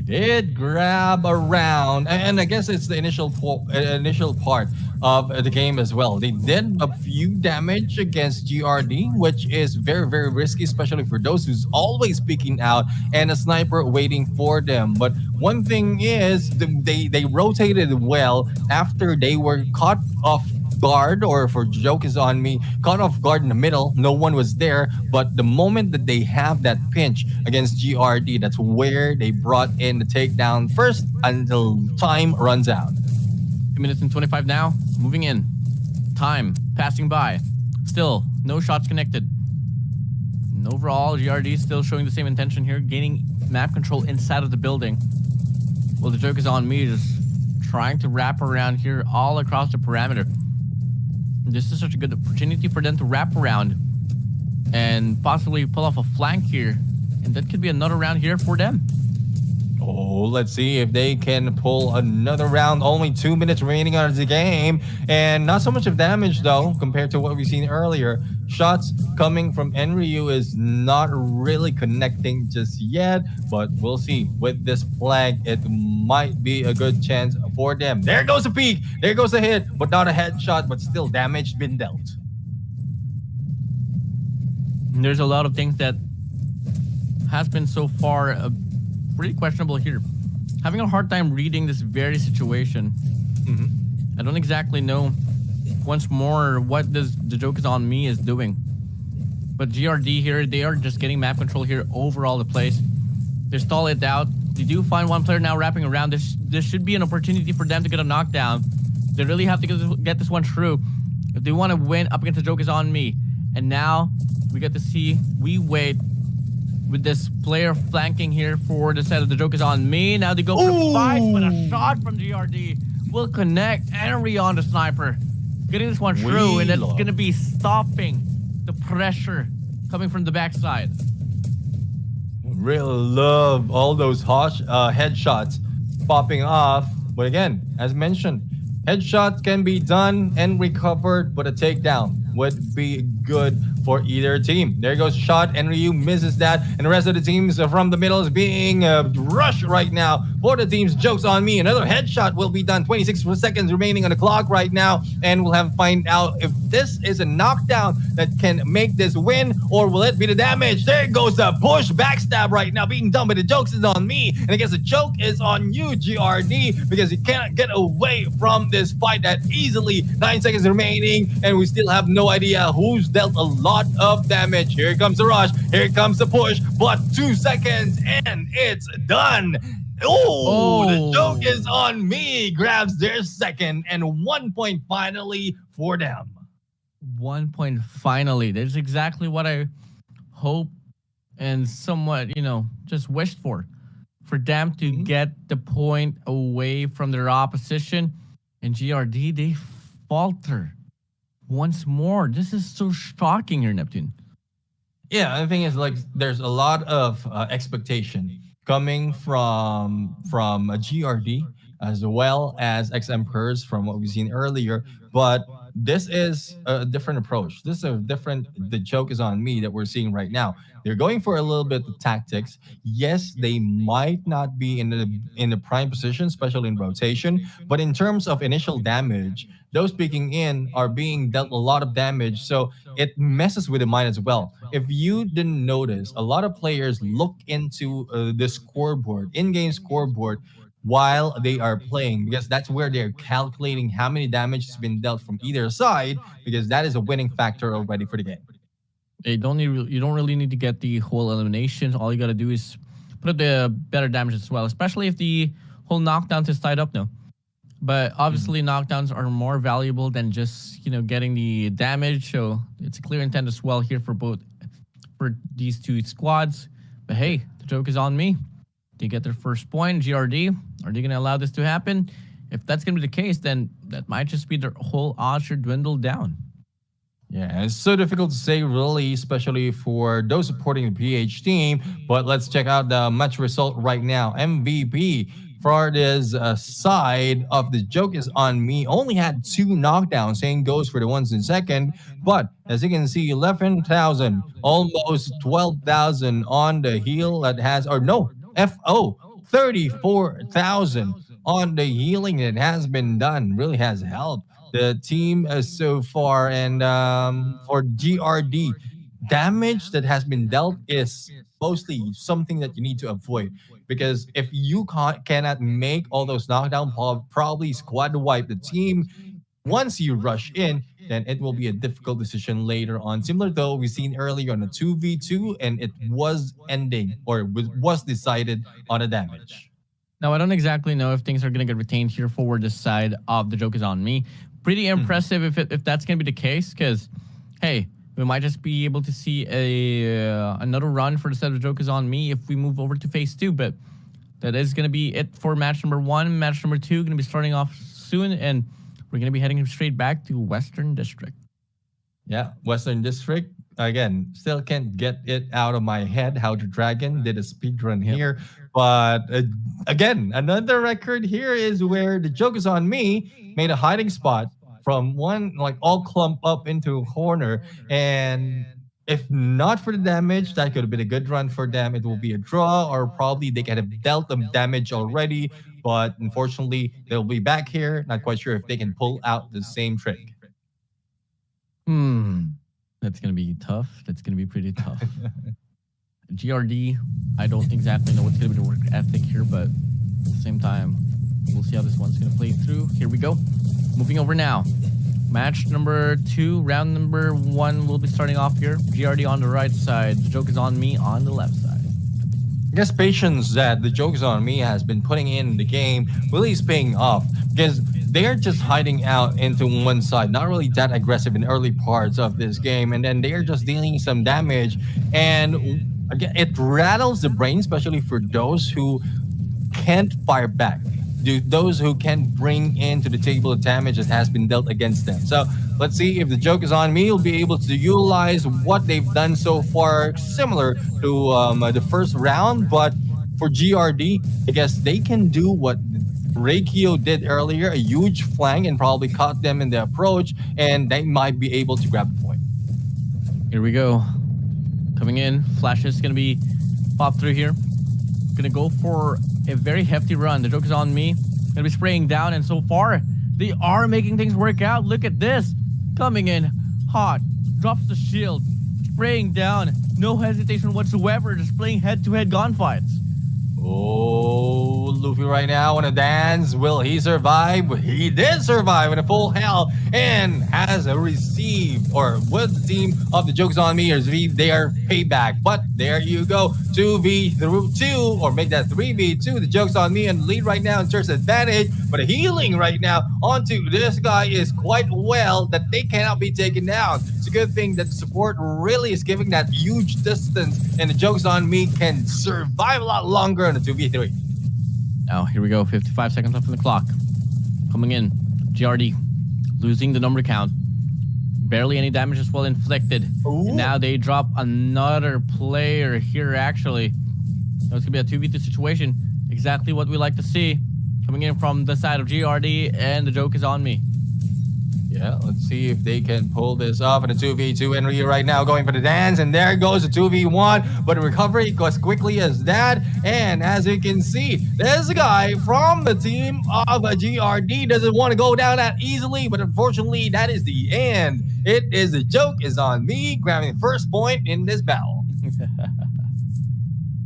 did grab a round, and I guess it's the initial part of the game as well. They did a few damage against GRD, which is very, very risky, especially for those who's always peeking out and a sniper waiting for them. But one thing is, they rotated well after they were caught off guard, or for joke is on me, caught off guard in the middle. No one was there, but the moment that they have that pinch against GRD, that's where they brought in the takedown first until time runs out. 2 minutes and 25 now. Moving in. Time passing by. Still, no shots connected. And overall, GRD still showing the same intention here, gaining map control inside of the building. Well, the joke is on me, just trying to wrap around here all across the perimeter. This is such a good opportunity for them to wrap around and possibly pull off a flank here. And that could be another round here for them. Oh, let's see if they can pull another round. Only 2 minutes remaining on the game. And not so much of damage, though, compared to what we've seen earlier. Shots coming from Enryu is not really connecting just yet. But we'll see. With this flag, it might be a good chance for them. There goes a peek. There goes a hit. But not a headshot. But still, damage been dealt. There's a lot of things that has been so far pretty questionable here. Having a hard time reading this very situation. I don't exactly know once more what the joke is on me is doing. But GRD here, they are just getting map control here over all the place. They stall it out. They do find one player now wrapping around. This should be an opportunity for them to get a knockdown. They really have to get this one through. If they want to win up against the joke is on me. And now we get to see, we wait with this player flanking here for the set of the joke is on me. Now they go for 5, but a shot from GRD will connect Henry on the sniper. Getting this one through, and that's going to be stopping the pressure coming from the backside. Really love all those headshots popping off. But again, as mentioned, headshots can be done and recovered, but a takedown would be good for either team. There goes a shot, and Ryu misses that, and the rest of the teams from the middle is being rushed right now for the team's jokes on me. Another headshot will be done. 26 seconds remaining on the clock right now, and we'll have to find out if this is a knockdown that can make this win, or will it be the damage? There goes the push backstab right now, being done by the jokes is on me, and I guess the joke is on you, GRD, because you cannot get away from this fight that easily. 9 seconds remaining, and we still have no idea who's dealt a lot of damage. Here comes the rush, here comes the push, but 2 seconds and it's done. The joke is on me. Grabs their second, and 1 point finally for them. 1 point finally. That's exactly what I hope and somewhat, just wished for them to get the point away from their opposition. And GRD, they falter once more. This is so shocking here, Neptune. Yeah, the thing is, there's a lot of expectation coming from a GRD as well as X-Emperors from what we've seen earlier. But this is a different approach. This is a different, the joke is on me that we're seeing right now. They're going for a little bit of tactics. Yes, they might not be in the prime position, especially in rotation. But in terms of initial damage, those peeking in are being dealt a lot of damage. So it messes with the mind as well. If you didn't notice, a lot of players look into the scoreboard, in-game scoreboard, while they are playing, because that's where they're calculating how many damage has been dealt from either side, because that is a winning factor already for the game. You don't really need to get the whole elimination. All you got to do is put up the better damage as well, especially if the whole knockdowns is tied up now. But obviously knockdowns are more valuable than just, getting the damage. So it's a clear intent as well here for these two squads. But hey, the joke is on me. They get their first point. GRD, are they going to allow this to happen? If that's going to be the case, then that might just be their whole odds are dwindled down. Yeah, it's so difficult to say, really, especially for those supporting the PH team. But let's check out the match result right now. MVP for this side of the joke is on me only had 2 knockdowns. Same goes for the ones in second. But as you can see, 11,000, almost 12,000 on the heel that has, or no, FO 34,000 on the healing that has been done. Really has helped the team so far. And for GRD, damage that has been dealt is mostly something that you need to avoid, because if you cannot make all those knockdown, probably squad wipe the team. Once you rush in, then it will be a difficult decision later on. Similar though we've seen earlier on a 2v2, and it was ending or was decided on a damage. Now, I don't exactly know if things are going to get retained here for this side of the joke is on me. Pretty impressive if that's going to be the case, because, hey, we might just be able to see another run for the set of the joke is on me if we move over to phase 2. But that is going to be it for match number 1. Match number 2 going to be starting off soon, and we're going to be heading straight back to Western District. Yeah, Western District. Again, still can't get it out of my head how the Dragon did a speedrun here. But again, another record here is where the joke is on me made a hiding spot from one, like all clump up into a corner. And if not for the damage, that could have been a good run for them. It will be a draw, or probably they could have dealt them damage already. But unfortunately, they'll be back here. Not quite sure if they can pull out the same trick. That's going to be tough. That's going to be pretty tough. GRD, I don't exactly know what's going to be the work ethic here, but at the same time, we'll see how this one's going to play through. Here we go. Moving over now. Match number 2, round number 1 will be starting off here. GRD on the right side. The joke is on me on the left side. I guess patience that the joke is on me has been putting in the game really is paying off, because they're just hiding out into one side, not really that aggressive in early parts of this game, and then they're just dealing some damage. And again, it rattles the brain, especially for those who can't fire back, those who can bring into the table the damage that has been dealt against them. So let's see if the joke is on me will be able to utilize what they've done so far, similar to the first round. But for GRD, I guess they can do what Reikio did earlier, a huge flank, and probably caught them in the approach, and they might be able to grab the point. Here we go. Coming in, Flash is going to be popped through here. Going to go for a very hefty run. The joke is on me. Going to be spraying down, and so far, they are making things work out. Look at this. Coming in hot. Drops the shield. Spraying down. No hesitation whatsoever. Just playing head-to-head gunfights. Oh, Luffy right now want to dance. Will he survive? He did survive in a full health, and has received, or with the team of the jokes on me, received their payback. But there you go, 2v2, or make that 3v2. The jokes on me and lead right now in terms of advantage, but healing right now onto this guy is quite well that they cannot be taken down. It's a good thing that the support really is giving that huge distance, and the jokes on me can survive a lot longer on the 2v3. Now, here we go. 55 seconds left on the clock. Coming in. GRD losing the number count. Barely any damage as well inflicted. And now they drop another player here, actually. Now it's going to be a 2v2 situation. Exactly what we like to see. Coming in from the side of GRD, and the joke is on me. Yeah, let's see if they can pull this off in a 2v2. Henry right now going for the dance, and there goes the 2v1, but recovery goes quickly as that. And as you can see, there's a guy from the team of a GRD doesn't want to go down that easily, but unfortunately that is the end. It is the joke is on me, grabbing first point in this battle.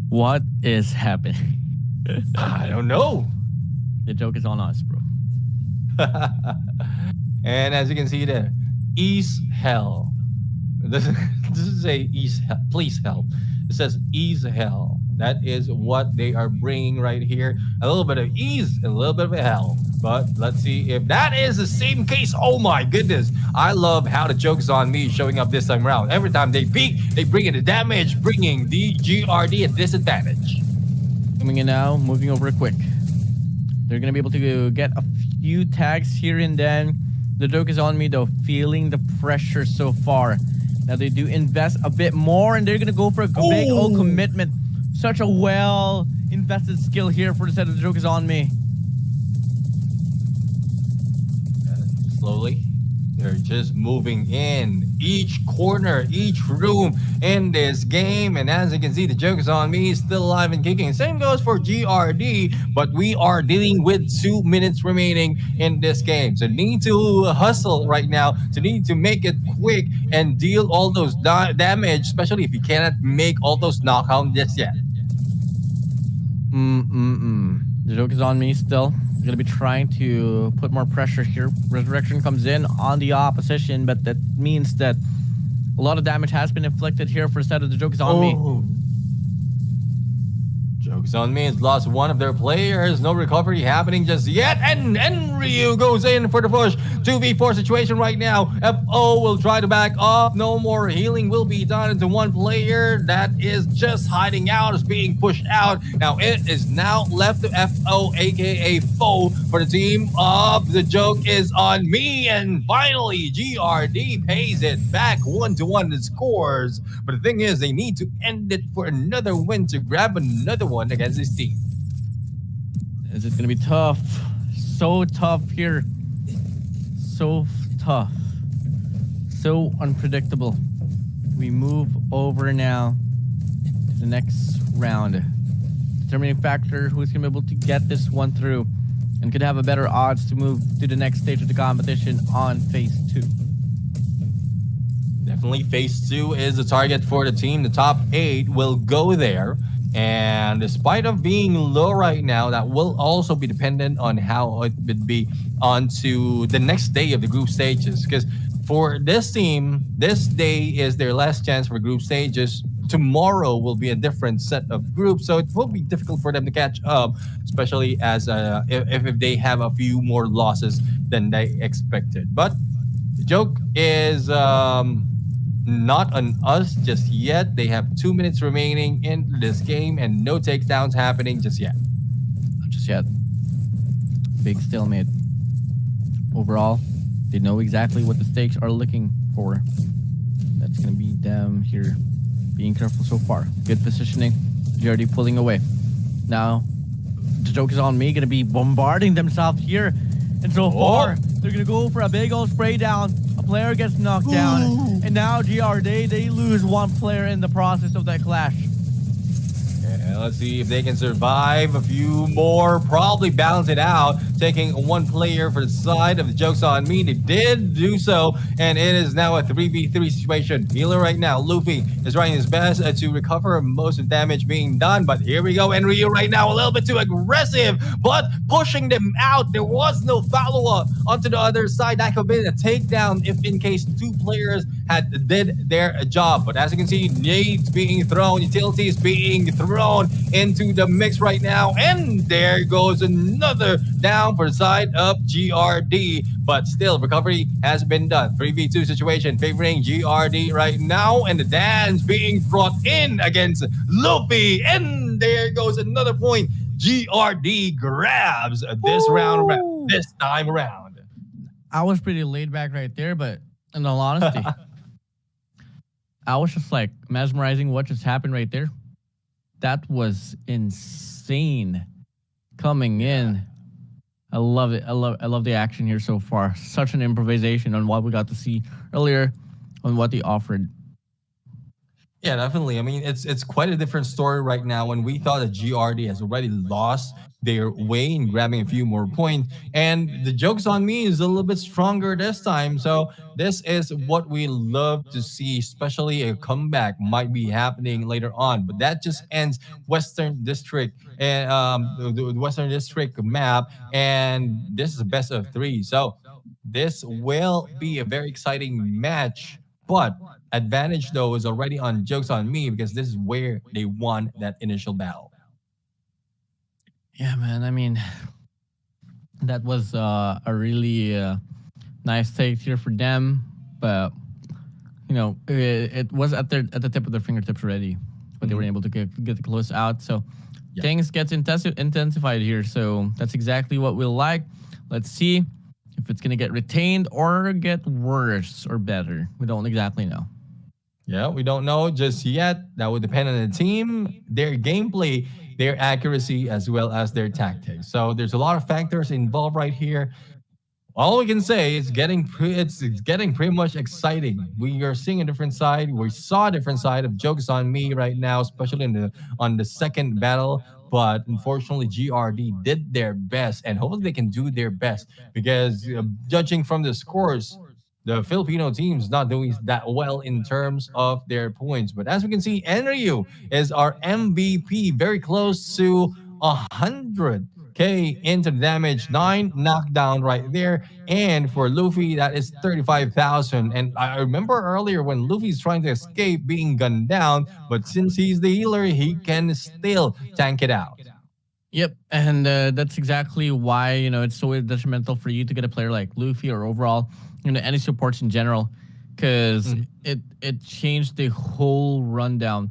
What is happening? I don't know. The joke is on us, bro. And as you can see there, ease hell. This is a ease hell. Please help. It says ease hell. That is what they are bringing right here. A little bit of ease and a little bit of hell. But let's see if that is the same case. Oh my goodness. I love how the joke is on me showing up this time around. Every time they peek, they bring in the damage, bringing the GRD at disadvantage. Coming in now, moving over quick. They're going to be able to get a few tags here and then. The joke is on me, though, feeling the pressure so far. Now they do invest a bit more, and they're going to go for a big old commitment. Such a well-invested skill here for the set of the joke is on me. Slowly, They're just moving in each corner, each room in this game. And as you can see, the joke is on me, still alive and kicking. Same goes for GRD, but we are dealing with 2 minutes remaining in this game. So need to hustle right now, to need to make it quick and deal all those damage, especially if you cannot make all those knockouts just yet. The joke is on me still. I'm going to be trying to put more pressure here. Resurrection comes in on the opposition, but that means that a lot of damage has been inflicted here for Set of the joke is on me. Joke's on me has lost one of their players. No recovery happening just yet. And Ryu goes in for the push. 2v4 situation right now. FO will try to back up. No more healing will be done into one player that is just hiding out, is being pushed out. Now it is now left to FO, aka Foe, for the team of the joke is on me. And finally, GRD pays it back 1-1 the scores. But the thing is, they need to end it for another win to grab another one against this team. Is it going to be tough? So tough here. So tough. So unpredictable. We move over now to the next round. Determining factor who's going to be able to get this one through and could have a better odds to move to the next stage of the competition on phase 2. Definitely phase 2 is the target for the team. The top 8 will go there. And despite of being low right now, that will also be dependent on how it would be onto the next day of the group stages. Because for this team, this day is their last chance for group stages. Tomorrow will be a different set of groups, so it will be difficult for them to catch up, especially as if they have a few more losses than they expected. But the joke is not on us just yet. They have 2 minutes remaining in this game and no takedowns happening just yet. Not just yet. Big stalemate. Overall, they know exactly what the stakes are looking for. That's going to be them here being careful so far. Good positioning. You're already pulling away. Now, the joke is on me. Going to be bombarding themselves here. And so far, they're going to go for a big old spray down. A player gets knocked down. And now GRD, they lose one player in the process of that clash. Yeah, let's see if they can survive a few more. Probably balance it out. Taking one player for the side of the joke's on me. They did do so. And it is now a 3v3 situation. Healer right now, Luffy, is trying his best to recover most of the damage being done. But here we go. And Ryu right now a little bit too aggressive. But pushing them out. There was no follow-up onto the other side. That could have been a takedown if in case 2 players had did their job. But as you can see, nades being thrown, utilities being thrown into the mix right now. And there goes another down for the side of GRD. But still, recovery has been done. 3v2 situation favoring GRD right now. And the dance being brought in against Luffy. And there goes another point. GRD grabs this this time around. I was pretty laid back right there, but in all honesty, I was just like mesmerizing what just happened right there. That was insane coming in. I love it. I love the action here so far. Such an improvisation on what we got to see earlier on what they offered. Yeah, definitely. I mean, it's quite a different story right now when we thought that GRD has already lost their way in grabbing a few more points. And the joke's on me is a little bit stronger this time. So this is what we love to see, especially a comeback might be happening later on. But that just ends Western District and the Western District map. And this is a best of 3. So this will be a very exciting match. But advantage, though, is already on joke's on me because this is where they won that initial battle. Yeah, man. I mean, that was a really nice take here for them. But, you know, it was at the tip of their fingertips already. But they were able to get close out. So things get intensified here. So that's exactly what we like. Let's see if it's going to get retained or get worse or better. We don't exactly know. Yeah, we don't know just yet. That would depend on the team, their gameplay, their accuracy, as well as their tactics. So there's a lot of factors involved right here. all we can say is it's getting pretty much exciting. We are seeing a different side. We saw a different side of Joke's on Me right now, especially on the second battle. But unfortunately, GRD did their best, and hopefully they can do their best because judging from the scores, the Filipino team's not doing that well in terms of their points. But as we can see, Enryu is our MVP, very close to 100K into damage, 9 knockdown right there. And for Luffy, that is 35,000. And I remember earlier when Luffy's trying to escape being gunned down, but since he's the healer, he can still tank it out. Yep, and that's exactly why it's so detrimental for you to get a player like Luffy or overall any supports in general, because it changed the whole rundown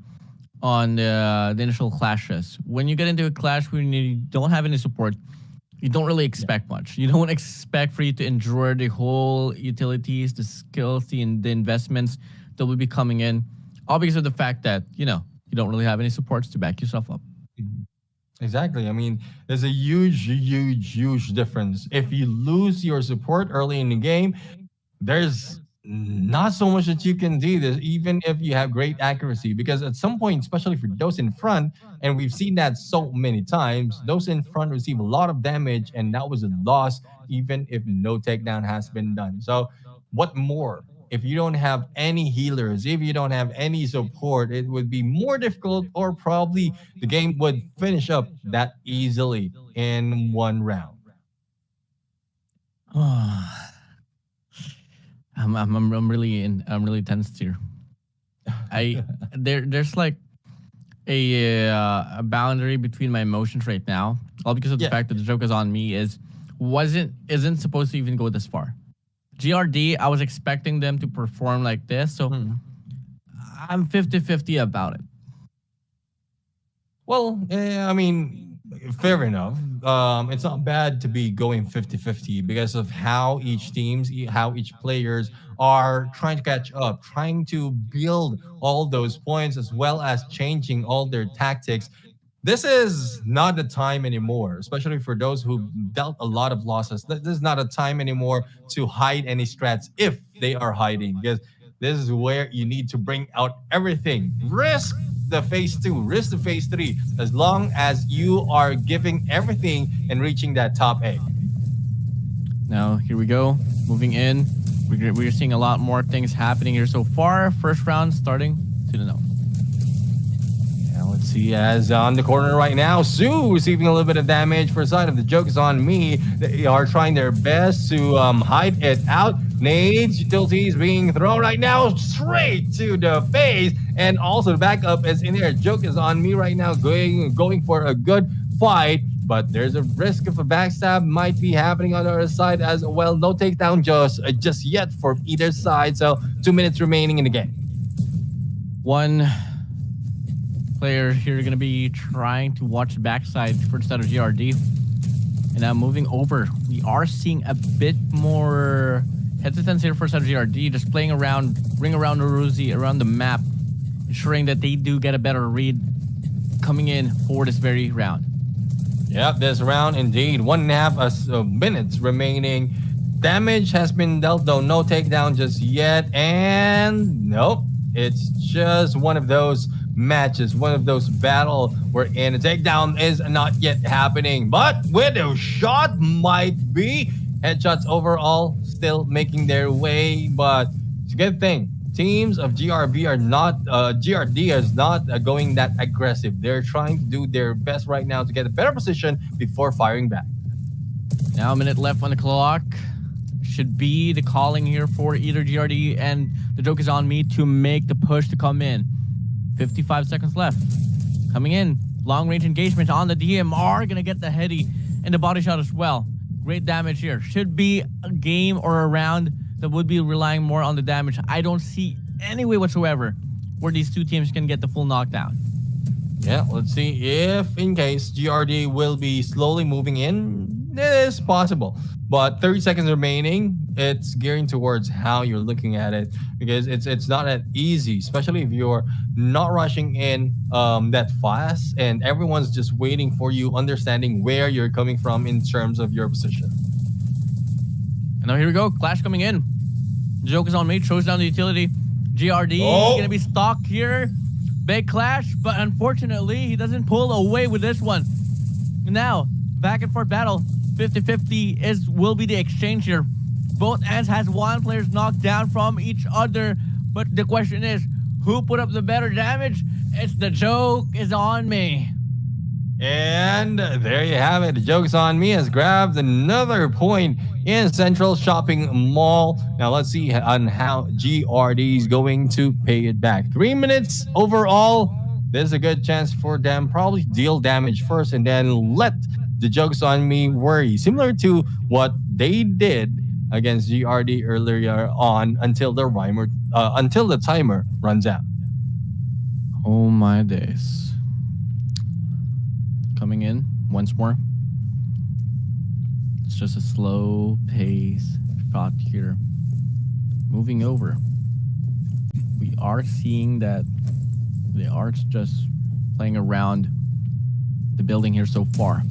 on the initial clashes. When you get into a clash when you don't have any support, you don't really expect much. You don't expect for you to endure the whole utilities, the skills, the investments that will be coming in, all because of the fact that you don't really have any supports to back yourself up. Exactly. I mean, there's a huge difference. If you lose your support early in the game, there's not so much that you can do this, even if you have great accuracy, because at some point, especially for those in front, and we've seen that so many times, those in front receive a lot of damage, and that was a loss, even if no takedown has been done. So, what more? If you don't have any healers, if you don't have any support, it would be more difficult, or probably the game would finish up that easily in one round. I'm really tensed here. There's like a boundary between my emotions right now, all because of the fact that the joke is on me isn't supposed to even go this far. GRD, I was expecting them to perform like this, so I'm 50-50 about it. Well, I mean, fair enough. It's not bad to be going 50-50 because of how each players are trying to catch up, trying to build all those points as well as changing all their tactics. This is not the time anymore, especially for those who dealt a lot of losses. This is not a time anymore to hide any strats if they are hiding, because this is where you need to bring out everything. Risk the phase 2, risk the phase 3, as long as you are giving everything and reaching that top A. Now, here we go. Moving in. We're seeing a lot more things happening here so far. First round starting to the know. Let's see, as on the corner right now, Sue receiving a little bit of damage for side of the joke is on me. They are trying their best to hide it out. Nades, utilities being thrown right now straight to the face. And also the backup is in there. Joke is on me right now, going for a good fight. But there's a risk of a backstab might be happening on the other side as well. No takedown just yet for either side. So 2 minutes remaining in the game. One player here going to be trying to watch the backside for the side of GRD. And now moving over, we are seeing a bit more hesitance here for side of GRD, just playing around, ring around Uruzi, around the map, ensuring that they do get a better read coming in for this very round. Yep, this round indeed. 1.5 minutes remaining. Damage has been dealt, though no takedown just yet. And nope, it's just one of those matches, one of those battle wherein a takedown is not yet happening. But window shot might be. Headshots overall still making their way, but it's a good thing. Teams of GRD is not going that aggressive. They're trying to do their best right now to get a better position before firing back. Now a minute left on the clock. Should be the calling here for either GRD and the joke is on me to make the push to come in. 55 seconds left. Coming in. Long range engagement on the DMR. Gonna get the heady and the body shot as well. Great damage here. Should be a game or a round that would be relying more on the damage. I don't see any way whatsoever where these two teams can get the full knockdown. Yeah, let's see if in case GRD will be slowly moving in. It is possible. But 30 seconds remaining, it's gearing towards how you're looking at it, because it's not that easy, especially if you're not rushing in that fast and everyone's just waiting for you, understanding where you're coming from in terms of your position. Now here we go. Clash coming in. The joke is on me. Throws down the utility. GRD gonna be stuck here. Big clash, but unfortunately, he doesn't pull away with this one. Now, back and forth battle. 50-50 will be the exchange here. Both ends has one player's knocked down from each other. But the question is, who put up the better damage? It's the joke is on me. And there you have it. The joke's on me has grabbed another point in Central Shopping Mall. Now let's see on how GRD is going to pay it back. 3 minutes overall. There's a good chance for them probably deal damage first and then let the joke's on me worry. Similar to what they did against GRD earlier on until the timer runs out. Oh my days. Coming in once more. It's just a slow pace shot here. Moving over. We are seeing that they are just playing around the building here so far.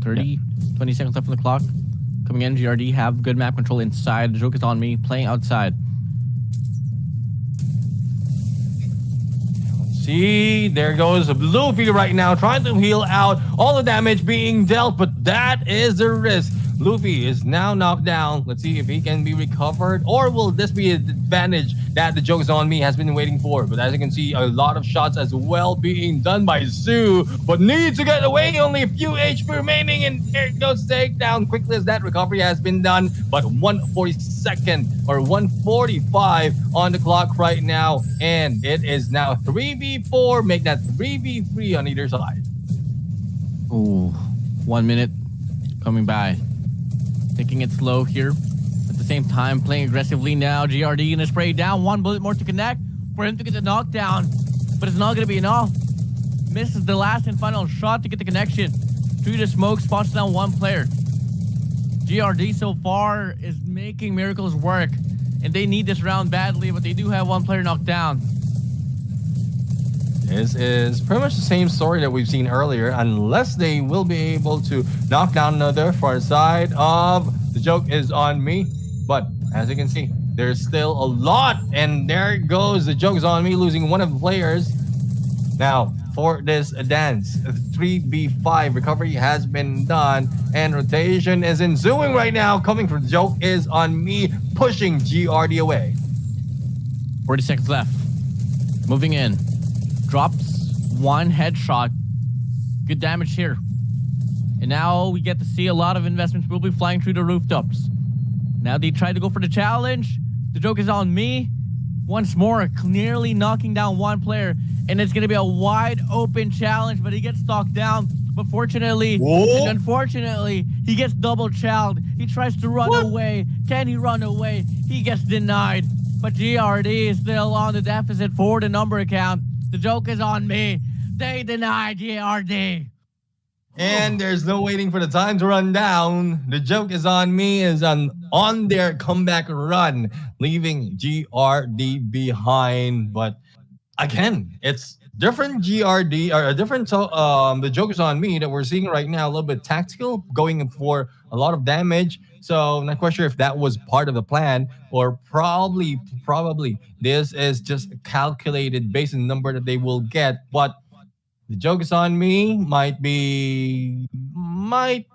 20 seconds left on the clock. Coming in, GRD have good map control inside. The joke is on me, playing outside. See, there goes Luffy right now trying to heal out all the damage being dealt, but that is the risk. Luffy is now knocked down. Let's see if he can be recovered, or will this be an advantage that the joke's on me has been waiting for? But as you can see, a lot of shots as well being done by Zoo, but needs to get away. Only a few HP remaining, and there goes takedown. Quickly as that recovery has been done, but 142nd or 145 on the clock right now, and it is now 3v4. Make that 3v3 on either side. Ooh, 1 minute coming by. Taking it slow here. At the same time, playing aggressively now. GRD gonna spray down. 1 bullet more to connect for him to get the knockdown. But it's not gonna be enough. Misses the last and final shot to get the connection. Through the smoke, spots down 1 player. GRD so far is making miracles work. And they need this round badly, but they do have 1 player knocked down. This is pretty much the same story that we've seen earlier, unless they will be able to knock down another far side of the joke is on me. But as you can see, there's still a lot, and there goes the joke is on me, losing 1 of the players. Now, for this dance, 3v5 recovery has been done, and rotation is ensuing right now, coming from the joke is on me, pushing GRD away. 40 seconds left. Moving in. Drops 1 headshot. Good damage here. And now we get to see a lot of investments will be flying through the rooftops. Now they try to go for the challenge. The joke is on me. Once more, clearly knocking down 1 player. And it's going to be a wide open challenge, but he gets knocked down. But fortunately, and unfortunately, he gets double challenged. He tries to run away. Can he run away? He gets denied. But GRD is still on the deficit for the number count. The joke is on me. They deny GRD. And there's no waiting for the time to run down. The joke is on me is on their comeback run, leaving GRD behind. But again, it's different GRD or a different the joke is on me that we're seeing right now, a little bit tactical, going for a lot of damage. So I'm not quite sure if that was part of the plan, or probably this is just calculated based on the number that they will get. But the joke is on me might be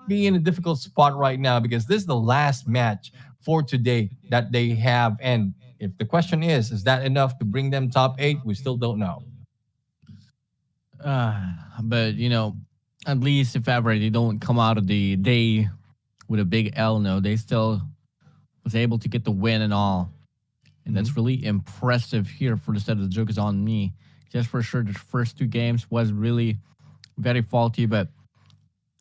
in a difficult spot right now, because this is the last match for today that they have. And if the question is that enough to bring them top 8? We still don't know. But, you know, at least if ever they don't come out of the day with a big L, no, they still was able to get the win and all. And that's really impressive here for the set of the joke is on me. Just for sure, the first 2 games was really very faulty, but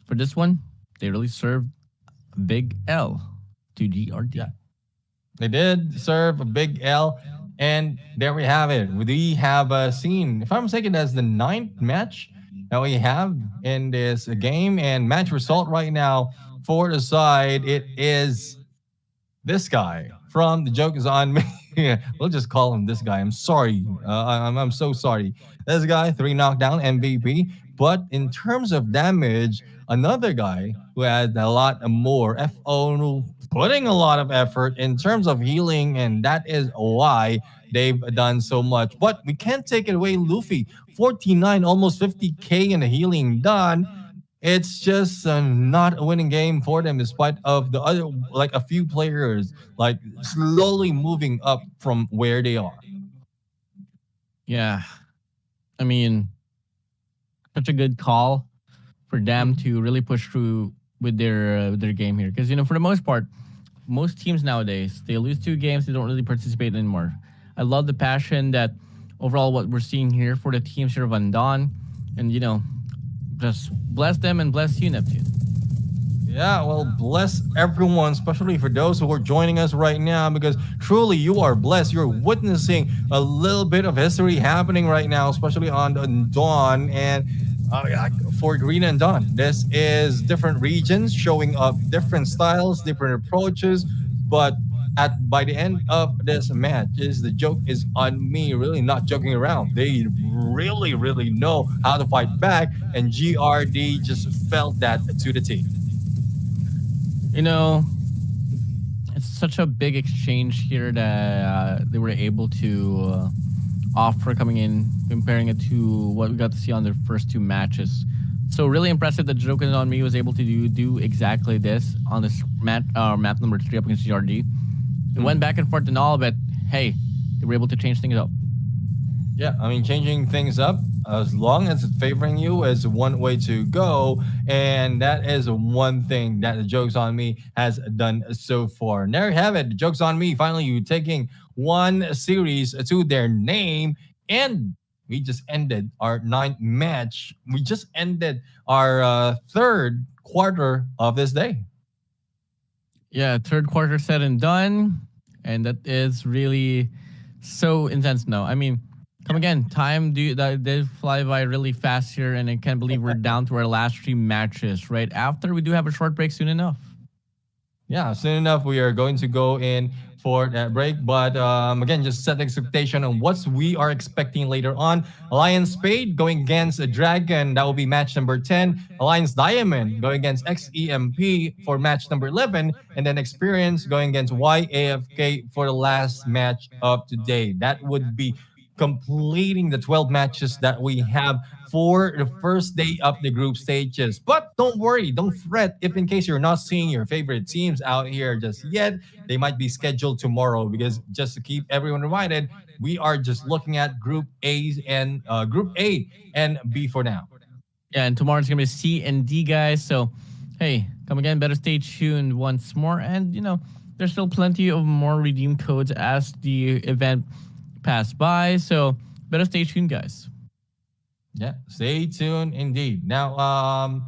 for this one, they really served a big L to GRD. Yeah. They did serve a big L, and there we have it. We have seen, if I'm mistaken, that's the 9th match that we have in this game, and match result right now for the side, it is this guy from the joke is on me. Yeah, we'll just call him this guy. I'm sorry. I'm so sorry. This guy, 3 knockdown MVP. But in terms of damage, another guy who had a lot more FO putting a lot of effort in terms of healing, and that is why they've done so much. But we can't take it away, Luffy. 49, almost 50k in the healing done. It's just not a winning game for them, despite of the other, like a few players, like slowly moving up from where they are. Yeah. I mean, such a good call for them to really push through with their game here. Because, for the most part, most teams nowadays, they lose 2 games, they don't really participate anymore. I love the passion that overall what we're seeing here for the teams here of Andon. And, just bless them and bless you, Neptune. Yeah, well, bless everyone, especially for those who are joining us right now, because truly you are blessed. You're witnessing a little bit of history happening right now, especially on Dawn and for Garena and Dawn. This is different regions showing up different styles, different approaches, but by the end of this match, the joke is on me, really not joking around. They really, really know how to fight back, and GRD just felt that to the T. It's such a big exchange here that they were able to offer coming in, comparing it to what we got to see on their first 2 matches. So really impressive that Joken on Me was able to do exactly this on this map number 3 up against GRD. It went back and forth and all, but hey, they were able to change things up. Yeah, I mean, changing things up as long as it's favoring you is one way to go, and that is one thing that the Jokes on Me has done so far. And there you have it, the Jokes on Me finally you taking 1 series to their name, and we just ended our 9th match. We just ended our 3rd quarter of this day. Yeah, 3rd quarter said and done, and that is really so intense now. I mean, come again, time did fly by really fast here, and I can't believe we're down to our last 3 matches right after we do have a short break soon enough. Yeah, soon enough we are going to go in for that break, but again, just set the expectation on what we are expecting later on. Alliance Spade going against a Dragon, that will be match number 10. Alliance Diamond going against XEMP for match number 11, and then Experience going against YAFK for the last match of today. That would be completing the 12 matches that we have for the first day of the group stages. But don't worry, don't fret if in case you're not seeing your favorite teams out here just yet, they might be scheduled tomorrow, because just to keep everyone reminded, we are just looking at Group A and B for now. Yeah, and tomorrow it's gonna be C and D, guys. So hey, come again, better stay tuned once more. And there's still plenty of more redeem codes as the event pass by, so better stay tuned, guys. Yeah, stay tuned indeed. Now,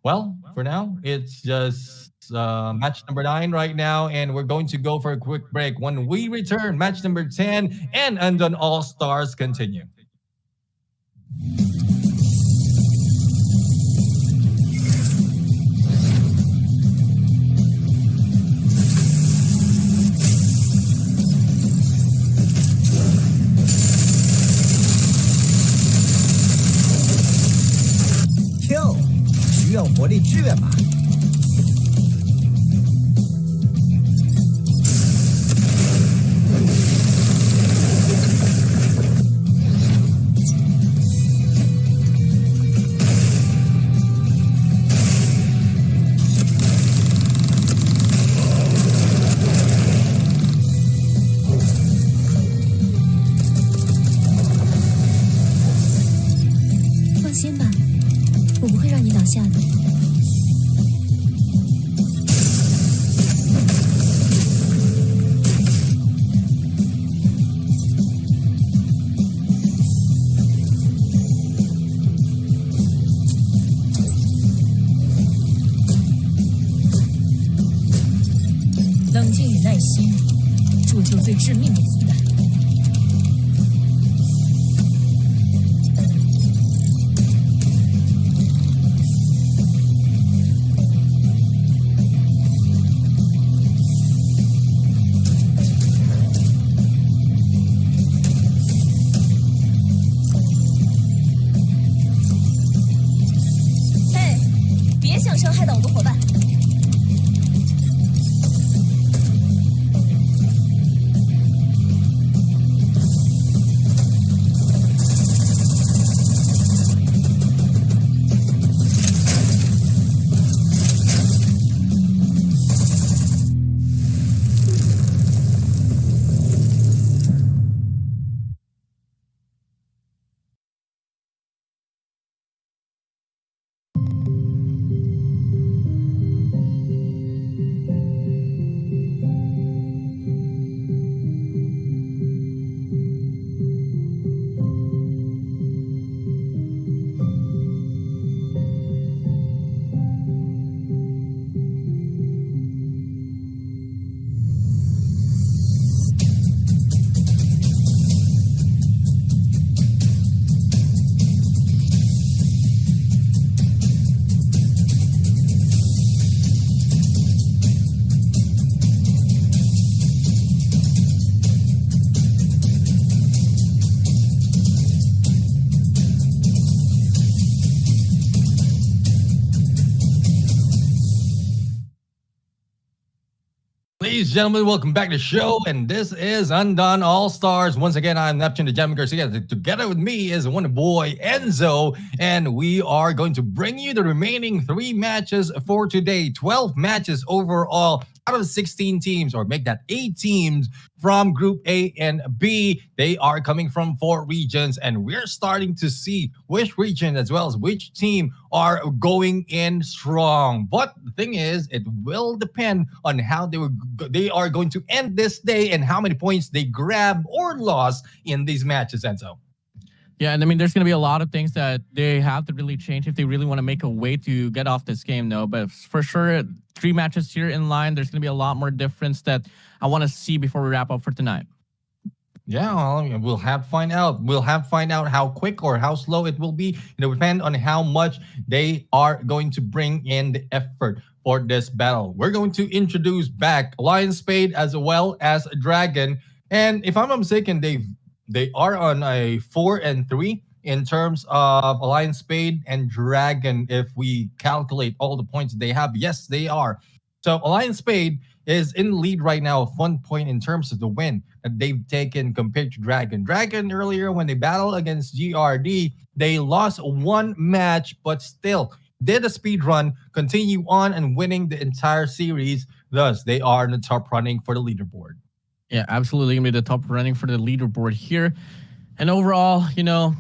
well, for now, it's just match number 9 right now, and we're going to go for a quick break. When we return, match number 10 and Undone All-Stars continue. Kill 需要魔力支援吗？放心吧，我不会让你倒下的。冷静与耐心，铸就最致命的子弹。想伤害到我的伙伴。Ladies and gentlemen, welcome back to the show, and this is Undone All Stars. Once again, I'm Neptune, the Gem Garcia. Together with me is one boy, Enzo, and we are going to bring you the remaining 3 matches for today. 12 matches overall out of 16 teams, or make that 8 teams from Group A and B. They are coming from 4 regions, and we're starting to see which region as well as which team are going in strong. But the thing is, it will depend on how they are going to end this day and how many points they grab or lost in these matches, Enzo. Yeah, and I mean, there's going to be a lot of things that they have to really change if they really want to make a way to get off this game, though. But for sure, 3 matches here in line, there's going to be a lot more difference that I want to see before we wrap up for tonight. Yeah, well, we'll have to find out. We'll have to find out how quick or how slow it will be. It will depend on how much they are going to bring in the effort for this battle. We're going to introduce back Lion Spade as well as Dragon. And if I'm not mistaken, they are on a 4-3 in terms of Alliance Spade and Dragon. If we calculate all the points they have, yes, they are. So Alliance Spade is in the lead right now of 1 point in terms of the win that they've taken compared to Dragon. Dragon earlier, when they battled against GRD, they lost 1 match, but still did a speed run, continue on and winning the entire series. Thus, they are in the top running for the leaderboard. Yeah, absolutely going to be the top running for the leaderboard here. And overall, you know,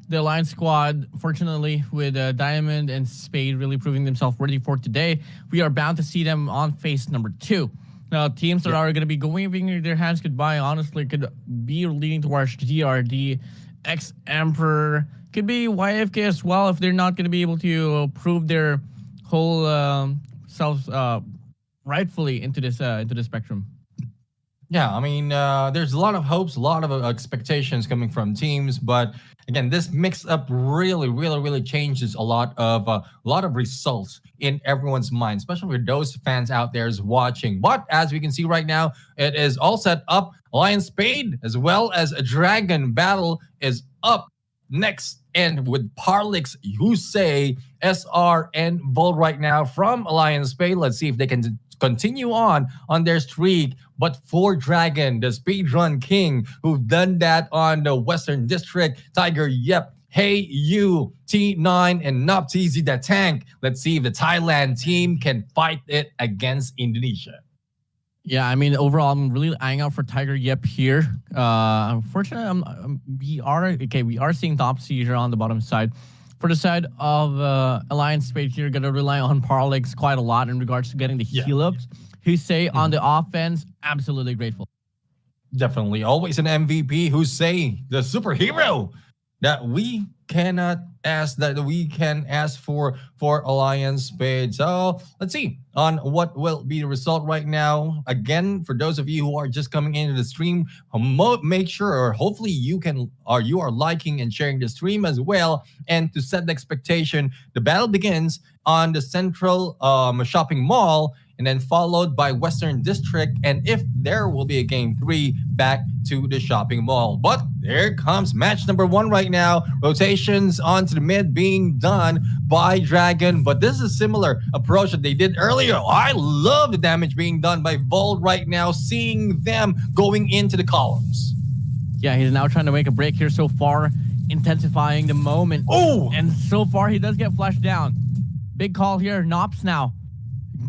the Alliance squad, fortunately, with Diamond and Spade really proving themselves ready for today, we are bound to see them on phase number 2. Now, teams that are going to be waving their hands goodbye, honestly, could be leading towards GRD, X-Emperor, could be YFK as well if they're not going to be able to prove their whole selves rightfully into this spectrum. Yeah, I mean, there's a lot of hopes, a lot of expectations coming from teams, but again, this mix-up really changes a lot of results in everyone's mind, especially for those fans out there watching. But as we can see right now, it is all set up. Lion Spade as well as a Dragon battle is up next, and with Parlix, Yusei, SR, and Volt right now from Alliance Spade. Let's see if they can continue on their streak. But for Dragon, the speedrun king, who've done that on the Western District, Tiger Yep, Hey You, T9, and Noptizi the Tank. Let's see if the Thailand team can fight it against Indonesia. Yeah, I mean, overall, I'm really eyeing out for Tiger Yep here. Unfortunately, we are seeing Topsy here on the bottom side. For the side of Alliance Spade here, going to rely on Parlix quite a lot in regards to getting the heal-ups. Husei on the offense, absolutely grateful. Definitely. Always an MVP. Husei, the superhero that we cannot ask, that we can ask for Alliance Spade. So let's see on what will be the result right now. Again, for those of you who are just coming into the stream, make sure, or hopefully you are liking and sharing the stream as well. And to set the expectation, the battle begins on the central shopping mall, and then followed by Western District. And if there will be a game 3, back to the shopping mall. But there comes match number 1 right now. Rotations onto the mid being done by Dragon, but this is a similar approach that they did earlier. I love the damage being done by Volt right now, seeing them going into the columns. Yeah, he's now trying to make a break here so far, intensifying the moment. Oh! And so far, he does get flashed down. Big call here. Nops now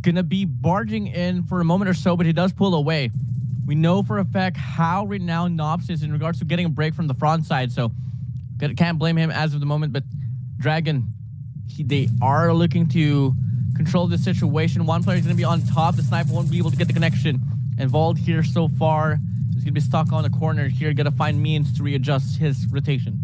gonna be barging in for a moment or so, but he does pull away. We know for a fact how renowned Nops is in regards to getting a break from the front side, so can't blame him as of the moment. But Dragon, they are looking to control the situation. One player is going to be on top. The sniper won't be able to get the connection. And Volt here so far is going to be stuck on the corner here. Got to find means to readjust his rotation.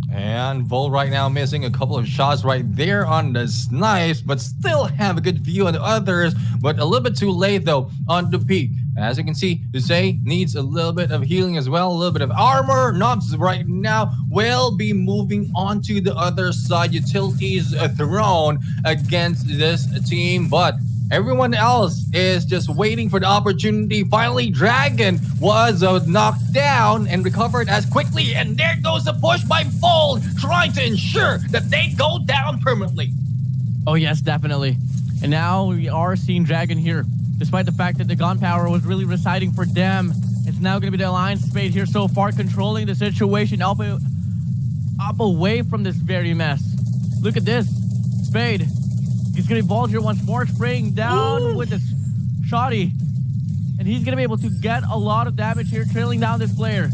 And Volt right now missing a couple of shots right there on the snipes, but still have a good view on the others, but a little bit too late though on the peak. As you can see, Dusay needs a little bit of healing as well, a little bit of armor. Nobs right now will be moving on to the other side. Utilities thrown against this team, but everyone else is just waiting for the opportunity. Finally, Dragon was knocked down and recovered as quickly. And there goes the push by Fold, trying to ensure that they go down permanently. Oh, yes, definitely. And now we are seeing Dragon here. Despite the fact that the gunpowder was really residing for them, it's now going to be the Alliance Spade here so far, controlling the situation up away from this very mess. Look at this. Spade. He's going to evolve here once more, spraying down with this shoddy. And he's going to be able to get a lot of damage here, trailing down this player.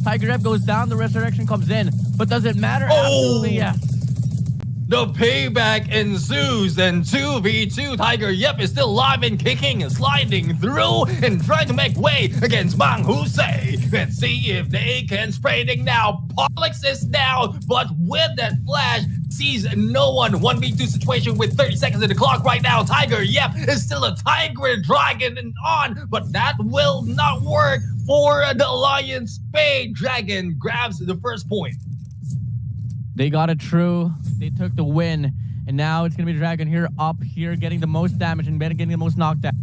Tiger Rep goes down, the resurrection comes in. But does it matter? Absolutely, yes. The payback ensues, and 2v2. Tiger Yep is still alive and kicking and sliding through and trying to make way against Mang Husei. Let's see if they can spray it now. Polix is down, but with that flash, sees no one. 1v2 situation with 30 seconds in the clock right now. Tiger Yep is still a Tiger Dragon and on, but that will not work for the Alliance Spade. Dragon grabs the first point. They got it true. They took the win. And now it's going to be Dragon here, up here, getting the most damage and getting the most knockdown.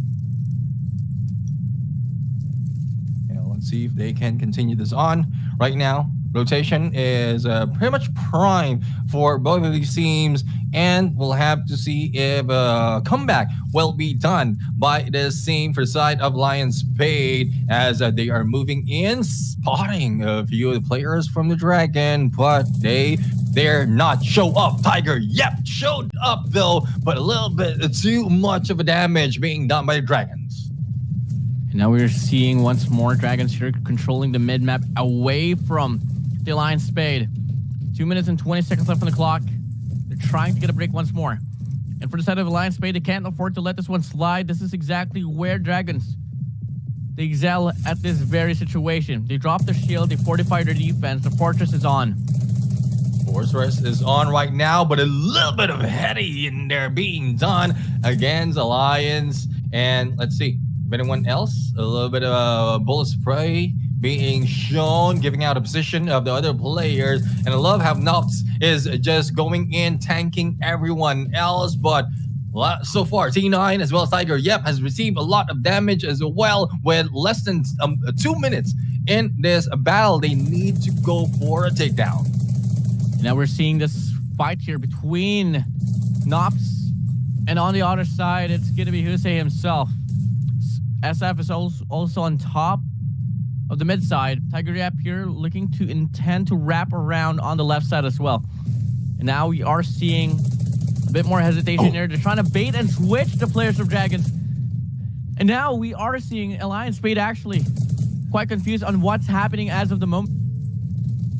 Yeah, let's see if they can continue this on. Right now, rotation is pretty much prime for both of these teams. And we'll have to see if a comeback will be done by this team for side of Alliance Spade as they are moving in, spotting a few of the players from the Dragon, but they dare not show up. Tiger Yep showed up though, but a little bit too much of a damage being done by the Dragons. And now we're seeing once more Dragons here controlling the mid map away from the Alliance Spade. 2 minutes and 20 seconds left on the clock. They're trying to get a break once more. And for the side of Alliance Spade, they can't afford to let this one slide. This is exactly where Dragons, they excel at this very situation. They drop their shield, they fortify their defense, the fortress is on. Fortress is on right now, but a little bit of heady in there being done against Alliance. And let's see if anyone else, a little bit of bullet spray being shown, giving out a position of the other players. And I love how Nops is just going in, tanking everyone else. But so far, T9 as well as Tiger Yep has received a lot of damage as well. With less than 2 minutes in this battle, they need to go for a takedown. Now we're seeing this fight here between Nops, and on the other side, it's going to be Husei himself. SF is also on top of the mid side. Tiger Yep here looking to intend to wrap around on the left side as well. And now we are seeing a bit more hesitation here. They're trying to bait and switch the players of Dragons. And now we are seeing Alliance Spade actually quite confused on what's happening as of the moment.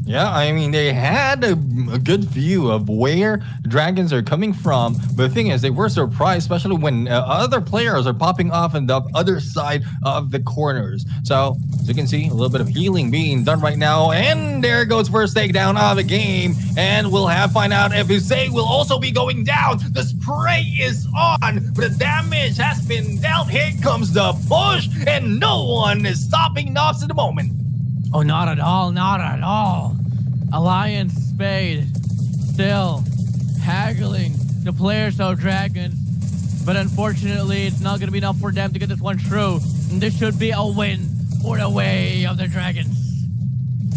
Yeah, I mean, they had a good view of where the Dragons are coming from. But the thing is, they were surprised, especially when other players are popping off on the other side of the corners. So, as you can see, a little bit of healing being done right now. And there goes first takedown of the game. And we'll find out if Husei will also be going down. The spray is on, but the damage has been dealt. Here comes the push, and no one is stopping Nops at the moment. Oh, not at all, not at all. Alliance Spade still haggling the players of Dragons. But unfortunately, it's not going to be enough for them to get this one through. And this should be a win for the way of the Dragons.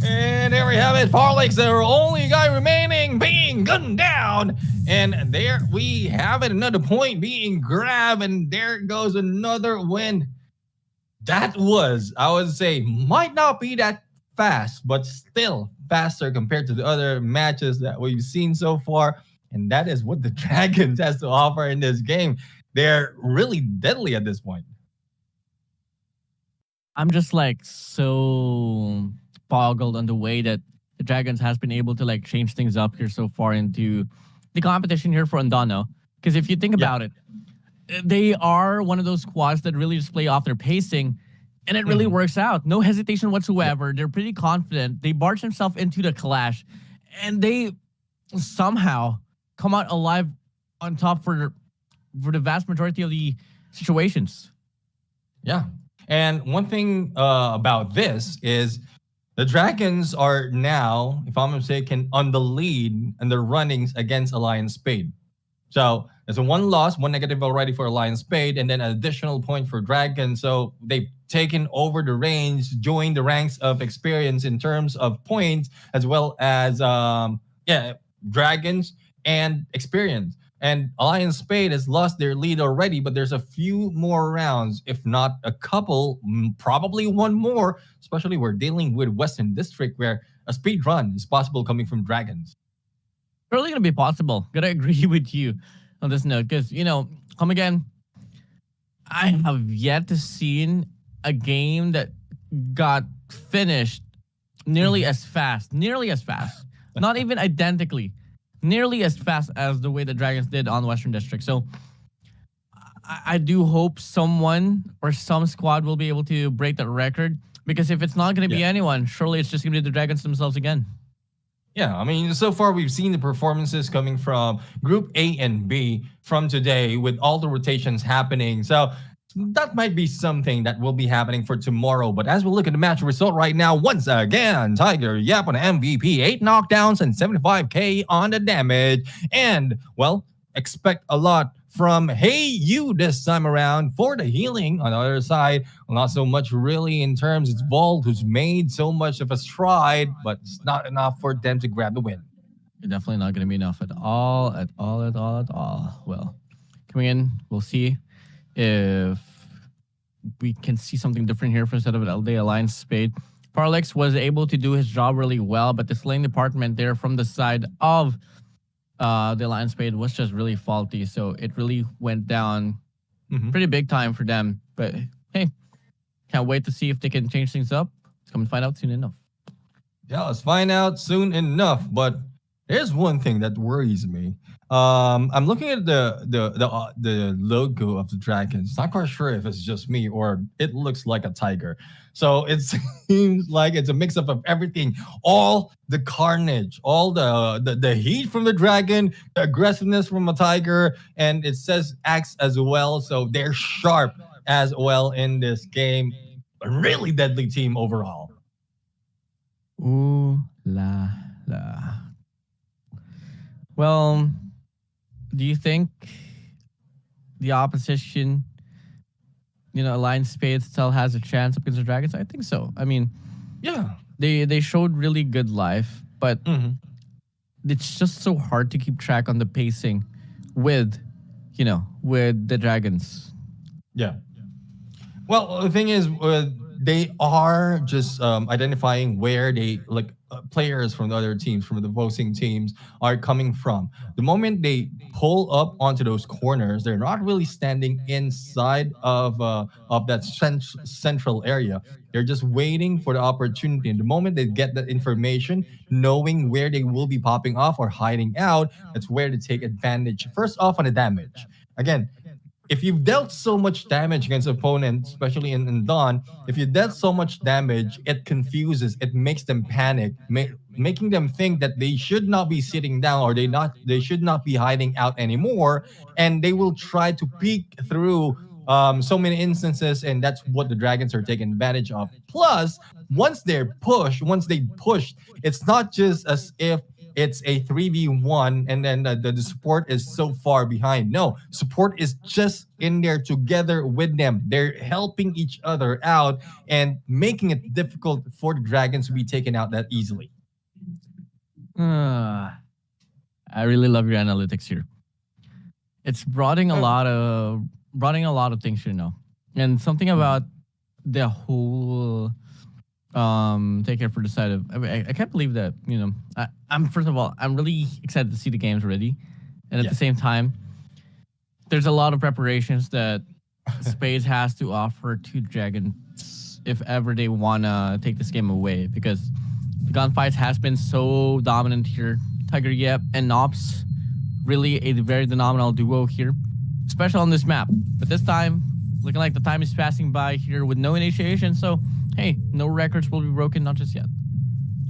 And there we have it. Farlex, the only guy remaining, being gunned down. And there we have it. Another point being grabbed. And there goes another win. That was, I would say, might not be that fast, but still faster compared to the other matches that we've seen so far. And that is what the Dragons has to offer in this game. They're really deadly at this point. I'm just like so boggled on the way that the Dragons has been able to like change things up here so far into the competition here for Andano. Because if you think about it, they are one of those squads that really just play off their pacing, and it really works out. No hesitation whatsoever. They're pretty confident. They barge themselves into the clash, and they somehow come out alive on top for the vast majority of the situations. Yeah. And one thing about this is the Dragons are now, if I'm mistaken, on the lead and the runnings against Alliance Spade. So there's a 1 loss, 1 negative already for Alliance Spade, and then an additional point for Dragons. So they've taken over the reins, joined the ranks of experience in terms of points, as well as Dragons and experience. And Alliance Spade has lost their lead already, but there's a few more rounds, if not a couple, probably one more, especially we're dealing with Western District, where a speed run is possible coming from Dragons. Really going to be possible. Gonna agree with you on this note, because, you know, come again, I have yet to see a game that got finished nearly as fast, not even identically, nearly as fast as the way the Dragons did on Western District. So I do hope someone or some squad will be able to break that record, because if it's not going to be anyone, surely it's just going to be the Dragons themselves again. Yeah, I mean, so far we've seen the performances coming from Group A and B from today with all the rotations happening. So that might be something that will be happening for tomorrow. But as we look at the match result right now, once again, Tiger Yap on MVP, 8 knockdowns and 75k on the damage. And, well, expect a lot from Hey You this time around for the healing. On the other side, not so much really in terms it's Vault, who's made so much of a stride, but it's not enough for them to grab the win. Definitely not going to be enough at all. Well, coming in, we'll see if we can see something different here for instead of an LD Alliance Spade. Parlex was able to do his job really well, but the slaying department there from the side of the Alliance Spade was just really faulty. So it really went down pretty big time for them. But hey, can't wait to see if they can change things up. Let's come and find out soon enough. Yeah, let's find out soon enough. But there's one thing that worries me. I'm looking at the logo of the Dragons. Not quite sure if it's just me or it looks like a tiger. So it seems like it's a mix-up of everything. All the carnage, all the heat from the dragon, the aggressiveness from a tiger, and it says axe as well. So they're sharp as well in this game. A really deadly team overall. Ooh la la. Well, do you think the opposition, Alliance Spade still has a chance against the Dragons? I think so. I mean, yeah, they showed really good life, but it's just so hard to keep track on the pacing with the Dragons. Yeah. Well, the thing is, they are just identifying where they players from the other teams, from the opposing teams, are coming from. The moment they pull up onto those corners, they're not really standing inside of that central area. They're just waiting for the opportunity. And the moment they get that information, knowing where they will be popping off or hiding out, that's where to take advantage. First off, on the damage. Again, if you've dealt so much damage against opponents, especially in Dawn, if you dealt so much damage, it confuses, it makes them panic, making them think that they should not be sitting down or they should not be hiding out anymore, and they will try to peek through so many instances, and that's what the Dragons are taking advantage of. Plus, once they push, it's not just as if it's a 3v1 and then the support is so far behind. No, support is just in there together with them. They're helping each other out and making it difficult for the dragons to be taken out that easily. I really love your analytics here. It's broadening a lot of things here now, and something about the whole take care for the side of. I can't believe that I'm first of all I'm really excited to see the games already, and at the same time, there's a lot of preparations that Spades has to offer to Dragons if ever they wanna take this game away, because the gunfights has been so dominant here. Tiger Yep and Nops, really a very phenomenal duo here, especially on this map. But this time, looking like the time is passing by here with no initiation. So, hey, no records will be broken, not just yet.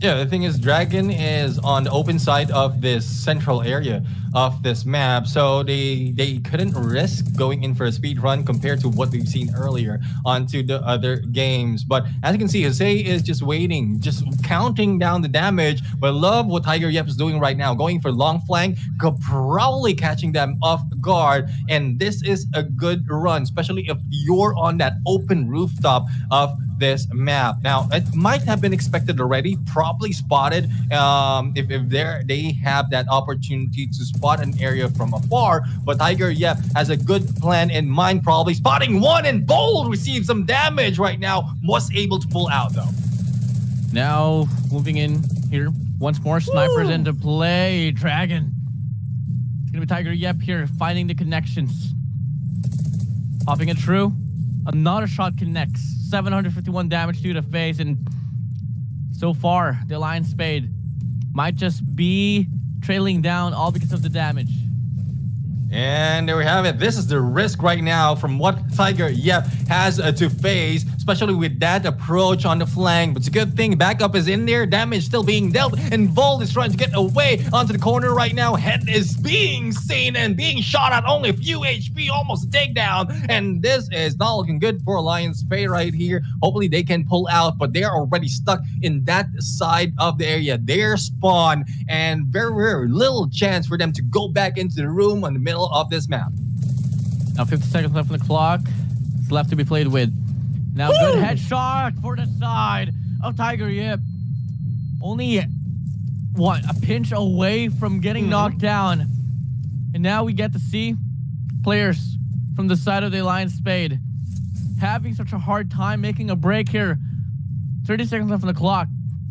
Yeah, the thing is, Dragon is on the open side of this central area of this map, so they couldn't risk going in for a speed run compared to what we've seen earlier onto the other games. But as you can see, Jose is just waiting, just counting down the damage. But I love what Tiger Yep is doing right now, going for long flank, probably catching them off guard. And this is a good run, especially if you're on that open rooftop of this map. Now, it might have been expected already, probably spotted if they have that opportunity to spot an area from afar. But Tiger Yep has a good plan in mind, probably spotting one, and Bold received some damage right now, was able to pull out though. Now moving in here once more, snipers into play. Dragon, it's gonna be Tiger Yep here finding the connections, popping it through. Another shot connects. 751 damage to the face, and so far the Alliance Spade might just be trailing down all because of the damage. And there we have it. This is the risk right now from what Tiger Yep has to face, especially with that approach on the flank. But it's a good thing backup is in there, damage still being dealt, and Volt is trying to get away onto the corner right now. Head is being seen and being shot at, only a few HP, almost a takedown. And this is not looking good for Alliance Spade right here. Hopefully they can pull out, but they're already stuck in that side of the area. Their spawn, and very, very little chance for them to go back into the room on the middle of this map. Now 50 seconds left on the clock. It's left to be played with. Now good headshot for the side of Tiger Yep. Only a pinch away from getting knocked down. And now we get to see players from the side of the Alliance Spade having such a hard time making a break here. 30 seconds left on the clock.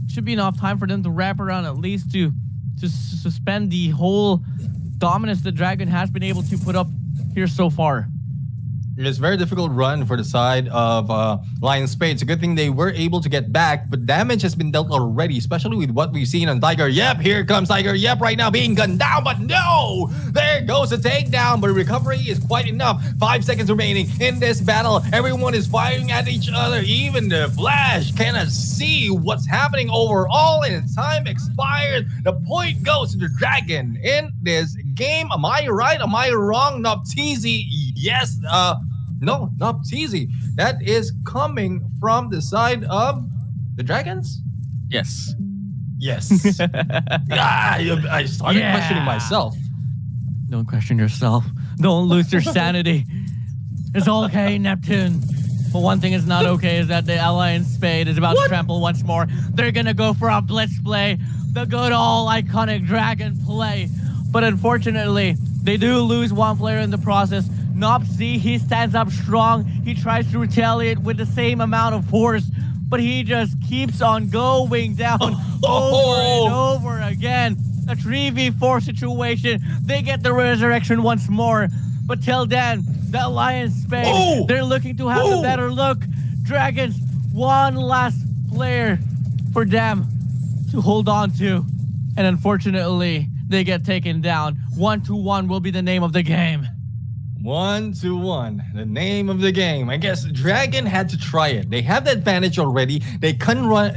Should be enough time for them to wrap around, at least to suspend the whole dominance the Dragon has been able to put up here so far. It's a very difficult run for the side of Alliance Spade. It's a good thing they were able to get back, but damage has been dealt already, especially with what we've seen on Tiger Yep. Here comes Tiger Yep right now being gunned down, but no! There goes the takedown, but recovery is quite enough. 5 seconds remaining in this battle. Everyone is firing at each other. Even the Flash cannot see what's happening overall, and time expired. The point goes to the Dragon in this game. Am I right? Am I wrong? Noptizi, yes. No, not easy. That is coming from the side of the Dragons? Yes. Yes. I started questioning myself. Don't question yourself. Don't lose your sanity. It's okay, Neptune. But one thing is not okay is that the Alliance Spade is about to trample once more. They're gonna go for a blitz play, the good old iconic Dragon play. But unfortunately, they do lose one player in the process. Nopsy, he stands up strong. He tries to retaliate with the same amount of force, but he just keeps on going down over and over again. A 3v4 situation. They get the resurrection once more, but till then, the Alliance Spade, they're looking to have a better look. Dragons, one last player for them to hold on to, and unfortunately, they get taken down. 1-1 will be the name of the game. 1-1, the name of the game. I guess Dragon had to try it. They have the advantage already. They can run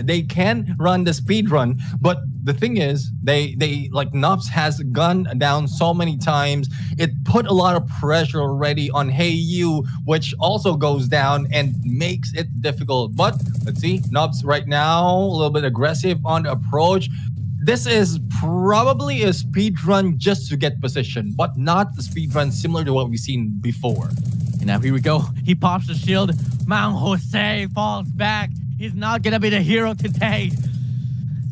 the speed run, but the thing is, they like Nops has gone down so many times. It put a lot of pressure already on Hey You, which also goes down and makes it difficult. But let's see, Nops right now a little bit aggressive on the approach. this is probably a speed run just to get position, but not a speed run similar to what we've seen before. And now here we go. He pops the shield. Mount Jose falls back. He's not going to be the hero today.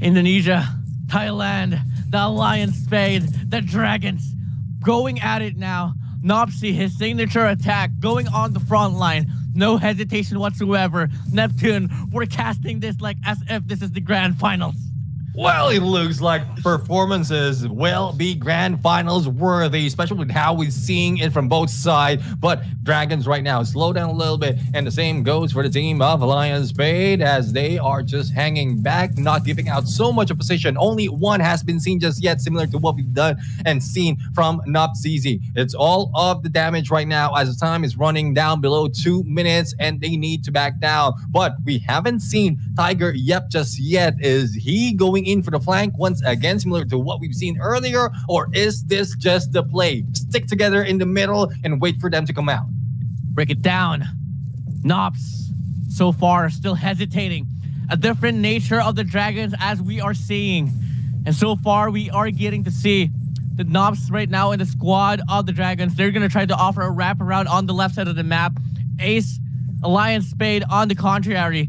Indonesia, Thailand, the Lion Spade, the Dragons going at it now. Nopsy, his signature attack, going on the front line. No hesitation whatsoever. Neptune, we're casting this like as if this is the grand finals. Well, it looks like performances will be grand finals worthy, especially with how we're seeing it from both sides. But Dragons right now slow down a little bit, and the same goes for the team of Lion Spade, as they are just hanging back, not giving out so much of position. Only one has been seen just yet, similar to what we've done and seen from Nopzizi. It's all of the damage right now as the time is running down below 2 minutes, and they need to back down. But we haven't seen Tiger Yep just yet. Is he going in for the flank once again, similar to what we've seen earlier, or is this just the play? Stick together in the middle and wait for them to come out. Break it down. Nops, so far, still hesitating. A different nature of the Dragons as we are seeing. And so far, we are getting to see the Nops right now in the squad of the Dragons. They're going to try to offer a wraparound on the left side of the map. Ace, Alliance Spade on the contrary.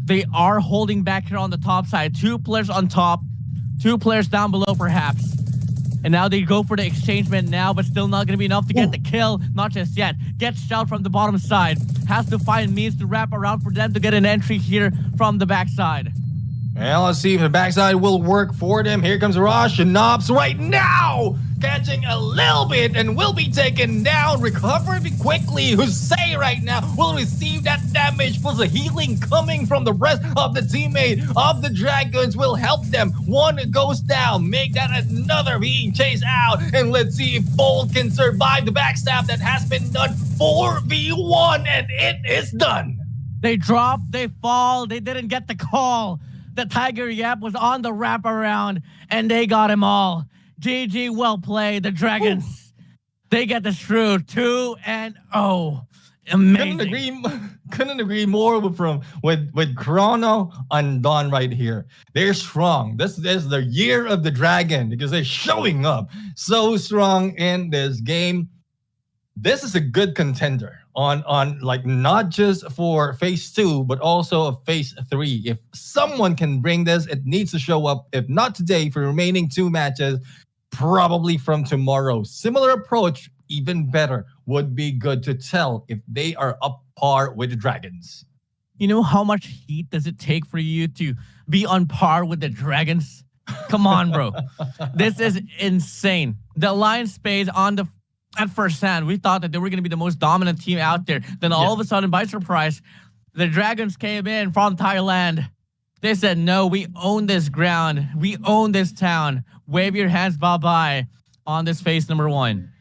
They are holding back here on the top side. 2 players on top, 2 players down below perhaps. And now they go for the exchangement now, but still not going to be enough to get the kill. Not just yet. Gets shot from the bottom side. Has to find means to wrap around for them to get an entry here from the backside. Well, let's see if the backside will work for them. Here comes Rosh and Nobs right now, catching a little bit and will be taken down. Recovering quickly. Hussein right now will receive that damage. Plus the healing coming from the rest of the teammate of the Dragons will help them. One goes down, make that another being chased out. And let's see if Bold can survive the backstab that has been done. 4v1 and it is done. They drop, they fall, they didn't get the call. The Tiger Yap was on the wraparound, and they got him all. GG, well played. The Dragons, they get the shrew 2-0. Amazing. Couldn't agree more with Chrono and Don right here. They're strong. This is the year of the Dragon because they're showing up so strong in this game. This is a good contender on like not just for phase 2 but also of phase 3. If someone can bring this, it needs to show up, if not today, for the remaining 2 matches, probably from tomorrow. Similar approach, even better, would be good to tell if they are up par with the Dragons. You know how much heat does it take for you to be on par with the Dragons? Come on, bro. This is insane. The Alliance Spades on the at first hand, we thought that they were going to be the most dominant team out there. Then all of a sudden, by surprise, the Dragons came in from Thailand. They said, no, we own this ground. We own this town. Wave your hands bye-bye on this phase number 1.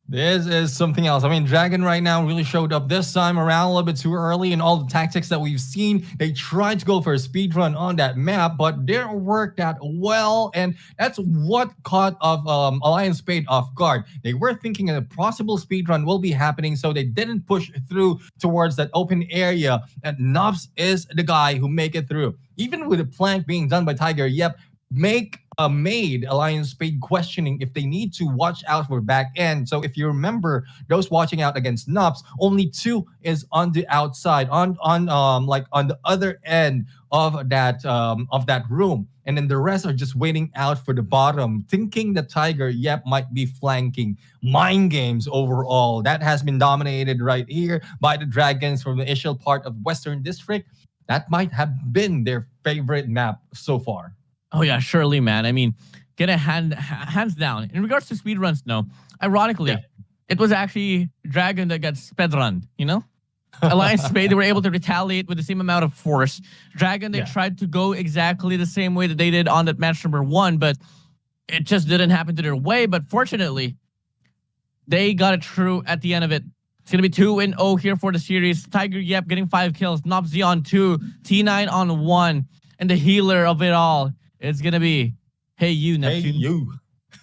This is something else. I mean, Dragon right now really showed up this time around a little bit too early in all the tactics that we've seen. They tried to go for a speed run on that map, but didn't work that well. And that's what caught Alliance Spade off guard. They were thinking a possible speed run will be happening, so they didn't push through towards that open area. And Nobs is the guy who make it through. Even with the flank being done by Tiger Yep, made Alliance Spade questioning if they need to watch out for back end. So if you remember, those watching out against Nobs, only 2 is on the outside, on the other end of that room, and then the rest are just waiting out for the bottom, thinking that Tiger Yep might be flanking. Mind games overall. That has been dominated right here by the Dragons from the initial part of Western District. That might have been their favorite map so far. Oh yeah, surely, man. I mean, get a hands down. In regards to speedruns, no. Ironically, it was actually Dragon that got speedrun, you know? Alliance Spade, they were able to retaliate with the same amount of force. Dragon, they tried to go exactly the same way that they did on that match number 1, but it just didn't happen to their way. But fortunately, they got it through at the end of it. It's going to be 2-0 here for the series. Tiger Yep getting 5 kills. Nopzi on 2. T9 on 1. And the healer of it all, it's going to be, hey, you, Neptune.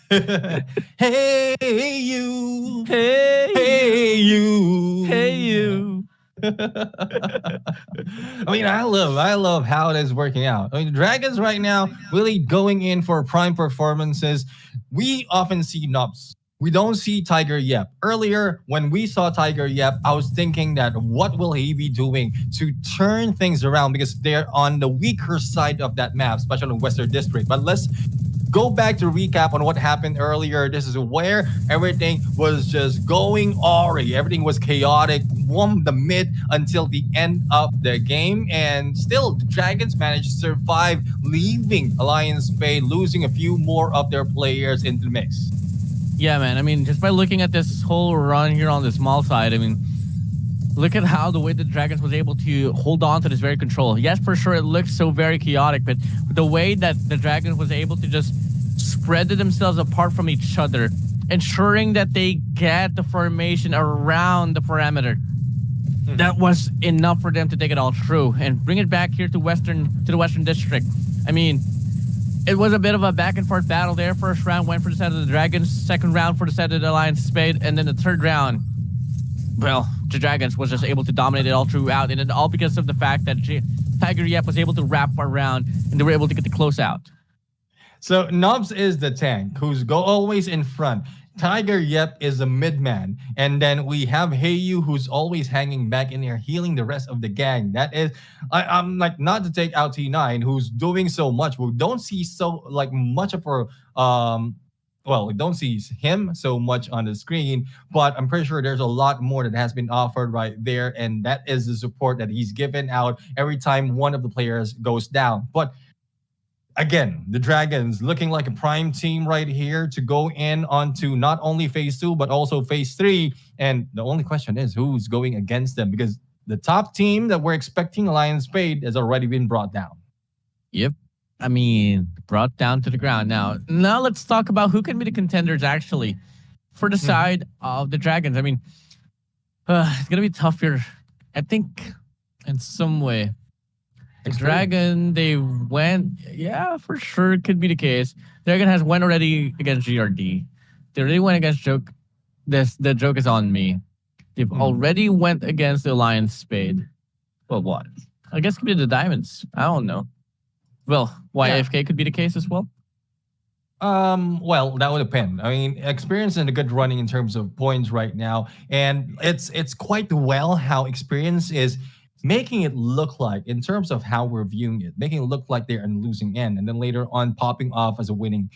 Hey, you. Hey, you. Hey, Hey, you. hey, you. I mean, I love how it is working out. I mean, the Dragons right now really going in for prime performances. We often see nubs. We don't see Tiger Yep. Earlier, when we saw Tiger Yep, I was thinking that what will he be doing to turn things around because they're on the weaker side of that map, especially in Western District. But let's go back to recap on what happened earlier. This is where everything was just going awry. Everything was chaotic from the mid until the end of the game. And still, the Dragons managed to survive, leaving Alliance Spade, losing a few more of their players into the mix. Yeah, man. I mean, just by looking at this whole run here on the small side, I mean, look at how the way the Dragons was able to hold on to this very control. Yes, for sure, it looks so very chaotic, but the way that the Dragons was able to just spread themselves apart from each other, ensuring that they get the formation around the perimeter, that was enough for them to take it all through and bring it back here to the Western District. I mean, it was a bit of a back and forth battle there. First round went for the side of the Dragons, second round for the side of the Alliance Spade, and then the third round, well, the Dragons was just able to dominate it all throughout, and it all because of the fact that Tiger Yep was able to wrap around and they were able to get the close out. So Nobs is the tank who's always in front. Tiger Yep is the mid-man. And then we have Heyu who's always hanging back in there, healing the rest of the gang. That is, I'm like, not to take out T9, who's doing so much. We don't see so like much of her, well, we don't see him so much on the screen, but I'm pretty sure there's a lot more that has been offered right there. And that is the support that he's given out every time one of the players goes down. But again, the Dragons looking like a prime team right here to go in onto not only phase 2, but also phase 3. And the only question is who's going against them, because the top team that we're expecting, Alliance Spade, has already been brought down. Yep. I mean, brought down to the ground. Now let's talk about who can be the contenders actually for the side of the Dragons. I mean, it's going to be tough here. I think in some way, the Dragon, they went, yeah, for sure, it could be the case. Dragon has went already against GRD. They already went against Joke. The joke is on me. They've already went against the Alliance Spade. Well, what? I guess it could be the Diamonds. I don't know. Well, YFK could be the case as well. Well, that would depend. I mean, experience and a good running in terms of points right now, and it's quite well how experience is making it look like, in terms of how we're viewing it, making it look like they're on the losing end, and then later on popping off as a winning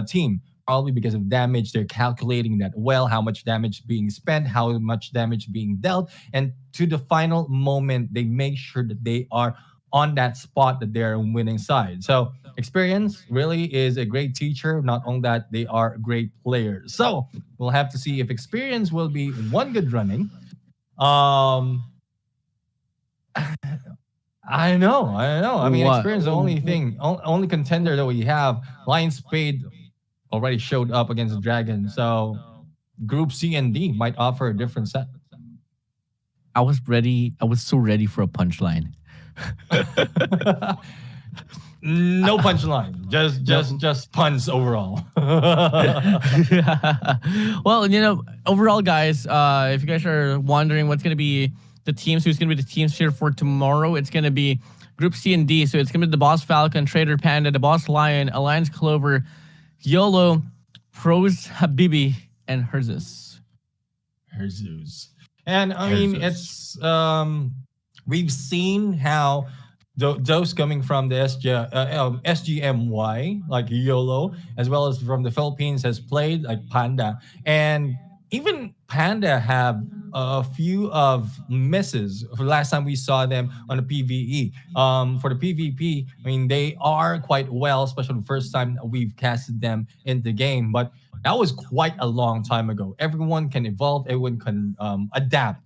team. Probably because of damage, they're calculating that well, how much damage being spent, how much damage being dealt, and to the final moment, they make sure that they are on that spot that they're on winning side. So experience really is a great teacher. Not only that, they are great players. So we'll have to see if experience will be one good running. I know. I mean, experience is the only contender that we have. Lion Spade already showed up against the Dragon. So Group C and D might offer a different set. I was ready. I was so ready for a punchline. No punchline. Just puns overall. Well, overall, guys, if you guys are wondering what's going to be the teams, who's going to be the teams here for tomorrow, it's going to be Group C and D. So it's going to be the Boss Falcon, Trader Panda, the Boss Lion, Alliance Clover, YOLO, Pros Habibi, and Herzus. And I mean, it's we've seen how those coming from the SGMY, like YOLO, as well as from the Philippines, has played like Panda. And even Panda have a few of misses for the last time we saw them on the PvE. For the PvP, I mean, they are quite well, especially the first time we've casted them in the game. But that was quite a long time ago. Everyone can evolve, everyone can adapt.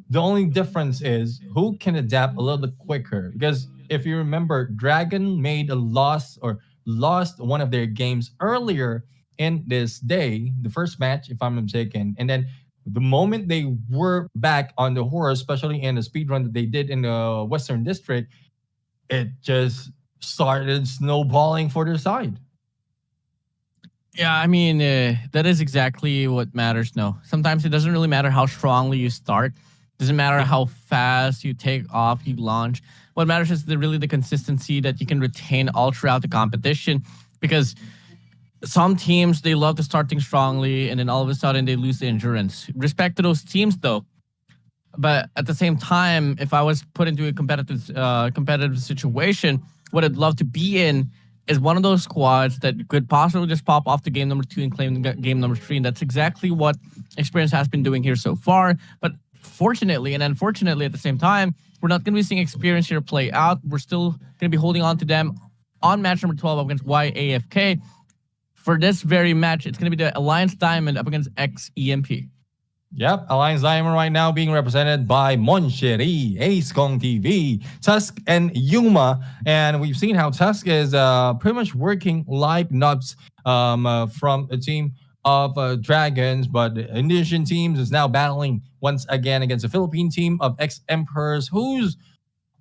The only difference is who can adapt a little bit quicker. Because if you remember, Dragon made a lost one of their games earlier in this day, the first match, if I'm not mistaken. And then the moment they were back on the horse, especially in the speedrun that they did in the Western District, it just started snowballing for their side. Yeah, I mean, that is exactly what matters now. Sometimes it doesn't really matter how strongly you start. Doesn't matter how fast you take off, you launch. What matters is really the consistency that you can retain all throughout the competition. Because some teams, they love to start things strongly, and then all of a sudden they lose the endurance. Respect to those teams, though. But at the same time, if I was put into a competitive situation, what I'd love to be in is one of those squads that could possibly just pop off to game number 2 and claim game number 3. And that's exactly what Experience has been doing here so far. But fortunately and unfortunately at the same time, we're not going to be seeing Experience here play out. We're still going to be holding on to them on match number 12 against YAFK. For this very match, it's going to be the Alliance Diamond up against XEMP. Yep, Alliance Diamond right now being represented by Monchery, Ace Kong TV, Tusk, and Yuma. And we've seen how Tusk is pretty much working like nuts from a team of Dragons, but the Indonesian teams is now battling once again against a Philippine team of ex-Emperors, who's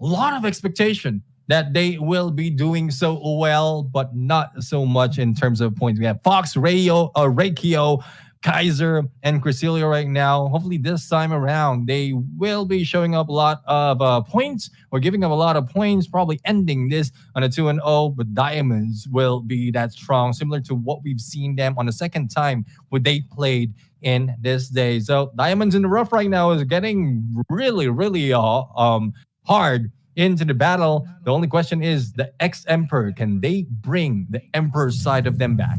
a lot of expectation that they will be doing so well, but not so much in terms of points. We have Fox, Reikio, Kaiser, and Crecilio right now. Hopefully this time around, they will be showing up a lot of points or giving up a lot of points, probably ending this on a 2-0, but Diamonds will be that strong, similar to what we've seen them on the second time when they played in this day. So Diamonds in the rough right now is getting really, really hard into the battle. The only question is the ex-Emperor, can they bring the Emperor's side of them back?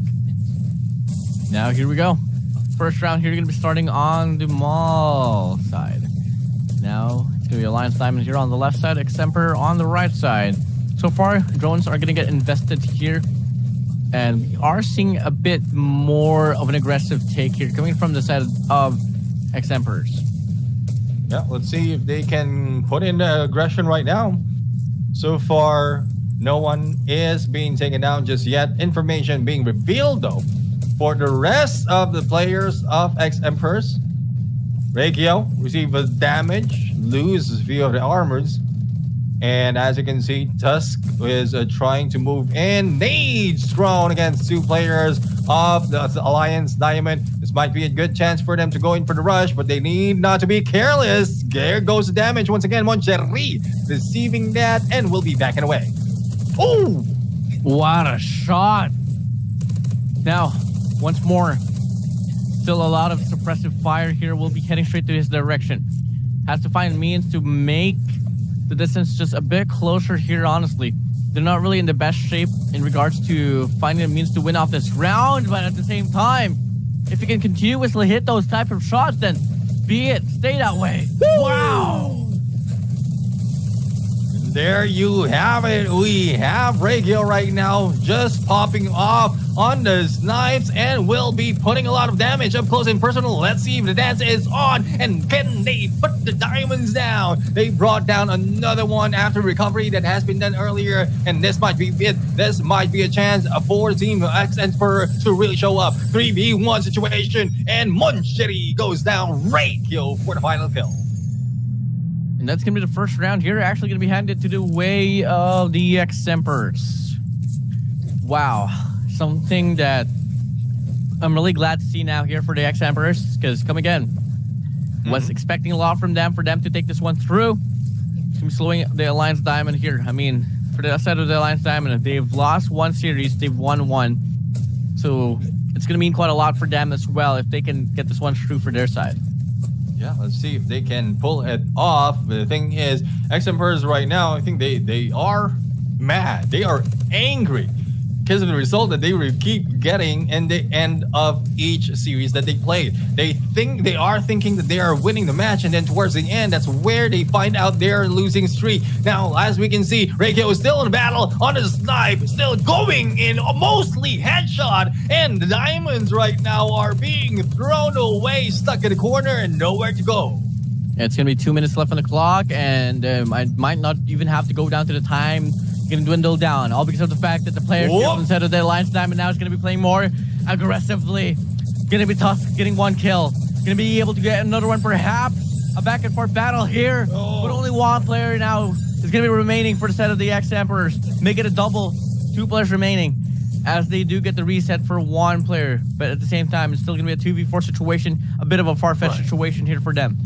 Now here we go. First round here, you're going to be starting on the mall side. Now, it's going to be Alliance Diamond here on the left side, Ex-Emperor on the right side. So far, drones are going to get invested here. And we are seeing a bit more of an aggressive take here coming from the side of Ex-Emperors. Yeah, let's see if they can put in the aggression right now. So far, no one is being taken down just yet. Information being revealed, though, for the rest of the players of ex-Emperors. Reikio receive a damage, lose a few of the armors. And as you can see, Tusk is trying to move in. Nades thrown against 2 players of the Alliance Diamond. This might be a good chance for them to go in for the rush, but they need not to be careless. There goes the damage once again. Monchery receiving that and will be backing away. Oh! What a shot! Now, once more, still a lot of suppressive fire here. We'll be heading straight to his direction. Has to find means to make the distance just a bit closer here, honestly. They're not really in the best shape in regards to finding a means to win off this round, but at the same time, if you can continuously hit those type of shots, then be it. Stay that way. Wow! There you have it. We have Reikio right now just popping off on the snipes and will be putting a lot of damage up close and personal. Let's see if the dance is on and can they put the diamonds down. They brought down another one after recovery that has been done earlier, and this might be it. This might be a chance for Team Ex-Emperor to really show up. 3v1 situation, and Monchery goes down. Reikio for the final kill. And that's going to be the first round here. Actually going to be handed to the way of the Ex-Emperors. Wow. Something that I'm really glad to see now here for the Ex-Emperors. Because, come again, was expecting a lot from them for them to take this one through. It's going to be slowing the Alliance Diamond here. I mean, for the side of the Alliance Diamond, they've lost 1 series. They've won 1. So it's going to mean quite a lot for them as well if they can get this one through for their side. Yeah, let's see if they can pull it off. But the thing is, Ex-Emperors right now, I think they are mad. They are angry because of the result that they will keep getting in the end of each series that they played. They are thinking that they are winning the match, and then towards the end, that's where they find out they're losing streak. Now, as we can see, Reikio is still in battle on the snipe, still going in mostly headshot, and the diamonds right now are being thrown away, stuck in the corner, and nowhere to go. It's going to be 2 minutes left on the clock, and I might not even have to go down to the time. Going to dwindle down, all because of the fact that the players instead of the Alliance Diamond now is going to be playing more aggressively. Going to be tough getting 1 kill. Going to be able to get another one, perhaps. A back and forth battle here, but only 1 player now is going to be remaining for the set of the Ex-Emperors. Make it a double, 2 players remaining, as they do get the reset for 1 player. But at the same time, it's still going to be a 2v4 situation, a bit of a far-fetched situation here for them.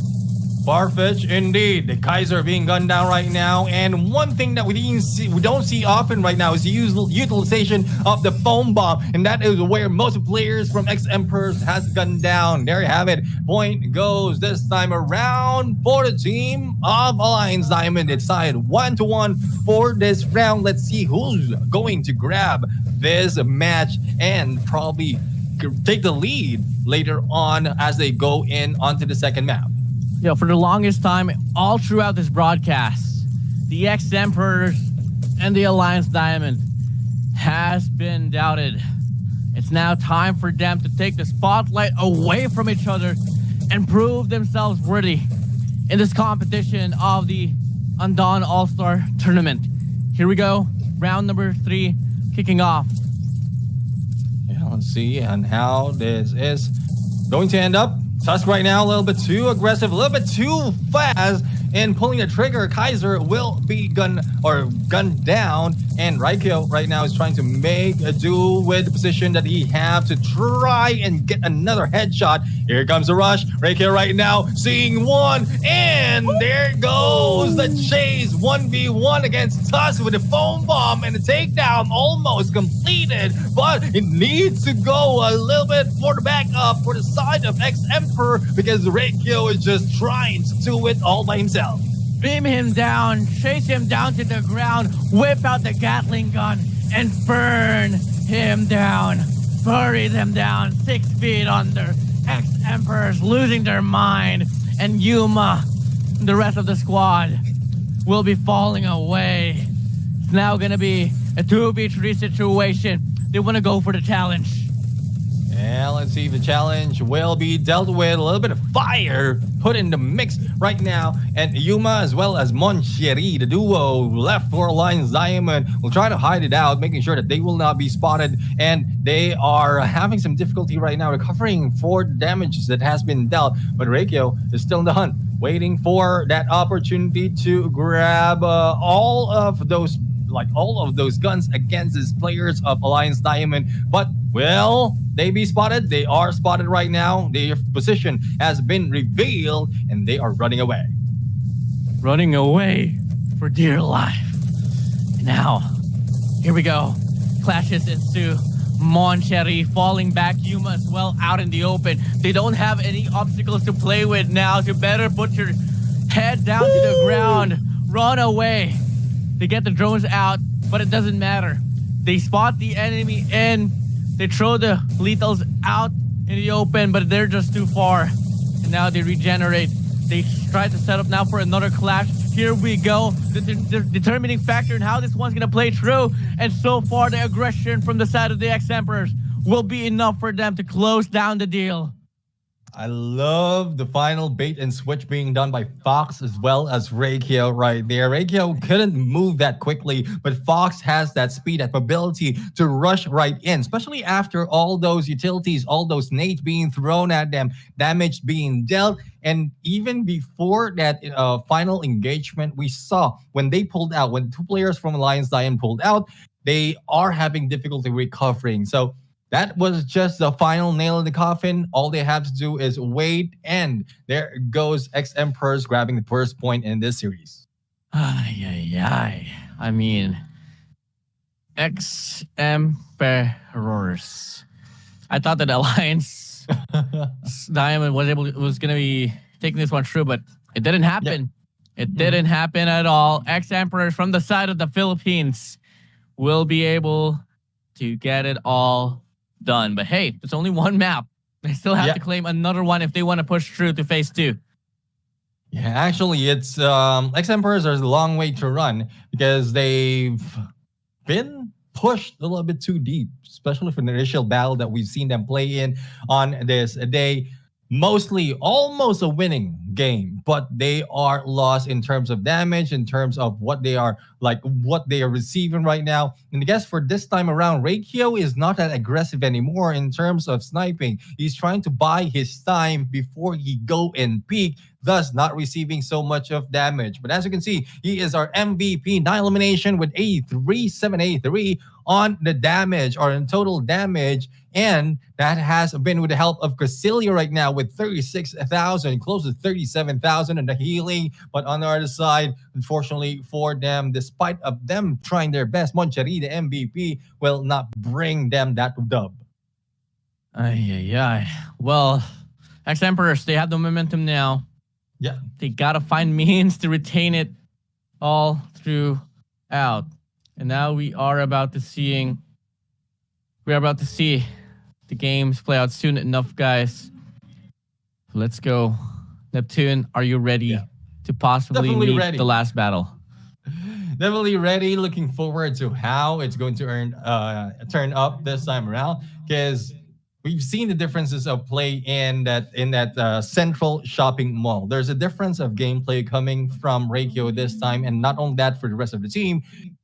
Far-fetched indeed. The Kaiser being gunned down right now, and one thing that we don't see often right now is the utilization of the foam bomb, and that is where most players from X-Emperors has gunned down. There you have it. Point goes this time around for the team of Alliance Diamond. It's tied 1-1 for this round. Let's see who's going to grab this match and probably take the lead later on as they go in onto the second map. Yo, for the longest time, all throughout this broadcast, the X-Emperors and the Alliance Diamond has been doubted. It's now time for them to take the spotlight away from each other and prove themselves worthy in this competition of the Undawn All-Star Tournament. Here we go, round number 3 kicking off. Yeah, let's see and how this is going to end up. Tusk right now a little bit too aggressive, a little bit too fast, and pulling the trigger. Kaiser will be gunned down, and Raikyo right now is trying to make a do with the position that he have to try and get another headshot. Here comes the rush. Raikyo right now seeing one, and there goes the chase. 1v1 against Tusk with a foam bomb, and the takedown almost completed, but it needs to go a little bit for the backup for the side of X-Emperor, because Raikyo is just trying to do it all by himself. Beam him down, chase him down to the ground, whip out the Gatling gun, and burn him down. Bury them down 6 feet under. X-Emperors losing their mind, and Yuma and the rest of the squad will be falling away. It's now gonna be a 2v3 situation. They wanna go for the challenge. And let's see if the challenge will be dealt with. A little bit of fire put in the mix right now. And Yuma as well as Moncheri, the duo left for Alliance Diamond, will try to hide it out, making sure that they will not be spotted. And they are having some difficulty right now recovering for damage that has been dealt. But Raikyo is still in the hunt, waiting for that opportunity to grab all of those guns against his players of Alliance Diamond. But will they be spotted? They are spotted right now. Their position has been revealed, and they are running away. Running away for dear life. Now, here we go. Clashes ensue. Moncheri falling back, Yuma as well out in the open. They don't have any obstacles to play with now. You better put your head down to the ground. Run away. They get the drones out, but it doesn't matter. They spot the enemy in. They throw the lethals out in the open, but they're just too far. And now they regenerate. They try to set up now for another clash. Here we go. The determining factor in how this one's going to play through. And so far, the aggression from the side of the X-Emperors will be enough for them to close down the deal. I love the final bait and switch being done by Fox as well as Raikyo right there. Raikyo couldn't move that quickly, but Fox has that speed, that mobility to rush right in, especially after all those utilities, all those nades being thrown at them, damage being dealt. And even before that final engagement, we saw when they pulled out, when the 2 players from Alliance Diamond pulled out, they are having difficulty recovering. So that was just the final nail in the coffin. All they have to do is wait, and there goes X-Emperors grabbing the first point in this series. I mean, X-Emperors. I thought that Alliance Diamond was gonna be taking this one through, but it didn't happen. Yeah. It didn't happen at all. X-Emperors from the side of the Philippines will be able to get it all done. But hey, it's only one map. They still have to claim another one if they want to push through to phase 2. Yeah, actually, it's X-Emperors are a long way to run because they've been pushed a little bit too deep, especially for the initial battle that we've seen them play in on this day. Mostly almost a winning game, but they are lost in terms of damage, in terms of what they are receiving right now. And I guess for this time around, Raikyo is not that aggressive anymore in terms of sniping. He's trying to buy his time before he go and peak, thus not receiving so much of damage. But as you can see, he is our MVP, 9 elimination with 783 on the damage, or in total damage. And that has been with the help of Casilia right now with 36,000, close to 37,000 57,000 and the healing. But on the other side, unfortunately for them, despite of them trying their best, Moncheri, the MVP, will not bring them that dub. Well, X-Emperors, they have the momentum now. Yeah. They gotta find means to retain it all throughout. And now we are about to see the games play out soon enough, guys. Let's go. Neptune, are you ready to possibly meet the last battle? Definitely ready. Looking forward to how it's going to turn up this time around, because we've seen the differences of play in that central shopping mall. There's a difference of gameplay coming from Reikyo this time, and not only that for the rest of the team.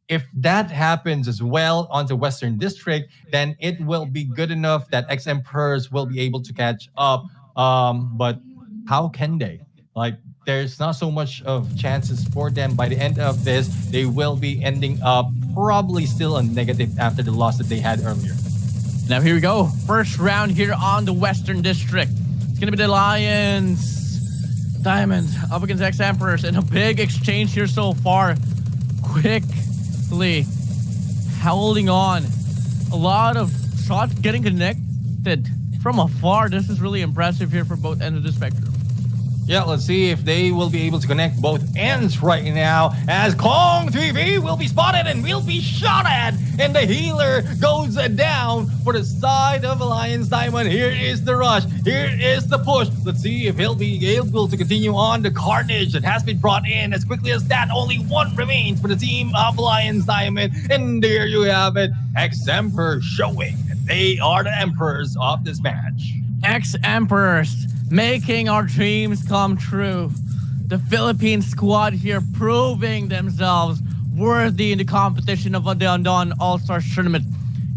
If that happens as well onto Western District, then it will be good enough that X-Emperors will be able to catch up. But how can they? Like, there's not so much of chances for them. By the end of this, they will be ending up probably still a negative after the loss that they had earlier. Now here we go. First round here on the Western District. It's going to be the Lions Diamonds up against X-Emperors, and a big exchange here so far. Quickly holding on. A lot of shots getting connected from afar. This is really impressive here for both ends of the spectrum. Yeah, let's see if they will be able to connect both ends right now, as Kong TV will be spotted and will be shot at, and the healer goes down for the side of Alliance Diamond. Here is the rush. Here is the push. Let's see if he'll be able to continue on the carnage that has been brought in. As quickly as that, only one remains for the team of Alliance Diamond. And there you have it. X-Emperor showing that they are the emperors of this match. X-Emperors making our dreams come true. The Philippine squad here proving themselves worthy in the competition of the Andon All-Stars tournament.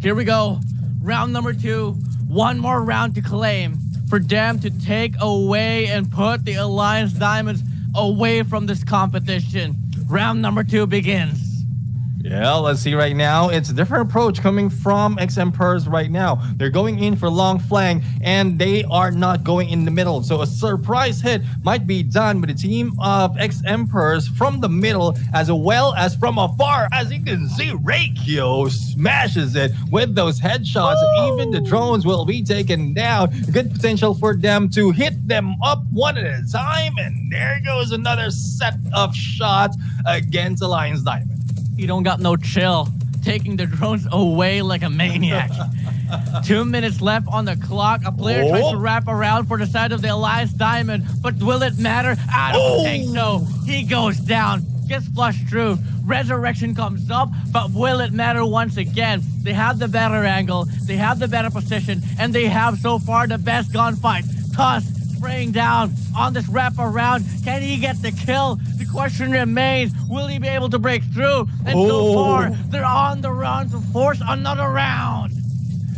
Here we go. Round number 2. One more round to claim for them to take away and put the Alliance Diamonds away from this competition. Round number 2 begins. Yeah, let's see right now. It's a different approach coming from X-Emperors right now. They're going in for long flank, and they are not going in the middle. So a surprise hit might be done with the team of X-Emperors from the middle as well as from afar. As you can see, Reikyo smashes it with those headshots. And even the drones will be taken down. Good potential for them to hit them up one at a time. And there goes another set of shots against Alliance Diamond. You don't got no chill, taking the drones away like a maniac. 2 minutes left on the clock. A player tries to wrap around for the side of the Alliance Diamond, but will it matter? I don't think so. He goes down, gets flushed through. Resurrection comes up, but will it matter once again? They have the better angle, they have the better position, and they have so far the best gunfight. Tusk spraying down on this wraparound. Can he get the kill? The question remains, will he be able to break through? And so far, they're on the run to force another round.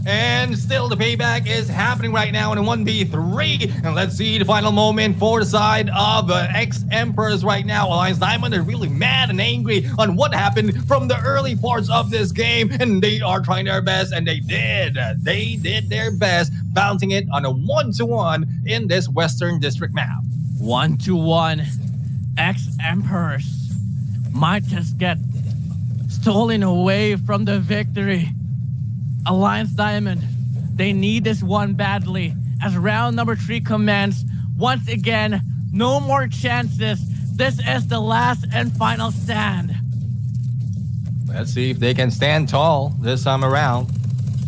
And still the payback is happening right now in a 1v3. And let's see the final moment for the side of the X-Emperors right now. Alliance Diamond are really mad and angry on what happened from the early parts of this game. And they are trying their best, and they did. They did their best, bouncing it on a 1-1 in this Western District map. 1-1. X-Emperors might just get stolen away from the victory. Alliance Diamond, they need this one badly as round number 3 commences. Once again, no more chances. This is the last and final stand. Let's see if they can stand tall this time around.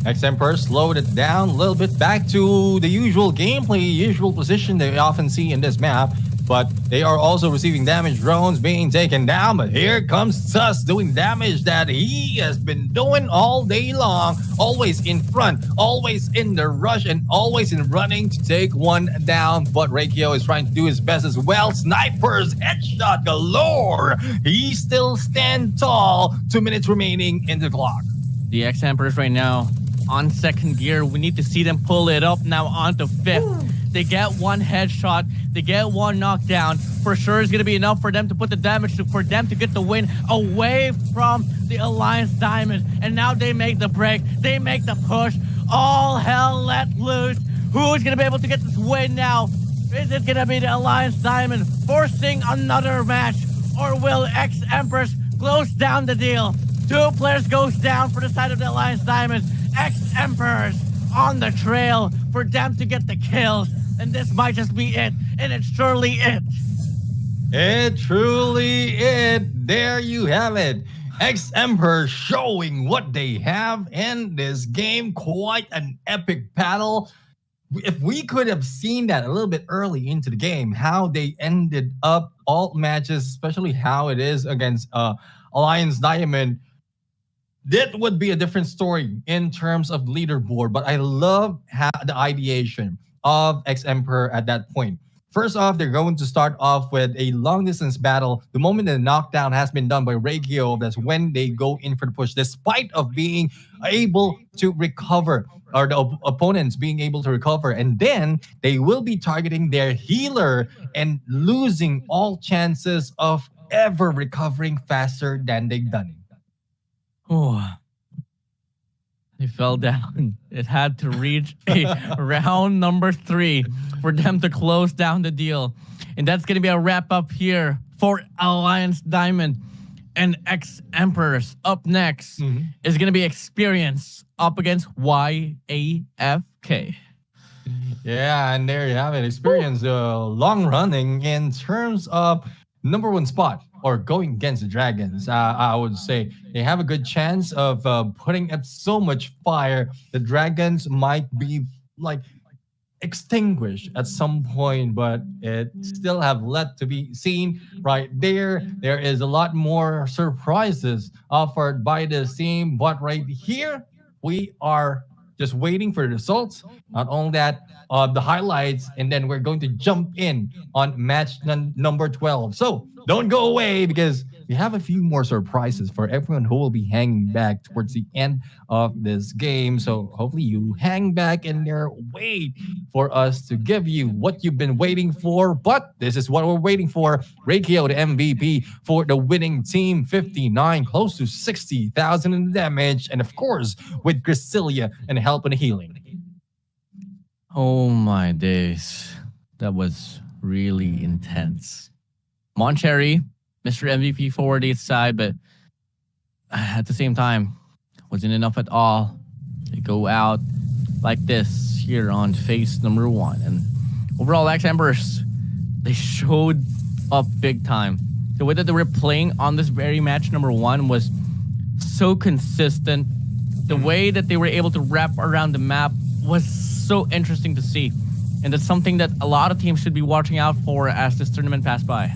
X-Emperor slowed it down a little bit back to the usual gameplay, usual position that we often see in this map. But they are also receiving damage, drones being taken down. But here comes Tusk doing damage that he has been doing all day long. Always in front, always in the rush, and always in running to take one down. But Reikyo is trying to do his best as well. Snipers, headshot galore. He still stands tall. 2 minutes remaining in the clock. The X-Emperors right now on second gear. We need to see them pull it up now onto 5th. They get one headshot. They get one knockdown. For sure, it's going to be enough for them to put the damage for them to get the win away from the Alliance Diamond. And now they make the break. They make the push. All hell let loose. Who's going to be able to get this win now? Is it gonna be the Alliance Diamond forcing another match? Or will X-Empress close down the deal? 2 players goes down for the side of the Alliance Diamond. X-Empress on the trail for them to get the kills. And this might just be it. And it's surely it. It truly it. There you have it. X-Emperor showing what they have in this game. Quite an epic battle. If we could have seen that a little bit early into the game, how they ended up all matches, especially how it is against Alliance Diamond, that would be a different story in terms of leaderboard. But I love the ideation of X-Emperor at that point. First off, they're going to start off with a long-distance battle. The moment the knockdown has been done by Reikio, that's when they go in for the push, despite of being able to recover, or the opponents being able to recover. And then they will be targeting their healer and losing all chances of ever recovering faster than they've done. Oh, they fell down. It had to reach a round number 3 for them to close down the deal. And that's going to be a wrap up here for Alliance Diamond and X-Emperors. Up next is going to be Experience up against YAFK. Yeah, and there you have it. Experience long running in terms of number 1 spot, or going against the Dragons. I would say they have a good chance of putting up so much fire. The Dragons might be like extinguished at some point, but it still have left to be seen. Right there is a lot more surprises offered by this team, but right here we are just waiting for the results. Not only that, the highlights, and then we're going to jump in on match number 12. So don't go away, because we have a few more surprises for everyone who will be hanging back towards the end of this game. So hopefully you hang back in there, wait for us to give you what you've been waiting for. But this is what we're waiting for. Reikio, the MVP for the winning team, 59, close to 60,000 in damage. And of course, with Gracilia and help and healing. Oh my days. That was really intense. Moncherry, Mr. MVP forward each side, but at the same time, wasn't enough at all. They go out like this here on phase number 1. And overall, X-Emperors, they showed up big time. The way that they were playing on this very match number 1 was so consistent. The way that they were able to wrap around the map was so interesting to see. And that's something that a lot of teams should be watching out for as this tournament passed by.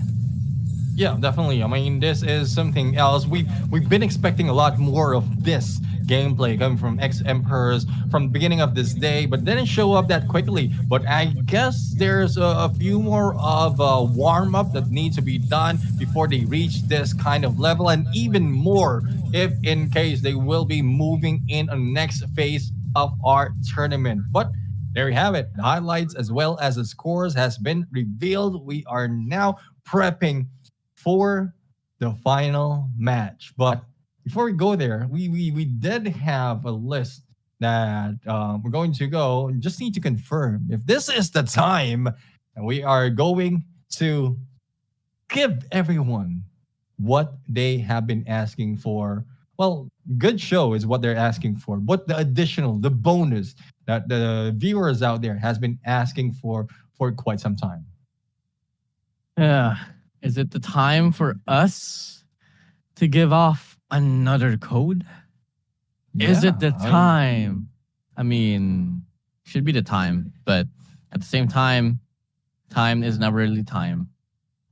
Yeah, definitely. I mean, this is something else. We've been expecting a lot more of this gameplay coming from X-Emperors from the beginning of this day, but didn't show up that quickly. But I guess there's a few more of a warm-up that needs to be done before they reach this kind of level, and even more if in case they will be moving in on the next phase of our tournament. But there you have it. The highlights as well as the scores has been revealed. We are now prepping for the final match. But before we go there, we did have a list that we're going to go. Just need to confirm if this is the time, and we are going to give everyone what they have been asking for. Well, good show is what they're asking for, but the additional, the bonus that the viewers out there has been asking for quite some time. Yeah. Is it the time for us to give off another code? Is it the time? I mean, should be the time, but at the same time, time is never really time.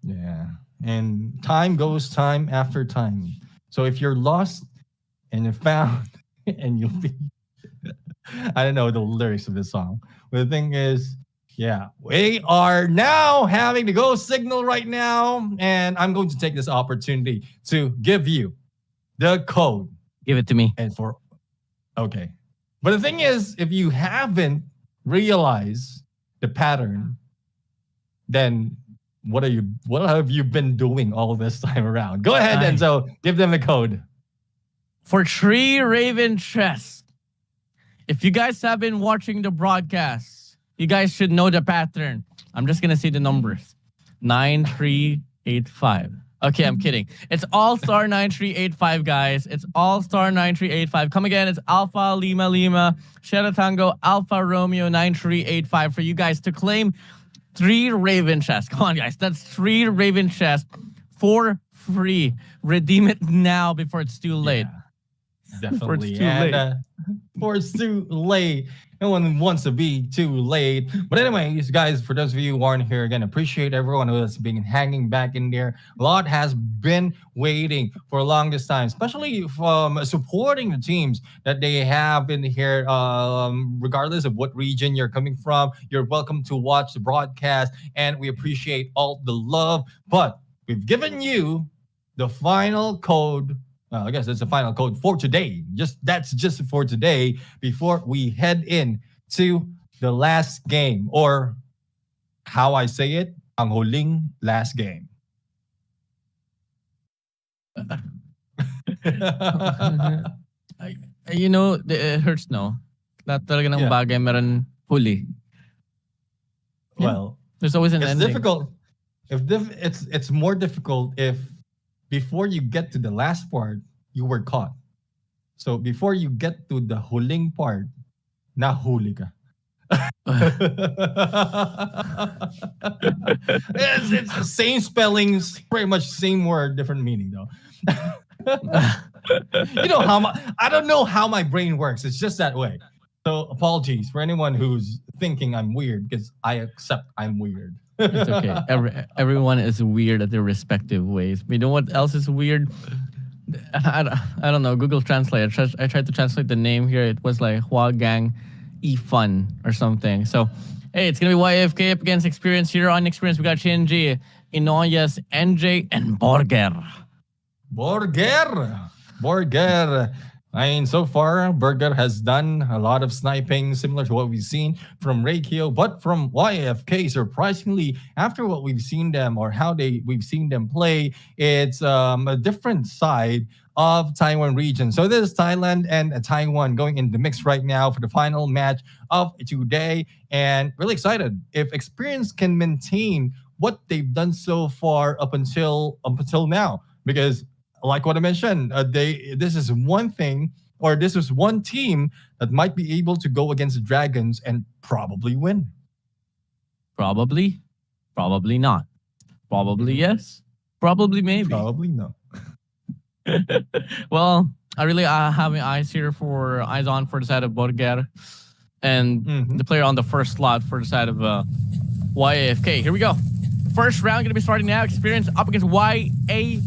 Yeah. And time goes time after time. So if you're lost and you're found and you'll be, I don't know the lyrics of this song, but the thing is, yeah, we are now having to go signal right now, and I'm going to take this opportunity to give you the code. Give it to me. And okay. But the thing is, if you haven't realized the pattern, then what have you been doing all this time around? Go ahead, and so give them the code. For Tree Raven Chest, if you guys have been watching the broadcast, You guys should know the pattern. I'm just gonna say the numbers. 9385. Okay, I'm kidding. It's All-Star 9385, guys. It's All-Star 9385. Come again, it's Alpha Lima Lima, Sierra Tango, Alpha Romeo 9385 for you guys to claim 3 Raven chests. Come on, guys. That's 3 Raven chests for free. Redeem it now before it's too late. Yeah, definitely. Before it's too late. Before it's too late. No one wants to be too late. But anyways, guys, for those of you who aren't here, again, appreciate everyone who has been hanging back in there. A lot has been waiting for the longest time, especially from supporting the teams that they have in here. Regardless of what region you're coming from, you're welcome to watch the broadcast, and we appreciate all the love. But we've given you the final code. I guess that's the final code for today. That's just for today before we head in to the last game, or how I say it, ang huling last game. You know, it hurts, no? Lahat talaga ng bagay meron huli. Well, there's always an it's ending. difficult. It's more difficult if before you get to the last part, you were caught. So before you get to the huling part, nahuli ka. it's the same spellings, pretty much same word, different meaning though. You know I don't know how my brain works. It's just that way. So apologies for anyone who's thinking I'm weird, because I accept I'm weird. It's okay. Everyone is weird at their respective ways. You know what else is weird? I don't know. Google Translate. I tried to translate the name here. It was like Hua Gang E Fun or something. So, hey, it's going to be YFK up against Experience. Here on Experience, we got Shinji, Inoyas, NJ, and Borger. I mean, so far, Burger has done a lot of sniping, similar to what we've seen from Reikio, but from YFK, surprisingly, after what we've seen them, or how we've seen them play, it's a different side of Taiwan region. So this is Thailand and Taiwan going in the mix right now for the final match of today, and really excited if Experience can maintain what they've done so far up until now, because like what I mentioned, this is one thing, or this is one team that might be able to go against the Dragons and probably win. Probably not. Probably yes. Probably maybe. Probably no. Well, I really have my eyes on for the side of Borger, and the player on the first slot for the side of YAFK. Here we go. First round gonna be starting now. Experience up against YAFK.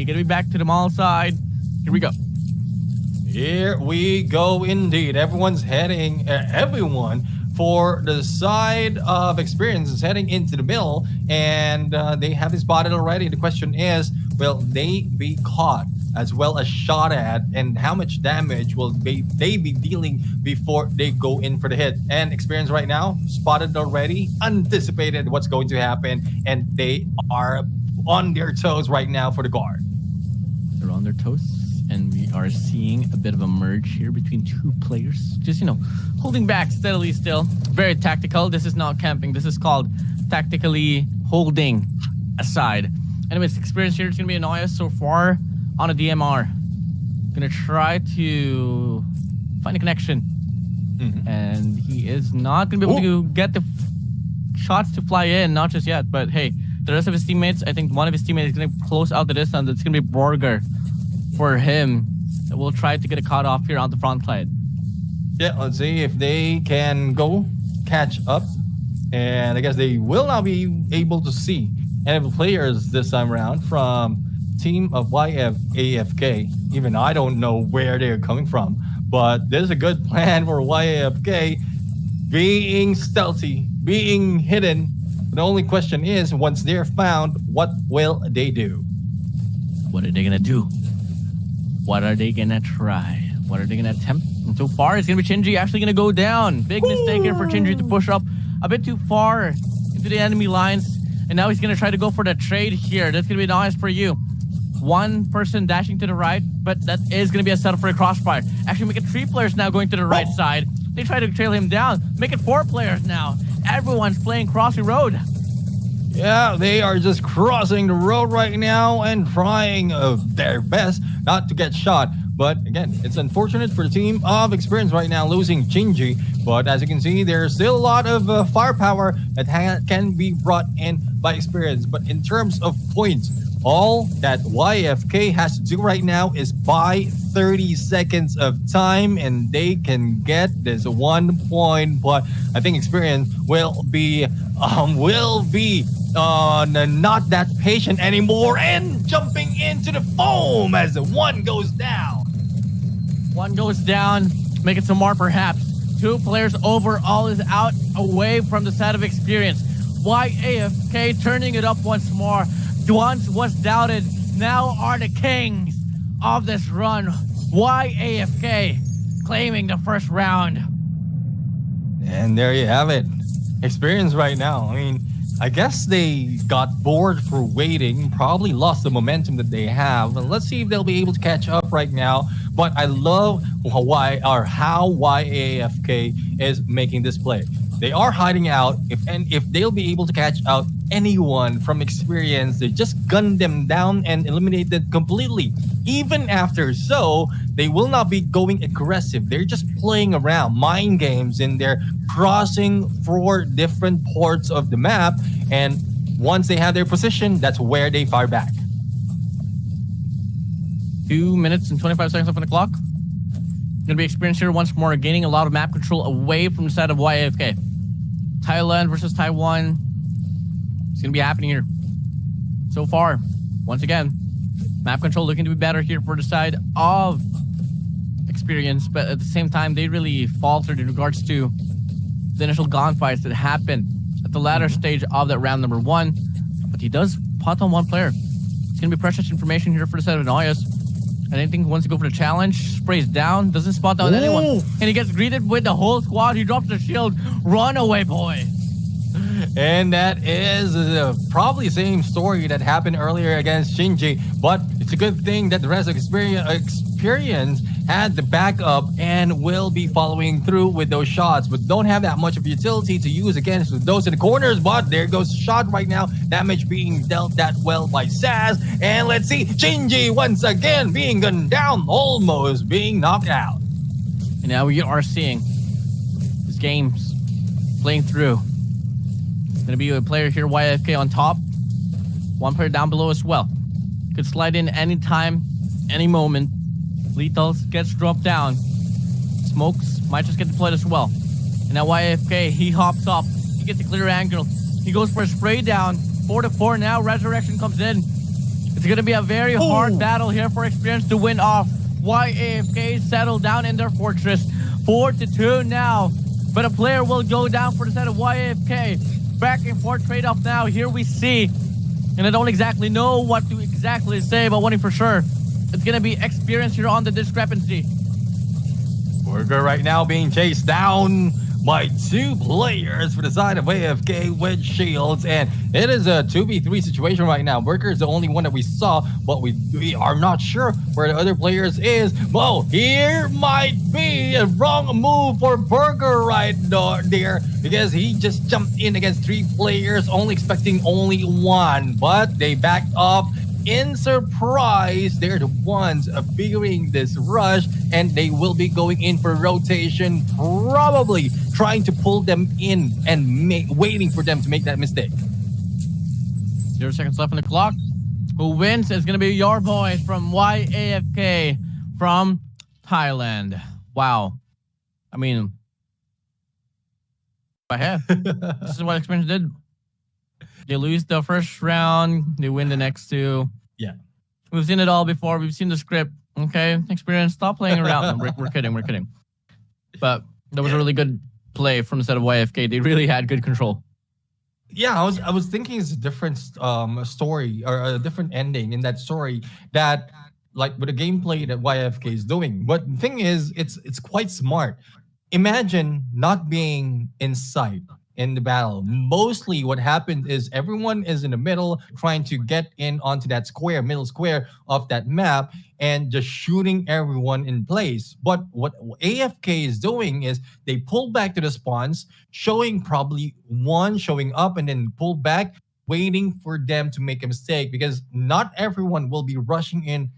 Gonna be back to the mall side. Here we go. Here we go indeed. Everyone for the side of Experience is heading into the middle, and they have it spotted already. The question is, will they be caught as well as shot at, and how much damage will they be dealing before they go in for the hit? And Experience right now, spotted already, anticipated what's going to happen, and they are on their toes right now for the guard. They're on their toes, and we are seeing a bit of a merge here between two players. Just, holding back steadily still. Very tactical. This is not camping. This is called tactically holding aside. Anyways, Experience here. It's going to be Inoyas so far on a DMR. Going to try to find a connection. And he is not going to be able to get the shots to fly in. Not just yet, but hey, the rest of his teammates, I think one of his teammates is going to close out the distance. It's going to be Borger for him. We'll try to get a cut off here on the front side. Yeah, let's see if they can go catch up. And I guess they will not be able to see any of the players this time around from team of YAFK. Even I don't know where they're coming from. But there's a good plan for YAFK being stealthy, being hidden. The only question is, once they're found, what will they do? What are they going to do? What are they going to try? What are they going to attempt? And so far, it's going to be Shinji actually going to go down. Big mistake here for Shinji to push up a bit too far into the enemy lines. And now he's going to try to go for the trade here. That's going to be nice for you. One person dashing to the right, but that is going to be a setup for a crossfire. Actually, we get 3 players now going to the right side. They try to trail him down. Make it 4 players now. Everyone's playing crossing road. Yeah, they are just crossing the road right now and trying their best not to get shot. But again, it's unfortunate for the team of Experience right now losing Shinji. But as you can see, there's still a lot of firepower that can be brought in by Experience. But in terms of points, all that YFK has to do right now is buy 30 seconds of time and they can get this 1 point. But I think Experience will be not that patient anymore and jumping into the foam as one goes down. One goes down. Make it some more perhaps. 2 players overall is out away from the side of Experience. YAFK turning it up once more. Once was doubted, now are the kings of this run. YAFK claiming the first round. And there you have it. Experience right now. I mean, I guess they got bored for waiting, probably lost the momentum that they have. And let's see if they'll be able to catch up right now. But I love how YAFK is making this play. They are hiding out. If they'll be able to catch out anyone from Experience, they just gun them down and eliminate them completely. Even after so, they will not be going aggressive. They're just playing around, mind games, and they're crossing 4 different ports of the map. And once they have their position, that's where they fire back. 2 minutes and 25 seconds left on the clock. Gonna be Experience here once more, gaining a lot of map control away from the side of YFK. Thailand versus Taiwan. It's gonna be happening here. So far, once again, map control looking to be better here for the side of Experience, but at the same time, they really faltered in regards to the initial gunfights that happened at the latter stage of that round number 1. But he does pot on 1 player. It's gonna be precious information here for the side of Noyes. And I think he wants to go for the challenge, sprays down, doesn't spot down anyone. And he gets greeted with the whole squad. He drops the shield. Run away, boy. And that is probably the same story that happened earlier against Shinji. But it's a good thing that the rest of Experience had the backup and will be following through with those shots, but don't have that much of utility to use against those in the corners. But there goes the shot right now. Damage being dealt that well by Saz. And let's see, Shinji once again being gunned down, almost being knocked out. And now we are seeing this game's playing through. Gonna be a player here, YFK on top. 1 player down below as well. Could slide in anytime, any moment. Lethal gets dropped down. Smokes might just get deployed as well. And now YFK, he hops up. He gets a clear angle. He goes for a spray down. 4-4 now. Resurrection comes in. It's going to be a very hard battle here for Experience to win off. YAFK settle down in their fortress. 4-2 now. But a player will go down for the side of YAFK. Back and forth trade-off now. Here we see. And I don't exactly know what to exactly say, but one thing for sure. It's going to be Experience here on the discrepancy. Burger right now being chased down by 2 players for the side of AFK with shields. And it is a 2v3 situation right now. Burger is the only one that we saw, but we are not sure where the other players is. Well, here might be a wrong move for Burger right there, because he just jumped in against 3 players, only expecting only 1. But they backed up. In surprise, they're the ones figuring this rush, and they will be going in for rotation, probably trying to pull them in and waiting for them to make that mistake. 0 seconds left on the clock. Who wins is going to be your boys from YAFK from Thailand. Wow. I mean, I have. This is what Experience did. They lose the first round. They win the next 2. Yeah. We've seen it all before. We've seen the script. Okay, Experience, stop playing around. No, we're kidding. We're kidding. But that was a really good play from the set of YFK. They really had good control. Yeah, I was thinking it's a different story or a different ending in that story, that like with the gameplay that YFK is doing. But the thing is, it's quite smart. Imagine not being in sight in the battle. Mostly what happens is everyone is in the middle trying to get in onto that middle square of that map and just shooting everyone in place. But what AFK is doing is they pull back to the spawns, showing probably one showing up and then pull back, waiting for them to make a mistake, because not everyone will be rushing in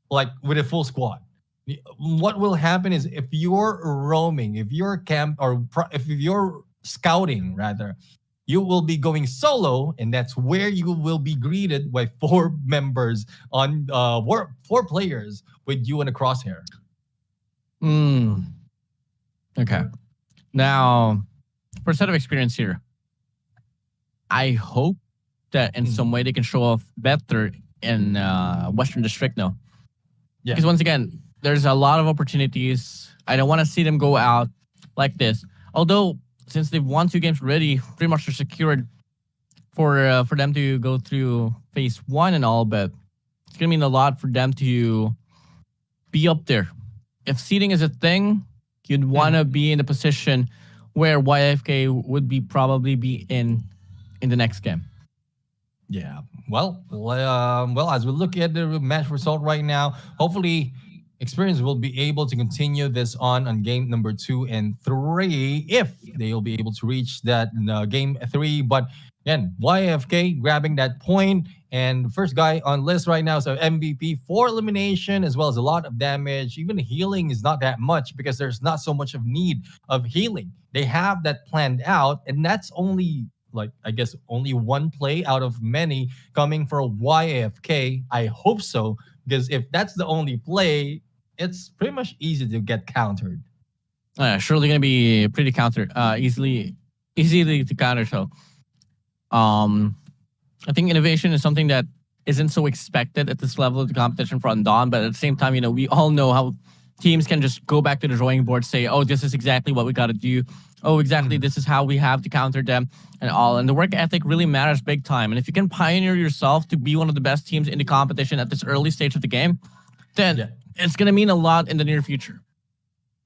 like with a full squad. What will happen is if you're roaming, if you're if you're scouting rather, you will be going solo, and that's where you will be greeted by 4 members on 4 players with you in a crosshair. Okay. Now, for a set of experience here, I hope that in some way they can show off better in Western District now. Yeah. Because once again, there's a lot of opportunities. I don't want to see them go out like this. Although, since they've won 2 games already, pretty much they're secured for them to go through phase 1 and all, but it's going to mean a lot for them to be up there. If seeding is a thing, you'd want to be in the position where YFK would probably be in the next game. Yeah. Well, as we look at the match result right now, hopefully Experience will be able to continue this on game number 2 and 3 if they'll be able to reach that game 3. But again, YFK grabbing that point, and the first guy on list right now is an MVP for elimination, as well as a lot of damage. Even healing is not that much because there's not so much of need of healing. They have that planned out, and that's only only one play out of many coming for YFK. I hope so, because if that's the only play, it's pretty much easy to get countered. Surely going to be pretty easily to counter. So, I think innovation is something that isn't so expected at this level of the competition for Undawn. But at the same time, we all know how teams can just go back to the drawing board, say, oh, this is exactly what we got to do. Oh, exactly, this is how we have to counter them and all. And the work ethic really matters big time. And if you can pioneer yourself to be one of the best teams in the competition at this early stage of the game, then it's going to mean a lot in the near future.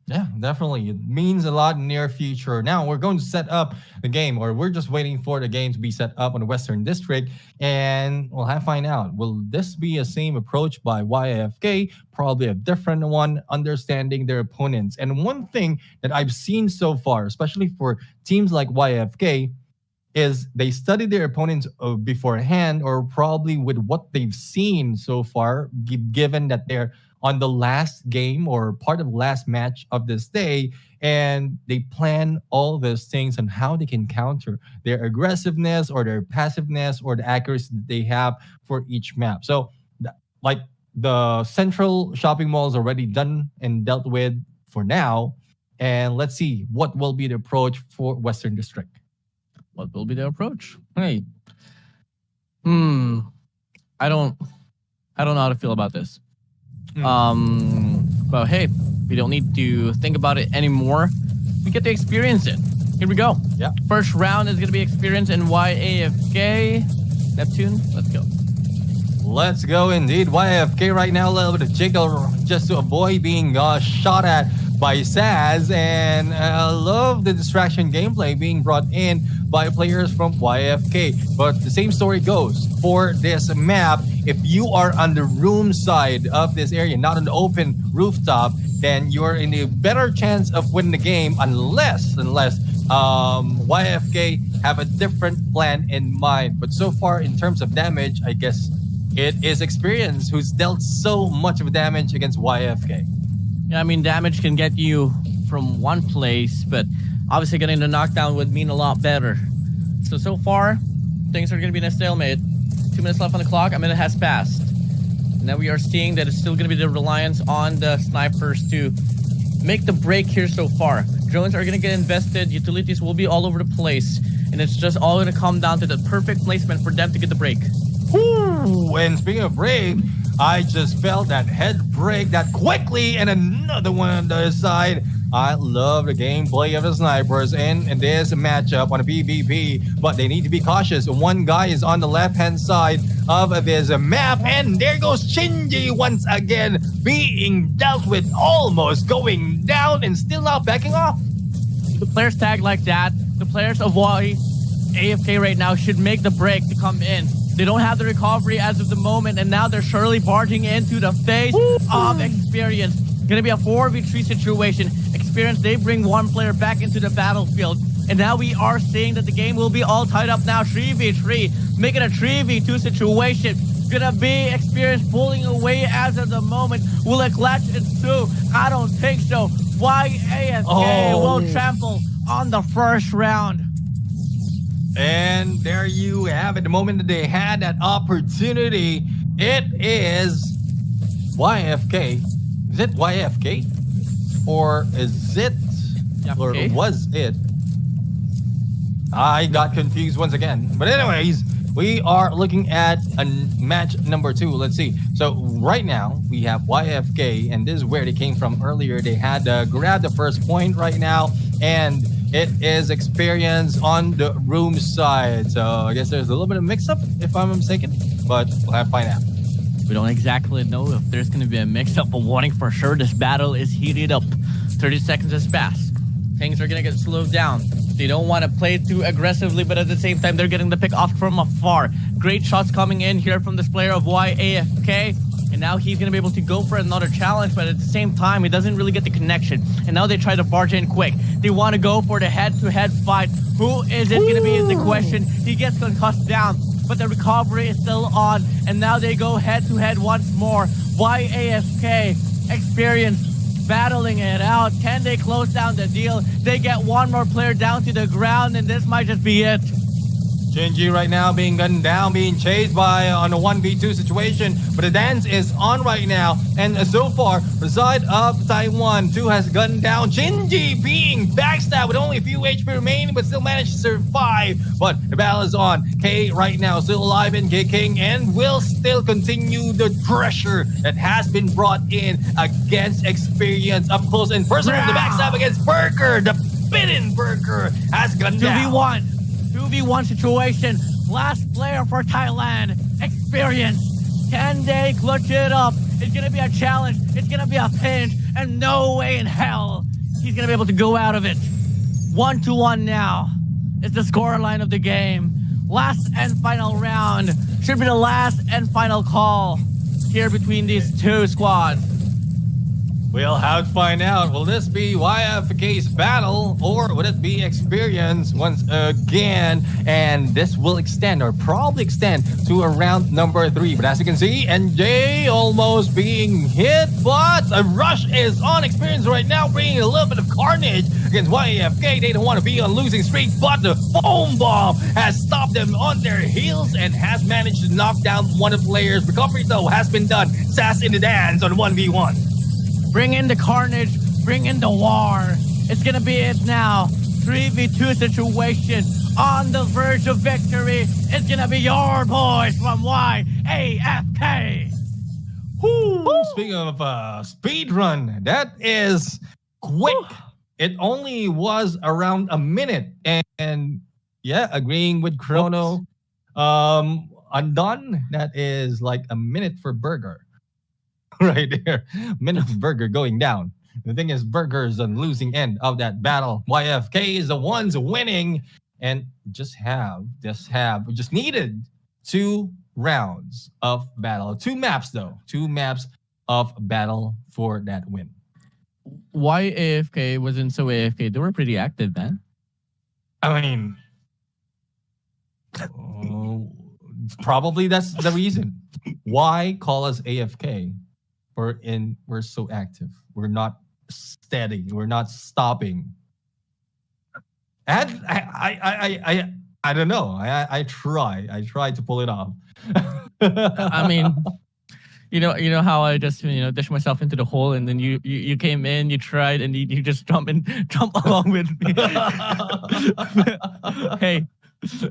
Yeah, definitely. It means a lot in the near future. Now, we're going to set up the game, or we're just waiting for the game to be set up on the Western District, and we'll have to find out. Will this be a same approach by YFK? Probably a different one, understanding their opponents. And one thing that I've seen so far, especially for teams like YFK, is they study their opponents beforehand, or probably with what they've seen so far, given that they're on the last game or part of the last match of this day, and they plan all those things on how they can counter their aggressiveness or their passiveness or the accuracy that they have for each map. So like the central shopping mall is already done and dealt with for now, and let's see what will be the approach for Western District. What will be the approach? Hey, I don't know how to feel about this. But hey, we don't need to think about it anymore. We get to experience it. Here we go. Yeah. First round is going to be experience in YAFK. Neptune, let's go. Let's go indeed. YFK right now, a little bit of jiggle just to avoid being shot at by Saz. And I love the distraction gameplay being brought in by players from YFK. But the same story goes for this map. If you are on the room side of this area, not on the open rooftop, then you're in a better chance of winning the game unless YFK have a different plan in mind. But so far, in terms of damage, I guess it is Experience who's dealt so much of damage against YFK. Yeah, I mean, damage can get you from one place, but obviously getting the knockdown would mean a lot better. So far, things are going to be in a stalemate. 2 minutes left on the clock. A minute has passed. Now we are seeing that it's still going to be the reliance on the snipers to make the break here so far. Drones are going to get invested. Utilities will be all over the place. And it's just all going to come down to the perfect placement for them to get the break. Ooh, and speaking of break, I just felt that head break that quickly, and another one on the other side. I love the gameplay of the snipers in this matchup on a PvP, but they need to be cautious. One guy is on the left-hand side of this map, and there goes Shinji once again, being dealt with, almost going down and still not backing off. The players tag like that, the players of Y AFK right now should make the break to come in. They don't have the recovery as of the moment, and now they're surely barging into the face of Experience. Gonna be a 4v3 situation. Experience, they bring one player back into the battlefield. And now we are seeing that the game will be all tied up now. 3v3, make it a 3v2 situation. Gonna be Experience pulling away as of the moment. Will a clutch ensue? I don't think so. YAFK will trample on the first round. And there you have it. The moment that they had that opportunity, it is YFK. Is it YFK? Or is it? Or was it? I got confused once again. But anyways, we are looking at a match number 2. Let's see. So right now we have YFK, and this is where they came from earlier. They had grabbed the first point right now, and it is Experience on the room side. So I guess there's a little bit of mix-up, if I'm mistaken, but we'll have to find out. We don't exactly know if there's going to be a mix-up, but one thing for sure, this battle is heated up. 30 seconds has passed. Things are going to get slowed down. They don't want to play too aggressively, but at the same time, they're getting the pick off from afar. Great shots coming in here from this player of YAFK. And now he's going to be able to go for another challenge, but at the same time, he doesn't really get the connection. And now they try to barge in quick. They want to go for the head-to-head fight. Who is it going to be is the question. He gets concussed down, but the recovery is still on. And now they go head-to-head once more. YAFK, Experience, battling it out. Can they close down the deal? They get one more player down to the ground, and this might just be it. Shinji right now being gunned down, being chased by on a 1v2 situation, but the dance is on right now, and so far the side of Taiwan 2 has gunned down. Shinji being backstabbed with only a few HP remaining, but still managed to survive. But the battle is on. K right now still alive and kicking, and will still continue the pressure that has been brought in against Experience up close and personal. The backstab against Burger, the bitten Burger has gunned down. 2v1 situation. Last player for Thailand. Experience. Can they clutch it up? It's going to be a challenge. It's going to be a pinch. And no way in hell he's going to be able to go out of it. 1-1 now. It's the scoreline of the game. Last and final round. Should be the last and final call here between these two squads. We'll have to find out. Will this be YFK's battle, or would it be Experience once again? And this will extend, or probably extend, to a round number 3. But as you can see, NJ almost being hit, but a rush is on. Experience right now, bringing a little bit of carnage against YFK. They don't want to be on losing streak, but the foam bomb has stopped them on their heels and has managed to knock down one of the players. Recovery, though, has been done. Sass in the dance on 1v1. Bring in the carnage, bring in the war. It's gonna be it now. 3v2 situation on the verge of victory. It's gonna be your boys from YAFK. Speaking of speed run, that is quick. It only was around a minute, and yeah, agreeing with Chrono. Undone, that is like a minute for Burger. Right there, minute of Burger going down. The thing is, Burger is on losing end of that battle. YFK is the ones winning, and just needed 2 rounds of battle. 2 maps though, 2 maps of battle for that win. Why AFK wasn't so AFK? They were pretty active, man. I mean, probably that's the reason. Why call us AFK? We're so active. We're not steady. We're not stopping. And I don't know. I try to pull it off. I mean, you know how I just dish myself into the hole, and then you came in, you tried, and you just jump along with me. Hey,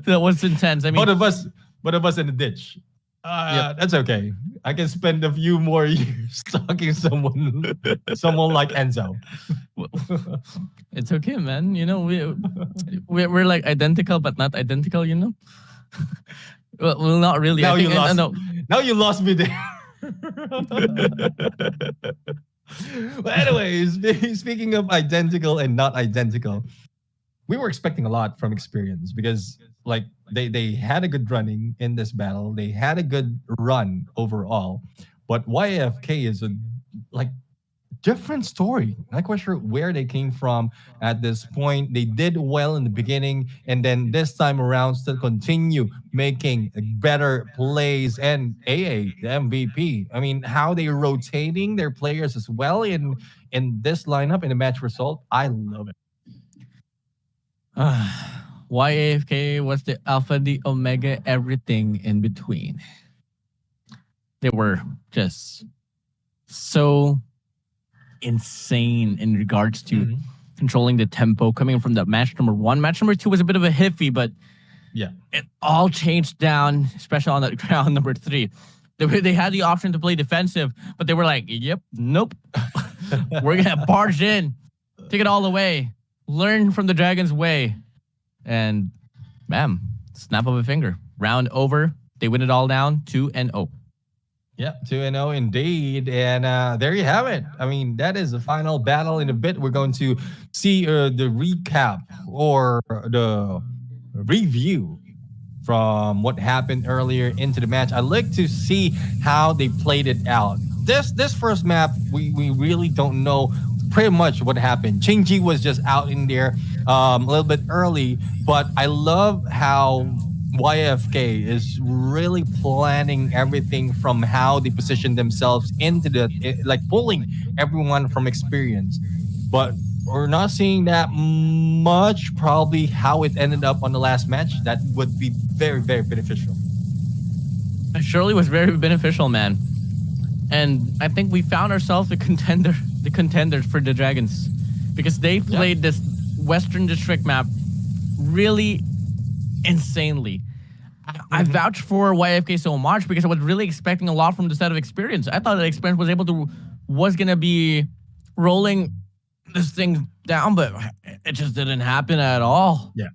that was intense. I mean, both of us in the ditch. That's okay. I can spend a few more years stalking someone like Enzo. It's okay, man. You know, we're like identical, but not identical. You know. Well, not really. Now you lost me there. But anyways, speaking of identical and not identical, we were expecting a lot from Experience because like they had a good running in this battle. They had a good run overall, but YFK is a like different story. Not quite sure where they came from at this point. They did well in the beginning, and then this time around, still continue making better plays. And AA, the MVP. I mean, how they rotating their players as well in this lineup in the match result. I love it. YAFK was the alpha, the omega, everything in between. They were just so insane in regards to controlling the tempo coming from the match number 1. Match number 2 was a bit of a hiffy, but yeah, it all changed down, especially on that round number 3. They had the option to play defensive, but they were like, yep, nope. We're going to barge in, take it all away, learn from the Dragon's way. And, bam, snap of a finger. Round over. They win it all down 2-0. Yeah, 2-0 indeed. And there you have it. I mean, that is the final battle. In a bit, we're going to see the recap or the review from what happened earlier into the match. I like to see how they played it out. This first map, we really don't know pretty much what happened. Chingy was just out in there a little bit early, but I love how YFK is really planning everything from how they position themselves into like pulling everyone from Experience. But we're not seeing that much. Probably how it ended up on the last match. That would be very, very beneficial. It surely was very beneficial, man. And I think we found ourselves the contenders for the Dragons, because they played this Western District map really insanely. I vouched for YFK so much because I was really expecting a lot from the set of Experience. I thought that Experience was gonna be rolling this thing down, but it just didn't happen at all. Yeah.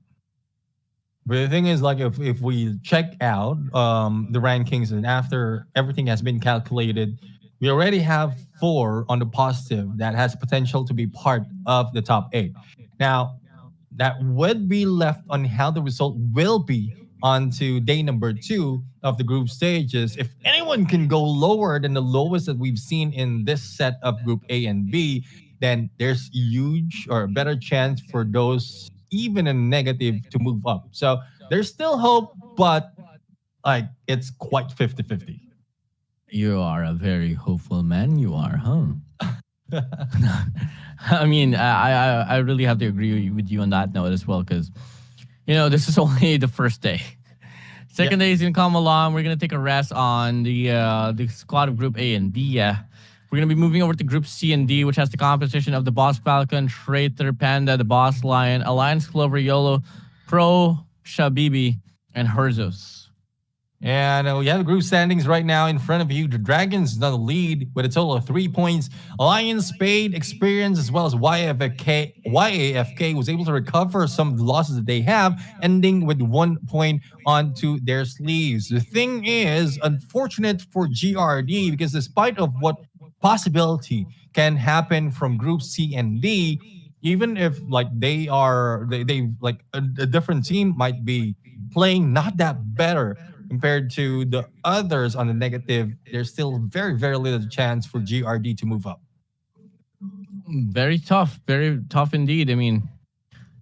But the thing is, like, if we check out the rankings and after everything has been calculated, we already have 4 on the positive that has potential to be part of the top 8. Now, that would be left on how the result will be onto day number 2 of the group stages. If anyone can go lower than the lowest that we've seen in this set of Group A and B, then there's huge or better chance for those even in negative to move up. So there's still hope, but like it's quite 50-50. You are a very hopeful man. You are, huh? I mean, I really have to agree with you on that note as well, because, you know, this is only the first day. Second day is going to come along. We're going to take a rest on the squad of Group A and B. Yeah. We're going to be moving over to Group C and D, which has the composition of the Boss Falcon, Traitor Panda, the Boss Lion, Alliance Clover, YOLO, Pro, Shabibi, and Herzos. And we have group standings right now in front of you. The Dragons now lead with a total of 3 points. Alliance, Spade, Experience, as well as YAFK was able to recover some of the losses that they have, ending with 1 point onto their sleeves. The thing is, unfortunate for GRD, because despite of what possibility can happen from Group C and D, even if like they like a different team might be playing not that better compared to the others on the negative, there's still very, very little chance for GRD to move up. Very tough indeed. I mean,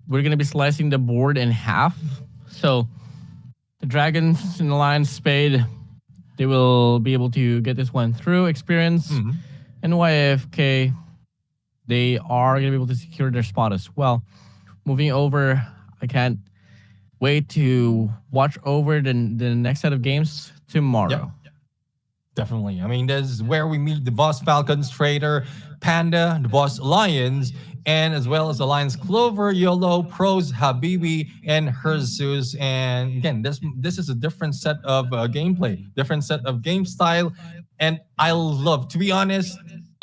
we're going to be slicing the board in half. So the Dragons in the Alliance, Spade, they will be able to get this one through. Experience and YFK, they are going to be able to secure their spot as well. Moving over, I can't wait to watch over the next set of games tomorrow. Yep. Definitely. I mean, this is where we meet the Boss Falcons, Trader, Panda, the Boss Lions, and as well as Alliance Clover, YOLO, Pros, Habibi, and Herzus. And again, this is a different set of gameplay, different set of game style. And I love, to be honest,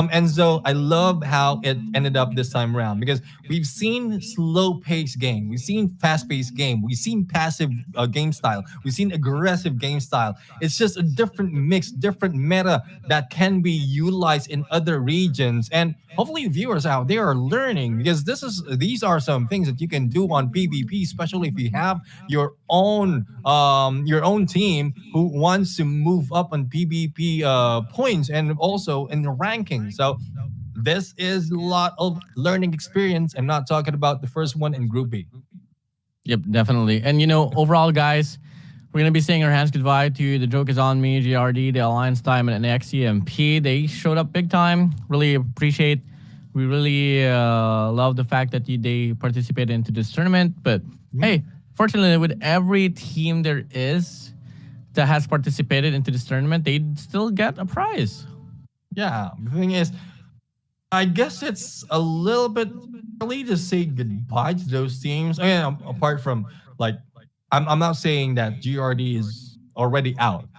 Enzo, I love how it ended up this time around because we've seen slow-paced game, we've seen fast-paced game, we've seen passive game style, we've seen aggressive game style. It's just a different mix, different meta that can be utilized in other regions, and hopefully viewers out there are learning because these are some things that you can do on PvP, especially if you have your own team who wants to move up on PvP points and also in the rankings. So this is a lot of learning experience. I'm not talking about the first one in Group B. Yep, definitely. And overall, guys, we're gonna be saying our hands goodbye to The Joke Is On Me, GRD, the Alliance Time, and XEMP. They showed up big time. Really appreciate. We really love the fact that they participated into this tournament. But hey, fortunately, with every team there is that has participated into this tournament, they still get a prize. Yeah, the thing is, I guess it's a little bit early to say goodbye to those teams. I mean, apart from I'm not saying that GRD is already out,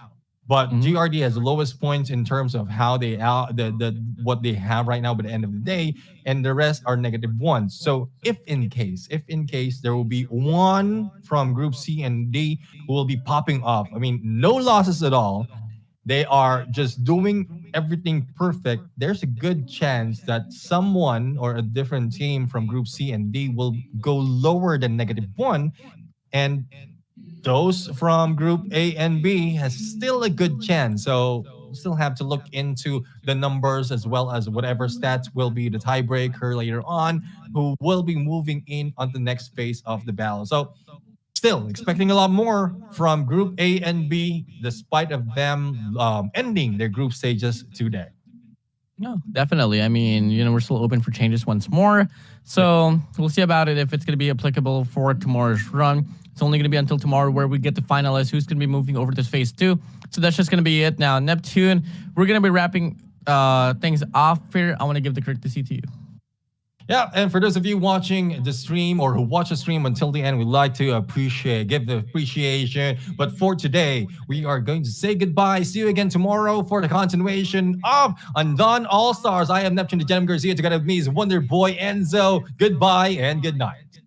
but GRD has the lowest points in terms of how they what they have right now by the end of the day, and the rest are -1s. So if in case there will be one from Group C and D who will be popping off, I mean, no losses at all. They are just doing everything perfect. There's a good chance that someone or a different team from Group C and D will go lower than -1, and those from Group A and B has still a good chance. So still have to look into the numbers as well as whatever stats will be the tiebreaker later on, who will be moving in on the next phase of the battle. So still expecting a lot more from Group A and B, despite of them ending their group stages today. No, definitely. I mean, we're still open for changes once more. So we'll see about it if it's going to be applicable for tomorrow's run. It's only going to be until tomorrow where we get to finalize who's going to be moving over to phase 2. So that's just going to be it now. Neptune, we're going to be wrapping things off here. I want to give the courtesy to you. Yeah, and for those of you watching the stream or who watch the stream until the end, we'd like to give the appreciation. But for today, we are going to say goodbye. See you again tomorrow for the continuation of Undone All-Stars. I am Neptune the Gem Garcia. Together with me is Wonder Boy Enzo. Goodbye and good night.